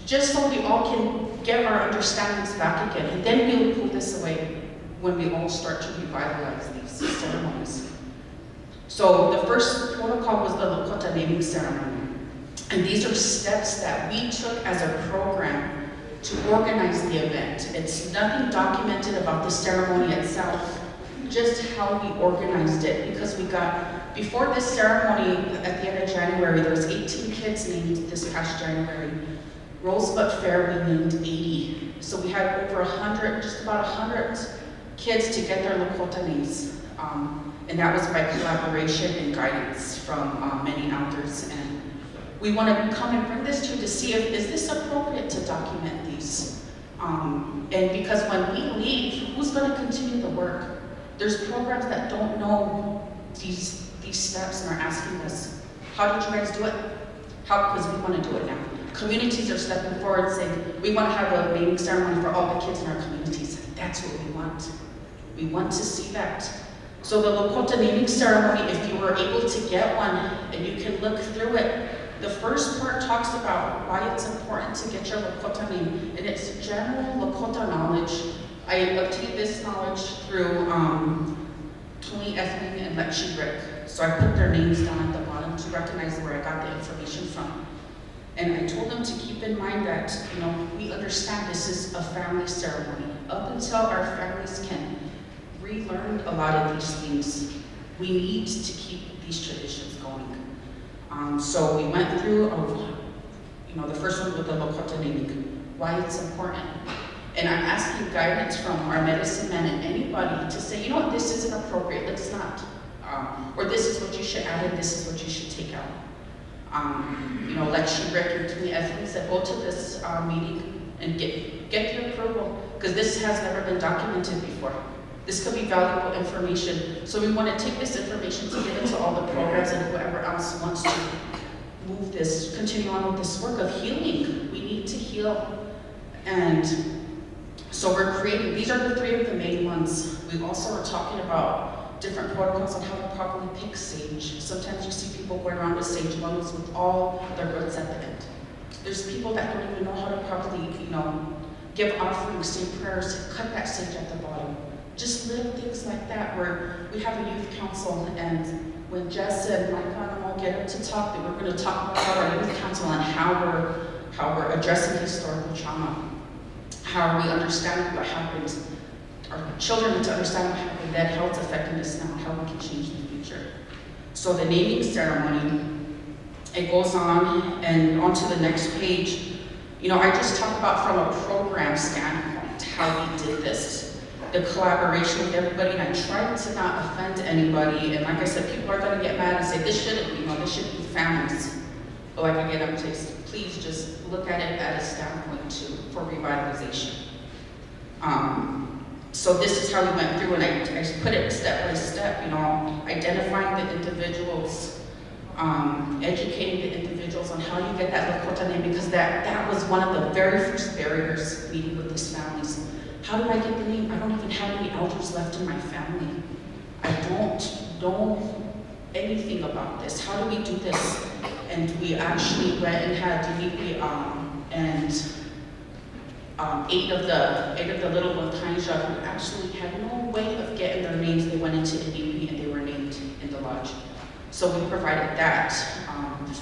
just so we all can get our understandings back again. And then we'll pull this away when we all start to revitalize these ceremonies. So the first protocol was the Lakota naming ceremony. And these are steps that we took as a program to organize the event. It's nothing documented about the ceremony itself, just how we organized it, because we got, before this ceremony at the end of January, there was 18 kids named this past January. Rosebud Fair, we named 80. So we had over 100, just about 100 kids to get their Lakota names. And that was by collaboration and guidance from many elders. And we want to come and bring this to see if, is this appropriate to document these? And because when we leave, who's going to continue the work? There's programs that don't know these steps and are asking us, how did you guys do it? How? Because we want to do it now. Communities are stepping forward saying, we want to have a naming ceremony for all the kids in our communities. That's what we want. We want to see that. So the Lakota naming ceremony, if you were able to get one and you can look through it, the first part talks about why it's important to get your Lakota name, and it's general Lakota knowledge. I obtained this knowledge through Tuli Ethling and Lexi Rick. So I put their names down at the bottom to recognize where I got the information from. And I told them to keep in mind that, we understand this is a family ceremony. Up until our families can relearn a lot of these things, we need to keep these traditions going. So we went through, the first one with the Lakota naming, why it's important. And I'm asking guidance from our medicine men and anybody to say, this isn't appropriate, let's not. Or this is what you should add and this is what you should take out. Like she recommended me, Ethel said, go to this meeting and get the approval, because this has never been documented before. This could be valuable information. So we want to take this information to give it to all the programs and whoever else wants to move this, continue on with this work of healing. We need to heal. And so we're creating, these are the 3 of the main ones. We also are talking about different protocols on how to properly pick sage. Sometimes you see people going around with sage bundles with all their roots at the end. There's people that don't even know how to properly, give offerings, say prayers, cut that sage at the bottom. Just little things like that, where we have a youth council, and when Jess and Micah and I will get up to talk, that we're going to talk about our youth council and how we're addressing historical trauma. How are we understanding what happened? Our children need to understand what happened, that how it's affecting us now, how we can change in the future. So the naming ceremony, it goes on and on to the next page. I just talk about from a program standpoint, how we did this. The collaboration with everybody, and I tried to not offend anybody. And like I said, people are going to get mad and say, this shouldn't be, this should be families. But like I get up to say, please just look at it at a standpoint for revitalization. So this is how we went through, and I put it step by step, identifying the individuals, educating the individuals on how you get that Lakota name, because that was one of the very first barriers meeting with these families. How do I get the name? I don't even have any elders left in my family. I don't know anything about this. How do we do this? And we actually went and had Dimitri and 8 of the little Wakanja who actually had no way of getting their names. They went into Dimitri and they were named in the lodge. So we provided that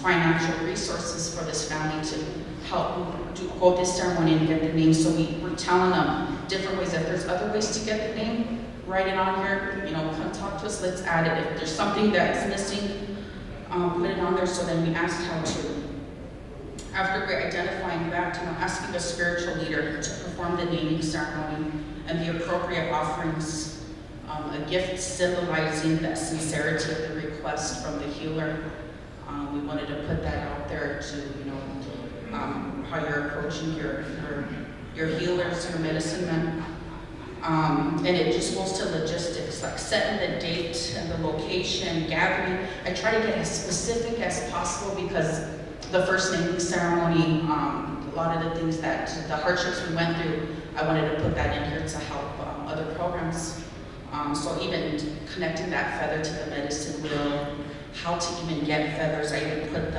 financial resources for this family to help hold this ceremony and get the name. So we were telling them different ways. If there's other ways to get the name, write it on here. Come talk to us. Let's add it. If there's something that's missing, put it on there. So then we asked how to. After we're identifying that, asking a spiritual leader to perform the naming ceremony and the appropriate offerings, a gift symbolizing that sincerity of the request from the healer. We wanted to put that out there to, how you're approaching your healers, your medicine men. And it just goes to logistics, like setting the date and the location, gathering. I try to get as specific as possible because the first naming ceremony, a lot of the things the hardships we went through, I wanted to put that in here to help other programs. So even connecting that feather to the medicine wheel, how to even get feathers. I even put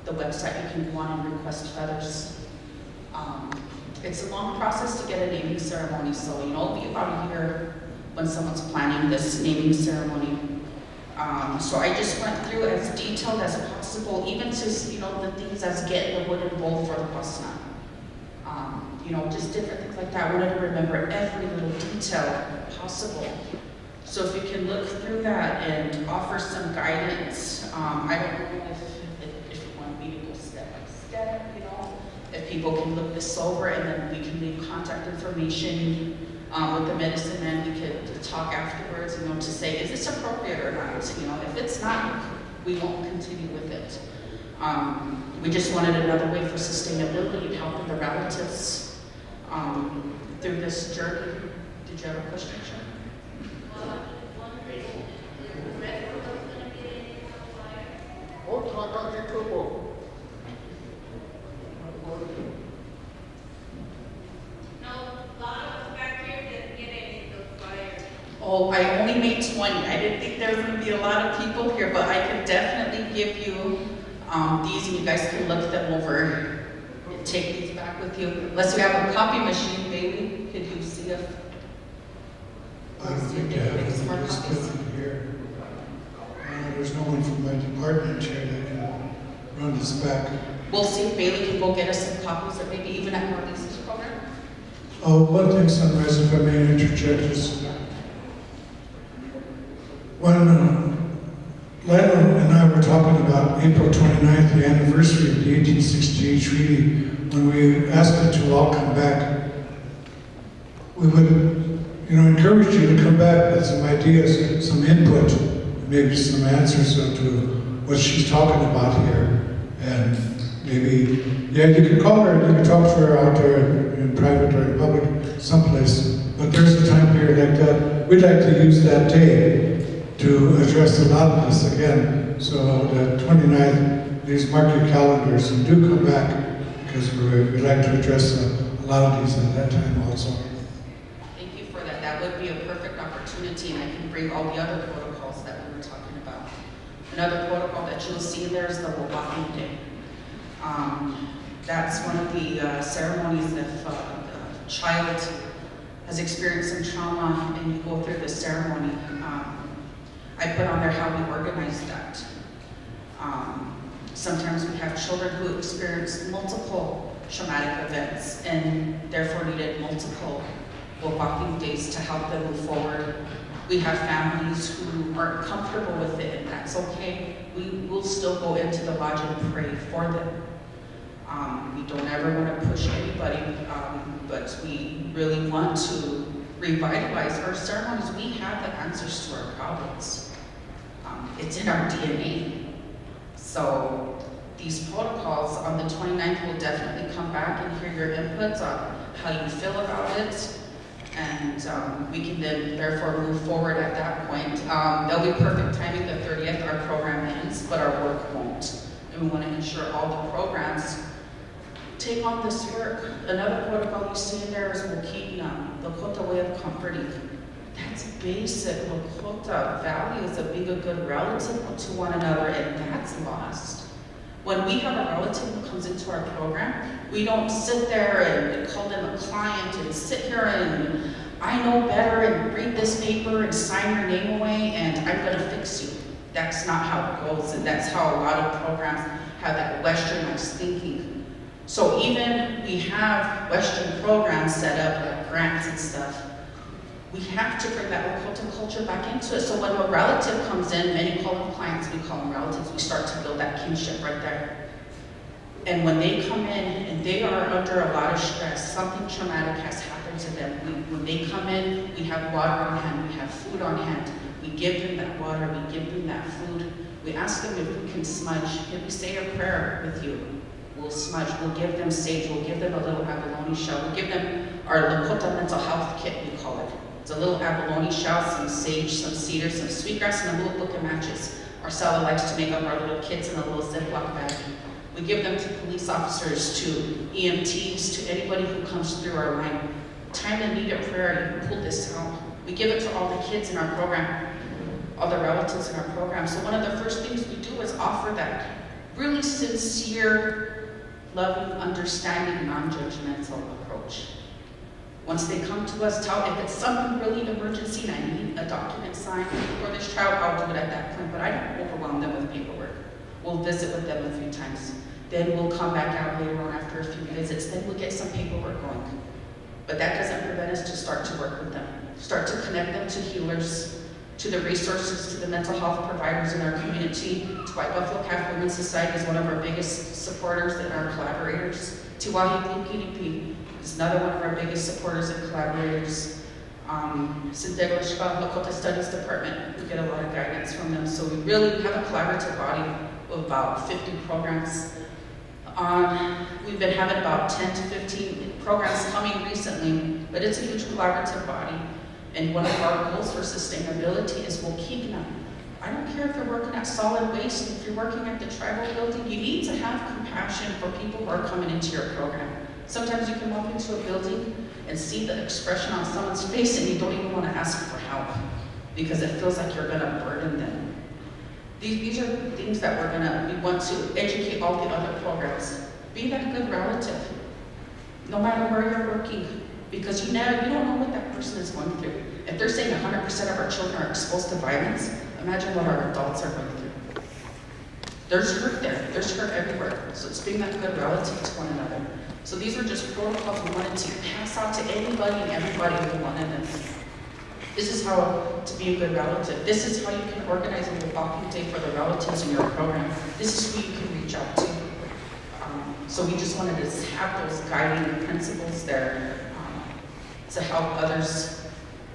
the website, you can go on and request feathers. It's a long process to get a naming ceremony, so it'll be about a year when someone's planning this naming ceremony. So I just went through as detailed as possible, even to, the things as getting the wooden bowl for the pasna. Just different things like that. I wanted to remember every little detail possible. So if you can look through that and offer some guidance, I don't know if you want me to go step by step, if people can look this over and then we can leave contact information with the medicine man, we could talk afterwards, to say, is this appropriate or not? If it's not, we won't continue with it. We just wanted another way for sustainability, helping the relatives through this journey. Did you have a question, Sean? Oh, I only made 20. I didn't think there was going to be a lot of people here, but I could definitely give you these, and you guys can look them over and take these back with you. Unless you have a copy machine, maybe. Could you see if? I don't think I have it here. There's no one from my department here that can run this back. We'll see if Bailey can go get us some copies, or maybe even at Marlise's program. One thing, Sunrise, if I may interject, is when Lila and I were talking about April 29th, the anniversary of the 1868 treaty, when we asked them to all come back, we would encourage you to come back with some ideas, some input, maybe some answers to what she's talking about here. And maybe, you can call her and you can talk to her out there in private or in public, someplace. But there's a time period like that. We'd like to use that day to address a lot of this again. So the 29th, please mark your calendars and do come back, because we'd like to address a lot of these at that time also. Thank you for that. That would be a perfect opportunity, and I can bring all the other protocols that we were talking about. Another protocol that you'll see there is the Wakinyan. That's one of the ceremonies if a child has experienced some trauma and you go through the ceremony. I put on there how we organize that. Sometimes we have children who experience multiple traumatic events and therefore needed multiple walking days to help them move forward. We have families who aren't comfortable with it, and that's okay. We will still go into the lodge and pray for them. We don't ever want to push anybody, but we really want to revitalize our ceremonies. We have the answers to our problems. It's in our DNA. So these protocols on the 29th will definitely come back and hear your inputs on how you feel about it. And we can then therefore move forward at that point. There'll be perfect timing, the 30th, our program ends, but our work won't. And we want to ensure all the programs take on this work. Another protocol you see in there is Wakinyan, the Lakota way of comforting. That's basic Lakota values of being a good relative to one another, and that's lost. When we have a relative who comes into our program, we don't sit there and call them a client and sit here and I know better and read this paper and sign your name away and I'm going to fix you. That's not how it goes, and that's how a lot of programs have that westernized thinking. So even we have Western programs set up, like grants and stuff, we have to bring that Lakota culture back into it. So when a relative comes in, many call them clients, we call them relatives, we start to build that kinship right there. And when they come in and they are under a lot of stress, something traumatic has happened to them. When they come in, we have water on hand, we have food on hand. We give them that water, we give them that food. We ask them if we can smudge. If we say a prayer with you, we'll smudge. We'll give them sage, we'll give them a little abalone shell. We'll give them our Lakota mental health kit, we call it. It's a little abalone shell, some sage, some cedar, some sweetgrass, and a little book of matches. Marcella likes to make up our little kits in a little Ziploc bag. We give them to police officers, to EMTs, to anybody who comes through our line. Time and need of prayer, you can pull this out. We give it to all the kids in our program, all the relatives in our program. So one of the first things we do is offer that really sincere, loving, understanding, non-judgmental approach. Once they come to us, if it's something really emergency and I need a document signed for this child, I'll do it at that point, but I don't overwhelm them with paperwork. We'll visit with them a few times. Then we'll come back out later on after a few visits, then we'll get some paperwork going. But that doesn't prevent us to start to work with them, start to connect them to healers, to the resources, to the mental health providers in our community. To White Buffalo Catholic Women's Society is one of our biggest supporters and our collaborators. Tiwahi PDP is another one of our biggest supporters and collaborators. Sinte Gleska, Lakota Studies Department, we get a lot of guidance from them. So we really have a collaborative body of about 50 programs. We've been having about 10 to 15 programs coming recently, but it's a huge collaborative body. And one of our goals for sustainability is we'll keep them. I don't care if you're working at solid waste, if you're working at the tribal building, you need to have compassion for people who are coming into your program. Sometimes you can walk into a building and see the expression on someone's face and you don't even want to ask for help because it feels like you're gonna burden them. These are things that we want to educate all the other programs. Be that good relative, no matter where you're working, because you don't know what that person is going through. If they're saying 100% of our children are exposed to violence, imagine what our adults are going through. There's hurt there, there's hurt everywhere. So it's being that good relative to one another. So these are just protocols we wanted to pass out to anybody and everybody who wanted them. This is how to be a good relative. This is how you can organize a walking day for the relatives in your program. This is who you can reach out to. So we just wanted to have those guiding principles there to help others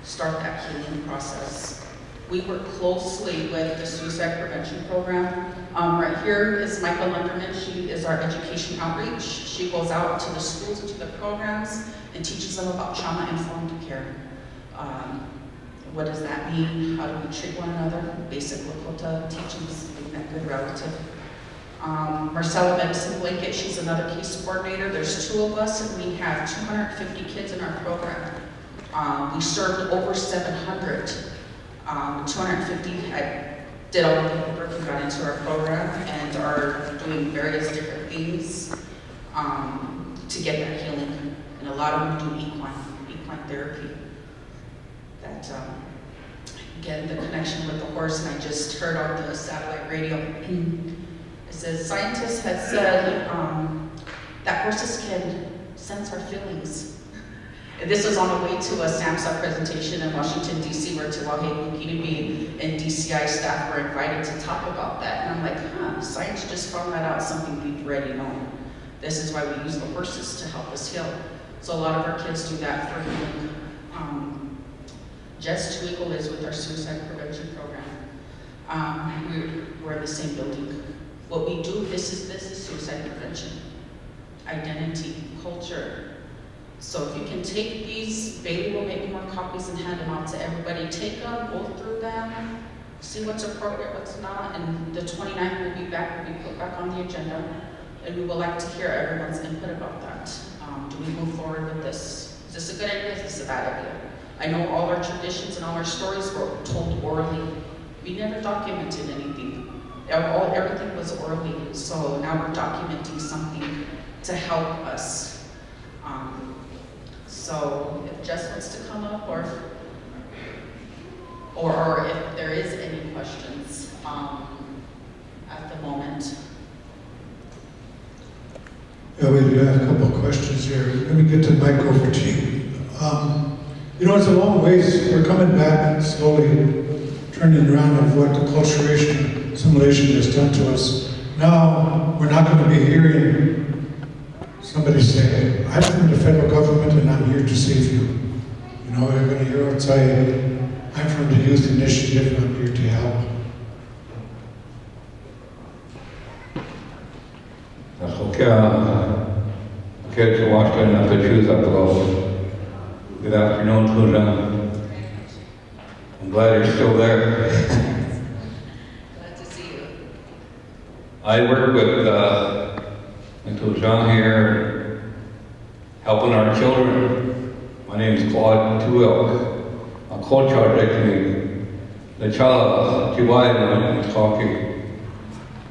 start that healing process. We work closely with the suicide prevention program. Right here is Michael Lunderman. She is our education outreach. She goes out to the schools and to the programs and teaches them about trauma-informed care. What does that mean? How do we treat one another? Basic Lakota teachings, being that good relative. Marcella Medicine Blanket, she's another case coordinator. There's 2 of us and we have 250 kids in our program. We served over 700. 250 did all the paperwork and got into our program and are doing various different things to get that healing. And a lot of them do equine therapy. That, again, the connection with the horse, and I just heard on the satellite radio, it says, scientists have said that horses can sense our feelings. And this was on the way to a SAMHSA presentation in Washington, D.C., where Tiwahi Kinebe and DCI staff were invited to talk about that. And I'm like, science just found that out, something we've already known. This is why we use the horses to help us heal. So a lot of our kids do that for healing. Jess Twinkle is with our suicide prevention program. We're in the same building. What we do, this is suicide prevention. Identity, culture. So if you can take these, Bailey will make more copies and hand them out to everybody. Take them, go through them, see what's appropriate, what's not, and the 29th will be put back on the agenda. And we would like to hear everyone's input about that. Do we move forward with this? Is this a good idea? Is this a bad idea? I know all our traditions and all our stories were told orally. We never documented anything. Everything was orally, so now we're documenting something to help us. So if Jess wants to come up, or if there is any questions at the moment. Yeah, we do have a couple of questions here. Let me get the mic over to you. It's a long ways. We're coming back slowly, turning around of what the culturation assimilation has done to us. Now, we're not going to be hearing somebody say, I'm from the federal government and I'm here to save you. We're going to hear it say, I'm from the youth initiative and I'm here to help. Good afternoon, Kuda. I'm glad you're still there. Glad to see you. I work with Uncle John here, helping our children. My name is Claude Tuel. I'm co-charged me. The child, Tiwai, talking.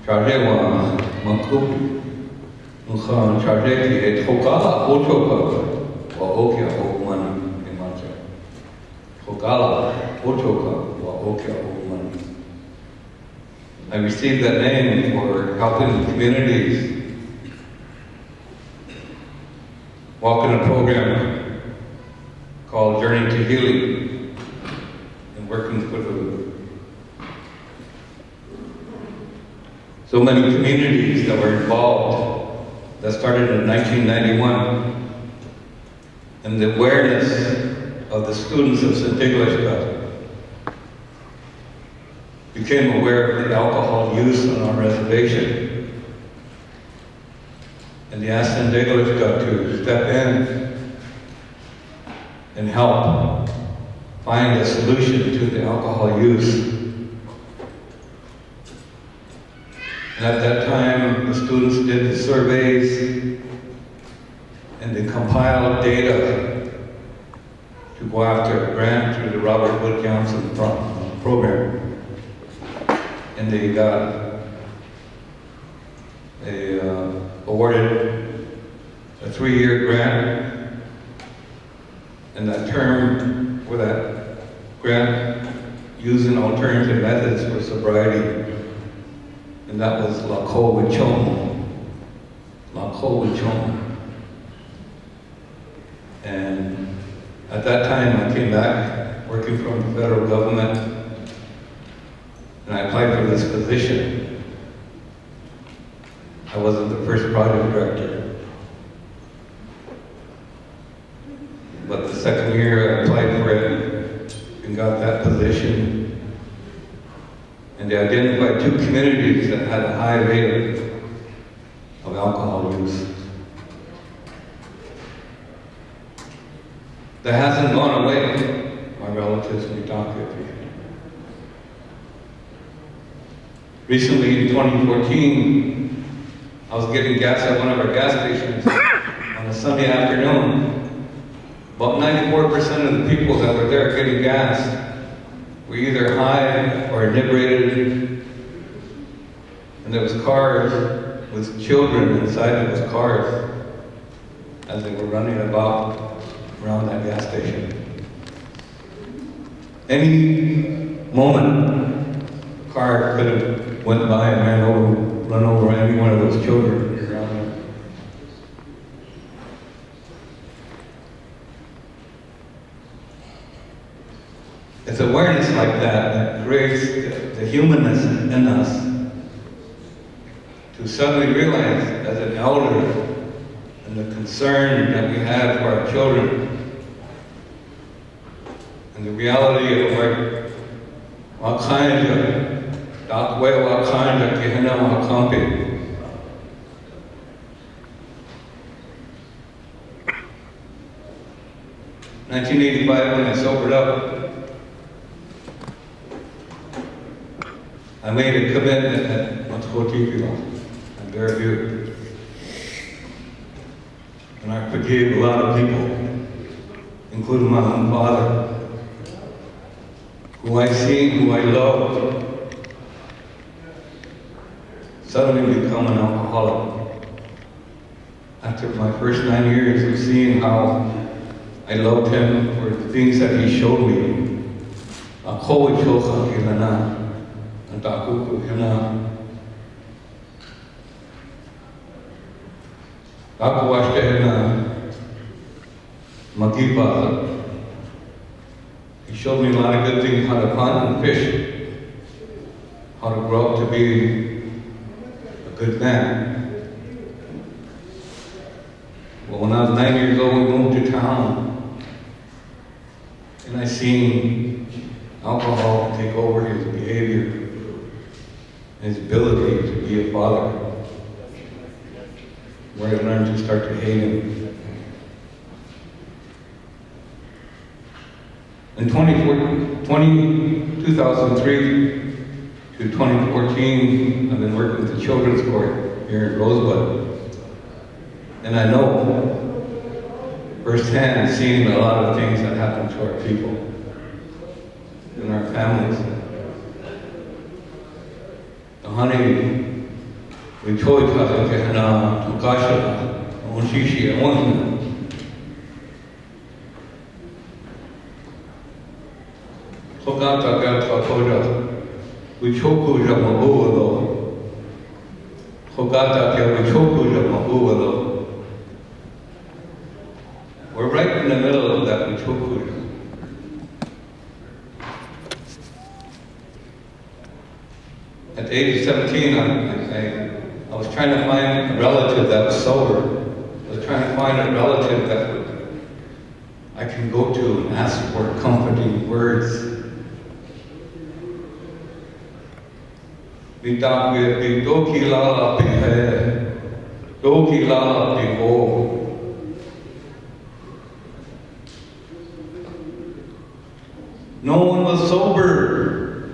charge wa makupi, unka charge ki et hokala ochoka wa okya okumani imacha. Hokala ochoka wa okya okumani. I received that name for helping the communities walk in a program called Journey to Healing and working with so many communities that were involved. That started in 1991, and the awareness of the students of Sinte Gleska became aware of the alcohol use on our reservation. And they asked Sinte Gleska to step in and help find a solution to the alcohol use. And at that time, the students did the surveys and they compiled data to go after a grant through the Robert Wood Johnson program. And they got awarded a 3-year grant, and that term for that grant, using alternative methods for sobriety, and that was La Ko Wichon. La Ko Wichon. And at that time I came back working from the federal government, and I applied for this position. I wasn't the first project director, but the second year I applied for it and got that position. And they identified 2 communities that had a high rate of alcohol use. That hasn't gone away. My relatives may talk with me. Recently in 2014, I was getting gas at one of our gas stations on a Sunday afternoon. About 94% of the people that were there getting gas were either high or inebriated, and there was cars with children inside those cars as they were running about around that gas station. Any moment, a car could have went by and run over any one of those children around there. It's awareness like that creates the humanness in us to suddenly realize as an elder and the concern that we have for our children and the reality of our Wakanya, Dakwe Wakanya, Kehena Wakampi. In 1985, when I sobered up, I made a commitment at Montecotipio and Fairview. And I forgave a lot of people, including my own father, who I seen, who I loved, suddenly become an alcoholic. After my first 9 years of seeing how I loved him for the things that he showed me, he showed me a lot of good things, how to hunt and fish, how to grow up to be a good man. Well, when I was 9 years old, we moved to town, and I seen alcohol take over his behavior, his ability to be a father, where I learned to start to hate him. In 2003 to 2014, I've been working with the Children's Court here in Rosebud. And I know firsthand, seeing a lot of things that happen to our people and our families. The honey we chose to na tukasha on shishi on Hokata gata toja, we choku jamabuado. Hokata ke we choku jamabuado. We're right in the middle of that Uchoku. At the age of 17, I was trying to find a relative that was sober. I was trying to find a relative that I can go to and ask for comforting words. Doki lala pihe, doki lala piho. No one was sober.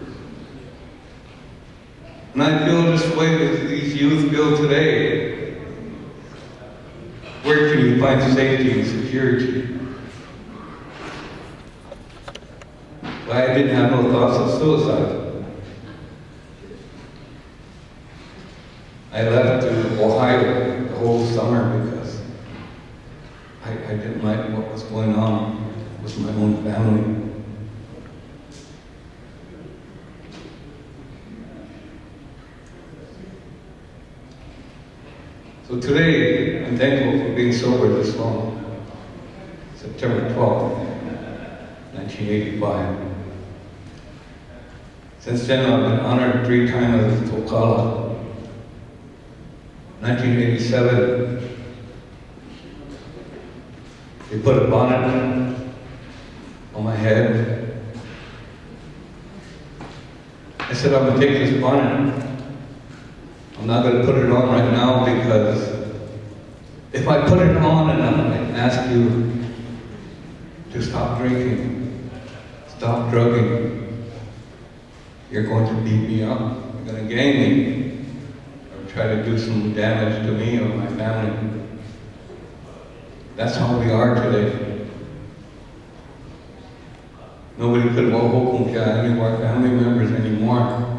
And I feel this way that these youth feel today. Where can you find safety and security? Why I didn't have no thoughts of suicide. I left to Ohio the whole summer because I didn't like what was going on with my own family. So today, I'm thankful for being sober this long. September 12th, 1985. Since then, I've been honored 3 times as Tokala. 1987, they put a bonnet on my head. I said, I'm going to take this bonnet. I'm not going to put it on right now because if I put it on and I ask you to stop drinking, stop drugging, you're going to beat me up, you're going to gang me, or try to do some damage to me or my family. That's how we are today. Nobody could walk home to any of our family members anymore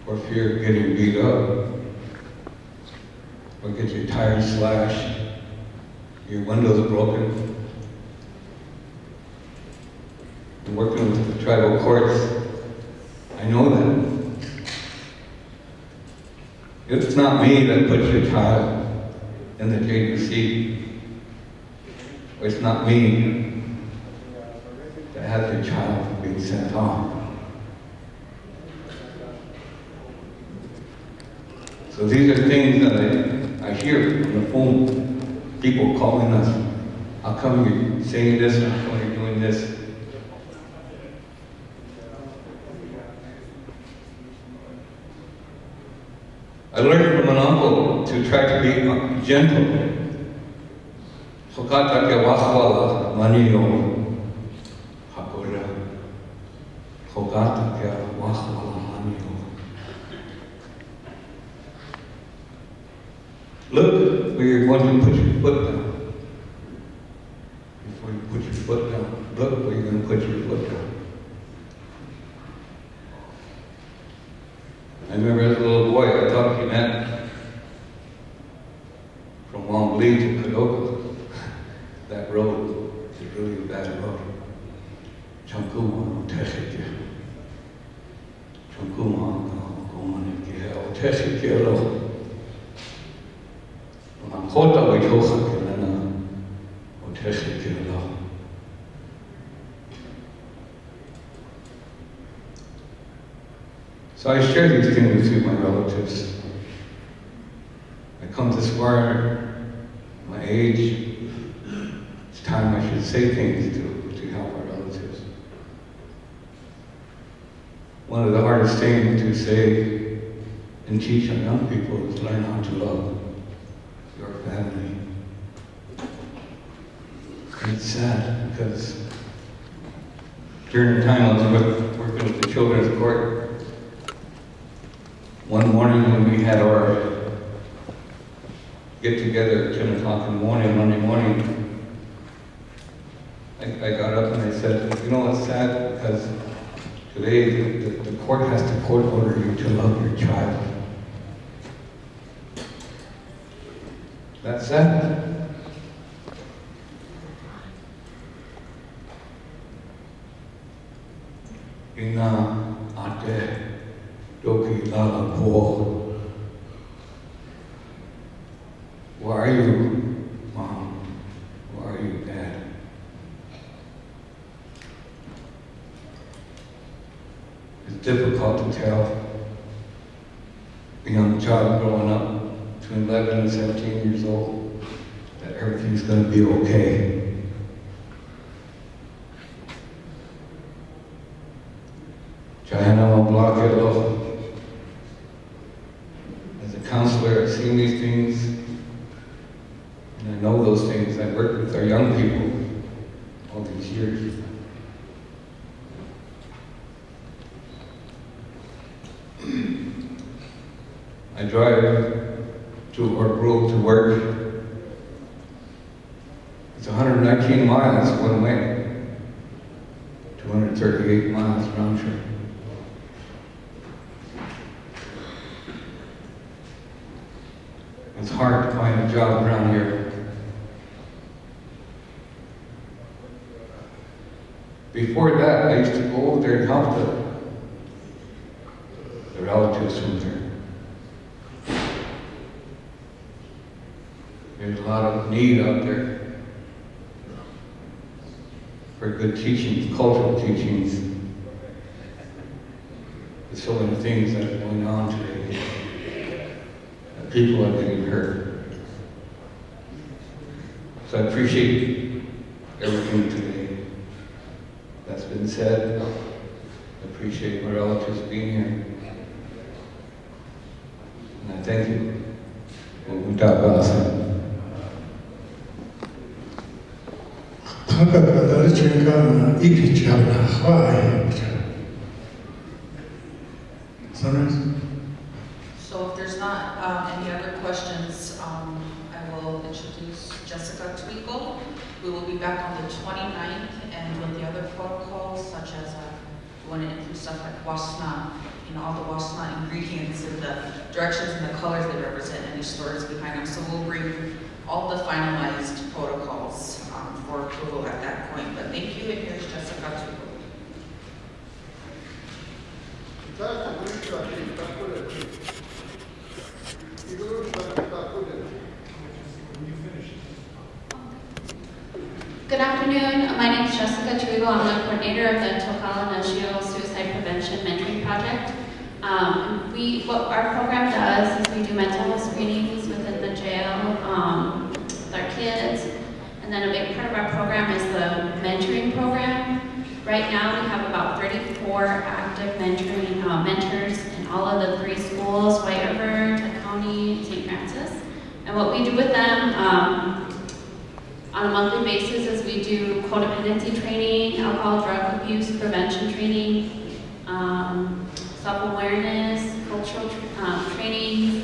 for fear of getting beat up, or get your tires slashed, your windows broken. And working with the tribal courts, I know that. It's not me that puts your child in the JDC. Or it's not me that has your child being sent off. So these are things that I hear on the phone, people calling us, how come you're saying this, how come you're doing this? I learned from an uncle to try to be gentle. Sokata ke wahwala manio hakura. Sokata ke wahwala manio. Look where you're going to put your foot down. Before you put your foot down, look where you're going to put your foot down. I remember as a little boy, I thought he meant from Wanbli to Kadoka. That road is really a bad road. Chankuma Techike. Chankuma Gomanike Techike Lo. Mankota Witoha Kelena Techike Lo. So I share these things with you, my relatives. I come this far, my age, it's time I should say things to help our relatives. One of the hardest things to say and teach our young people is learn how to love your family. And it's sad because during the time I was working with the Children's Court, one morning when we had our get-together at 10 o'clock in the morning, Monday morning, I got up and I said, you know, it's sad because today the court has to court order you to love your child. That's sad. Ina ate doki lala po. Where are you, Mom? Where are you, Dad? It's difficult to tell a young child growing up between 11 and 17 years old that everything's going to be okay. As a counselor, I've seen these things, and I know those things. I've worked with our young people all these years. I drive to our road to work. It's 119 miles one way, 238 miles round trip. It's hard to find a job around here. Before that, I used to go over there and help the relatives from there. There's a lot of need out there for good teachings, cultural teachings. There's so many things that are going on today. People are getting hurt. So I appreciate everything today that's been said. I appreciate my relatives being here. And I thank you. So if there's not any other questions, I will introduce Jessica Twinkle. We will be back on the 29th, and with the other protocols, such as we want to include stuff like wasna, all the wasna ingredients and the directions and the colors they represent, any stories behind them. So we'll bring all the finalized protocols for approval at that point. But thank you, and here's Jessica Twinkle. Good afternoon. My name is Jessica Trigo. I'm the coordinator of the Tocal Suicide Prevention Mentoring Project. What our program does is we do mental health screenings within the jail with our kids. And then a big part of our program is the mentoring program. Right now we have about 34 active mentoring mentors in all of the 3 schools, White River, Tech County, St. Francis. And what we do with them on a monthly basis is we do codependency training, alcohol, drug abuse prevention training, self-awareness, cultural training,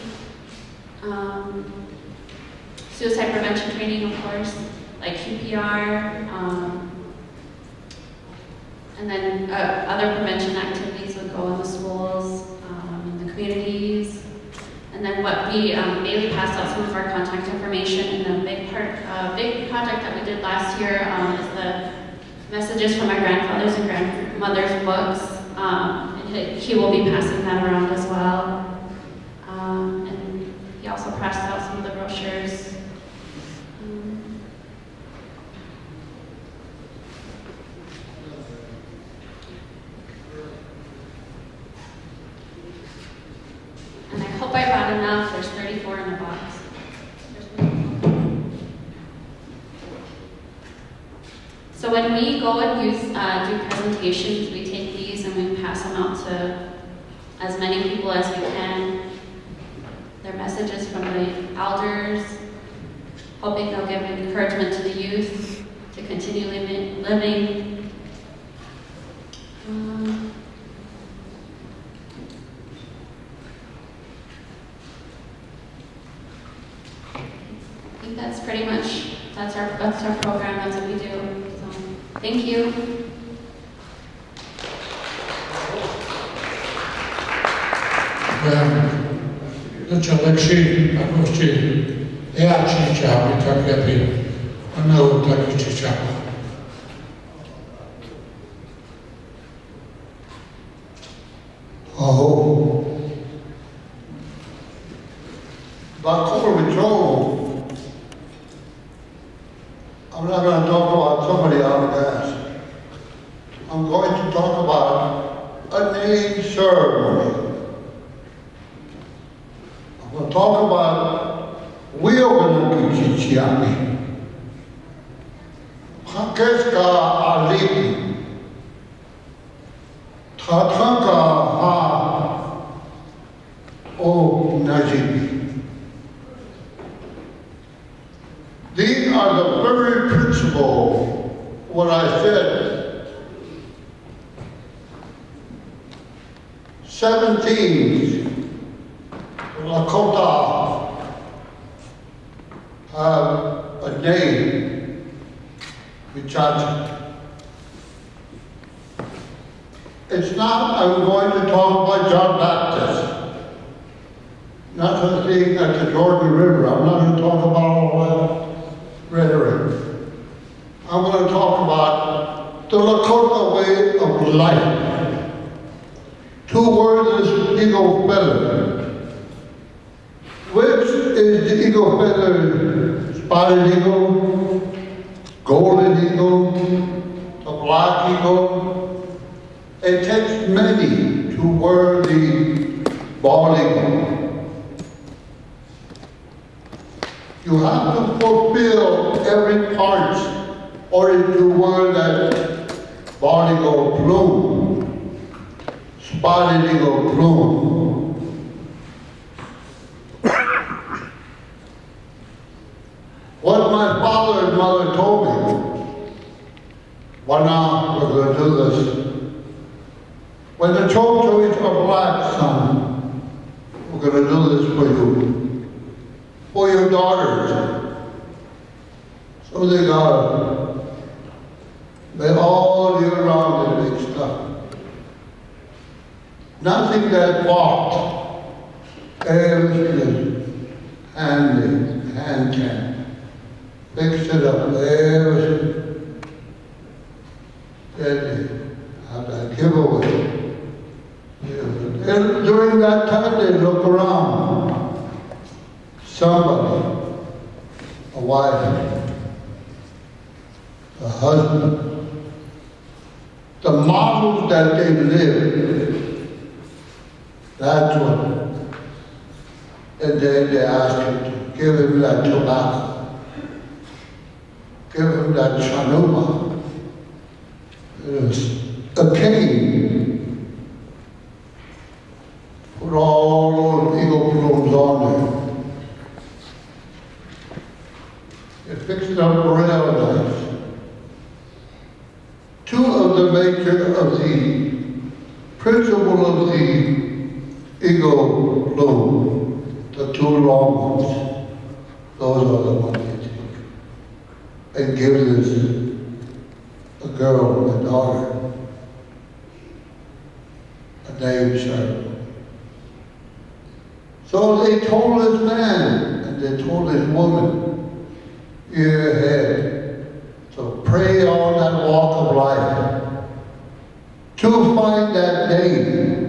suicide prevention training, of course, like QPR, and then other prevention activities would go in the schools, in the communities. And then what we mainly passed out some of our contact information, and a big project that we did last year is the messages from my grandfather's and grandmother's books. And he will be passing that around as well. And he also passed out some of the brochures. And I hope I brought enough. There's 34 in the box. So when we go and do presentations, we take these and we pass them out to as many people as we can. They're messages from the elders, hoping they'll give encouragement to the youth to continue living. I think that's pretty much, that's our program, that's what we do. So, thank you. Alexei, ea chicha, we talk epi, ano taki chicha. Oh. About corporate control, I'm not going to talk about somebody out of gas. I'm going to talk about a name ceremony. I'm going to talk about Wakinyan. Gleska alipi. Tatanka ha o najibi. These are the very principle, what I said. 17 Lakota have a name, Vichachi. It's not, I'm going to talk about John Baptist. Not the thing at the Jordan River. I'm not going to talk about all that rhetoric. I'm going to talk about the Lakota way of life. 2 words is eagle feather. Which is the eagle feather? Spotted eagle, golden eagle, the black eagle. It takes many to wear the bald eagle. You have to fulfill every part order to wear that bald eagle plume, spotted eagle plume. What my father and mother told me, why now we're going to do this. When the Chochois are black, son, we're going to do this for you, for your daughters. So they got it. They all year round the big stuff. Nothing that bought. Everything hand can. Fix it up. Everything. Then they have that giveaway. And during that time, they look around. Somebody, a wife, a husband, the models that they live, that's what. And then they ask you to give him that tobacco, give him that chanuma, a cane. Put all those eagle plumes on there. It fixed up real nice. 2 of the major of the principle of the eagle plume, the 2 long ones, those are the ones you take. And give this a girl, a daughter, a name ceremony. So they told this man, and they told this woman, you're ahead. So pray on that walk of life to find that name.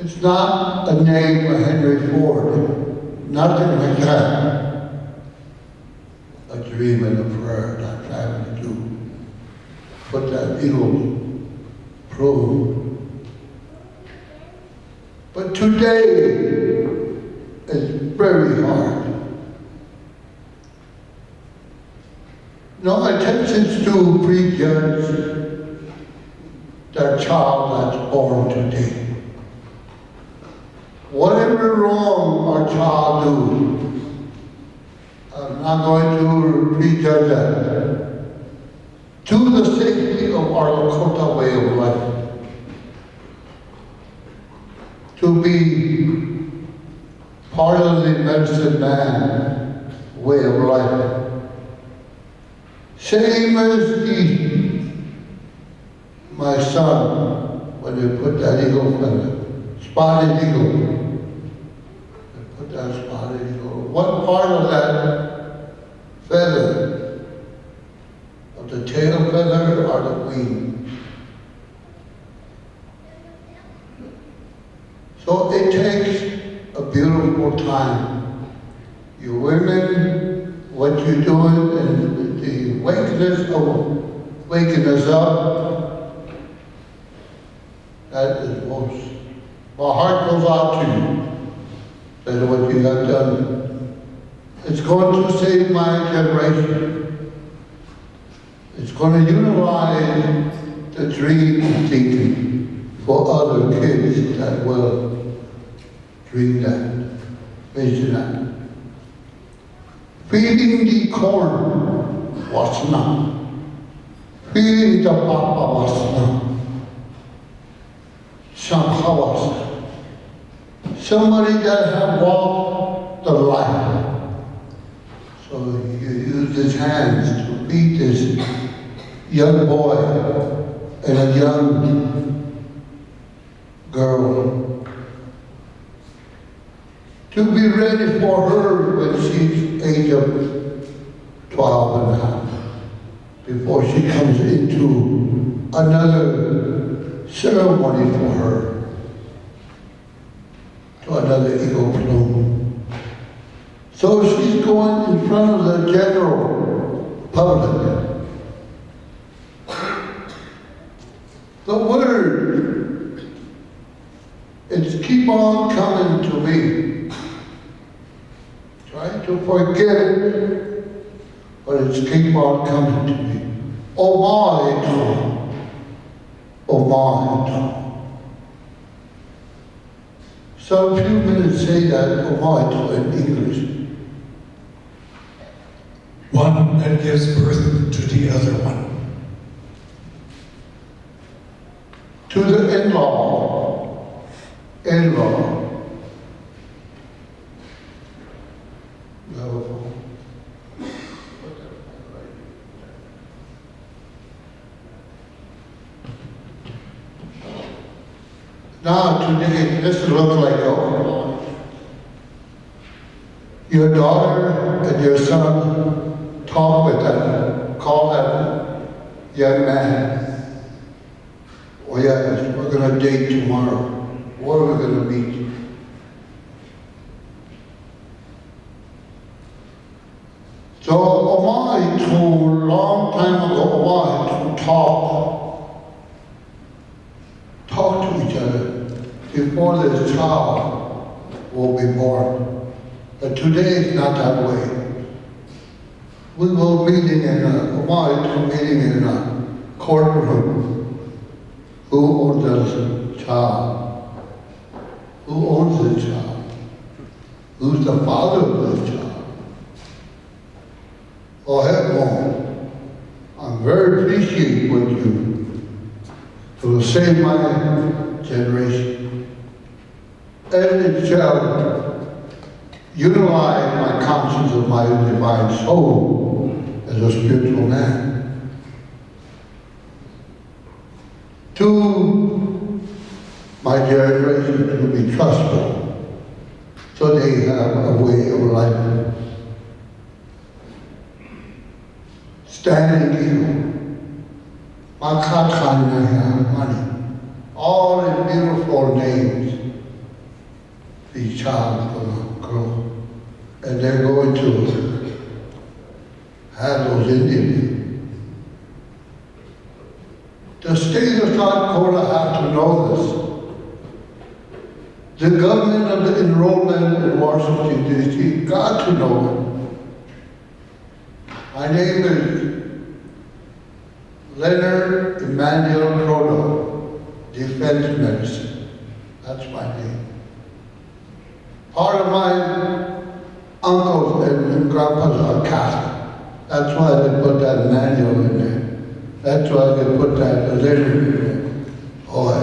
It's not a name of Henry Ford, nothing like that. A dream and a prayer, that family do. Put that eagle plume. But today is very hard. No attention to prejudge that child that's born today. Whatever wrong our child do, I'm not going to prejudge that. To the safety of our Lakota way of life. To be part of the medicine man way of life. Same as my son, when they put that eagle feather, spotted eagle. I put that spotted eagle. What part of that feather, of the tail feather or the wing? So it takes a beautiful time. You women, what you're doing, and the waking us up, that is most. My heart goes out to you, that what you have done. It's going to save my generation. It's going to utilize the dream thinking for other kids that will dream that, vision that. Feeding the corn was not. Feeding the papa was not. Somehow somebody that had walked the life. So you use his hands to feed this young boy and a young girl. To be ready for her when she's age of 12 and a half, before she comes into another ceremony for her, to another eagle plume. So she's going in front of the general public. The word, it's keep on coming to me. Trying to forget it, but it's keep on coming to me. Oh my God. Oh my God. Some few minutes say that oh my in English. One that gives birth to the other one. To the in-law. In-law. Now today, this looks like your daughter and your son talk with that, call that young man. Oh yeah, we're gonna date tomorrow. Where are we gonna meet? So Omai, to a long time ago, Omai, to talk to each other before this child will be born. But today is not that way. We will meeting in a courtroom. Who owns the child? Who owns the child? Who's the father of the child? Oh, heaven, I'm very appreciative what you to save my generation. And it shall utilize my conscience of my divine soul as a spiritual man to my generation to be trustful, so they have a way of life. Standing eagle, Makatanya money, all the beautiful names. These child will grow, and they're going to have those Indians. The state of South Dakota have to know this. The government of the enrollment in Washington, D.C. got to know it. My name is Leonard Emmanuel Croto, Defense Medicine. That's my name. Part of my uncles and grandpas are Catholic. That's why they put that manual in there. That's why they put that letter in there. Boy.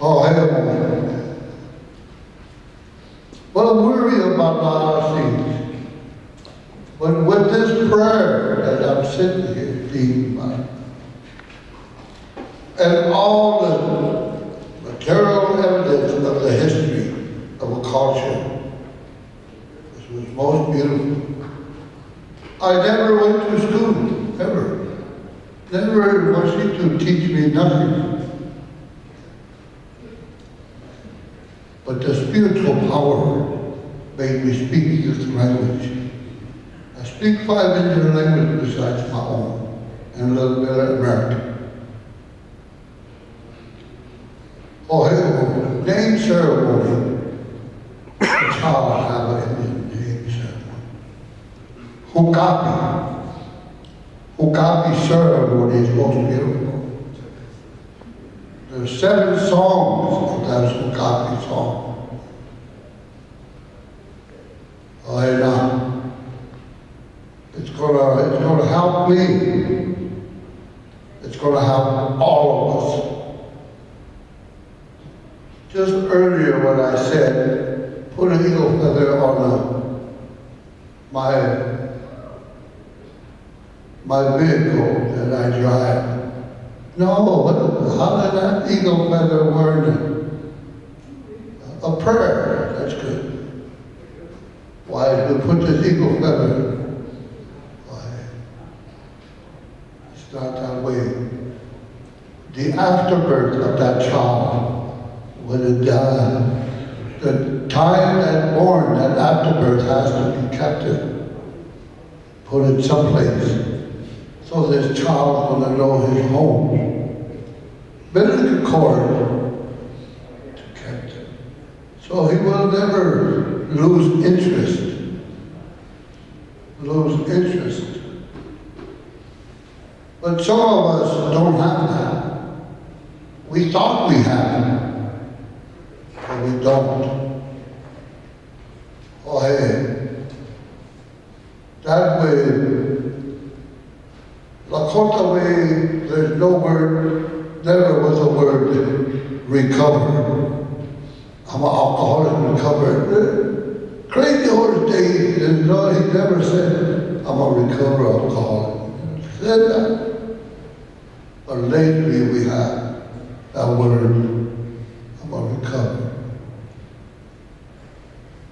Oh, hell. Well, I'm worried about a lot of things. But with this prayer that I'm sitting here, 16. And all the material evidence of the history of a culture. This was most beautiful. I never went to school, ever. Never was he to teach me nothing. But the spiritual power made me speak this language. I speak 5 Indian languages besides my own, and a little bit of American. Oh, hey, name ceremony. A child have an Indian name ceremony. Hukapi. Hukapi ceremony is most beautiful. There's 7 songs of that Hukapi song. Oh, hey, now. It's gonna help me. It's gonna help all of us. Just earlier when I said, put an eagle feather on my vehicle that I drive. No, how did that eagle feather word? A prayer, that's good. Why, we put this eagle feather? Why, it's not that way. The afterbirth of that child, when it died, the time that born, that afterbirth has to be captive, put it someplace, so this child will know his home. Umbilical cord to captive. So he will never lose interest. Lose interest. But some of us don't have that. We thought we had it. But we don't. Oh, hey. That way, Lakota way, there's no word, never was a word, recover. I'm an alcoholic recovered. Crazy Horse Day, no, he never said, I'm a recovered alcoholic. He said that. But lately we have that word, I'm a recovered.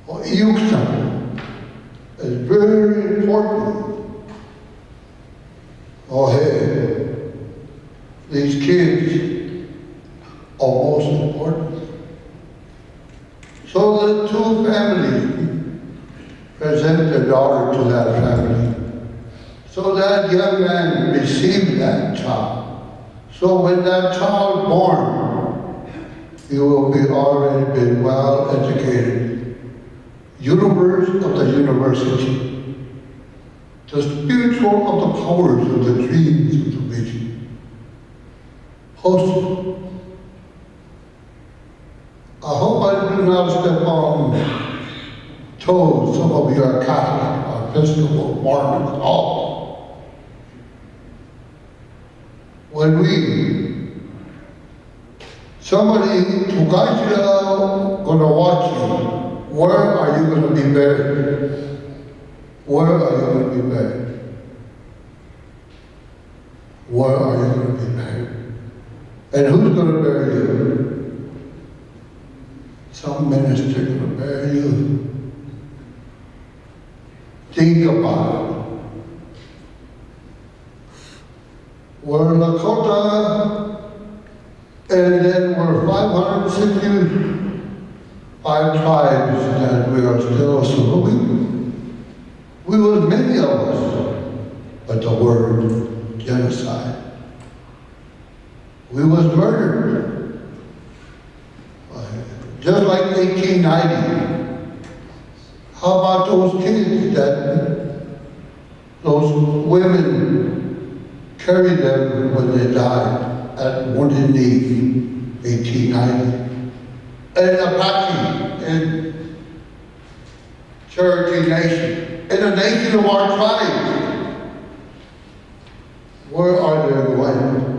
Or Yuksan is very important. Oh, hey, these kids are most important. So the 2 families present their daughter to that family. So that young man received that child. So when that child born, he will be already been well educated. Universe of the university. The spiritual of the powers of the dreams of the vision. Host. I hope I do not step on toes. Some of you are Catholic, or Episcopal, Mormon, all. When somebody who got you out, gonna watch you, where are you going to be buried? Where are you going to be buried? Where are you going to be buried? And who's going to bury you? Some minister going to bury you. Think about it. We're Lakota, and then we're 565 tribes that we are still surviving. We were many of us, but the word genocide. We was murdered. Just like 1890. How about those kids that those women carried them when they died at Wounded Knee, 1890? And Apache, and Cherokee Nation, and the nation of our tribes. Where are they going?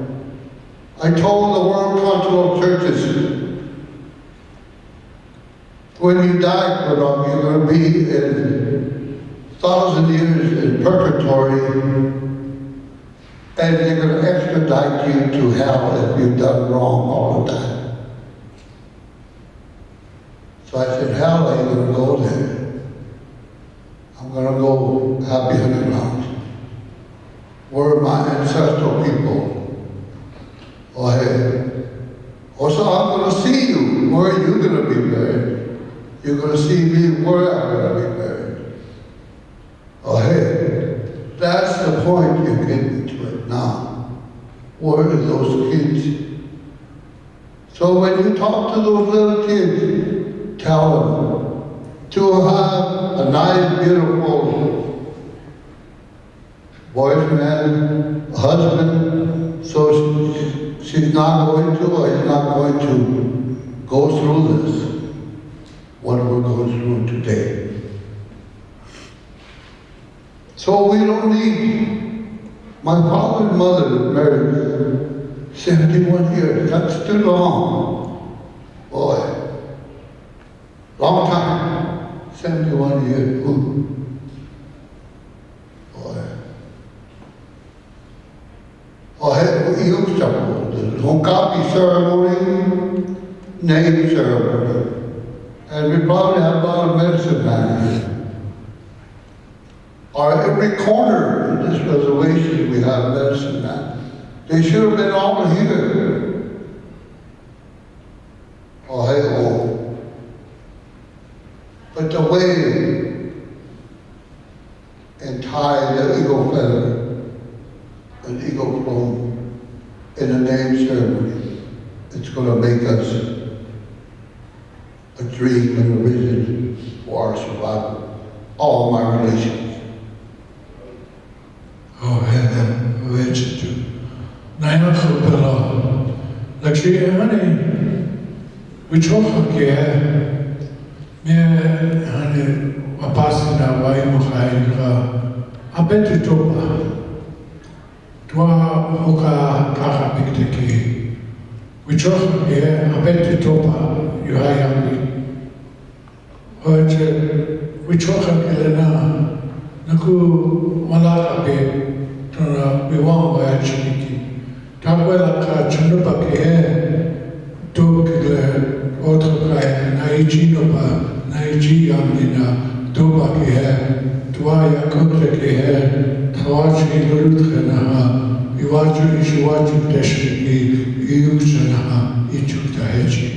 I told the World Council of Churches, when you die, you're going to be in 1,000 years in purgatory, and and they're going to extradite you to hell if you've done wrong all the time. So I said, hell, I ain't going to go there. I'm going to go happy underground, where my ancestral people. Oh, hey. Also, I'm going to see you. Where are you going to be buried? You're going to see me where I'm going to be buried. Oh, hey. That's the point you're getting to it now. Where are those kids? So when you talk to those little kids, tell them to have a nice, beautiful boyfriend, husband, so she's not going to, or he's not going to go through this, what we're going through today. So we don't need, my father and mother married 71 years, that's too long. Boy, long time, 71 years, ooh. Boy. Oh, hey, we used to, the copy ceremony, name ceremony, and we probably have a lot of medicine man here. Or every corner in this reservation we have medicine man. They should have been all here. Oh, hey, oh. But the way and tie the eagle feather, an eagle plume, in a name ceremony, it's going to make us a dream and a vision for our survival. All my relations. Oh, and vegetable. Naya Kupela. Lakshmi honey, which okay, me honey, Wapasina, Waimuhaika, I bet you topa. Dwa Hoka Kaha Bigteki, which okay, I bet you topa, you hayami. Which okay, Naku Malaka be. We want to actually Tabuela Kachunupa to Autre Naijinopa, Naiji Amina, Tobaki, Tuaya Kotreki, Tawaji Lutranaha, Iwaju Ishiwaju Deshiki, Yukjanaha, Ichukta Hechi.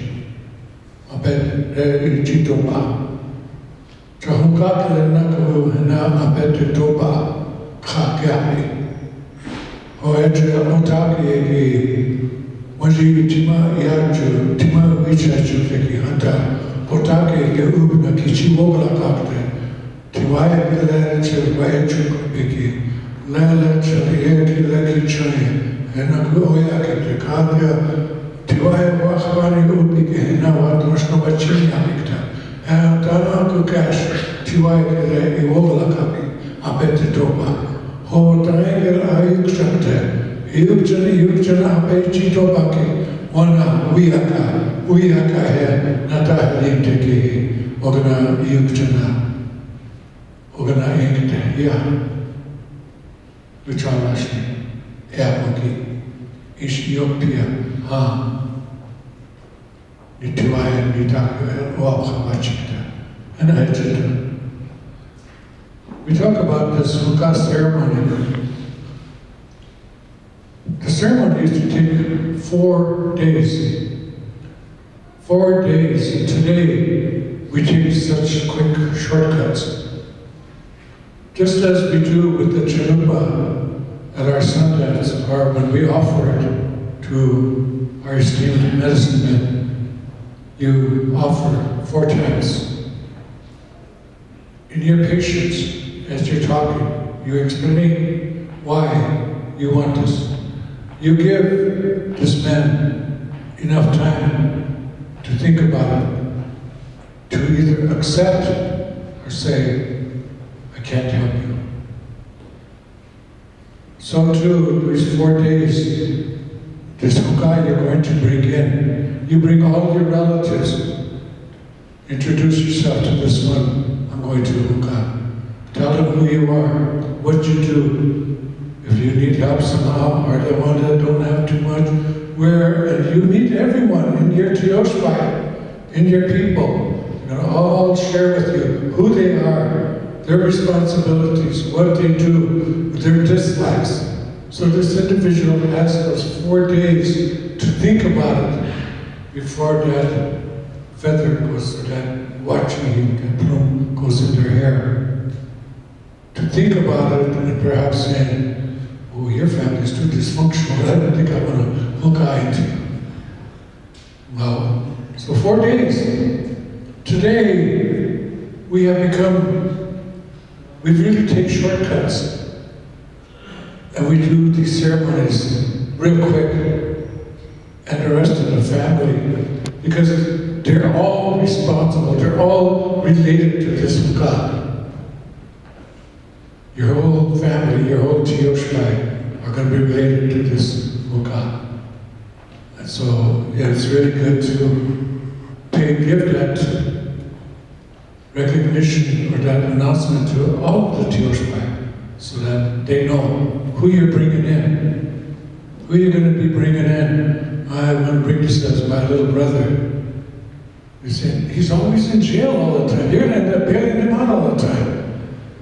Abed Ichitopa. Jahukak Naku na Abed Topa, Kakami. Oetre otaki waji tima yaju tima wichachu feki hanta otaki ke ubna kichi wogla kakte tiwaya bile che waechu beki lele che yeki leki chai ena oya ke te kakya tiwaya wakhwani ubike na wat moshno bachini amikta ena tana ku cash tiwaya ke le wogla kapi apete topa ho triangle ayukshante yukjana apechi tobaki wana uyaka he nata linteki ogana ogana inkte ya vichalashni eapoki Ethiopia nitiwaya nitaku oabhamachikta and ajita. We talk about this Hukah ceremony. The ceremony is to take 4 days. 4 days. Today, we take such quick shortcuts. Just as we do with the chalupa at our Sundance, or when we offer it to our esteemed medicine men, you offer 4 times. In your patience, as you're talking, you explain why you want this. You give this man enough time to think about it, to either accept or say, I can't help you. So too, these 4 days, this Hukah you're going to bring in, you bring all your relatives. Introduce yourself to this one, I'm going to Hukah. Tell them who you are, what you do. If you need need help somehow, or the ones that don't have too much, where you meet everyone in your Tioshpai, in your people, all share with you who they are, their responsibilities, what they do, their dislikes. So this individual asked us 4 days to think about it before that feather goes, or that Wakinyan, that plume goes in their hair. To think about it and perhaps saying, oh, your family's too dysfunctional, I don't think I want to hook eye into you. Well, so 4 days. Today, we have we really take shortcuts. And we do these ceremonies real quick. And the rest of the family, because they're all responsible, they're all related to this God. Your whole family, your whole Tioshpai are going to be related to this God. And so, yeah, it's really good to give that recognition or that announcement to all of the Tioshpai so that they know who you're bringing in, who you're going to be bringing in. I want to bring this as my little brother. You're saying, he's always in jail all the time. You're going to end up bailing him out all the time.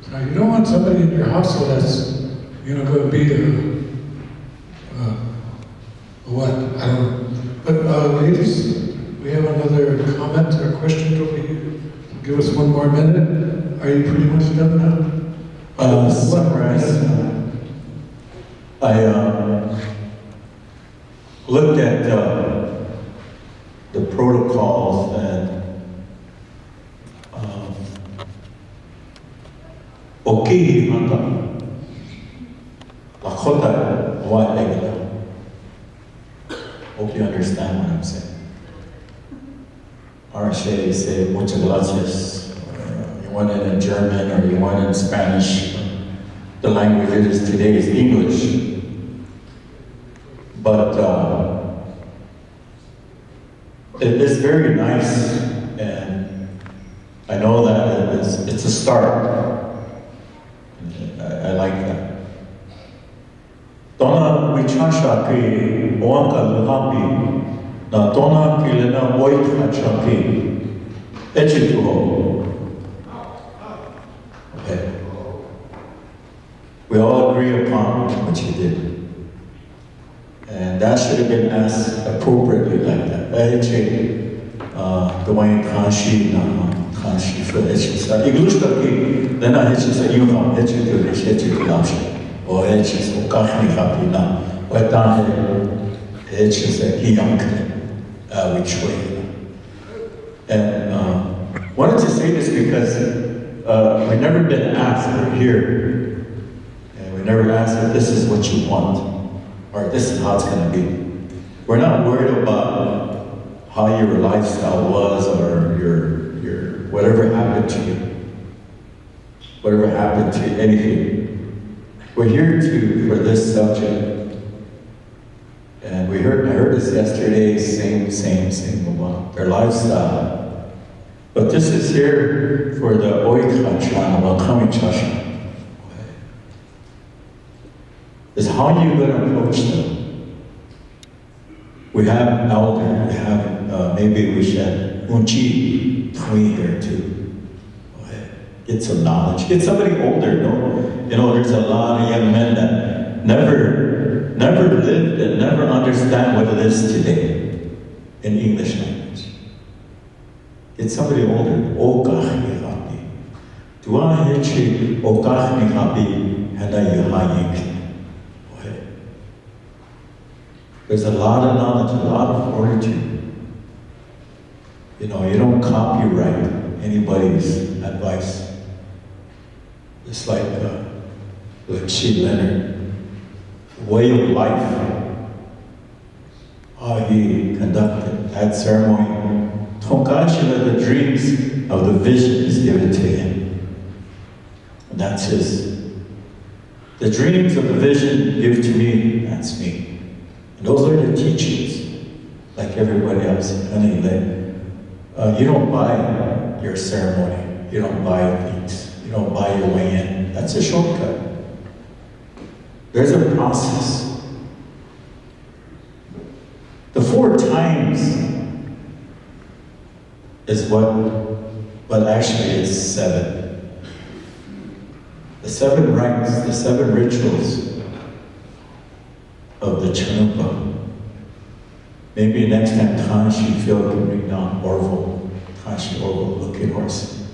So you don't want somebody in your household that's, going to be what? I don't know. But ladies, we have another comment or question over here. Give us 1 more minute. Are you pretty much done now? Summarize. I looked at the protocols and okay, Lakota, what I hope you understand what I'm saying. Arche say muchas gracias. You want it in German or you want it in Spanish. The language it is today is English. But it is very nice, and I know that it's a start. I like that. Dona wichasha ki oanka luhapi na dona kilena oithacha ki echituho. Okay. We all agree upon what you did. And that should have been asked appropriately like that. Dwayne Kanshi na Kanshi for Echisa. Iglushka ki Lena Echisa Yuma Echitu Echitu Lapshi. Or Echis Okahni Kapina. Wetane Echisa Iyank which way. And wanted to say this because we've never been asked, we're here. And we never asked if this is what you want. Or this is how it's going to be. We're not worried about how your lifestyle was or your whatever happened to you. Whatever happened to anything. We're here for this subject. And I heard this yesterday, same about their lifestyle. But this is here for the Oikachan, Welcoming Chashan. Is how you're going to approach them. We have elder, we have, maybe we should unchi between here too. Get some knowledge. Get somebody older, there's a lot of young men that never lived and never understand what it is today in English language. Get somebody older. Okach happy. Do I hear okach happy and I There's a lot of knowledge, a lot of fortitude. You don't copyright anybody's advice. It's like Chi Leonard, way of life, how he conducted that ceremony. Tonkashila, the dreams of the vision is given to him. And that's his. The dreams of the vision give to me, that's me. Those are the teachings, like everybody else. You don't buy your ceremony. You don't buy things. You don't buy your way in. That's a shortcut. There's a process. The 4 times is but actually it's 7. The 7 rites, the 7 rituals of the Chanukpa. Maybe next time Kanshi Phil can bring down Orville, Kanshi Orville looking horse.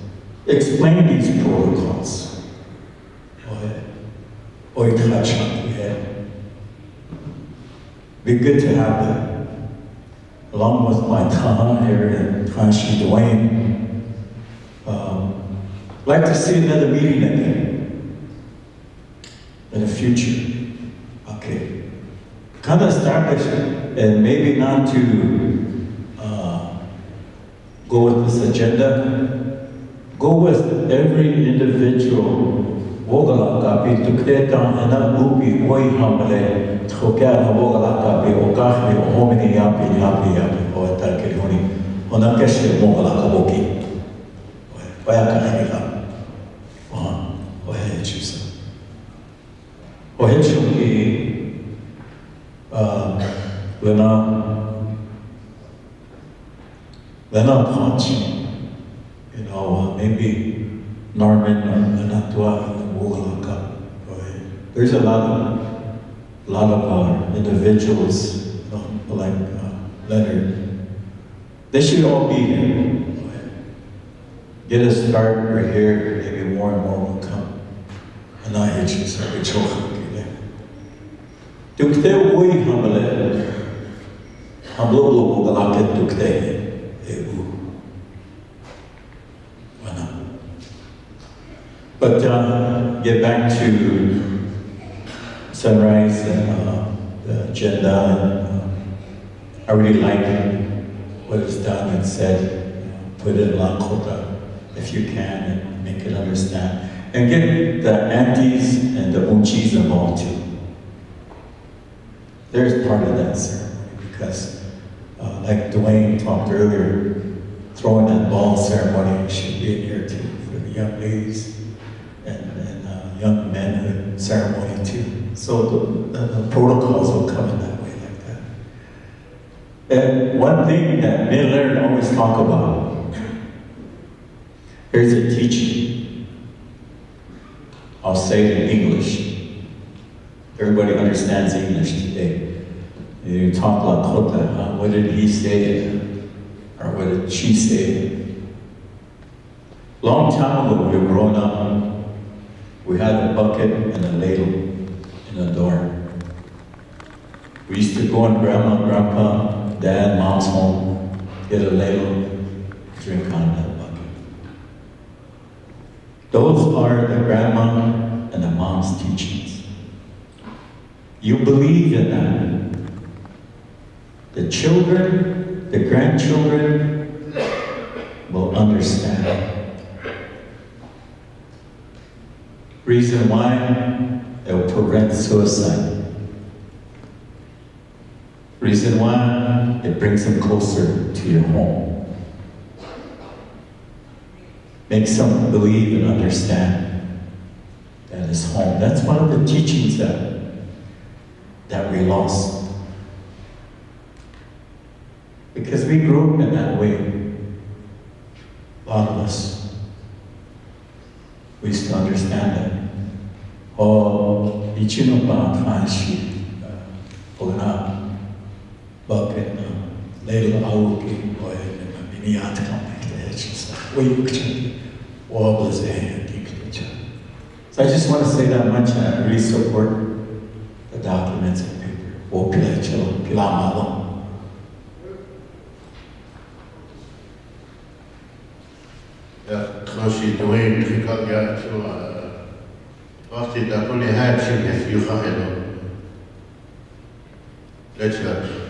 Explain these protocols. Be good to have that. Along with my Taha here and Kanshi Dwayne. Like to see another meeting again in the future. Okay. Kind of establish it, and maybe not to go with this agenda. Go with every individual. Wogala kapi tuketa ena ubi oi hamale tokea na wogala kapi okahi o homini yapi o etakironi onakeshi wogala kaboki. Oya kahila. Oya chusa. Oya chuki Lena Ponchi. You know, maybe Norman or Lenatua and Wulaka. There's a lot of individuals, like Leonard. They should all be here. Get a start right here, maybe more and more will come. And I hate you, so we choke. Tukte wui hamale, hamlo wugalaket tukte. But get back to sunrise and the agenda. And, I really like what is done and said. Put it in Lakota if you can and make it understand. And get the aunties and the unchis involved too. There's part of that ceremony because, like Dwayne talked earlier, throwing that ball ceremony should be in here too for the young ladies. And young manhood ceremony too. So the protocols will come in that way like that. And one thing that me and Leonard always talk about, here's a teaching. I'll say it in English. Everybody understands English today. You talk like Kota, what did he say? Or what did she say? Long time ago, we were growing up, we had a bucket and a ladle in the door. We used to go in Grandma, Grandpa, Dad, Mom's home, get a ladle, drink out of that bucket. Those are the Grandma and the Mom's teachings. You believe in that. The children, the grandchildren will understand. Reason why? It will prevent suicide. Reason why? It brings them closer to your home. Makes them believe and understand that is home. That's one of the teachings that we lost. Because we grew up in that way. A lot of us. We used to understand that. Oh, ichino ba kanshi, ogana, bucket, ladle auki, boy, miniat kamik, we wobbles and so I just want to say that much, and I really support the documents and paper. Wopila pilamalo. Kanshi Dwayne Trikak ya to after that only had she has you hello. Let's go.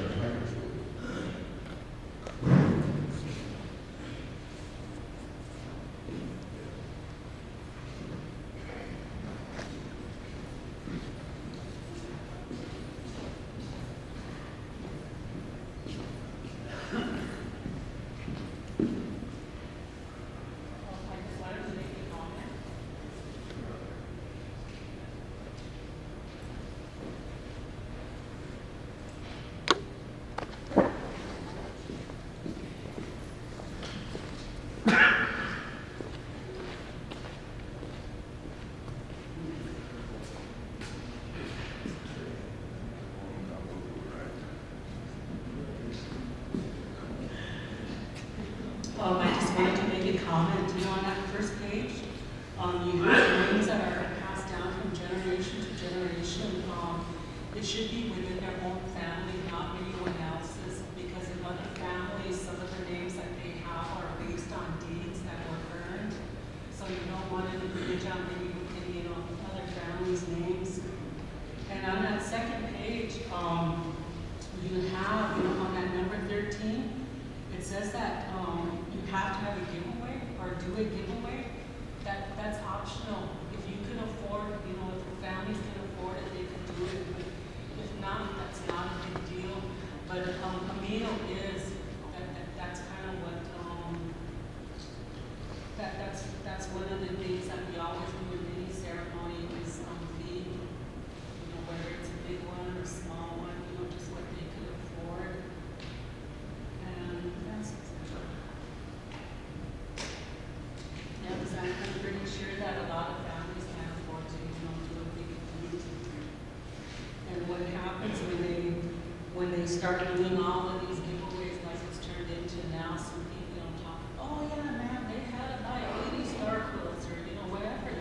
it should be within their own family, not anyone else's, because in other families, some of the names that they have are based on deeds that were earned. So you don't want to infringe on any, other families' names. And on that second page, you have, on that number 13, it says that you have to have a giveaway or do a giveaway. That's optional. If you can afford, if the families can afford it, they can do it. But if not, that's not a big deal. But a meal is, that's kind of what, that's one of the things that we always do in any ceremony is feed. Whether it's a big one or a small one, just what they can afford. And that's because I'm pretty sure that a lot of families can't afford to, do a big feed. And what happens when they start doing all of these giveaways, like it's turned into now, some people talk, oh yeah, man, they had to buy 80 star quilts or whatever.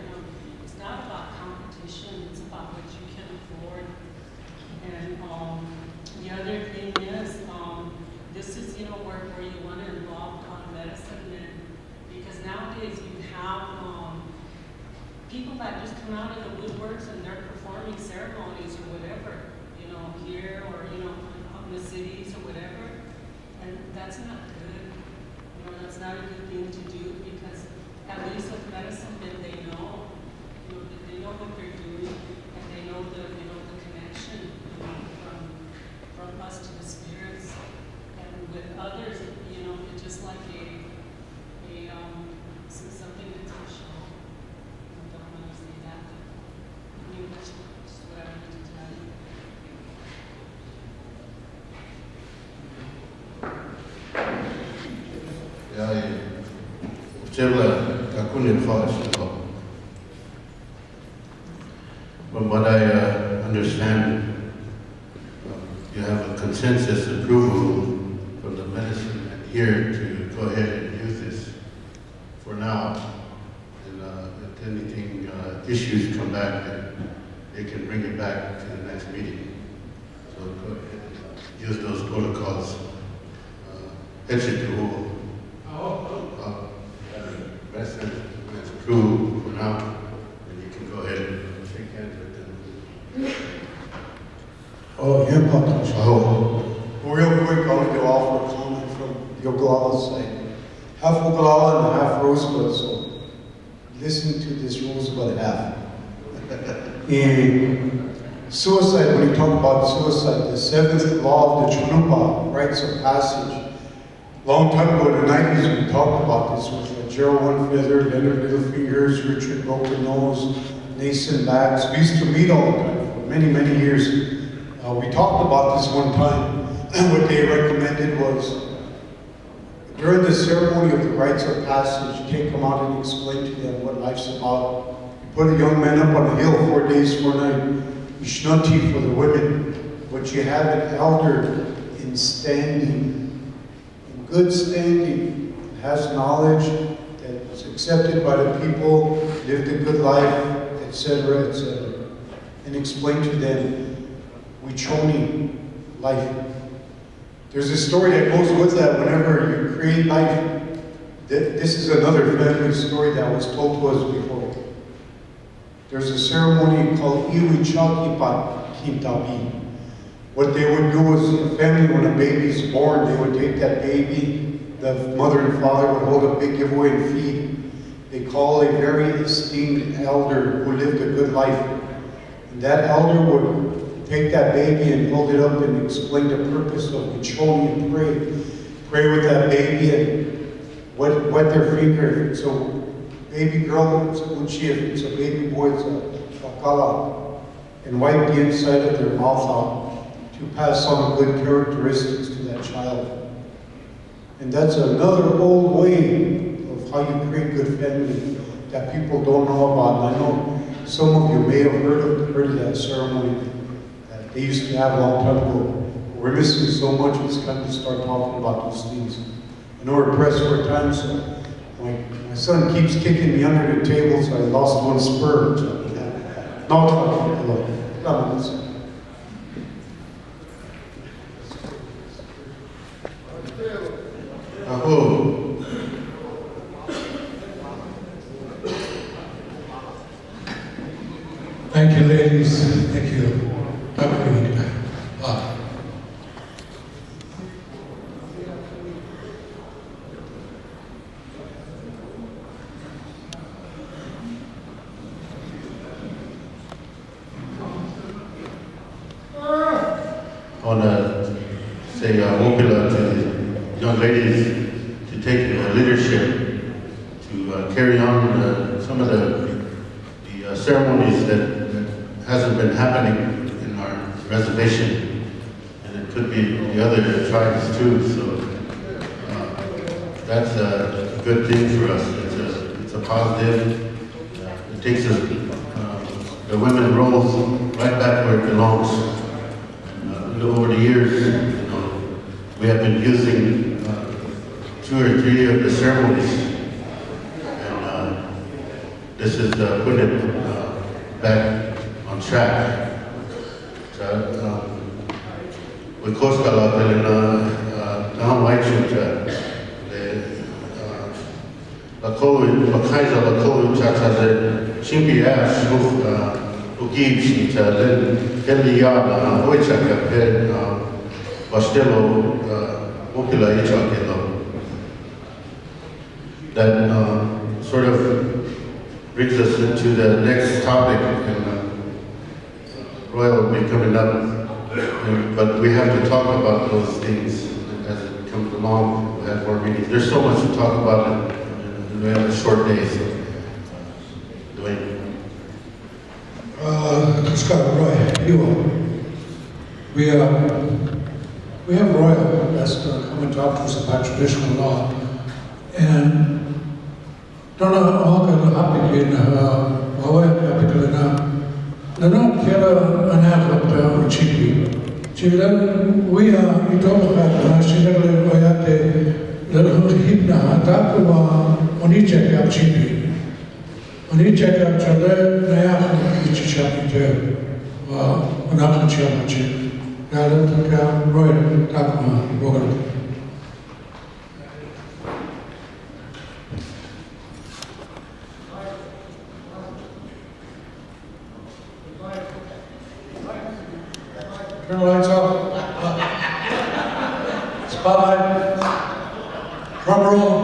It's not about competition; it's about what you can afford. And the other thing is, this is where you want to involve medicine men, because nowadays you have people that just come out of the woodworks and they're performing ceremonies or whatever, here or out in the cities or whatever, and that's not good. That's not a good thing to do, because at least with medicine men, they know what they're doing, and they know the connection from us to the spirits, and with others, it's just like something that's a show. I don't want to say that. That's just what I wanted to tell you. From what I understand, you have a consensus approval from the medicine man here to go ahead and use this for now. And if anything, issues come back, then they can bring it back to the next meeting. So go ahead and use those protocols. That's approved for now, and you can go ahead and shake hands with them. Oh, real quick, I want to offer a comment from the Oglala side. Half Oglala and half Rosebud, so listen to this Rosebud half. In suicide, when you talk about suicide, the seventh law of the Chunupa, rites of passage. Long time ago in the 90s, we talked about this with Gerald One Feather, Leonard Littlefingers, Richard Broken Nose, Nathan Bax. We used to meet all the time for many, many years. We talked about this one time, and what they recommended was during the ceremony of the rites of passage, take them out and explain to them what life's about. You put a young man up on a hill 4 days, 4 nights. You shnunty for the women, but you have an elder in standing, in good standing, has knowledge, that's accepted by the people, lived a good life, etc., etc. And explain to them Wichoni life. There's a story that goes with that whenever you create life. This is another family story that was told to us before. There's a ceremony called Iwichakipat Kintabi. What they would do is, a family, when a baby is born, they would take that baby, the mother and father would hold a big giveaway and feed. They call a very esteemed elder who lived a good life. And that elder would take that baby and hold it up and explain the purpose of Wichoni and pray. Pray with that baby and wet their finger. So baby girl, it's a uchi, if it's a baby boy, it's a wakala, and wipe the inside of their mouth out to pass on good characteristics to that child. And that's another old way of how you create good family that people don't know about. And I know some of you may have heard of that ceremony that they used to have a long time ago. We're missing so much, it's time to start talking about those things. I know we're pressed for time, so my son keeps kicking me under the table, so I lost one spur. No, want to say Wopila to the young ladies to take leadership, to carry on some of the ceremonies that hasn't been happening in our reservation, and it could be the other tribes too. So that's a good thing for us. It's a positive. It takes us the women roles right back where it belongs. Over the years, we have been using 2 or 3 of the ceremonies, and this is putting it back on track. We Gleska down white la kolu la kaiser la kolu cha chimpi ash ugib shi cha den yada oicha ka pe bastelo Wopila icha kelo. That sort of brings us into the next topic, and Royal will be coming up, but we have to talk about those things as it comes along. We'll have more meetings. There's so much to talk about, and we have a short day, so Dwayne. Roy, you are. We have Royal that's going to come and talk to us about traditional law, and don't know all the happy in not killer an adult chippy. Children, we are, you talk about Children, we have the Hipna, Takuma, Onichek up chippy. Onichek up Children, Nayam, which is chapter, Onakan Chapachip. Now, Roy, Takuma, Bogan. Turn the lights off. Spotlight. Drum roll.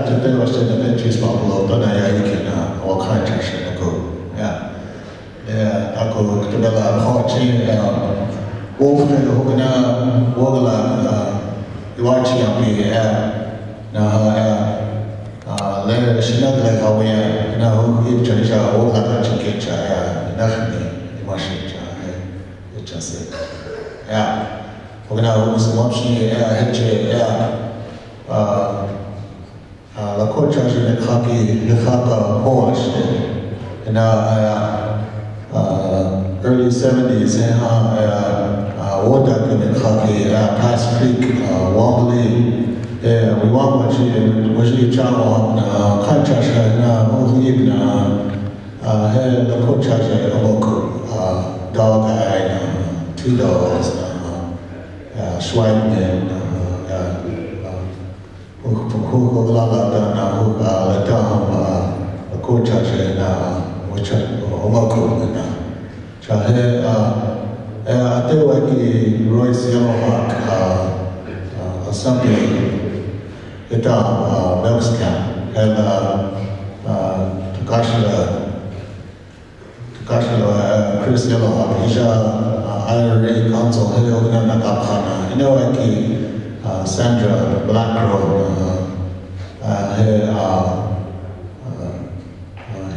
Today was the Adventist Bible, but I can all kinds of shit go. I go to the party. Wolfgang Hogana, Wogala, Wakinyan, Ler Shinag Hawaya, now Hipcha, Wogala Chikicha, Nachni, Washington, it just said. Hogana was watching Hedge, La Cocha in the Kaki, the Haka Horse, and early 70s, Wodak in the Kaki, Pass Creek, Wanbli, we want what she Chawa, Kanchasha, Mohibna, La Cocha, Omoku, Dog Eye, 2 dogs, Schweigman, who Lala, who Latam, La Cocha, which Omoku, I feel like Royce Yellowhawk assembly at Milks Camp and Takashila Chris Yellowhawk, he's IRA council, Sandra Blackrow,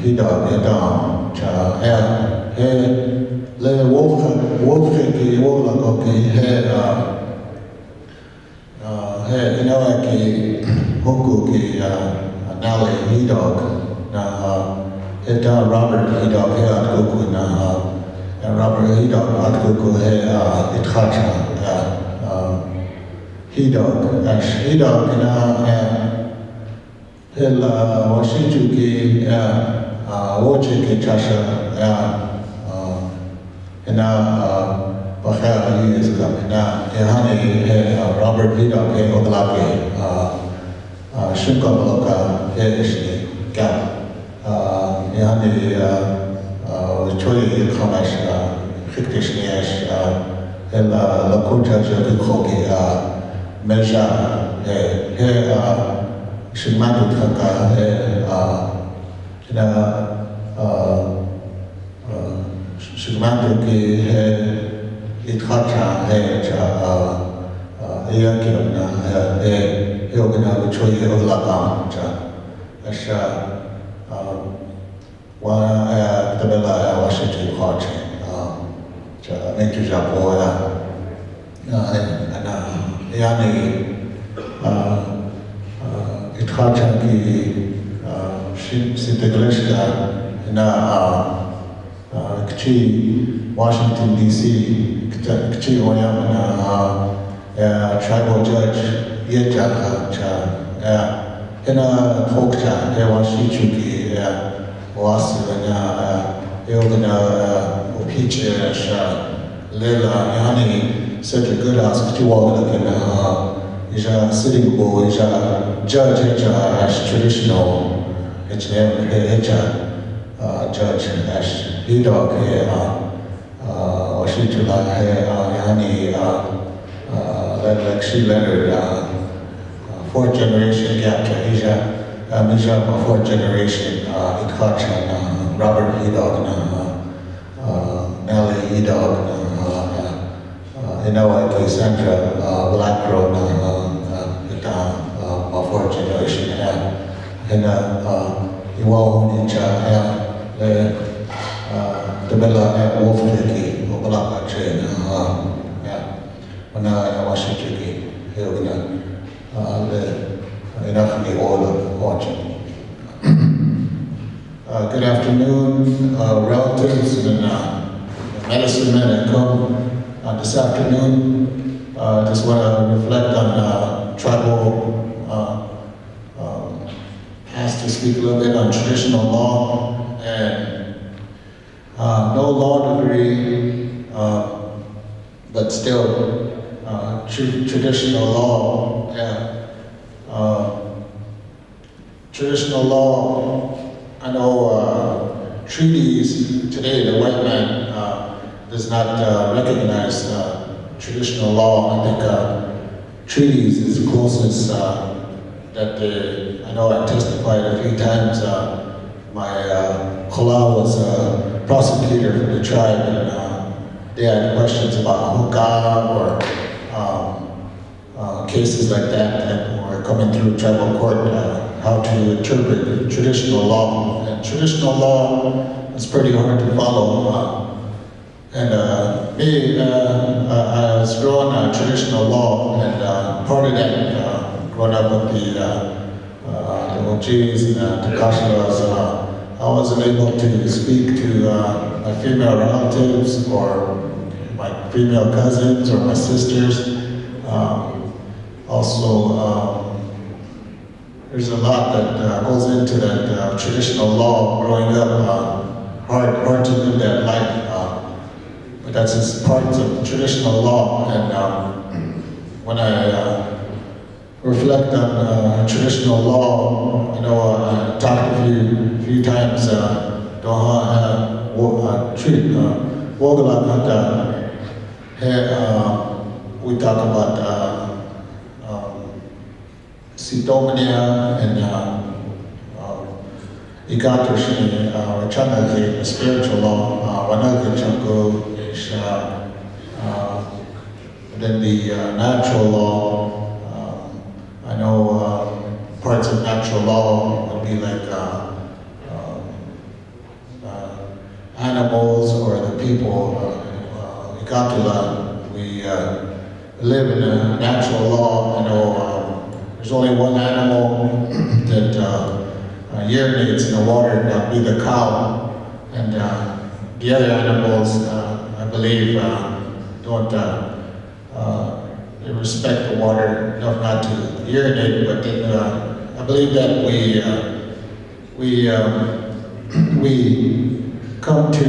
he dog, Le Wolfgang, Hoku, Nally, he dog, Robert, he dog, Robert, he dog, he dog, he dog, Washijuki, Wojiki, Chasha, and Bachel, he is coming now. Robert Vidal, Oglaki, Shimkamaloka, Hedishni, Gap, Choi Kamash, Hiktishniash, la kucha je khoki meja he shimatu thaka he na shimatu ki he ithacha he cha Yakina, Yogana, which we have Lakam, Asha, one, the Bella, Washington, Hodging, make you Japoya, and Yani, Ithachi, Sinte Gleska, and Kchi, Washington, D.C., Kchi, Oyamana, tribal judge Yetaka cha hina hokcha washichuki wasu na yogana upiche sha lela yani such a good house ktiwa na ija sitting bull ija judge as traditional judge as hidok washitula yani like she lettered fourth generation Gapcha Asia, Mijama fourth generation Ikhacha, Robert Edog, Nelly Edog, Inoa Sandra Blackroad, fourth generation, and Iwo Ninja, the Bella Wolf Liki, Obalaka Chain. When Washington, enough of the oil watching. Good afternoon, relatives and medicine men that come this afternoon. Just want to reflect on tribal, asked to speak a little bit on traditional law and no law degree, but still traditional law, traditional law, I know treaties today, the white man does not recognize traditional law. I think treaties is the closest that I know I testified a few times. My Khala was a prosecutor for the tribe, and they had questions about hookah or cases like that were coming through tribal court, how to interpret traditional law. And traditional law is pretty hard to follow. Me, I was growing up traditional law, and part of that, growing up with the OGs and the Takashilas, I wasn't able to speak to my female relatives or my female cousins or my sisters. There's a lot that goes into that traditional law growing up. Hard to live that life, but that's just parts of traditional law. And when I reflect on traditional law, I know I talked a few times. We talk about Sidomania and Igatoshi, Chanazi, the spiritual law, Wanaga Chango, then the natural law. I know parts of natural law would be like animals or the people. Igatula, we live in a natural law. I know there's only one animal that urinates in the water, and that would be the cow. And the other animals, I believe, don't they respect the water enough not to urinate. But then I believe that we come to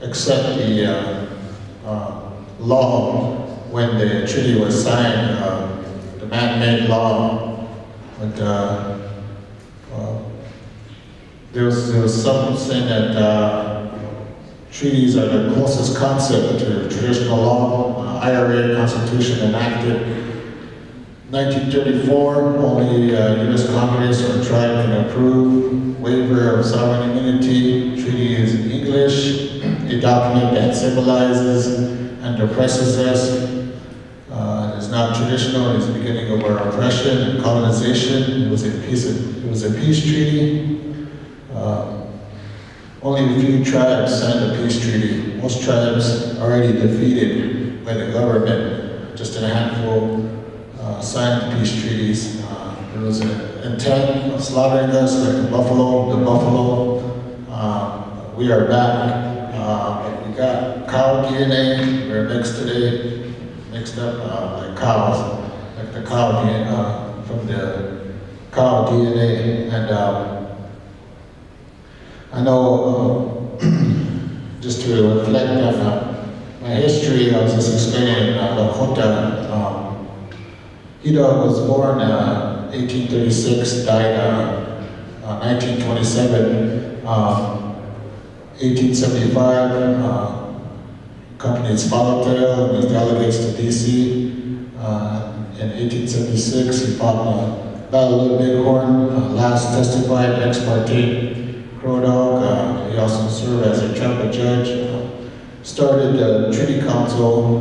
accept the law when the treaty was signed, the man-made law. But there was something saying that Treaties are the closest concept to traditional law. IRA Constitution enacted 1934, only U.S. Congress or tribe can approve. Waiver of sovereign immunity, treaty is in English. A document that civilizes and oppresses us. It's not traditional, it's the beginning of our oppression and colonization. It was a peace treaty. Only a few tribes signed a peace treaty. Most tribes already defeated by the government. Just a handful signed peace treaties. There was an intent of slaughtering us like the buffalo. We are back. We got cow DNA. We're mixed up like cows, like the cow DNA, from the cow DNA. And I know, just to reflect on my history, I was just explaining Lakota. Hida was born 1836, died 1927. 1875, accompanied Swallowtail and his delegates to D.C. In 1876, he fought in the Battle of Bighorn, last testified ex parte Crow Dog. He also served as a tribal judge. Started the Treaty Council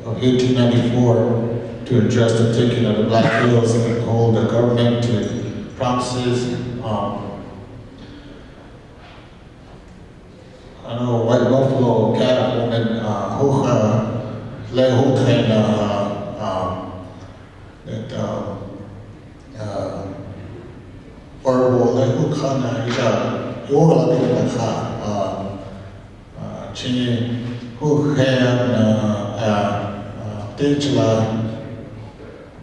of 1894 to address the taking of the Black Hills and hold the government to promises. I know White Buffalo Cat woman, horrible,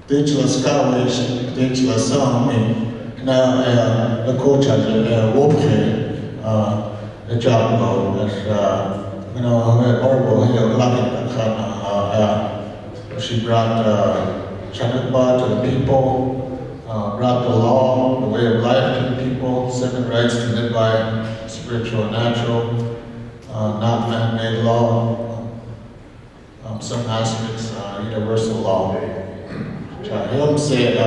Ditchla Scottish, Ditchla Sami, now the coach has a wolf the job mode is, horrible she brought Chanukba to the people, brought the law, the way of life to the people, 7 rights to live by, spiritual and natural, not man-made law, some aspects, universal law. Him said, I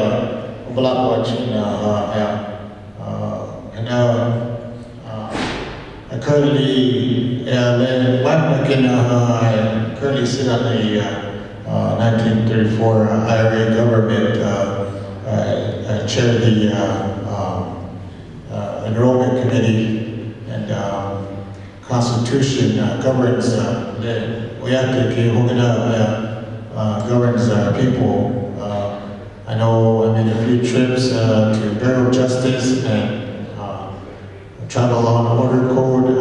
currently sit on the 1934 IRA government. I chair the enrollment committee, and Constitution governs. We have to governs our people. I know I made a few trips to Bureau of Justice and Tribal Law and Order Code,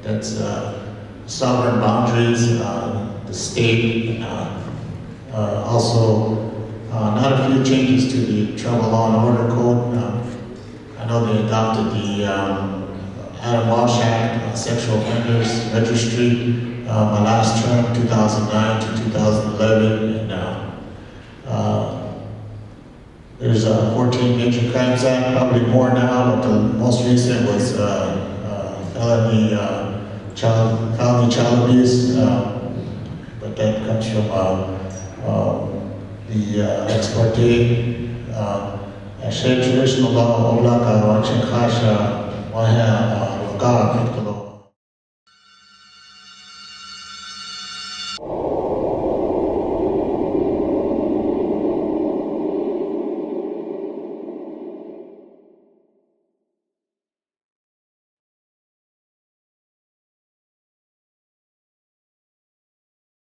that's sovereign boundaries, the state, and also not a few changes to the Tribal Law and Order Code. I know they adopted the Adam Walsh Act, Sexual Offenders Registry, my last term, 2009 to 2011, and there's 14 Major Crimes Act, probably more now, but the most recent was felony child abuse, but that comes from the ex parte. Shared traditional law, Olaka, Wachikasha, Waha, Wagak,